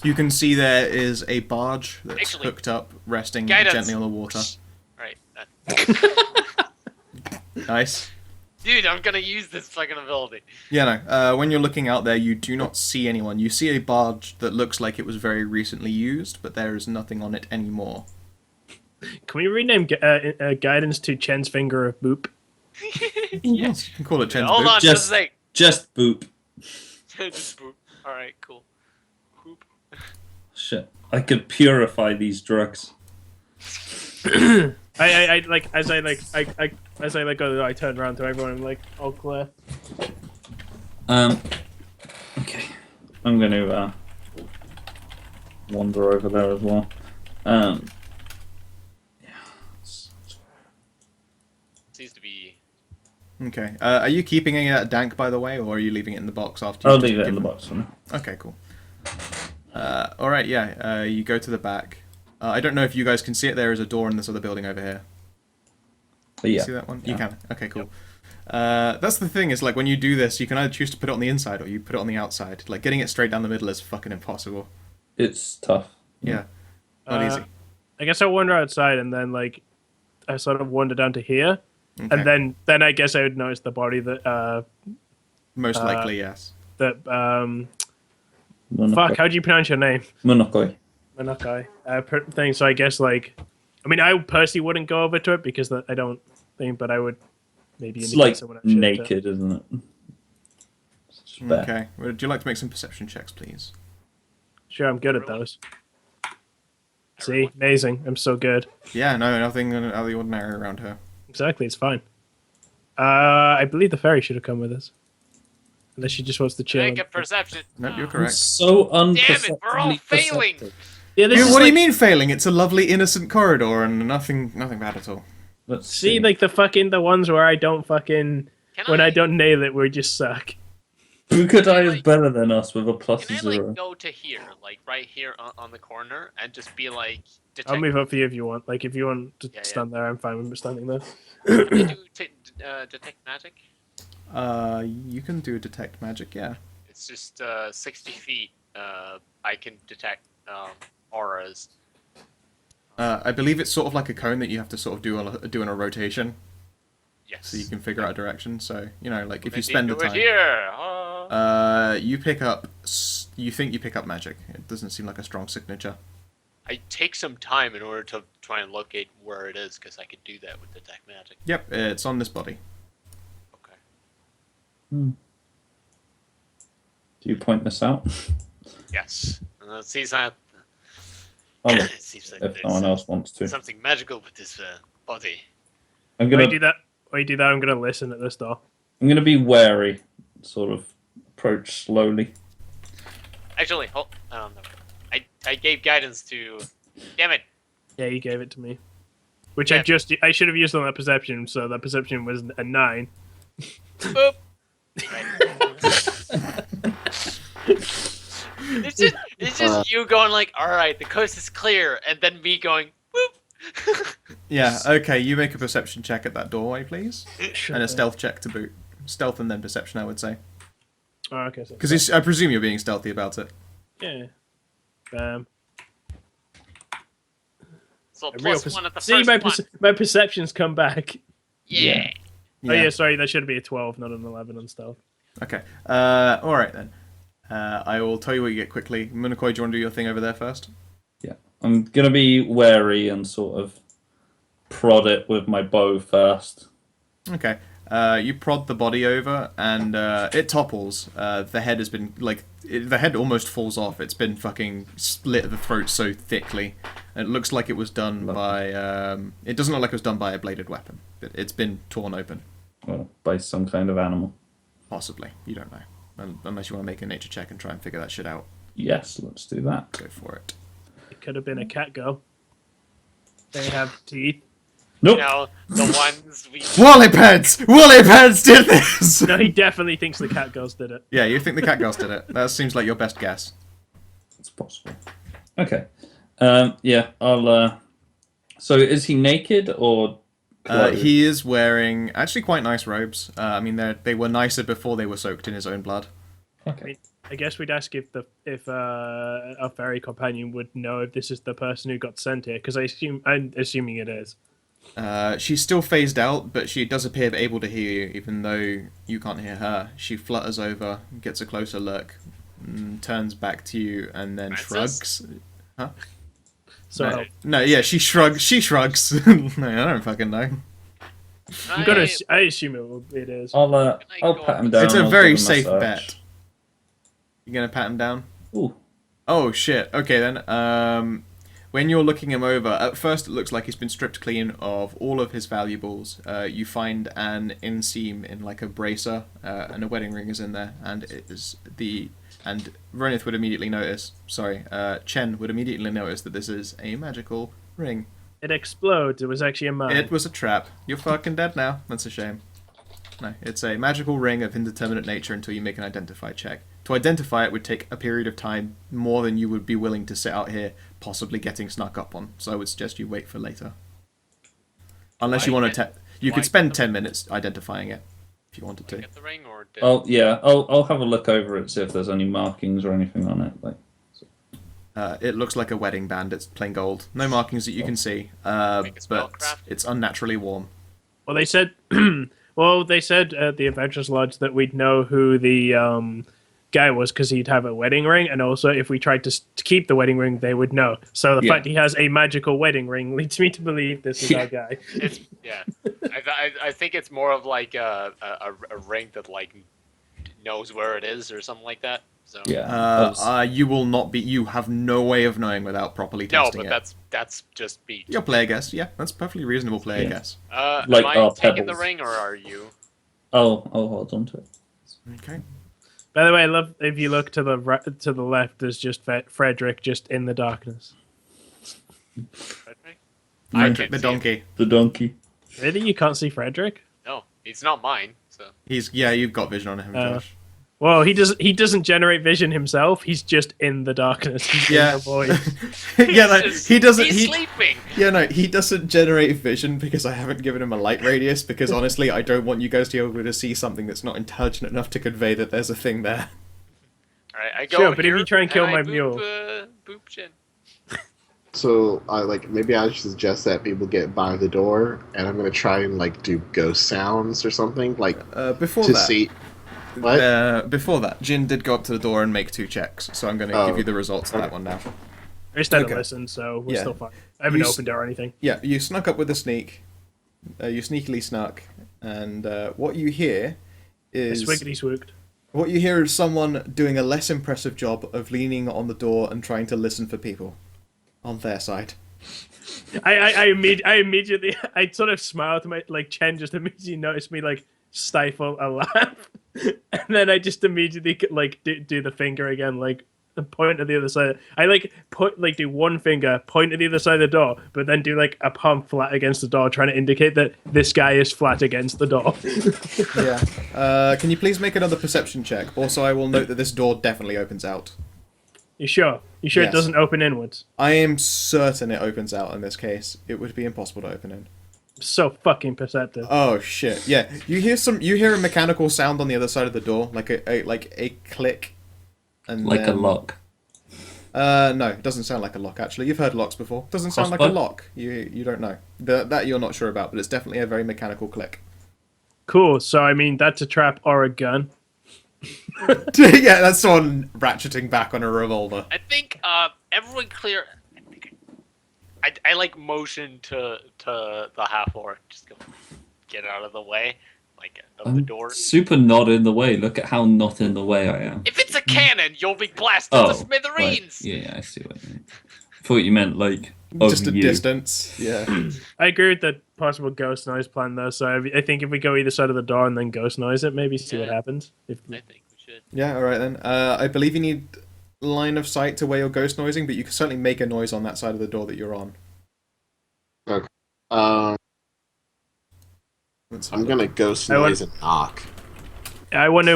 You can see there is a barge that's Actually, hooked up, resting guidance. gently on the water. Right. Nice. Dude, I'm gonna use this fucking ability. Yeah, no. When you're looking out there, you do not see anyone. You see a barge that looks like it was very recently used, but there is nothing on it anymore. Can we rename guidance to Chen's finger of boop? Yes, you can call it Chen's Hold boot. on, just a sec. Just boop. Just boop. Alright, cool. Boop. Shit. I could purify these drugs. I turn around to everyone and I'm like, all clear. Okay. I'm going to wander over there as well. Seems to be. Okay. Are you keeping any of that dank, by the way, or are you leaving it in the box after? I'll leave it in the box for now. Okay, cool. All right, yeah. You go to the back. I don't know if you guys can see it. There is a door in this other building over here. But yeah. See that one? Yeah. You can. Okay, cool. That's the thing, is like when you do this, you can either choose to put it on the inside or you put it on the outside. Like getting it straight down the middle is fucking impossible. It's tough. Yeah. Not easy. I guess I wander outside and then I sort of wander down to here, Okay. and then I guess I would notice the body that Most likely, yes. fuck. Monokoi. How do you pronounce your name? Monokoi. Manakai. Thing. So I guess I mean, I personally wouldn't go over to it because I don't think, but I would maybe. It's indicate like someone I should, naked, isn't it? It's just bare. Okay. Would you like to make some perception checks, please? Sure, I'm good at those. See, amazing. I'm so good. Yeah, no, nothing out of the ordinary around her. Exactly, it's fine. I believe the fairy should have come with us. Unless she just wants to chill. Make a perception. Nope, you're I'm correct. so Damn it, we're all unperceptibly failing. perceptive. Yeah, this Dude, is what do you mean failing? It's a lovely, innocent corridor and nothing bad at all. Let's See, the ones where I don't Can I don't nail it, we just suck. Bukodai is better than us with a plus Can I 0. go to here, right here on the corner, and just be like, detect? I'll move up for you if you want. If you want to Yeah, stand there, I'm fine with standing there. Can I do detect magic? You can do detect magic, yeah. It's just 60 feet. I can detect auras. I believe it's sort of like a cone that you have to sort of do in a rotation, Yes. so you can figure out a direction. So, you know, like if you Maybe spend the do it time... here. You pick up... You think you pick up magic. It doesn't seem like a strong signature. I take some time in order to try and locate where it is, because I could do that with detect magic. Yep, it's on this body. Okay. Do you point this out? Yes. It seems like I'll look it seems like if no one else wants to. something magical with this body. I'm While gonna you do that, I'm gonna listen at this door. I'm gonna be wary, sort of approach slowly. Actually, hold. No. I gave guidance to. Damn it! Yeah, you gave it to me. Which Yeah. I should have used on that perception, so that perception was a 9. Boop. It's just you going like, all right, the coast is clear, and then me going, whoop. Yeah, okay, you make a perception check at that doorway, please. Sure. And a stealth check to boot. Stealth and then perception, I would say. Oh, okay. So Because I presume you're being stealthy about it. yeah. Bam. So A real plus one at the See, first one. my perceptions come back. Yeah. Oh yeah, sorry, that should be a 12, not an 11 on stealth. Okay. Alright then. I will tell you what you get quickly. Munakoi, do you want to do your thing over there first? Yeah, I'm gonna be wary and sort of prod it with my bow first. Okay. You prod the body over, and it topples. The head has been, the head almost falls off. It's been fucking split at the throat so thickly. It looks like it was done by, it doesn't look like it was done by a bladed weapon. It's been torn open. Well, by some kind of animal. Possibly. You don't know. Unless you want to make a nature check and try and figure that shit out. Yes, let's do that. Go for it. It could have been a cat girl. They have teeth. Nope. You know, the ones we. Wally Pants! Wally Pants did this! No, he definitely thinks the cat girls did it. Yeah, you think the cat girls did it. That seems like your best guess. It's possible. Okay. Yeah, I'll. So is he naked or? He is wearing actually quite nice robes. I mean, they were nicer before they were soaked in his own blood. Okay. I guess we'd ask if our fairy companion would know if this is the person who got sent here, because I'm assuming it is. She's still phased out, but she does appear able to hear you, even though you can't hear her. She flutters over, gets a closer look, turns back to you, and then shrugs. Huh? So No, yeah, she shrugs. She shrugs. No, I don't fucking know. I assume it is. I'll pat him down. It's a I'll very give him safe search. bet. You gonna pat him down? Ooh. Oh shit. Okay then. When you're looking him over, at first it looks like he's been stripped clean of all of his valuables. You find an inseam in like a bracer, and a wedding ring is in there, and it is and Ronith would immediately notice. Sorry, Chen would immediately notice that this is a magical ring. It explodes. It was actually a mine. It was a trap. You're fucking dead now. That's a shame. No, it's a magical ring of indeterminate nature until you make an identify check. To identify it would take a period of time, more than you would be willing to sit out here, possibly getting snuck up on. So I would suggest you wait for later. Unless you want to... You could spend 10 minutes identifying it, if you wanted to. Get the ring or did... Oh yeah, I'll have a look over it, see if there's any markings or anything on it. It looks like a wedding band. It's plain gold. No markings that you can see, but it's unnaturally warm. Well, they said... they said at the Adventurers Lodge that we'd know who the guy was because he'd have a wedding ring, and also if we tried to keep the wedding ring, they would know. So the fact he has a magical wedding ring leads me to believe this is our guy. I think it's more of like a ring that like knows where it is or something like that. So you will not be. You have no way of knowing without properly testing it. No, but that's just me. Your player guess, yeah, that's perfectly reasonable player guess. Like am I taking pebbles. the ring or are you? I'll hold on to it. Okay. By the way, I love if you look to the left, there's just Frederick just in the darkness. Frederick? The donkey. The donkey. Really, you can't see Frederick? No, it's not mine. So You've got vision on him, Josh. Well, he doesn't generate vision himself. He's just in the darkness. He's in the void. He doesn't. He's sleeping. Yeah, no, he doesn't generate vision because I haven't given him a light radius. Because honestly, I don't want you guys to be able to see something that's not intelligent enough to convey that there's a thing there. All right, I go. Sure, but if you try and kill my mule, boop Jin. So, maybe I should suggest that people get by the door, and I'm gonna try and do ghost sounds or something, before to that. see. What? Before that, Jin did go up to the door and make 2 checks, so I'm going to give you the results of that one now. I just had to listen, so we're still fine. I haven't opened it or anything. Yeah, you snuck up with a sneak. You sneakily snuck, and what you hear is... Swiggity-swooked. What you hear is someone doing a less impressive job of leaning on the door and trying to listen for people on their side. I immediately I sort of smiled to my Chen just immediately noticed me stifle a laugh, and then I just immediately do the finger again, point to the other side. I do one finger, point to the other side of the door, but then do a palm flat against the door, trying to indicate that this guy is flat against the door. Yeah. Can you please make another perception check? Also, I will note that this door definitely opens out. You sure? You sure Yes. it doesn't open inwards? I am certain it opens out in this case. It would be impossible to open in. So fucking perceptive. Oh shit! Yeah, you hear a mechanical sound on the other side of the door, like a click, and Like then... a lock. No, it doesn't sound like a lock. Actually, you've heard locks before. Doesn't sound like a Crossbow? lock. You don't know that you're not sure about, but it's definitely a very mechanical click. Cool. So I mean, that's a trap or a gun. Yeah, that's someone ratcheting back on a revolver. I think everyone clear. I like motion to the half orc. Just go get out of the way, like of the I'm door. super not in the way. Look at how not in the way I am. If it's a cannon, you'll be blasted to Right. smithereens. Yeah, I see what you mean. I thought you meant like Just a over you. distance. Yeah. I agree with the possible ghost noise plan though. So I think if we go either side of the door and then ghost noise it, maybe see what Yeah. happens. If I think we should. Yeah. All right then. I believe you need line of sight to where you're ghost noising, but you can certainly make a noise on that side of the door that you're on. Let's have I'm a gonna look. ghost I want- noise and knock. I want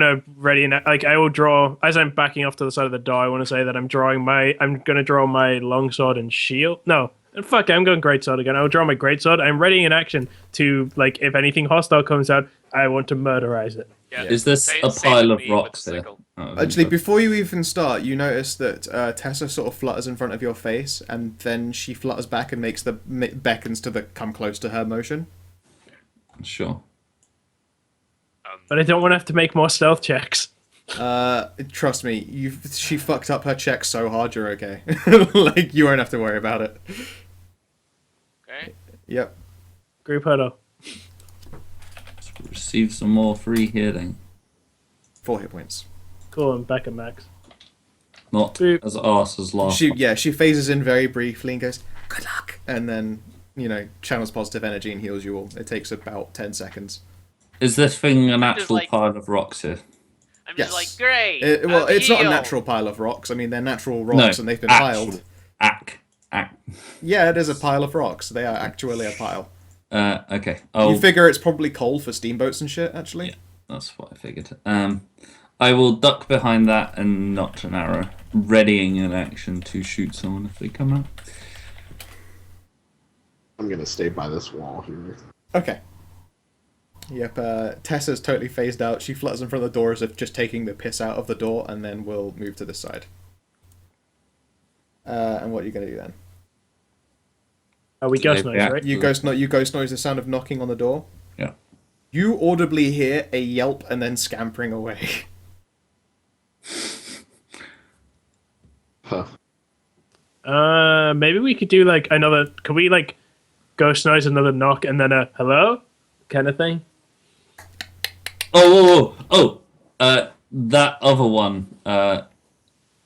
to ready and like I will draw as I'm backing off to the side of the door. I want to say that I'm going to draw my longsword and shield. No, fuck, I'm going greatsword again. I will draw my greatsword. I'm ready in action to like if anything hostile comes out, I want to murderize it. Yeah. Is this Say- a say pile to of me with rocks the here? sickle. Oh, Actually, okay. before you even start, you notice that Tessa sort of flutters in front of your face, and then she flutters back and makes the beckons to the come close to her motion. Sure. But I don't want to have to make more stealth checks. Trust me, she fucked up her check so hard, you're okay. Like, you won't have to worry about it. Okay. Yep. Group huddle. Receive some more free healing. 4 hit points. Cool, I'm back at max. Not Boop. as arse as last one. She phases in very briefly and goes, good luck! And then, channels positive energy and heals you all. It takes about 10 seconds. Is this thing an actual like- pile of rocks here? I'm Yes. just like, great. Well, I'm it's not a healed. natural pile of rocks. I mean, they're natural rocks and they've been piled. Ack. Yeah, it is a pile of rocks. They are actually a pile. Okay. Oh, You figure it's probably coal for steamboats and shit, actually? Yeah. That's what I figured. I will duck behind that and notch an arrow, readying an action to shoot someone if they come out. I'm gonna stay by this wall here. Okay. Yep, Tessa's totally phased out. She flutters in front of the door as if just taking the piss out of the door, and then we'll move to this side. And what are you going to do then? We ghost Maybe noise, right? You ghost noise the sound of knocking on the door. Yeah. You audibly hear a yelp and then scampering away. Huh. Maybe we could do like another. Could we like ghost noise another knock and then a hello kind of thing? That other one,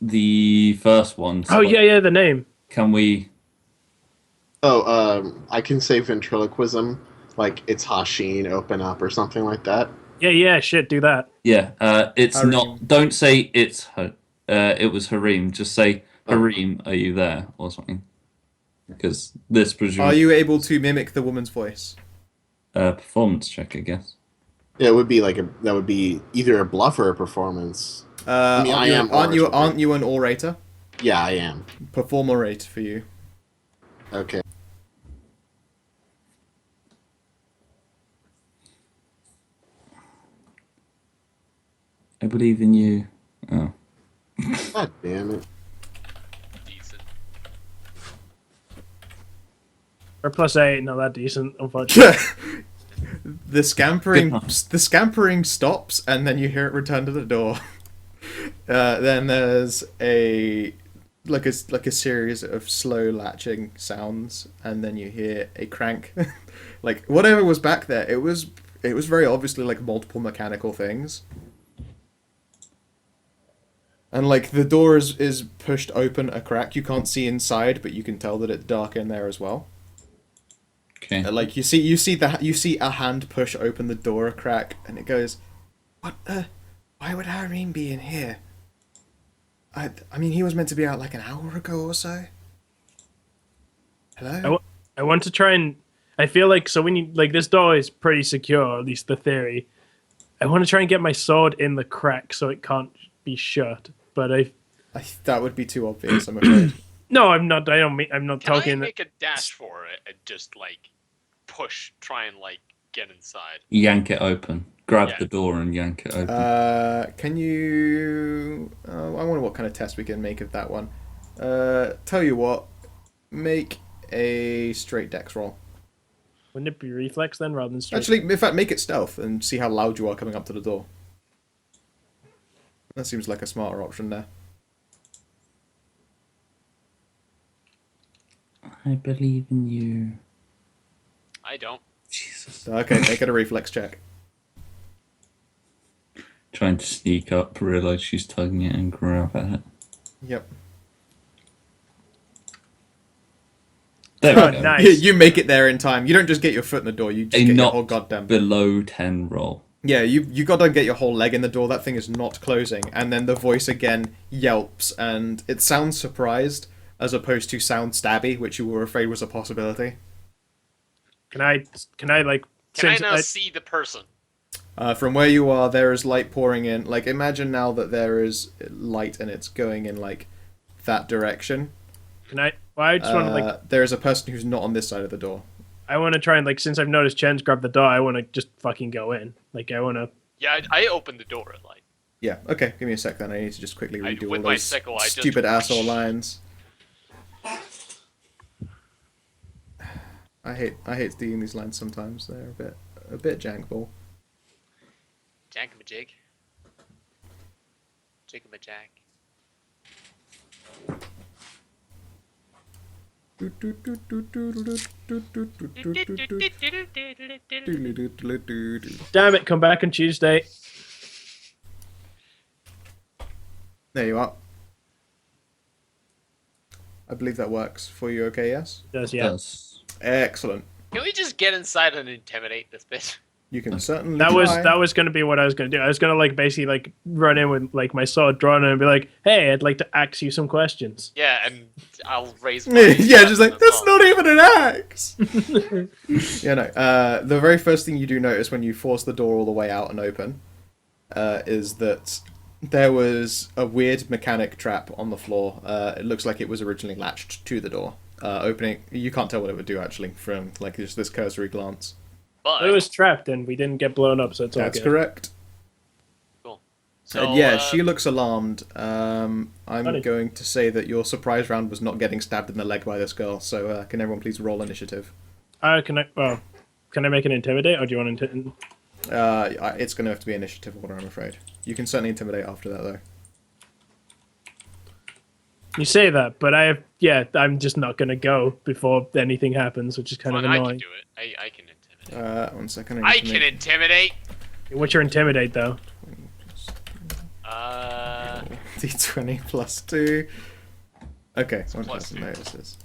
the first one. Oh yeah, the name. Can we? I can say ventriloquism, like it's Hashin, open up, or something like that. Yeah, shit, do that. Yeah, it's Harim. not. Don't say it's her. It was Harim. Just say Harim. Are you there or something? Because this Are presumably you able to mimic the woman's voice? performance check, I guess. Yeah, it would be that would be either a bluff or a performance. I mean, aren't you an orator? Yeah, I am. Perform orate for you. Okay. I believe in you. Oh. God damn it. Decent. Or +8, not that decent, unfortunately. The scampering, Good enough. the scampering stops, and then you hear it return to the door. Then there's a series of slow latching sounds, and then you hear a crank. Like whatever was back there, it was very obviously like multiple mechanical things. And like the door is pushed open a crack. You can't see inside, but you can tell that it's dark in there as well. Okay. Like you see a hand push open the door a crack, and it goes, "What? Why would Harim be in here? I mean, he was meant to be out like an hour ago or so." Hello. I want to try and. I feel like so when you like this door is pretty secure, at least the theory. I want to try and get my sword in the crack so it can't be shut. but That would be too obvious, I'm afraid. no, I'm not. I don't mean. I'm not Can I talking. make a dash for it and just like try and like get inside? Yank it open. Grab Yeah. the door and yank it open. Can you... I wonder what kind of test we can make of that one. Tell you what, make a straight dex roll. Wouldn't it be reflex then, rather than straight? Actually, in fact, make it stealth and see how loud you are coming up to the door. That seems like a smarter option there. I believe in you. I don't. Jesus. Okay, make it a reflex check. Trying to sneak up, realise she's tugging it and grab at it. Yep. There we Oh, go. nice. You make it there in time. You don't just get your foot in the door, you just A get your not whole goddamn... below 10 roll. Yeah, you gotta get your whole leg in the door. That thing is not closing. And then the voice again yelps, and it sounds surprised as opposed to sound stabby, which you were afraid was a possibility. Can I like? Can I since now see the person? From where you are, there is light pouring in. Like, imagine now that there is light and it's going in like that direction. Can I? Well, I just want to like. There is a person who's not on this side of the door. I want to try and like. Since I've noticed Chen's grabbed the door, I want to just fucking go in. Like I want to. Yeah, I opened the door at like. Yeah. Okay. Give me a sec then. I need to just quickly redo all with my those sickle, I just- stupid asshole lines. I hate doing these lines sometimes. They're a bit jankball. Jank-a-majig. Jig-a-majag. Damn it! Come back on Tuesday. There you are. I believe that works for you. Okay, yes. Does yeah. Does. Excellent. Can we just get inside and intimidate this bitch? You can certainly. That was try. going to be what I was going to do. I was going to like basically like run in with like my sword drawn and be like, "Hey, I'd like to ask you some questions." Yeah, and I'll raise. Yeah, just like as that's well. not even an axe. Yeah, no. The very first thing you do notice when you force the door all the way out and open, is that there was a weird mechanic trap on the floor. It looks like it was originally latched to the door. Opening, you can't tell what it would do actually from like just this cursory glance. But It was trapped and we didn't get blown up, so it's all That's good. correct. cool. So Yeah, she looks alarmed. I'm Funny. going to say that your surprise round was not getting stabbed in the leg by this girl. So can everyone please roll initiative? Can I make an intimidate, or do you want to? It's going to have to be initiative order, I'm afraid. You can certainly intimidate after that, though. You say that, but I'm just not gonna go before anything happens, which is kind of I can annoying. do it. I can intimidate. 1 second. I can intimidate. What's your intimidate though? D20 plus 2. Okay, one plus person 2. notices.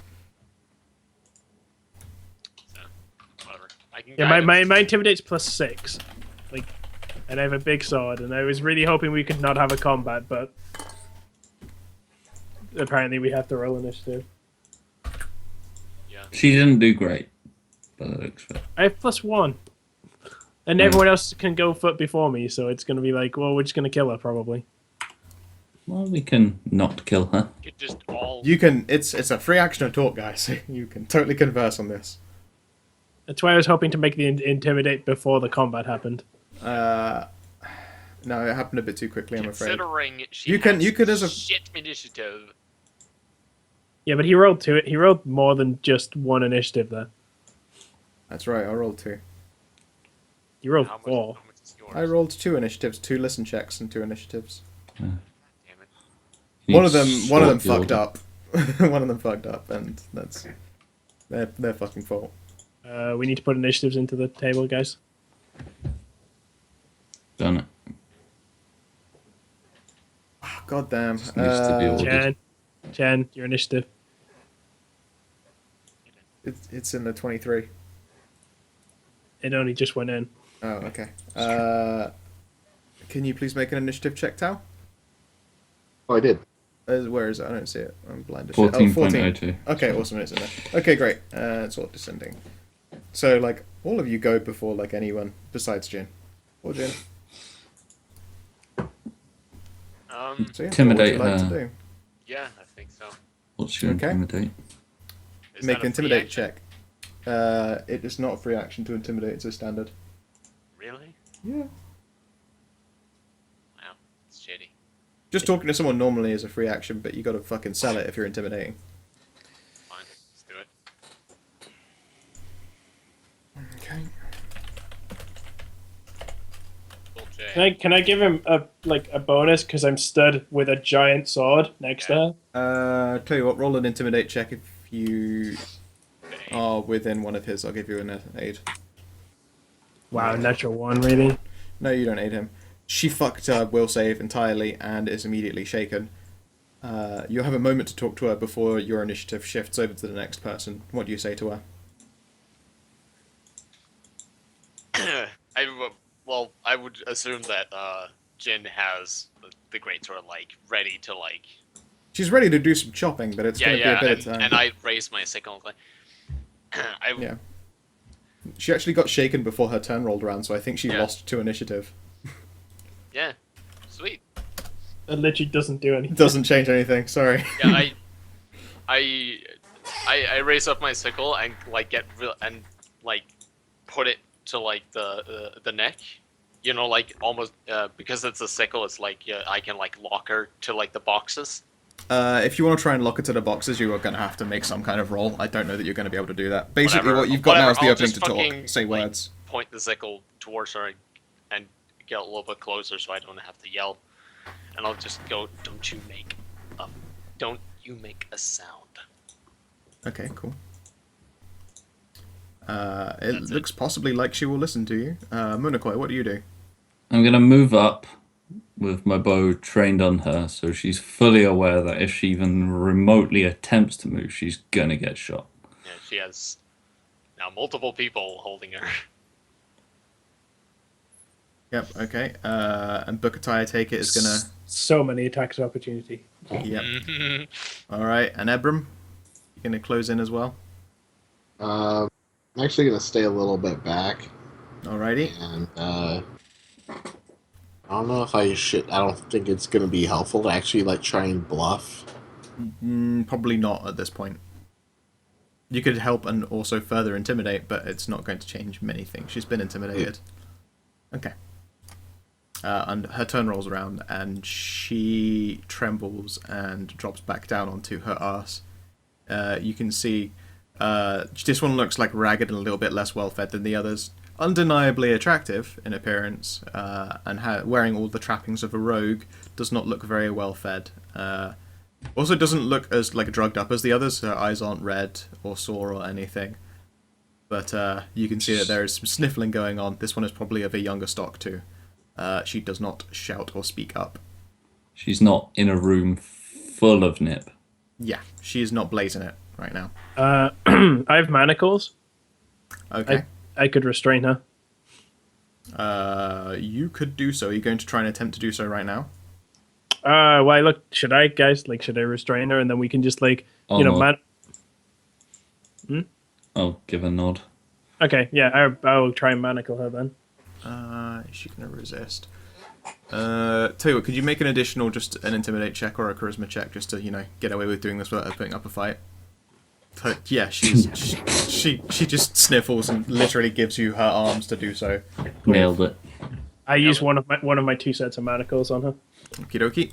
So, whatever. I can. Yeah, guide my him. intimidate's +6, like, and I have a big sword, and I was really hoping we could not have a combat, but apparently we have to roll initiative. Yeah. She didn't do great, but that looks fair. I have +1, and everyone else can go foot before me, so it's gonna be like, well, we're just gonna kill her probably. Well, we can not kill her. You could just all. You can. It's a free action to talk, guys. You can totally converse on this. That's why I was hoping to make the intimidate before the combat happened. No, it happened a bit too quickly, I'm afraid. Considering she You can- has you could as a- shit initiative. Yeah, but he rolled 2. He rolled more than just 1 initiative there. That's right, I rolled 2. You rolled How much, 4. how much is yours? I rolled 2 initiatives, 2 listen checks, and 2 initiatives. Damn it. You One need of to them sort fucked the up. One of them fucked up, and that's their fucking fault. We need to put initiatives into the table, guys. Done it. God damn. Just needs to be ordered. Chen, your initiative. It's in the 23. It only just went in. Oh, okay. Can you please make an initiative check, Tao? Oh, I did. Where is it? I don't see it. I'm blind as shit. 14.02. Okay, awesome. It's in there. Okay, great. It's all descending. So, like, all of you go before, like, anyone besides Jin. Or Jin. So, yeah, Intimidate what would you like her. to do? Yeah, I think so. What's your Okay. intimidate? Is Make that an a free intimidate action? check. It is not a free action to intimidate, it's a standard. Really? Yeah. Wow, it's shitty. Just talking to someone normally is a free action, but you gotta fucking sell it if you're intimidating. Fine, let's do it. Okay. Cool J. Can I give him a bonus because I'm stood with a giant sword next to her? Tell you what, roll an intimidate check if you Bang. are within one of his. I'll give you an aid. Wow, natural one, really? No, you don't aid him. She fucked her will save entirely and is immediately shaken. You have a moment to talk to her before your initiative shifts over to the next person. What do you say to her? I would assume that Jin has the greatsword like ready to like. She's ready to do some chopping, but it's Yeah, going to be a bit of time. and I raise my sickle. Like, Yeah. She actually got shaken before her turn rolled around, so I think she Yeah. lost 2 initiative. Yeah, sweet. It literally doesn't do anything. Doesn't change anything, sorry. Yeah, I raise up my sickle and like get real and like put it to like the neck. You know, like almost because it's a sickle, it's like I can like lock her to like the boxes. If you want to try and lock it to the boxes, you are going to have to make some kind of roll. I don't know that you're going to be able to do that. Basically, Whatever. what you've got now is the I'll opening just to talk, fucking, say like, words. Point the sickle towards her and get a little bit closer so I don't have to yell. And I'll just go, don't you make a sound. Okay, cool. It That's looks possibly like she will listen to you. Munakoi, what do you do? I'm gonna move up with my bow trained on her, so she's fully aware that if she even remotely attempts to move, she's gonna get shot. Yeah, she has now multiple people holding her. Yep, okay. And Bukatai, I take it, is going to... So many attacks of opportunity. Yep. Alright, and Ebram? You going to close in as well? I'm actually gonna stay a little bit back, Alrighty. and I don't know if I should. I don't think it's gonna be helpful to actually like try and bluff. Probably not at this point. You could help and also further intimidate, but it's not going to change many things. She's been intimidated. Okay. And her turn rolls around, and she trembles and drops back down onto her arse. You can see this one looks like ragged and a little bit less well-fed than the others. Undeniably attractive in appearance, and wearing all the trappings of a rogue, does not look very well-fed. Also doesn't look as like drugged up as the others. Her eyes aren't red or sore or anything. But you can see that there is some sniffling going on. This one is probably of a younger stock too. She does not shout or speak up. She's not in a room full of nip. Yeah, she is not blazing it right now. I have manacles. Okay. I could restrain her. You could do so. Are you going to try and attempt to do so right now? Why look? Should I, guys? Like, should I restrain her and then we can just like, Oh, you know, no. I'll give a nod. Okay, yeah, I'll try and manacle her then. Is she going to resist? Tell you what, could you make an additional, just an intimidate check or a charisma check, just to, you know, get away with doing this without her putting up a fight? But yeah, she just sniffles and literally gives you her arms to do so. Nailed it. I use one of my 2 sets of manacles on her. Okie dokie.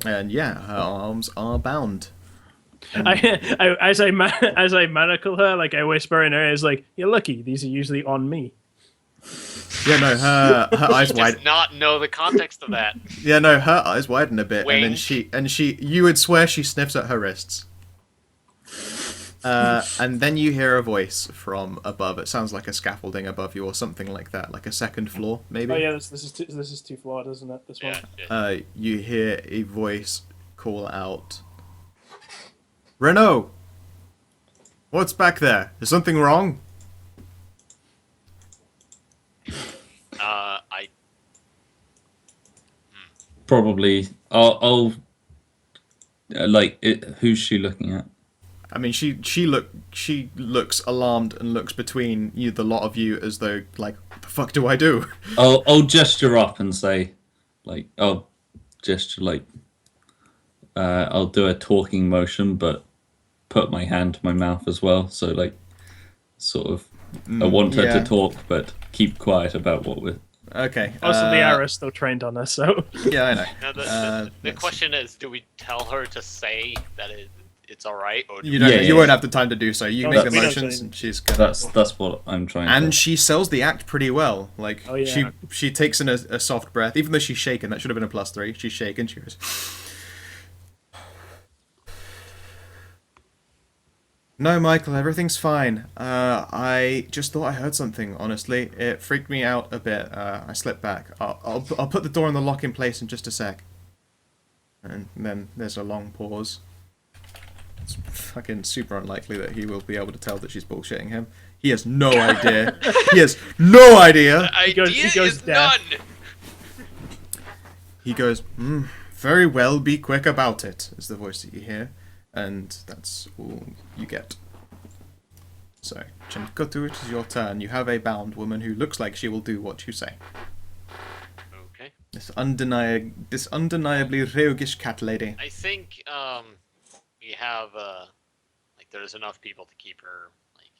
And yeah, her arms are bound. As I manacle her, like I whisper in her ear, is like, "You're lucky. These are usually on me." Yeah, no, her eyes Does wide. not know the context of that. Yeah, no, her eyes widen a bit, Wink. and then you would swear she sniffs at her wrists. And then you hear a voice from above. It sounds like a scaffolding above you or something like that, like a second floor, maybe. Oh yeah, this is too flawed, isn't it? This one. Yeah, shit. You hear a voice call out, "Renault! What's back there? Is something wrong?" I Probably. I'll like it, who's she looking at? I mean, she looks alarmed and looks between you, the lot of you, as though like, what the fuck do I do? I'll gesture up and say, like, oh, gesture, like I'll do a talking motion, but put my hand to my mouth as well. So like, sort of, I want her to talk, but keep quiet about what we're. Okay. Also, the arrow's still trained on her, so. Yeah, I know. Now, the question is, do we tell her to say that it's all right, or do You we- don't. You won't have the time to do so. You make the we don't motions, say- and she's gonna. That's what I'm trying to. And she sells the act pretty well. Like Oh, yeah. she takes in a soft breath, even though she's shaken. That should have been a +3. She's shaken. She goes. No, Michael, everything's fine. I just thought I heard something. Honestly, it freaked me out a bit. I slipped back. I'll put the door and the lock in place in just a sec. And then there's a long pause. It's fucking super unlikely that he will be able to tell that she's bullshitting him. He has no idea. He has no idea. The goes- idea he goes is deaf. none. He goes, very well, be quick about it, is the voice that you hear. And that's all you get. So, Chinkotu, it is your turn. You have a bound woman who looks like she will do what you say. Okay. This undeniably roguish cat lady. I think we have like there's enough people to keep her like.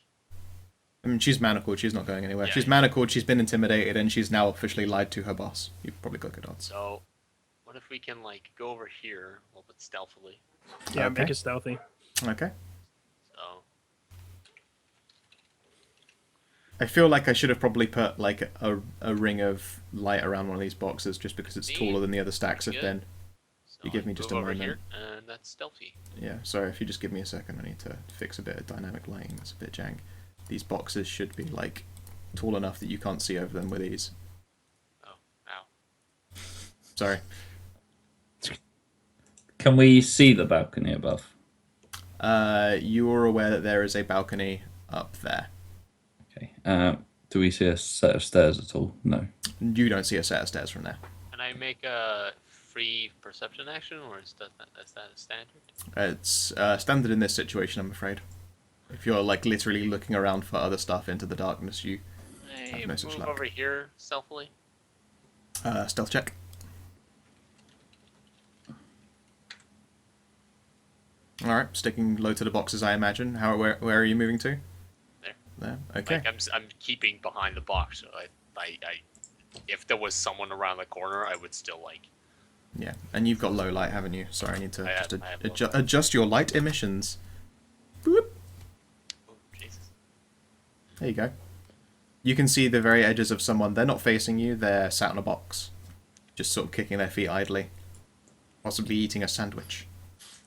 I mean, she's manacled, she's not going anywhere. Yeah, She's yeah. manacled, she's been intimidated, and she's now officially lied to her boss. You've probably got good odds. So, what if we can like go over here a little bit stealthily? Yeah, Okay. make it stealthy. Okay. So. I feel like I should have probably put like a ring of light around one of these boxes just because it's taller than the other stacks have Good. been. So You give I me just move a over moment. here, and that's stealthy. Yeah, sorry, if you just give me a second, I need to fix a bit of dynamic lighting. That's a bit jank. These boxes should be like tall enough that you can't see over them with ease. Oh, ow. Sorry. Can we see the balcony above? You are aware that there is a balcony up there. Okay. Do we see a set of stairs at all? No. You don't see a set of stairs from there. Can I make a free perception action, or is that a standard? It's standard in this situation, I'm afraid. If you're like literally looking around for other stuff into the darkness, you I no such move luck. over here stealthily. stealth check. All right, sticking low to the boxes, I imagine. Where are you moving to? There. There. Okay. Like I'm keeping behind the box. So I if there was someone around the corner, I would still like. Yeah, and you've got low light, haven't you? Sorry, I need to I just have low light. adjust your light emissions. Boop. Oh Jesus! There you go. You can see the very edges of someone. They're not facing you. They're sat on a box, just sort of kicking their feet idly, possibly eating a sandwich.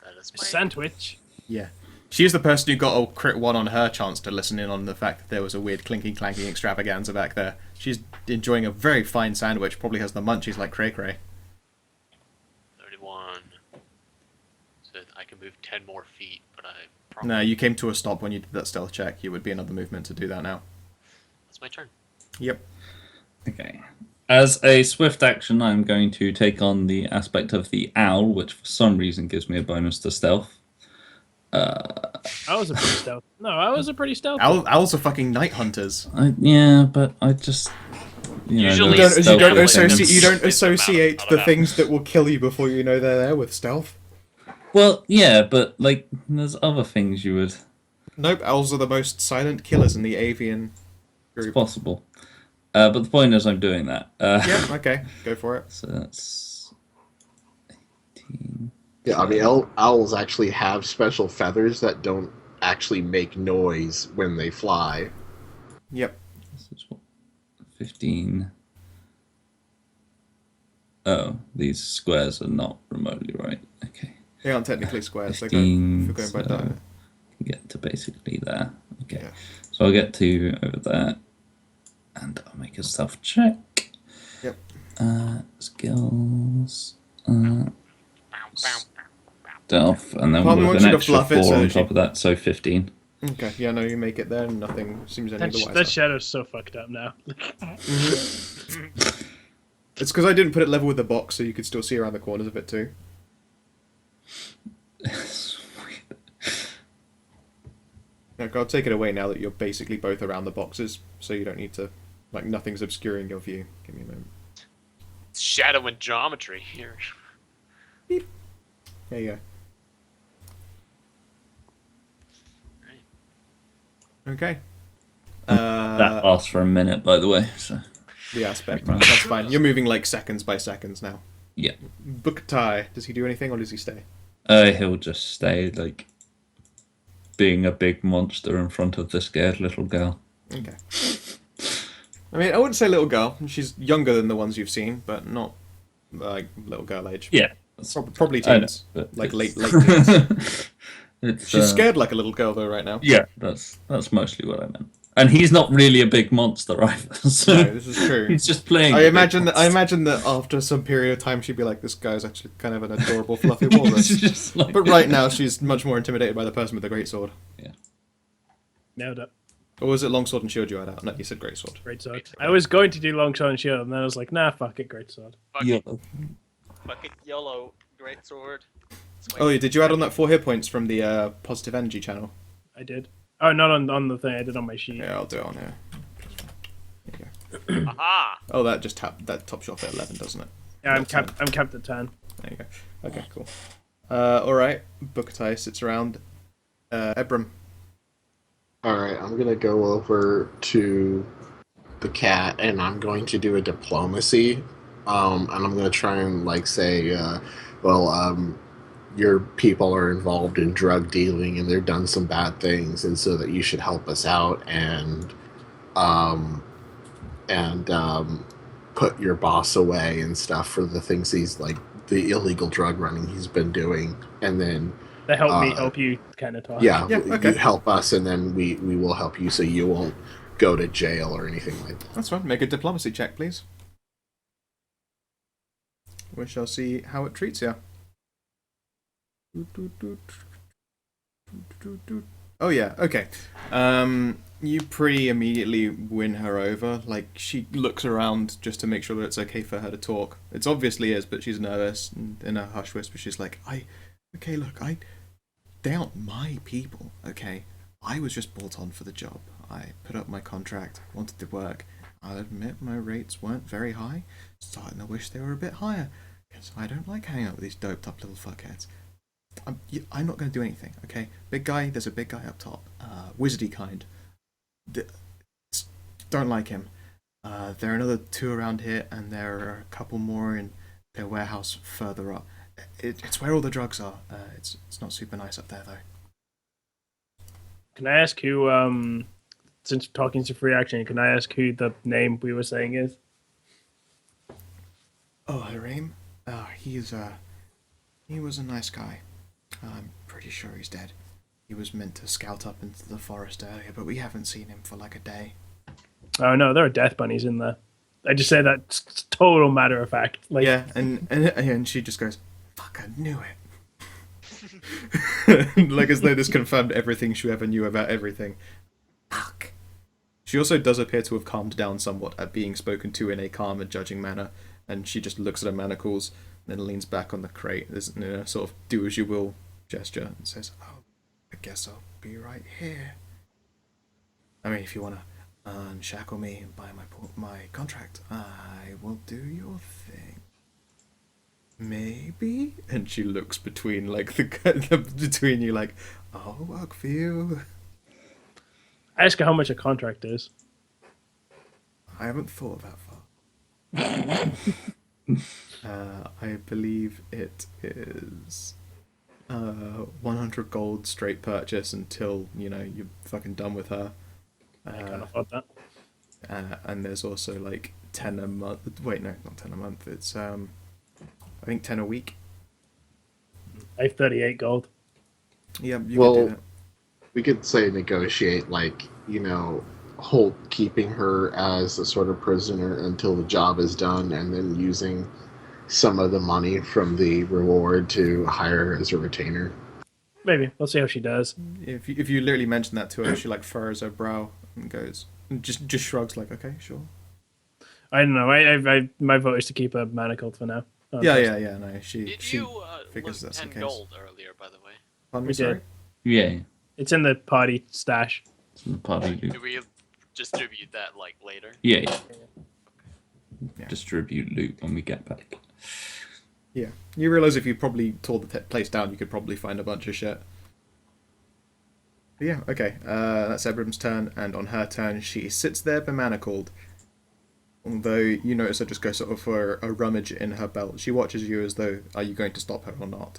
That is my Sandwich. Yeah. She's the person who got a crit 1 on her chance to listen in on the fact that there was a weird clinking clanking extravaganza back there. She's enjoying a very fine sandwich, probably has the munchies like Cray Cray. 31. So I can move 10 more feet, but I probably. No, you came to a stop when you did that stealth check. It would be another movement to do that now. That's my turn. Yep. Okay. As a swift action, I'm going to take on the aspect of the owl, which for some reason gives me a bonus to stealth. I was a pretty stealthy. No, I was a pretty stealthy. Owls are fucking night hunters. Yeah, but I just. Usually those You stealth don't things- associate Not the about things that will kill you before you know they're there with stealth. Well, yeah, but like, there's other things you would. Nope, owls are the most silent killers in the avian It's group. possible. But the point is, I'm doing that. Yep, okay, go for it. So that's 18. Yeah, I mean, owls actually have special feathers that don't actually make noise when they fly. Yep. This is what, 15. Oh, these squares are not remotely right. Okay. They aren't technically squares, they're 15, going by so diagonal. get to basically there. Okay. Yeah. So I'll get to over there. And I'll make a stealth check. Yep. Skills. Bow, bow, Stealth. And then Partly with wants an you to extra fluff it 4 so on that top of that, so 15. Okay, yeah, no, you make it there, and nothing seems any the wiser. That shadow's so fucked up now. It's because I didn't put it level with the box, so you could still see around the corners of it too. Like, I'll take it away now that you're basically both around the boxes, so you don't need to, like, nothing's obscuring your view. Give me a moment. It's shadow and geometry here. Beep. There you go. Okay. That lasts for a minute, by the way. So The aspect. That's fine. You're moving like seconds by seconds now. yeah, Buktai, does he do anything or does he stay? he'll just stay like being a big monster in front of the scared little girl. Okay. I mean, I wouldn't say little girl. She's younger than the ones you've seen, but not like little girl age. Yeah, Probably I know, teens, but like late it's- teens. It's, She's scared like a little girl though right now. Yeah, that's mostly what I meant. And he's not really a big monster either. So No, this is true. he's just playing. I imagine that after some period of time she'd be like, this guy's actually kind of an adorable fluffy walrus. like, But right now she's much more intimidated by the person with the great sword. yeah. Nailed it. Or was it longsword and shield you had out? No, you said great sword. Great sword. I was going to do long sword and shield, and then I was like, nah, fuck it, great sword. Fuck Yeah. it, fuck it, YOLO, great sword. Oh, yeah, did you add on that 4 hit points from the positive energy channel? I did. Oh, not on the thing. I did on my sheet. Yeah, I'll do it on here. Aha! Oh, that just tops you off at 11, doesn't it? Yeah, I'm Not 10. capped at 10. There you go. Okay, cool. Alright, Bukatai sits around. Ebram. Alright, I'm gonna go over to the cat and I'm going to do a diplomacy. And I'm gonna try and like say, your people are involved in drug dealing and they've done some bad things, and so that you should help us out and put your boss away and stuff for the things he's like the illegal drug running he's been doing, and then That help me help you kind of talk. yeah, Yeah, okay. you help us and then we will help you so you won't go to jail or anything like that. That's fine. Make a diplomacy check, please. We shall see how it treats you. Oh yeah, okay. You pretty immediately win her over. Like, she looks around just to make sure that it's okay for her to talk. It obviously is, but she's nervous, and in a hush whisper she's like, they aren't my people, okay? I was just brought on for the job. I put up my contract, wanted to work. I'll admit my rates weren't very high. Starting to wish they were a bit higher, because I don't like hanging out with these doped up little fuckheads. I'm not going to do anything, okay? Big guy, there's a big guy up top. Wizardy kind. Don't like him. There are another 2 around here, and there are a couple more in their warehouse further up. It's where all the drugs are. It's not super nice up there, though. Can I ask who, since talking to free action, can I ask who the name we were saying is? Oh, Harim? He was a nice guy. I'm pretty sure he's dead. He was meant to scout up into the forest earlier, but we haven't seen him for like a day. Oh no, there are death bunnies in there. I just say that total matter of fact. Like, Yeah, and she just goes, "Fuck, I knew it." Like as though this confirmed everything she ever knew about everything. Fuck. She also does appear to have calmed down somewhat at being spoken to in a calm and judging manner, and she just looks at her manacles, then leans back on the crate, in a sort of do-as-you-will gesture, and says, "Oh, I guess I'll be right here. I mean, if you want to unshackle me and buy my contract, I will do your thing. Maybe?" And she looks between, like, between you, like, "I'll work for you." I ask her how much a contract is. I haven't thought that far. I believe it is 100 gold straight purchase until, you're fucking done with her. I can't afford that. And there's also like 10 a month. Wait, no, not 10 a month. It's I think 10 a week. I have 38 gold. Yeah, you can do that. We could say negotiate, like, keeping her as a sort of prisoner until the job is done, and then using some of the money from the reward to hire her as a retainer. Maybe. We'll see how she does. If you literally mention that to her, she like furrows her brow and goes, just shrugs like, "Okay, sure." I don't know. I my vote is to keep her manacled for now. Yeah. No, she Did she you figures lose that's the 10 case. gold earlier, by the way? Pardon me, We did. sorry. Yeah, It's in the party stash. it's in the party loot. Do we distribute that, like, later? Yeah. Yeah. Distribute loot when we get back. Yeah. You realise if you probably tore the place down, you could probably find a bunch of shit. But yeah, okay. That's Ebram's turn, and on her turn, she sits there bemanacled. Although you notice her just go sort of for a rummage in her belt. She watches you as though, are you going to stop her or not?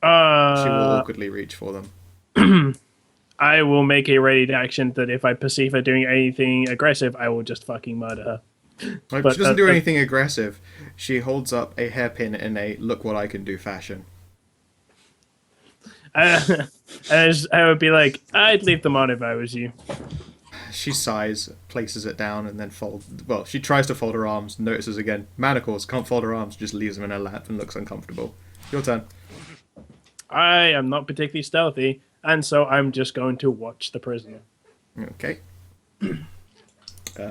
She will awkwardly reach for them. I will make a ready action that if I perceive her doing anything aggressive, I will just fucking murder her. Like, she doesn't do anything aggressive. She holds up a hairpin in a look what I can do fashion. I would be like, I'd leave them on if I was you. She sighs, places it down, and then she tries to fold her arms, notices again, manacles, can't fold her arms, just leaves them in her lap and looks uncomfortable. Your turn. I am not particularly stealthy, and so I'm just going to watch the prisoner. Okay.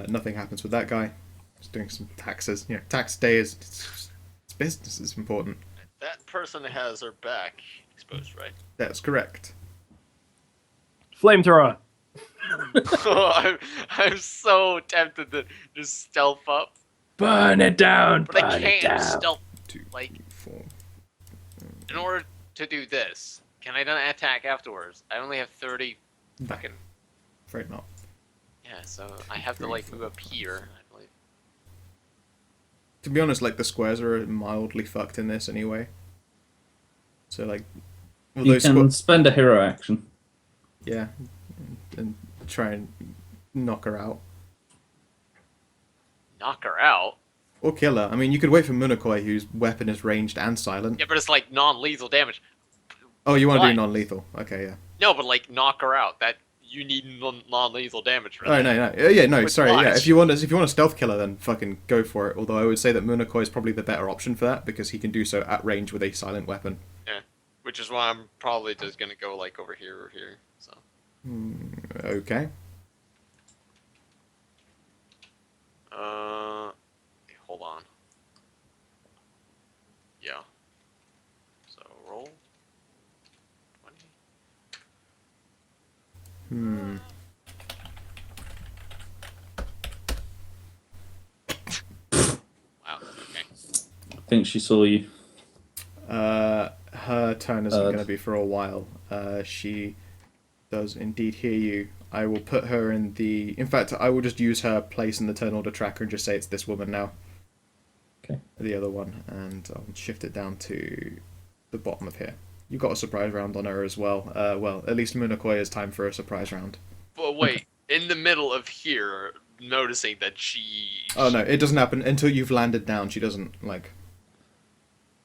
Nothing happens with that guy. Just doing some taxes. You know, tax day is it's business. It's important. That person has her back exposed, right? That's correct. Flamethrower. I'm so tempted to just stealth up, Burn it down. but I burn it can't down. stealth. 2, Like, 4. in order to do this, can I then attack afterwards? I only have 30 No, fucking... afraid not. Yeah, so I have to, like, move up here, I believe. To be honest, like the squares are mildly fucked in this anyway. So like, You can spend a hero action. yeah, and try and knock her out. Knock her out? Or kill her. I mean, you could wait for Munakoi, whose weapon is ranged and silent. Yeah, but it's, like, non-lethal damage. Oh, you want to Why? do non-lethal? Okay, yeah. No, but, like, knock her out. That... You need non-lethal damage for that. Oh no. Yeah, no. With Sorry. Yeah, blast. if you want to stealth kill her, then fucking go for it. Although I would say that Munakoi is probably the better option for that because he can do so at range with a silent weapon. Yeah, which is why I'm probably just gonna go like over here or here. So. Okay. Hold on. Yeah. So roll. 20. Wow. Okay. I think she saw you. Her turn isn't going to be for a while. She does indeed hear you. I will put her in the... In fact, I will just use her place in the turn order tracker and just say it's this woman now. Okay. The other one. And I'll shift it down to the bottom of here. You got a surprise round on her as well. Well, at least Munakoi is time for a surprise round. But wait, in the middle of here, noticing that she... Oh no, it doesn't happen until you've landed down. She doesn't, like...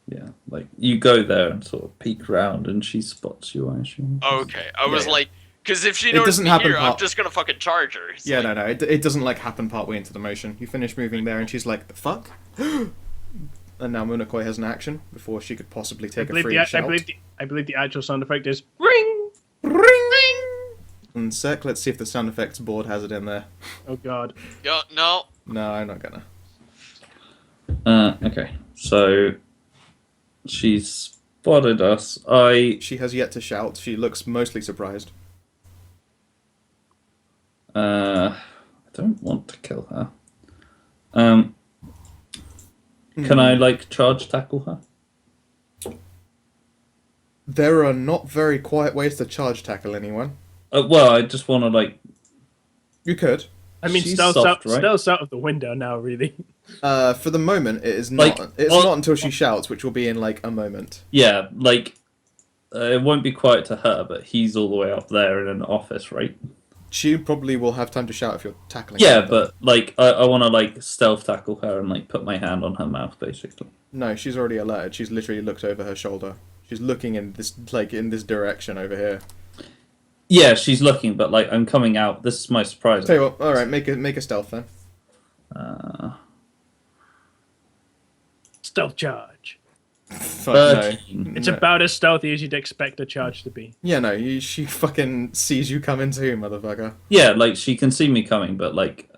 Yeah, like, you go there and sort of peek around and she spots you, I assume. Okay, I was Yeah. like... Because if she It notices doesn't me happen here, I'm part- just gonna fucking charge her. It's Yeah, like, no, it doesn't, like, happen partway into the motion. You finish moving there and she's like, the fuck? And now Munakoi has an action before she could possibly take a free shout. I believe the actual sound effect is ring. Ring! And sec, let's see if the sound effects board has it in there. Oh god. Yo, no. No, I'm not gonna. Okay, so she's spotted us. She has yet to shout. She looks mostly surprised. I don't want to kill her. Can I, like, charge tackle her? There are not very quiet ways to charge tackle anyone. Well, I just want to, like... You could. I mean, She's stealth's soft, out, right? stealth's out of the window now, really. For the moment, it is Like, not. It's not until she shouts, which will be in, like, a moment. Yeah, like, it won't be quiet to her, but he's all the way up there in an office, right? She probably will have time to shout if you're tackling Yeah, her. but, like, I want to, like, stealth tackle her and, like, put my hand on her mouth, basically. No, she's already alerted. She's literally looked over her shoulder. She's looking in this, like, in this direction over here. Yeah, she's looking, but, like, I'm coming out. This is my surprise. Tell you what, alright, make a stealth then. Stealth charge. Fuck, no. 13. It's No. about as stealthy as you'd expect a charge to be. Yeah, no, she fucking sees you coming too, motherfucker. Yeah, like, she can see me coming, but, like,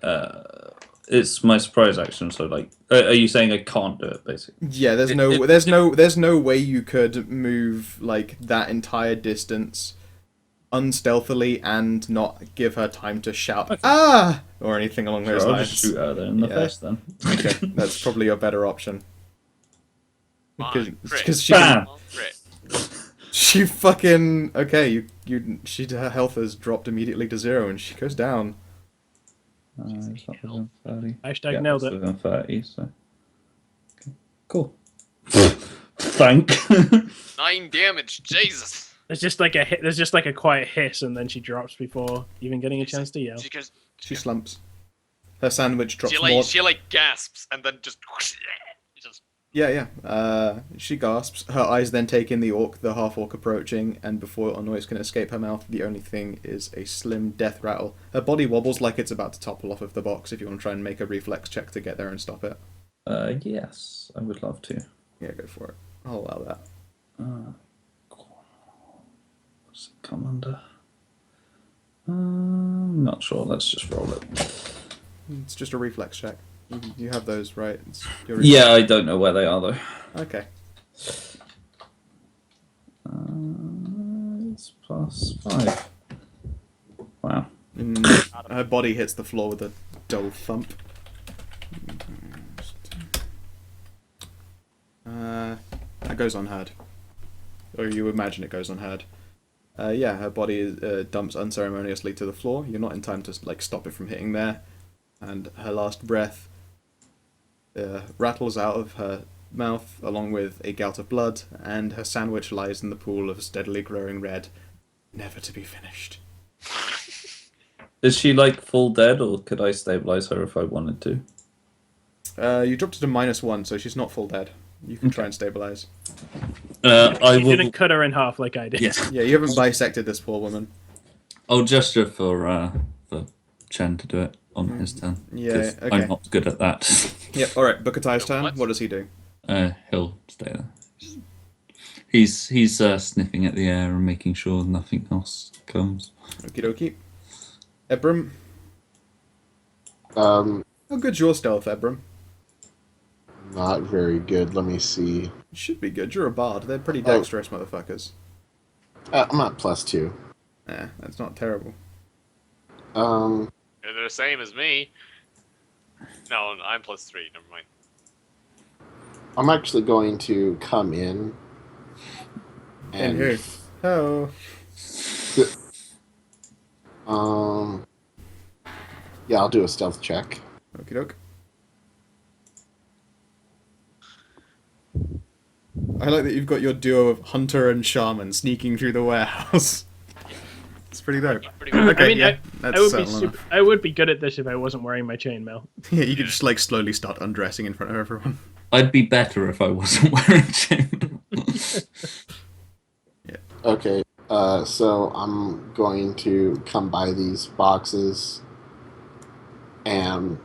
it's my surprise action, so, like, are you saying I can't do it, basically? Yeah, there's no way you could move, like, that entire distance unstealthily and not give her time to shout, Okay. ah! Or anything along those Sure, I'll lines. just shoot her there in the Yeah. face, then. Okay, that's probably your better option. Because she Bam! she fucking okay. Her health has dropped immediately to 0, and she goes down. It's not within 30. Hashtag Yeah, nailed it's it. within 30, so. Okay. Cool. Thank. 9 damage, Jesus. There's just like a hit. There's just like a quiet hiss, and then she drops before even getting a chance to yell. She slumps. Her sandwich drops She more. like gasps and then just Yeah. She gasps. Her eyes then take in the orc, the half-orc approaching, and before a noise can escape her mouth, the only thing is a slim death rattle. Her body wobbles like it's about to topple off of the box if you want to try and make a reflex check to get there and stop it. Yes, I would love to. Yeah, go for it. I'll allow that. What's it come under? Not sure. Let's just roll it. It's just a reflex check. You have those, right? Your Yeah, I don't know where they are though. Okay. It's +5. Wow. Her body hits the floor with a dull thump. That goes unheard. Or you imagine it goes unheard. Yeah, her body dumps unceremoniously to the floor. You're not in time to like stop it from hitting there. And her last breath rattles out of her mouth along with a gout of blood, and her sandwich lies in the pool of steadily growing red, never to be finished. Is she like full dead, or could I stabilize her if I wanted to? You dropped it to -1, so she's not full dead. You can try and stabilize. I You will. didn't cut her in half like I did. Yes. Yeah, you haven't bisected this poor woman. I'll gesture for Chen to do it on his turn. Yeah, 'cause okay. I'm not good at that. Yep, alright, Bukatai's turn. What does he do? He'll stay there. He's sniffing at the air and making sure nothing else comes. Okie dokie. Ebram? Um, How good's your stealth, Ebram? not very good. Let me see. You should be good. You're a bard. They're pretty dexterous motherfuckers. I'm at +2. Yeah, that's not terrible. they're the same as me. No, I'm +3. Never mind. I'm actually going to come in And who? Oh. Yeah, I'll do a stealth check. Okie doke. I like that you've got your duo of hunter and shaman sneaking through the warehouse. It's pretty dope. Pretty good. Okay, I mean, yeah, that's I would be good at this if I wasn't wearing my chainmail. Yeah, you could just like slowly start undressing in front of everyone. I'd be better if I wasn't wearing chain. Okay, so I'm going to come by these boxes, and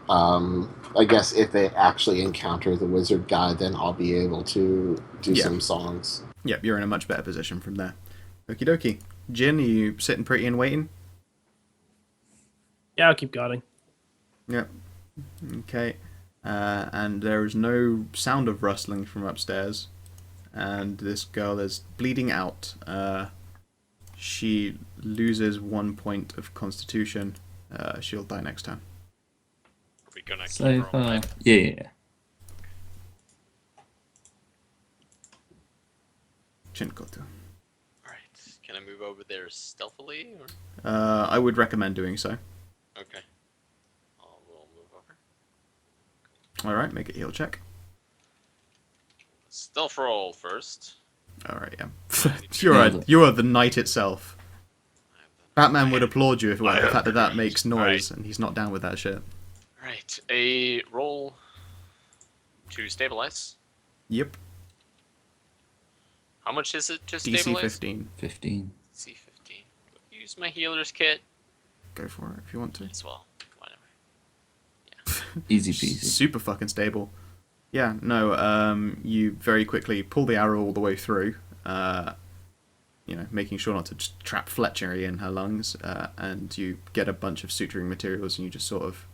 I guess if they actually encounter the wizard guy, then I'll be able to do some songs. Yep, you're in a much better position from there. Okie dokie. Jin, are you sitting pretty and waiting? Yeah, I'll keep guarding. Yep. Okay. And there is no sound of rustling from upstairs. And this girl is bleeding out. She loses 1 point of constitution. She'll die next time. Are we gonna keep So her far. alive? Yeah. Chinkoto. Alright. Can I move over there stealthily? Or? I would recommend doing so. Okay. We'll move over. Alright, make a heal check. Stealth roll first. Alright, yeah. You are the knight itself. Batman would applaud you if it weren't the fact that that makes noise, and he's not down with that shit. Right. A roll to stabilize. Yep. How much is it to DC stabilize? 15. 15. DC 15. Use my healer's kit Go for it if you want to. as well. Whatever. Easy peasy. Super fucking stable. Yeah, no, you very quickly pull the arrow all the way through, making sure not to just trap Fletcher in her lungs, and you get a bunch of suturing materials, and you just sort of,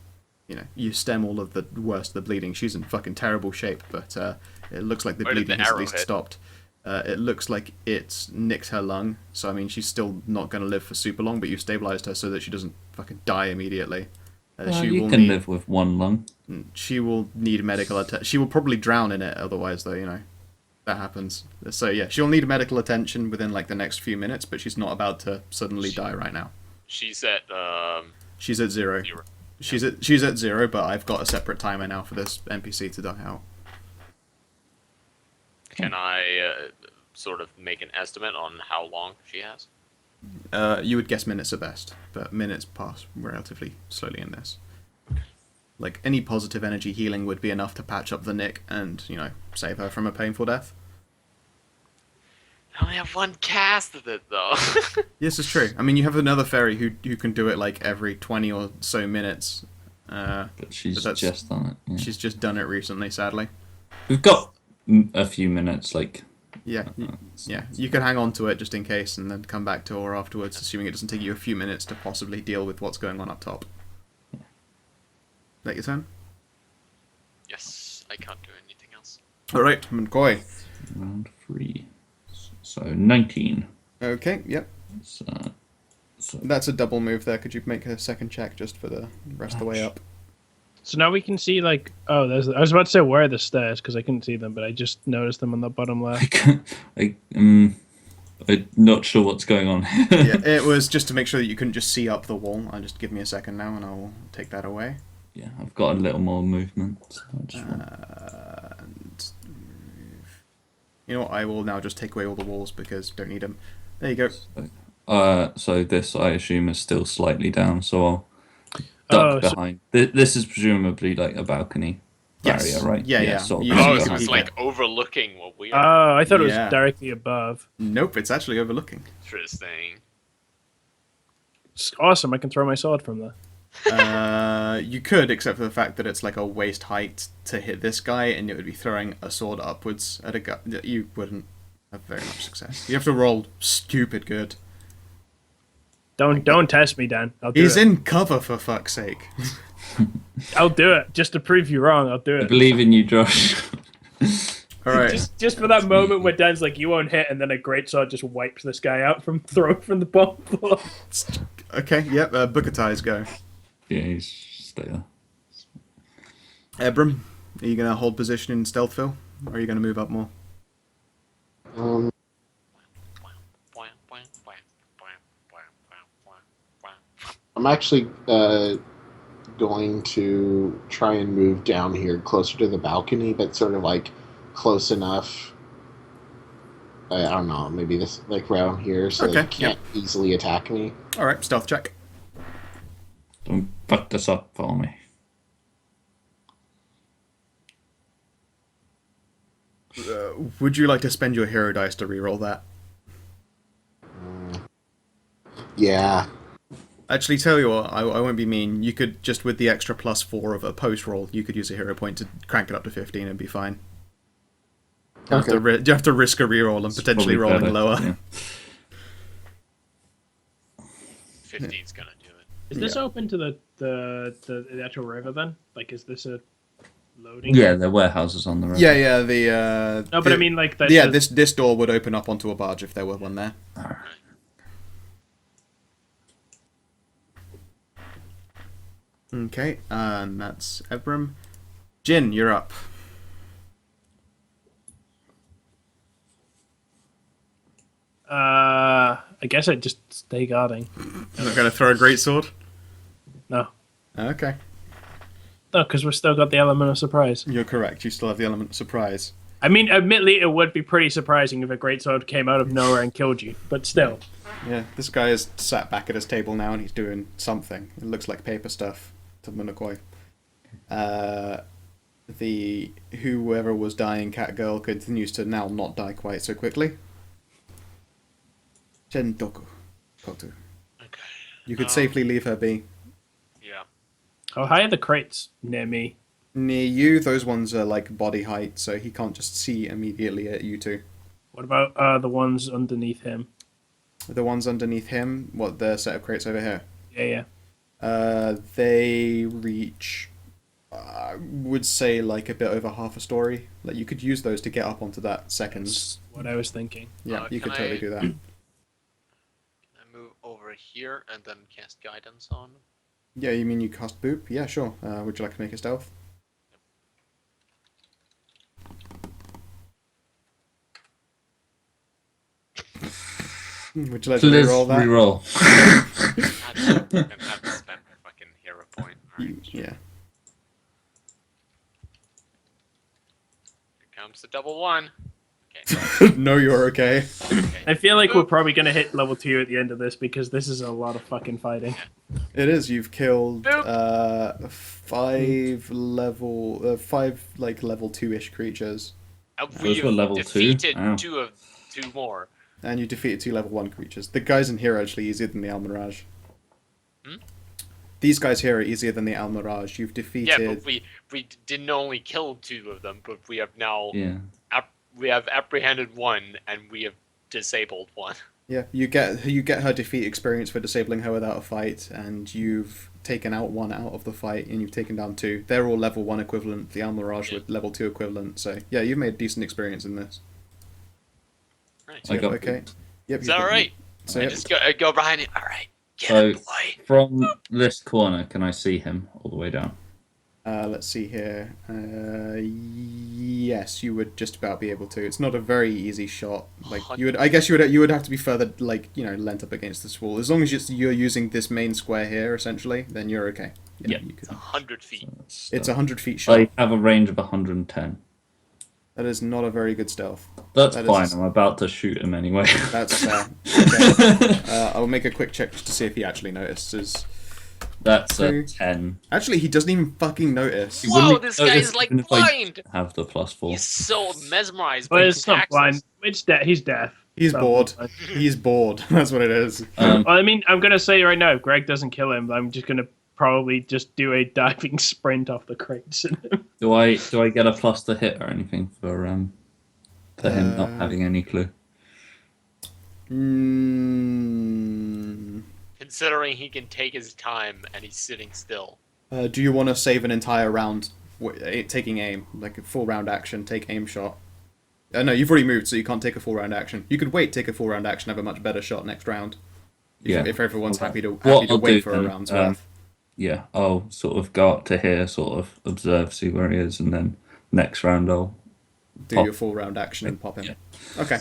you stem all of the worst of the bleeding. She's in fucking terrible shape, but it looks like the Where did bleeding the has at arrow least hit? stopped. It looks like it's nicked her lung, so I mean, she's still not going to live for super long, but you've stabilized her so that she doesn't fucking die immediately. You can live with one lung. She will need medical attention. She will probably drown in it otherwise, though, that happens. So yeah, she'll need medical attention within like the next few minutes, but she's not about to suddenly die right now. She's at She's at 0. She's at 0, but I've got a separate timer now for this NPC to die out. Can I sort of make an estimate on how long she has? You would guess minutes at best, but minutes pass relatively slowly in this. Like, any positive energy healing would be enough to patch up the nick and, save her from a painful death. I only have one cast of it, though. Yes, it's true. I mean, you have another fairy who can do it, like, every 20 or so minutes. But she's just done it. Yeah. She's just done it recently, sadly. We've got a few minutes, like... Yeah, you can hang on to it just in case and then come back to her afterwards, assuming it doesn't take you a few minutes to possibly deal with what's going on up top. That your turn? Yes, I can't do anything else. Alright, McCoy. Round 3. So 19. Okay, yep. So That's a double move there. Could you make a second check just for the rest of the way up? So now we can see, like, I was about to say where are the stairs, because I couldn't see them, but I just noticed them on the bottom left. I'm not sure what's going on. Yeah, it was just to make sure that you couldn't just see up the wall. Just give me a second now and I'll take that away. Yeah, I've got a little more movement. So I just And you know what? I will now just take away all the walls because don't need them. There you go. So this, I assume, is still slightly down, so I'll duck behind. This is presumably like a balcony Yes. barrier, right? Yeah. Sort of You Oh, see so the it's people. like overlooking what we are. Oh, I thought it was Yeah. directly above. Nope, it's actually overlooking. Interesting. It's awesome. I can throw my sword from there. You could, except for the fact that it's like a waist height to hit this guy, and it would be throwing a sword upwards at a guy. You wouldn't have very much success. You have to roll stupid good. Don't test me, Dan. I'll do He's it. in cover, for fuck's sake. I'll do it just to prove you wrong. I'll do I it. believe in you, Josh. Alright. Just for that moment where Dan's like, "You won't hit," and then a greatsword just wipes this guy out from throwing from the bottom floor. Okay, yep, Booker-ties go. Yeah, he's stay there. Ebram, are you going to hold position in Stealthville? Or are you going to move up more? I'm actually going to try and move down here closer to the balcony, but sort of like close enough. I don't know, maybe this like around here, so they can't easily attack me. Alright, stealth check. Don't fuck this up for me. Would you like to spend your hero dice to reroll that? Yeah. Actually, tell you what, I won't be mean. You could, just with the extra +4 of a post roll, you could use a hero point to crank it up to 15 and be fine. You have to risk a reroll and potentially rolling better, lower. Yeah. 15's gonna do it. Is this open to the actual river then? Like, is this a loading? Yeah, there are warehouses on the road. Yeah, the... No, but I mean, like... Yeah, this door would open up onto a barge if there were one there. Okay, and that's Ebram. Jin, you're up. I guess I'd just stay guarding. You're not going to throw a greatsword? No. Okay. No, because we've still got the element of surprise. You're correct, you still have the element of surprise. I mean, admittedly, it would be pretty surprising if a greatsword came out of nowhere and killed you, but still. Yeah, this guy is sat back at his table now and he's doing something. It looks like paper stuff to Munakoi. The whoever was dying cat girl continues to now not die quite so quickly. Gentoku Kotu. Okay. You could safely leave her be. Yeah. How high are the crates near me? Near you, those ones are like body height, so he can't just see immediately at you two. What about the ones underneath him? The ones underneath him, what, the set of crates over here? Yeah. They reach, I would say, like a bit over half a story. Like, you could use those to get up onto that second. That's what I was thinking. Yeah, you can could totally I- do that. Can I move over here and then cast guidance on? Yeah, you mean you cast Boop? Yeah, sure. Would you like to make a stealth? Would you like to Please reroll that? reroll. I'm gonna have to spend my fucking hero point. Alright, Yeah. here comes the double one. Okay. No, you're okay. I feel like we're probably gonna hit level 2 at the end of this because this is a lot of fucking fighting. It is. You've killed Boop. five like level 2-ish creatures, We've were level 2? defeated Wow. two more. and you defeated 2 level 1 creatures. The guys in here are actually easier than the Almirage. Hmm? These guys here are easier than the Almirage. You've defeated. Yeah, but we didn't only kill 2 of them, but we have now Yeah. we have apprehended 1 and we have disabled 1. Yeah, you get her defeat experience for disabling her without a fight, and you've taken out 1 out of the fight, and you've taken down 2. They're all level 1 equivalent. The Almirage with level 2 equivalent. So yeah, you've made decent experience in this. Right. I got Okay. Yep. Is that alright? So I yep. just go behind it. Alright. Get So him, boy. from this corner, can I see him all the way down? Let's see here. Yes, you would just about be able to. It's not a very easy shot. Like you would, I guess you would have to be further, like leant up against this wall. As long as you're using this main square here, essentially, then you're okay. Yeah. You could. 100 feet. It's 100 feet shot. I have a range of 110. That is not a very good stealth. That's That fine. is- I'm about to shoot him anyway. That's fair. Okay. I'll make a quick check just to see if he actually notices. That's a Two. 10. Actually, he doesn't even fucking notice. You Whoa, wouldn't this notice guy is like even if I blind. have the +4. He's so mesmerized But by it's not taxes. blind. It's he's deaf. He's So- bored. He's bored. That's what it is. Um, I mean, I'm gonna say right now, if Greg doesn't kill him, I'm just gonna probably just do a diving sprint off the crates. do I get a plus to hit or anything for him not having any clue? Considering he can take his time and he's sitting still. Do you want to save an entire round taking aim, like a full round action, take aim shot? No, you've already moved, so you can't take a full round action. You could wait, take a full round action, have a much better shot next round. If everyone's happy to What I'll wait do for a then, round's worth. Yeah, I'll sort of go up to here, sort of observe, see where he is, and then next round I'll Do pop. your full round action and pop him. Yeah. Okay.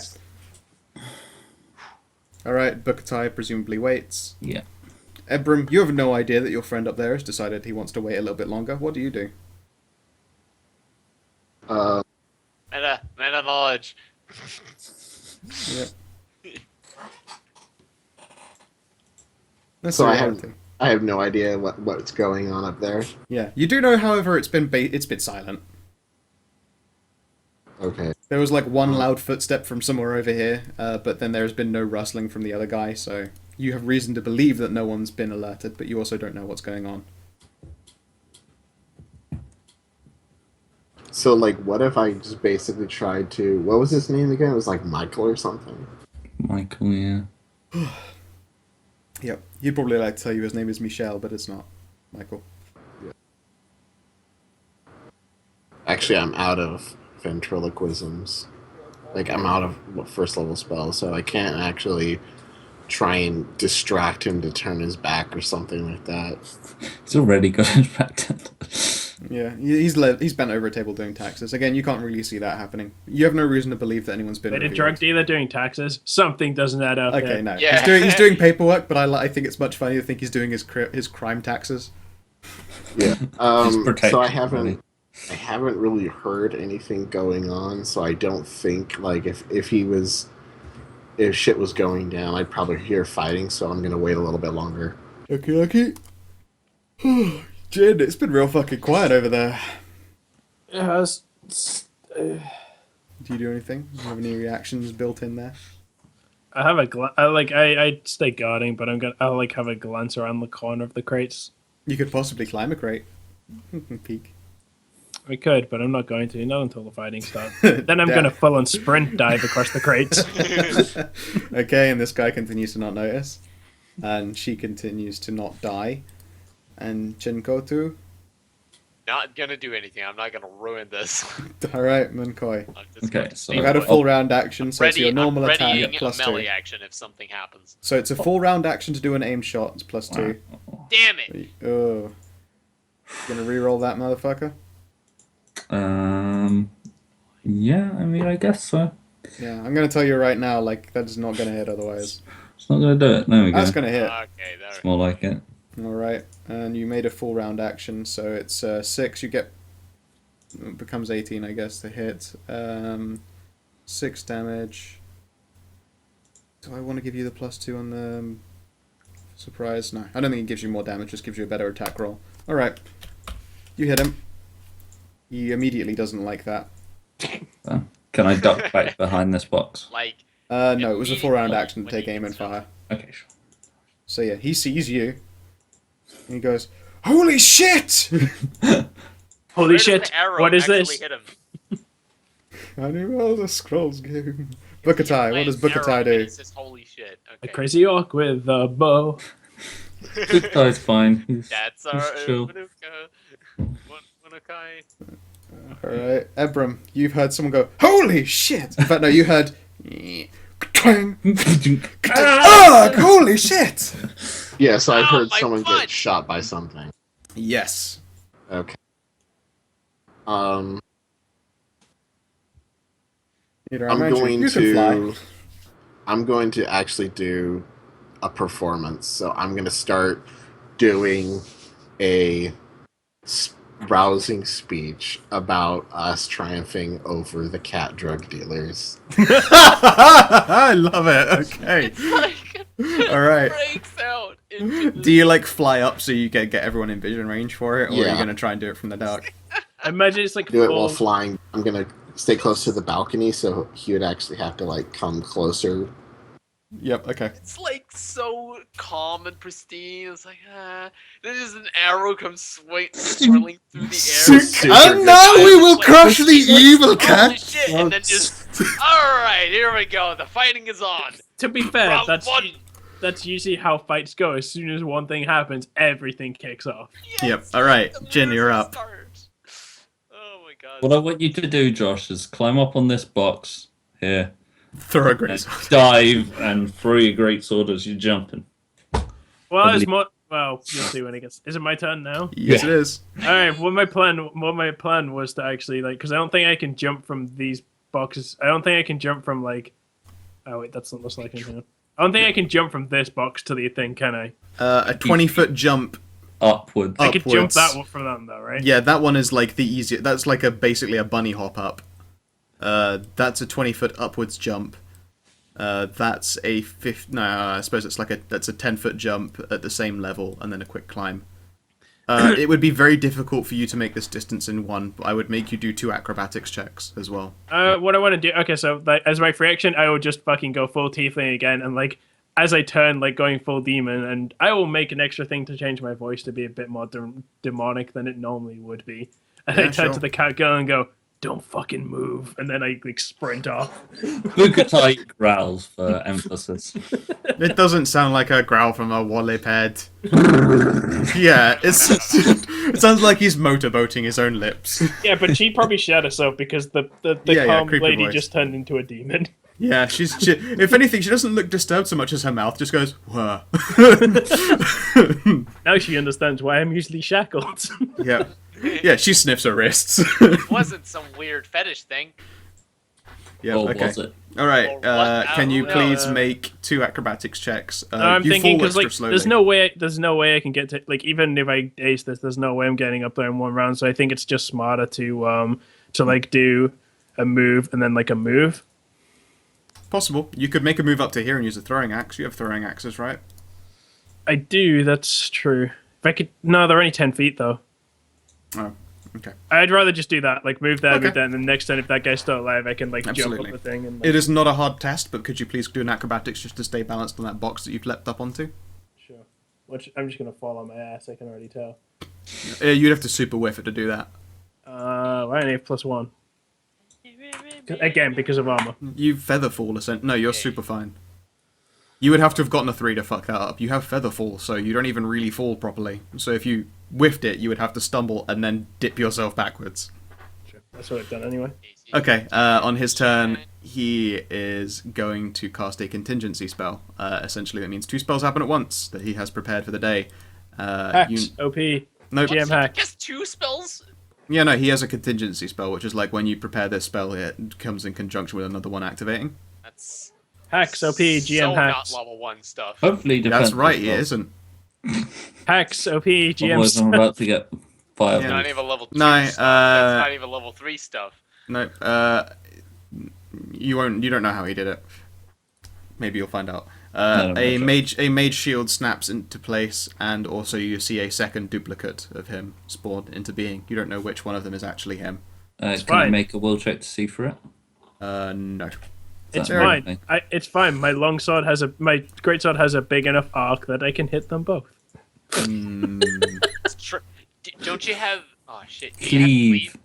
Alright, Bukatai presumably waits. Yeah. Ebram, you have no idea that your friend up there has decided he wants to wait a little bit longer. What do you do? Man of knowledge. Yep. That's So the I reality. have no idea what's going on up there. Yeah, you do know, however, it's been silent. Okay. There was like one loud footstep from somewhere over here, but then there's been no rustling from the other guy, so you have reason to believe that no one's been alerted, but you also don't know what's going on. So, like, what if I just basically tried to... What was his name again? It was like Michael or something. Michael, yeah. Yep, you'd probably like to tell you his name is Michel, but it's not. Michael. Actually, I'm out of ventriloquisms. Like, I'm out of first level spells, so I can't actually try and distract him to turn his back or something like that. He's already got his back turned. Yeah, he's bent over a table doing taxes. Again, you can't really see that happening. You have no reason to believe that anyone's been Wait, a revealed. drug dealer doing taxes? Something doesn't add up. Okay, there. no. Yeah. He's doing paperwork, but I think it's much funnier to think he's doing his crime taxes. Yeah. protected, So I haven't really heard anything going on, so I don't think, like, if shit was going down, I'd probably hear fighting, so I'm gonna wait a little bit longer. Okay. Jin, it's been real fucking quiet over there. It has. Do you do anything? Do you have any reactions built in there? I have I stay guarding, but I'll like have a glance around the corner of the crates. You could possibly climb a crate. Peek. I could, but I'm not going to. Not until the fighting starts. Then I'm Damn. gonna full on sprint dive across the crates. Okay, and this guy continues to not notice. And she continues to not die. And Chinkotu? Not gonna do anything. I'm not gonna ruin this. Alright, Munkoi. I'm just Okay, gonna so- stay You've had a put. full round action, so it's your normal I'm attack readying plus a melee 2. action if something happens. So it's a full round action to do an aim shot, it's plus 2. Damn it! Oh. Gonna re-roll that motherfucker? Yeah, I mean, I guess so. Yeah, I'm gonna tell you right now, like, that is not gonna hit otherwise. It's not going to do it. There we go. That's gonna hit. Okay, there. It's more like it. Alright, and you made a full round action, so it's 6, you get... It becomes 18, I guess, to hit. 6 damage. Do I want to give you the +2 on the surprise? No, I don't think it gives you more damage, just gives you a better attack roll. Alright, you hit him. He immediately doesn't like that. Can I duck back behind this box? Like, No, it was a full round action to take aim and fire. Okay, sure. So yeah, he sees you. And he goes, "Holy shit!" Holy where does shit! the arrow What is actually this? hit him? I knew all the scrolls go. Bookatai, what does Like, Bookatai arrow do? hit, it says, holy shit. A Okay. crazy orc with a bow. Good guy's fine. That's our he's chill. Monokai. Alright, Ebram, you've heard someone go, "Holy shit!" In fact, no, you heard, clang, ah, holy shit! Yes, I've Ow, heard my someone foot! get shot by something. Yes. Okay. Peter, I'm imagine going you can fly. to. I'm going to actually do a performance. So I'm going to start doing a rousing speech about us triumphing over the cat drug dealers. I love it. Okay. It's like All right. breaks out into Do you like fly up so you get everyone in vision range for it, or are Yeah. you gonna try and do it from the dark? I imagine it's like Do it full- while flying. I'm going to stay close to the balcony, so he would actually have to like come closer. Yep. Okay. It's like so calm and pristine. It's like, then just an arrow comes swirling through the air. Super And good. now we will Like, crush the evil Holy cat. shit! And then just, alright, here we go. The fighting is on. To be fair, Round that's one. that's usually how fights go. As soon as one thing happens, everything kicks off. Yep. All right, the Jin, you're mirrors up. start. Oh my god. What I want you to do, Josh, is climb up on this box here, Throw a great and sword. dive, and throw your great sword as you're jumping. Well, it's more. Well, you'll see when it gets. Is it my turn now? Yes, Yeah. it is. All right. What my plan was to actually like, because I don't think I can jump from these boxes. I don't think I can jump from like. Oh wait, that's not looks like anything. I don't think I can jump from this box to the thing, can I? A 20-foot jump. Upwards. Up. I could jump Upwards. that one from them though, right? Yeah, that one is like the easiest. That's like basically a bunny hop up. That's a 20-foot upwards jump. That's a No, I suppose it's like that's a 10-foot jump at the same level and then a quick climb. It would be very difficult for you to make this distance in one. But I would make you do 2 acrobatics checks as well. What I want to do. Okay, so like, as my free action, I will just fucking go full tiefling again, and like as I turn, like going full demon, and I will make an extra thing to change my voice to be a bit more demonic than it normally would be. And Yeah, I turn sure. to the cat girl and go, "Don't fucking move," and then I like sprint off. Bookatai growls for emphasis. It doesn't sound like a growl from a wallop head. Yeah, it sounds like he's motorboating his own lips. Yeah, but she probably shat herself because the Yeah, calm creepy lady voice. just turned into a demon. Yeah, if anything, she doesn't look disturbed so much as her mouth just goes, "Whoa." Now she understands why I'm usually shackled. Yeah. Yeah, she sniffs her wrists. It wasn't some weird fetish thing. Yeah, Or okay. was it? Alright, Or what? can you No, please uh, make 2 acrobatics checks? I'm You thinking fall because extra like slowly. there's no way I can get to like even if I ace this, there's no way I'm getting up there in one round. So I think it's just smarter to like do a move and then like a move. Possible. You could make a move up to here and use a throwing axe. You have throwing axes, right? I do. That's true. If I could, no, they're only 10 feet though. Oh, okay. I'd rather just do that. Like move there, Okay. move there, and then next time if that guy's still alive, I can like Absolutely. jump up the thing. And It is not a hard test, but could you please do an acrobatics just to stay balanced on that box that you've leapt up onto? sure. Which I'm just gonna fall on my ass. I can already tell. You'd have to super whiff it to do that. I only have +1 again because of armor. You feather fall, no, you're super fine. You would have to have gotten a 3 to fuck that up. You have feather fall, so you don't even really fall properly. So if you whiffed it, you would have to stumble and then dip yourself backwards. Sure. That's what I've done anyway. Okay, on his turn, he is going to cast a contingency spell. Essentially, that means 2 spells happen at once that he has prepared for the day. Hacks, OP, Nope. GM hack. He has 2 spells? Yeah, no, he has a contingency spell, which is like when you prepare this spell, it comes in conjunction with another one activating. That's Hacks, OP, GM so hacks. not level 1 stuff. Hopefully, That's defense right, he spell. isn't. Hacks, OP, GM Otherwise, I'm about to get fired. Yeah. Not even level 2 No, stuff. That's not even level 3 stuff. No, you don't know how he did it. Maybe you'll find out. No, A sure. mage shield snaps into place, and also you see a second duplicate of him spawn into being. You don't know which one of them is actually him. Can I fine. make a will check to see for it? No. It's that fine. everything? It's fine. My greatsword has a big enough arc that I can hit them both. It's don't you have... Oh, shit. Do you have Cleave.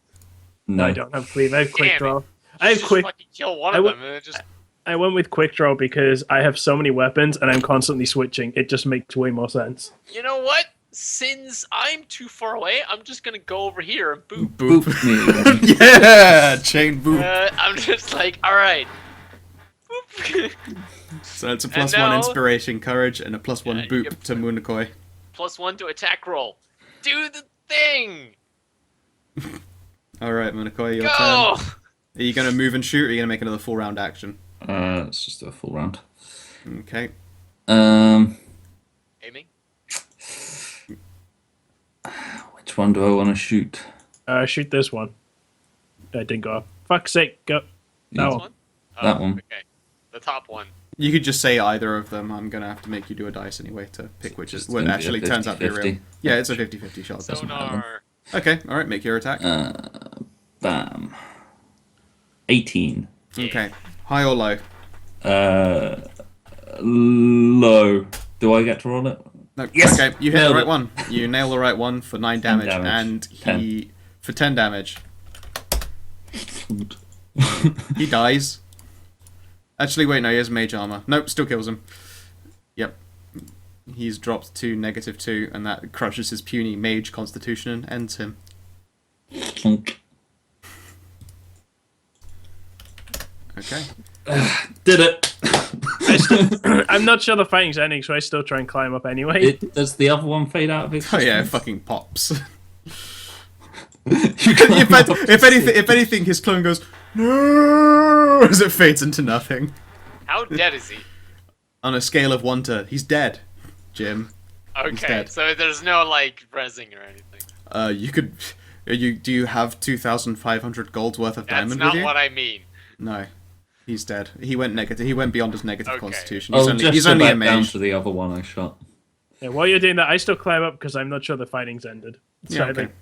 No, No. I don't have cleave. I have quick Damn it. draw. I have Just quick. fucking kill one I of would- them and it just... I went with quick draw because I have so many weapons and I'm constantly switching. It just makes way more sense. You know what? Since I'm too far away, I'm just gonna go over here and boop. Boop. Boop me. Yeah! Chain boop. I'm just like, alright. Boop. So it's a And +1 now- inspiration, courage, and a +1 Yeah, you boop get- to Munakoi. +1 to attack roll. Do the thing! Alright, Munakoi, your turn. Go! Are you going to move and shoot, or are you going to make another full round action? Let's just do a full round. Okay. Aiming? Which one do I want to shoot? Shoot this one. I didn't go up. Fuck's sake, go. Yeah. No. This one? That one. Okay. The top one. You could just say either of them. I'm going to have to make you do a dice anyway to pick which is... Just Well, gonna be actually, a turns out to be real. 50-50. Yeah, it's a 50-50 shot. Sonar. Okay, alright, make your attack. Bam. 18. Okay. High or low? Low. Do I get to roll it? No. Yes! Okay, you hit Nailed the right it. one. You nail the right one for 9 damage, damage. and 10. he... For 10 damage. He dies. Actually, wait, no, he has mage armor. Nope, still kills him. Yep. He's dropped to -2, and that crushes his puny mage constitution and ends him. Clunk. Okay. Did it! I'm not sure the fighting's ending, so I still try and climb up anyway. Does the other one fade out of Oh existence? yeah, it fucking pops. You can if anything, his clone goes no as it fades into nothing. How dead is he? On a scale of 1 to, he's dead, Jim. Okay, dead. so there's no, like, rezzing or anything. You could. Do you have 2,500 gold's worth of That's diamond not with you? what I mean. No, he's dead. He went negative. He went beyond his negative Okay. constitution. Oh, just He's go only a back down mage. to the other one I shot. Yeah, while you're doing that, I still climb up because I'm not sure the fighting's ended. So Yeah, I, okay. like,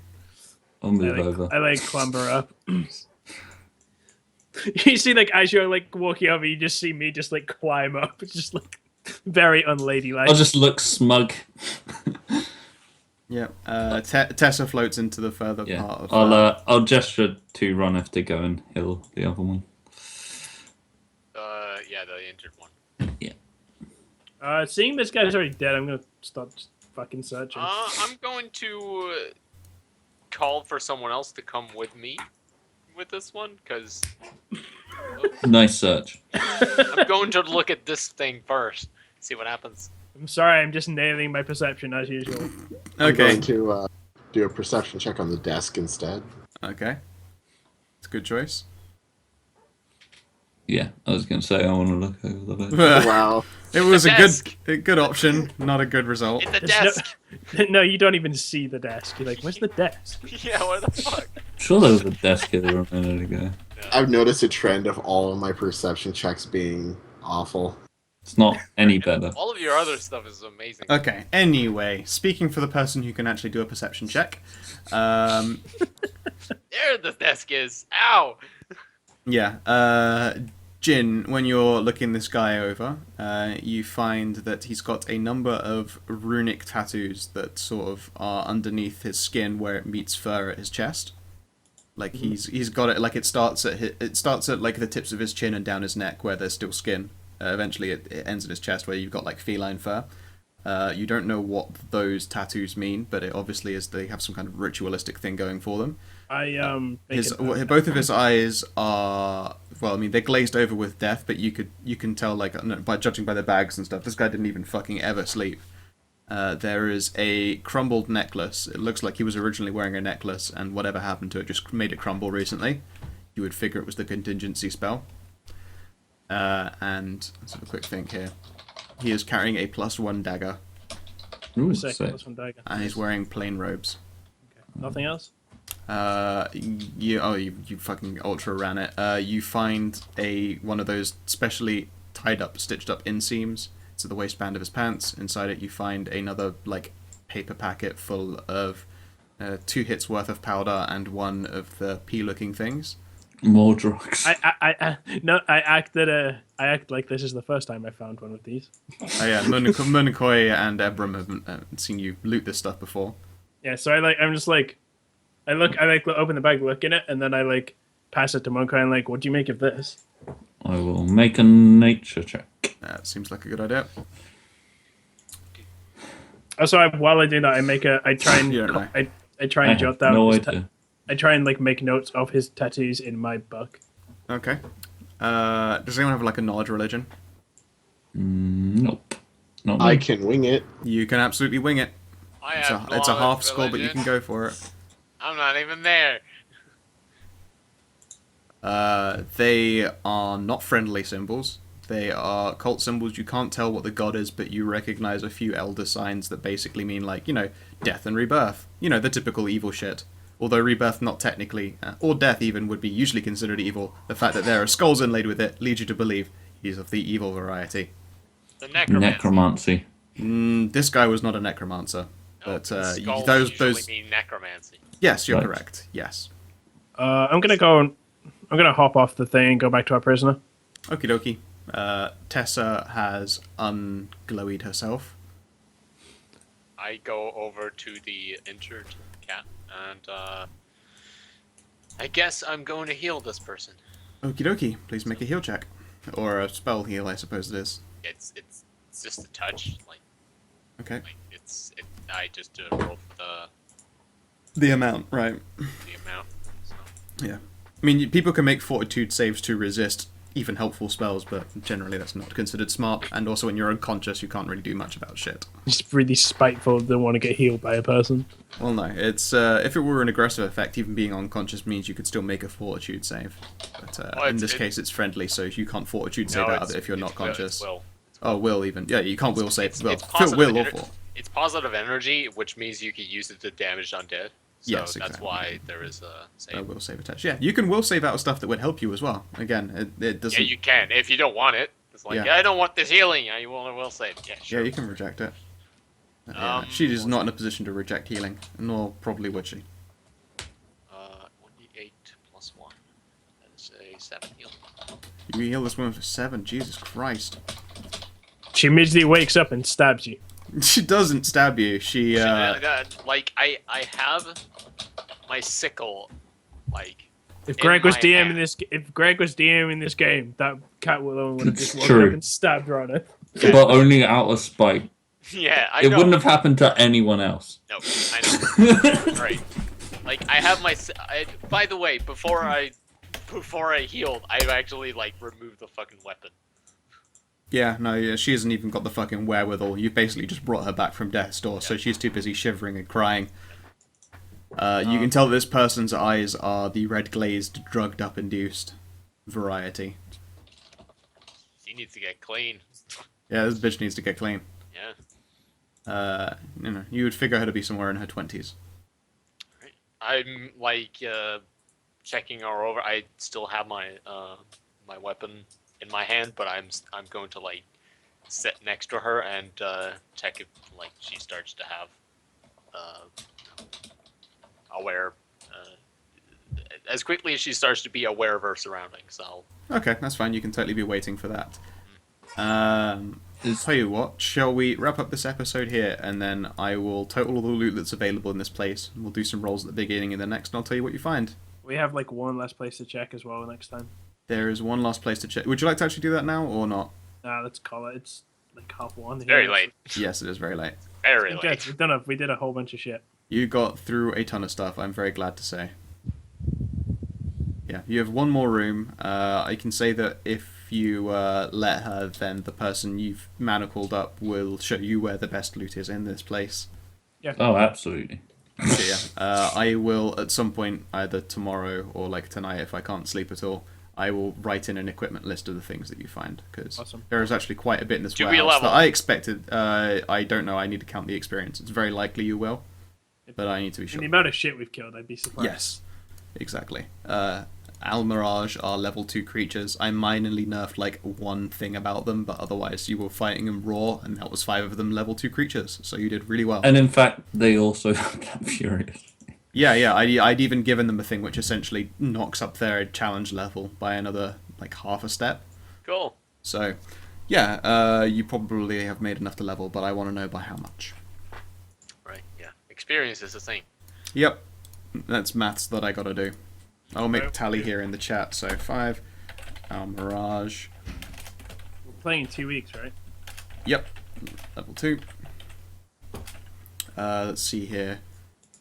I'll I, move like, over. I like clamber up. You see, like, as you're like walking over, you just see me just like climb up. It's just like very unladylike. I'll just look smug. Yeah. Tessa floats into the further Yeah, part of. I'll gesture to Ron to go and heal the other one. Yeah, the injured one. Seeing this guy's already dead, I'm gonna start just fucking searching. I'm going to call for someone else to come with me with this one, because Nice search. I'm going to look at this thing first, see what happens. I'm sorry, I'm just nailing my perception as usual. I'm Okay. going to do a perception check on the desk instead. Okay. It's a good choice. Yeah, I was going to say I want to look over the bed. Wow. It was The a good option, not a good result. In the There's desk! No, you don't even see the desk. You're like, where's the desk? Yeah, what the fuck? Sure there was a desk here a minute ago. I've noticed a trend of all of my perception checks being awful. It's not any better. All of your other stuff is amazing. Okay, anyway, speaking for the person who can actually do a perception check, There the desk is! Ow! yeah, Jin, when you're looking this guy over, you find that he's got a number of runic tattoos that sort of are underneath his skin where it meets fur at his chest. Like he's got it like it starts at like the tips of his chin and down his neck where there's still skin. Eventually it ends at his chest where you've got like feline fur. You don't know what those tattoos mean, but it obviously is they have some kind of ritualistic thing going for them. Both of his eyes are they're glazed over with death, but you can tell like by judging by the bags and stuff, this guy didn't even fucking ever sleep. There is a crumbled necklace. It looks like he was originally wearing a necklace, and whatever happened to it just made it crumble recently. You would figure it was the contingency spell. And let's have a quick think here. He is carrying a +1 dagger, Ooh, Sick, sick. plus one dagger. and he's wearing plain robes. Okay. Nothing else? You fucking ultra ran it. You find one of those specially tied up, stitched up inseams to the waistband of his pants. Inside it, you find another like paper packet full of 2 hits worth of powder and one of the pea-looking things. More drugs. I act like this is the first time I found one of these. Oh yeah, Munakoi and Ebram haven't seen you loot this stuff before. Yeah, so I'm just like, I open the bag, look in it, and then I like pass it to Munakoi and like, what do you make of this? I will make a nature check. That seems like a good idea. Also, while I do that, I try and You don't know. I try and jot down. No his idea. I try and like make notes of his tattoos in my book. Okay. Does anyone have like a knowledge religion? Nope. Not me. I can wing it. You can absolutely wing it. I It's have a half knowledge skull, but you religion. can go for it. I'm not even there. They are not friendly symbols. They are cult symbols. You can't tell what the god is, but you recognize a few elder signs that basically mean, like, death and rebirth. The typical evil shit. Although rebirth not technically, or death even, would be usually considered evil, the fact that there are skulls inlaid with it leads you to believe he's of the evil variety. The necromancy. Necromancy. This guy was not a necromancer. No, But skulls those usually mean necromancy. yes, you're Right. correct. Yes. I'm gonna hop off the thing and go back to our prisoner. Okie dokie. Tessa has unglowied herself. I go over to the injured cat and I guess I'm going to heal this person. Okie dokie. Please make a heal check. Or a spell heal, I suppose it is. It's just a touch, Okay. I just roll for The amount, right. the amount. So. Yeah. I mean, people can make fortitude saves to resist even helpful spells, but generally that's not considered smart. And also when you're unconscious, you can't really do much about shit. Just really spiteful. Don't want to get healed by a person. Well, no. It's if it were an aggressive effect, even being unconscious means you could still make a fortitude save. But in this case, it's friendly, so you can't fortitude save out of it if you're not conscious. Will. Oh, will even. Yeah, you can't will save. Well, It's positive will or ener- for. It's positive energy, which means you can use it to damage undead. So Yes, that's exactly. why there is a save. A will save attached. Yeah, you can will save out of stuff that would help you as well. Again, it doesn't. Yeah, you can if you don't want it. It's like, Yeah. I don't want this healing. I will save. Yeah, sure. Yeah, you can reject it. Yeah, she is not in a position to reject healing, nor probably would she. 1d8 plus 1. That is a 7 heal. You heal this woman for 7. Jesus Christ. She immediately wakes up and stabs you. She doesn't stab you. She I have my sickle, like. If in Greg was my DMing hand. if Greg was DMing this game, that cat would have just woken True. up and stabbed her on it. But only out of spite. Yeah, I It know. wouldn't have happened to anyone else. No, I know. Right. Like I have my. By the way, before I healed, I've actually like removed the fucking weapon. Yeah, no, yeah, she hasn't even got the fucking wherewithal. You've basically just brought her back from death's door, so she's too busy shivering and crying. You can tell this person's eyes are the red-glazed, drugged-up induced variety. She needs to get clean. Yeah, this bitch needs to get clean. Yeah. You would figure her to be somewhere in her 20s. Right. I'm like checking her over. I still have my my weapon in my hand, but I'm going to like sit next to her and check if like she starts to have aware as quickly as she starts to be aware of her surroundings. So Okay, that's fine. You can totally be waiting for that. Tell you what, shall we wrap up this episode here, and then I will total all the loot that's available in this place, and we'll do some rolls at the beginning and the next, and I'll tell you what you find. We have like one last place to check as well next time. There is one last place to check. Would you like to actually do that now, or not? Nah, let's call it. It's like 1:30. very late. Yes, it is very late. Very Okay, late. we did a whole bunch of shit. You got through a ton of stuff, I'm very glad to say. Yeah, you have one more room. I can say that if if you let her, then the person you've manacled up will show you where the best loot is in this place. Oh, absolutely. So yeah, I will at some point, either tomorrow or like tonight, if I can't sleep at all, I will write in an equipment list of the things that you find, because there is actually quite a bit in this warehouse that I expected. I don't know. I need to count the experience. It's very likely you will, but I need to be sure. And the amount of shit we've killed, I'd be surprised. Yes, exactly. Almirage are level 2 creatures. I minorly nerfed like one thing about them, but otherwise you were fighting them raw, and that was 5 of them level 2 creatures, so you did really well. And in fact, they also got furious. Yeah, I'd even given them a thing which essentially knocks up their challenge level by another like half a step. Cool. So, yeah, you probably have made enough to level, but I want to know by how much. Right. Yeah. Experience is the thing. Yep, that's maths that I gotta do. I'll make a tally here in the chat. So 5, Mirage. We're playing in 2 weeks, right? Yep, level 2. Let's see here.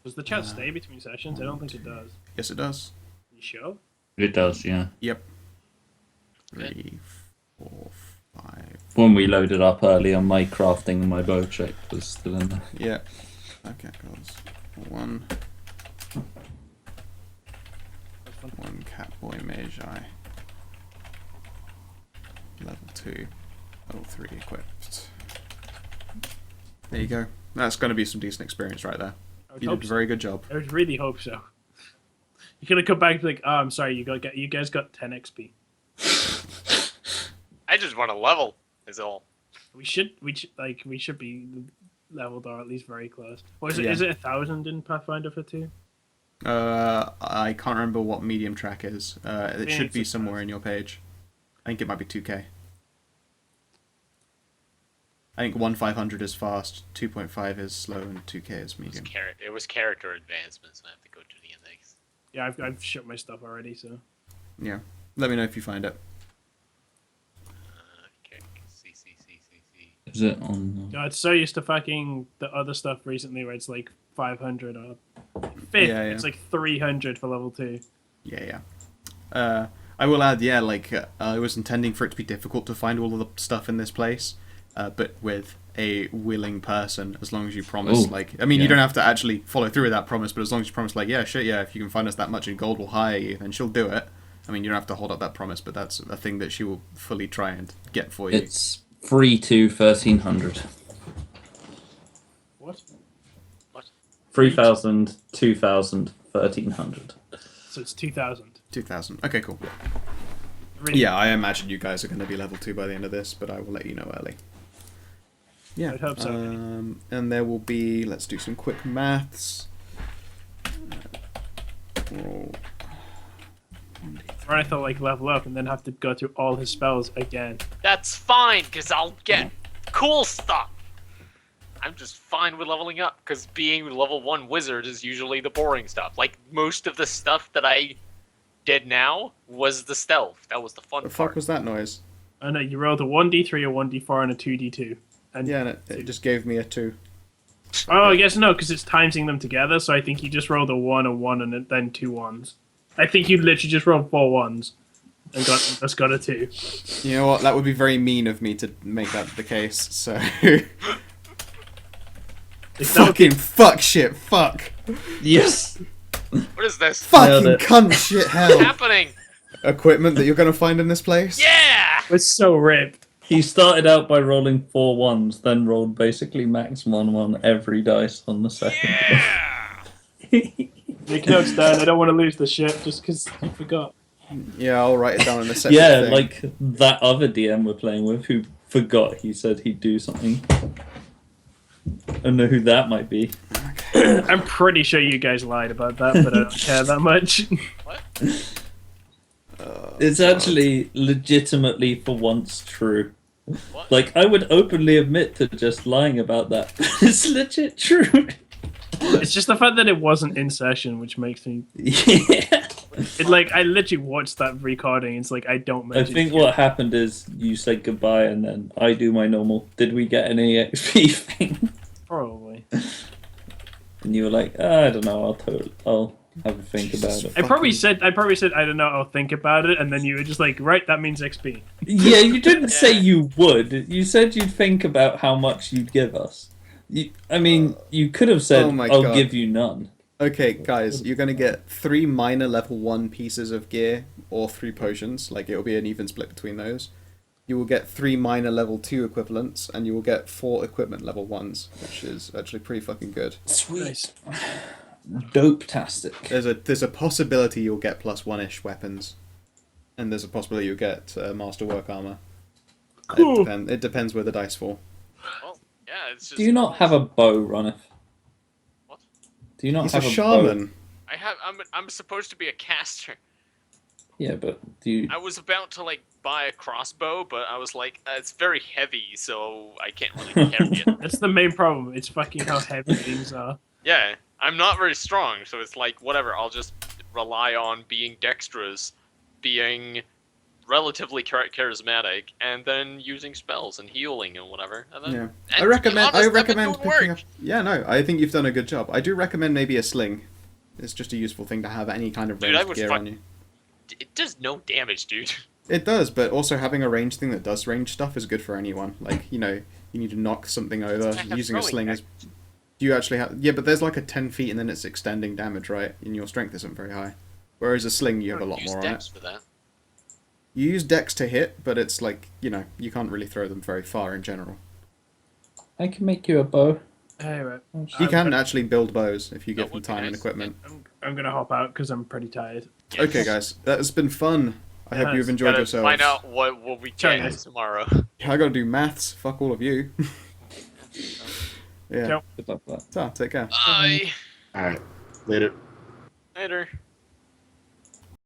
Does the chat stay between sessions? I don't think it does. Yes, it does. You sure? It does, yeah. Yep. 3, 4, 5. When we loaded up earlier, my crafting and my bow check was still in there. Yeah. Okay, goes 1. 1 Catboy Magi. Level 2. Level 3 equipped. There you go. That's going to be some decent experience right there. You did a very good job. I would really hope so. You're gonna come back and be like, "Oh, I'm sorry, you guys got 10 XP." I just want to level. Is all. We should be leveled, or at least very close. Or is it 1,000 in Pathfinder for 2? I can't remember what medium track is. It should be somewhere in your page. I think it might be 2K. I think 1,500 is fast, 2.5 is slow, and 2K is medium. It was character advancement, so I have to go to the index. Yeah, I've shipped my stuff already, so. Yeah. Let me know if you find it. Okay. See. Is it on? No, it's so used to fucking the other stuff recently where it's like 500 or 50. Yeah. It's like 300 for level 2. Yeah. I will add, I was intending for it to be difficult to find all of the stuff in this place, but with a willing person, as long as you promise, you don't have to actually follow through with that promise, but as long as you promise, if you can find us that much in gold, we'll hire you, then she'll do it. I mean, you don't have to hold up that promise, but that's a thing that she will fully try and get for you. It's free to 1,300. What? 3,000, 2,000, 1,300. So it's 2,000. 2,000. Okay, cool. Really? Yeah, I imagine you guys are going to be level 2 by the end of this, but I will let you know early. Yeah. I'd hope so. And there will be, let's do some quick maths. Roll. Or I thought level up and then have to go through all his spells again. That's fine, because I'll get cool stuff. I'm just fine with leveling up, because being level 1 wizard is usually the boring stuff. Like, most of the stuff that I did now was the stealth. That was the fun part. The fuck was that noise? Oh no, you rolled a 1d3, a 1d4, and a 2d2. And it just gave me a 2. Oh, I guess no, because it's timesing them together, so I think you just rolled a 1, and then 2 1s. I think you literally just rolled 4 1s and got a 2. You know what? That would be very mean of me to make that the case, so... Fuck. Yes! What is this? Fucking cunt shit hell. What's happening? Equipment that you're going to find in this place? Yeah! It's so ripped. He started out by rolling 4 1s, then rolled basically max 1 every dice on the second. Yeah! Make notes, Dan. I don't want to lose the shit just because I forgot. Yeah, I'll write it down in a separate Yeah, thing. like that other DM we're playing with who forgot he said he'd do something. I don't know who that might be. I'm pretty sure you guys lied about that, but I don't care that much. What? It's actually legitimately for once true. What? Like, I would openly admit to just lying about that. It's legit true. It's just the fact that it wasn't in session, which makes me... Yeah. I literally watched that recording. It's like, I don't I mention think what happened is you said goodbye and then I do my normal, did we get any XP thing? Probably. And you were like, I don't know, have a think about it. I probably said I don't know. I'll think about it, and then you were just like, right, that means XP. Yeah, you didn't say Yeah. you would. You said you'd think about how much you'd give us. You could have said, Oh my "I'll God. give you none." Okay, guys, you're gonna get 3 minor level 1 pieces of gear, or 3 potions, like it'll be an even split between those. You will get 3 minor level 2 equivalents, and you will get 4 equipment level 1s, which is actually pretty fucking good. Sweet, Nice. dope-tastic. There's a possibility you'll get plus 1-ish weapons, and there's a possibility you'll get masterwork armor. Cool. It depends where the dice fall. Well, yeah, it's just. Do you not have a bow, Runneth? What? Do you not He's a have a shaman. bow? I have. I'm supposed to be a caster. Yeah, but do you? I was about to like buy a crossbow, but I was like, it's very heavy, so I can't really carry it. That's the main problem. It's fucking how heavy things are. Yeah, I'm not very strong, so it's like whatever. I'll just rely on being dexterous, being relatively charismatic, and then using spells and healing and whatever. And then, Yeah, and I recommend. to be honest, I've been doing picking work. up. Yeah, no, I think you've done a good job. I do recommend maybe a sling. It's just a useful thing to have any kind of Dude, I ranged would gear fuck- on you. It does no damage, dude. It does, but also having a ranged thing that does range stuff is good for anyone. Like, you know, you need to knock something over. I have Using a throwing sling is. Do you actually have? Yeah, but there's like a 10 feet and then it's extending damage, right? And your strength isn't very high. Whereas a sling, you have a lot Use more on dex it. for that. You use dex to hit, but it's like, you know, you can't really throw them very far in general. I can make you a bow. Anyway, You can actually build bows if you That give them would be time and nice. equipment. I'm gonna hop out because I'm pretty tired. Yes. Okay, guys, that has been fun. I hope Yes. you've enjoyed Gotta yourselves. find out what we Ciao, get guys. tomorrow. I gotta do maths. Fuck all of you. Yeah. Ciao. Good luck with that. So, take care. Bye. All right, later. Later.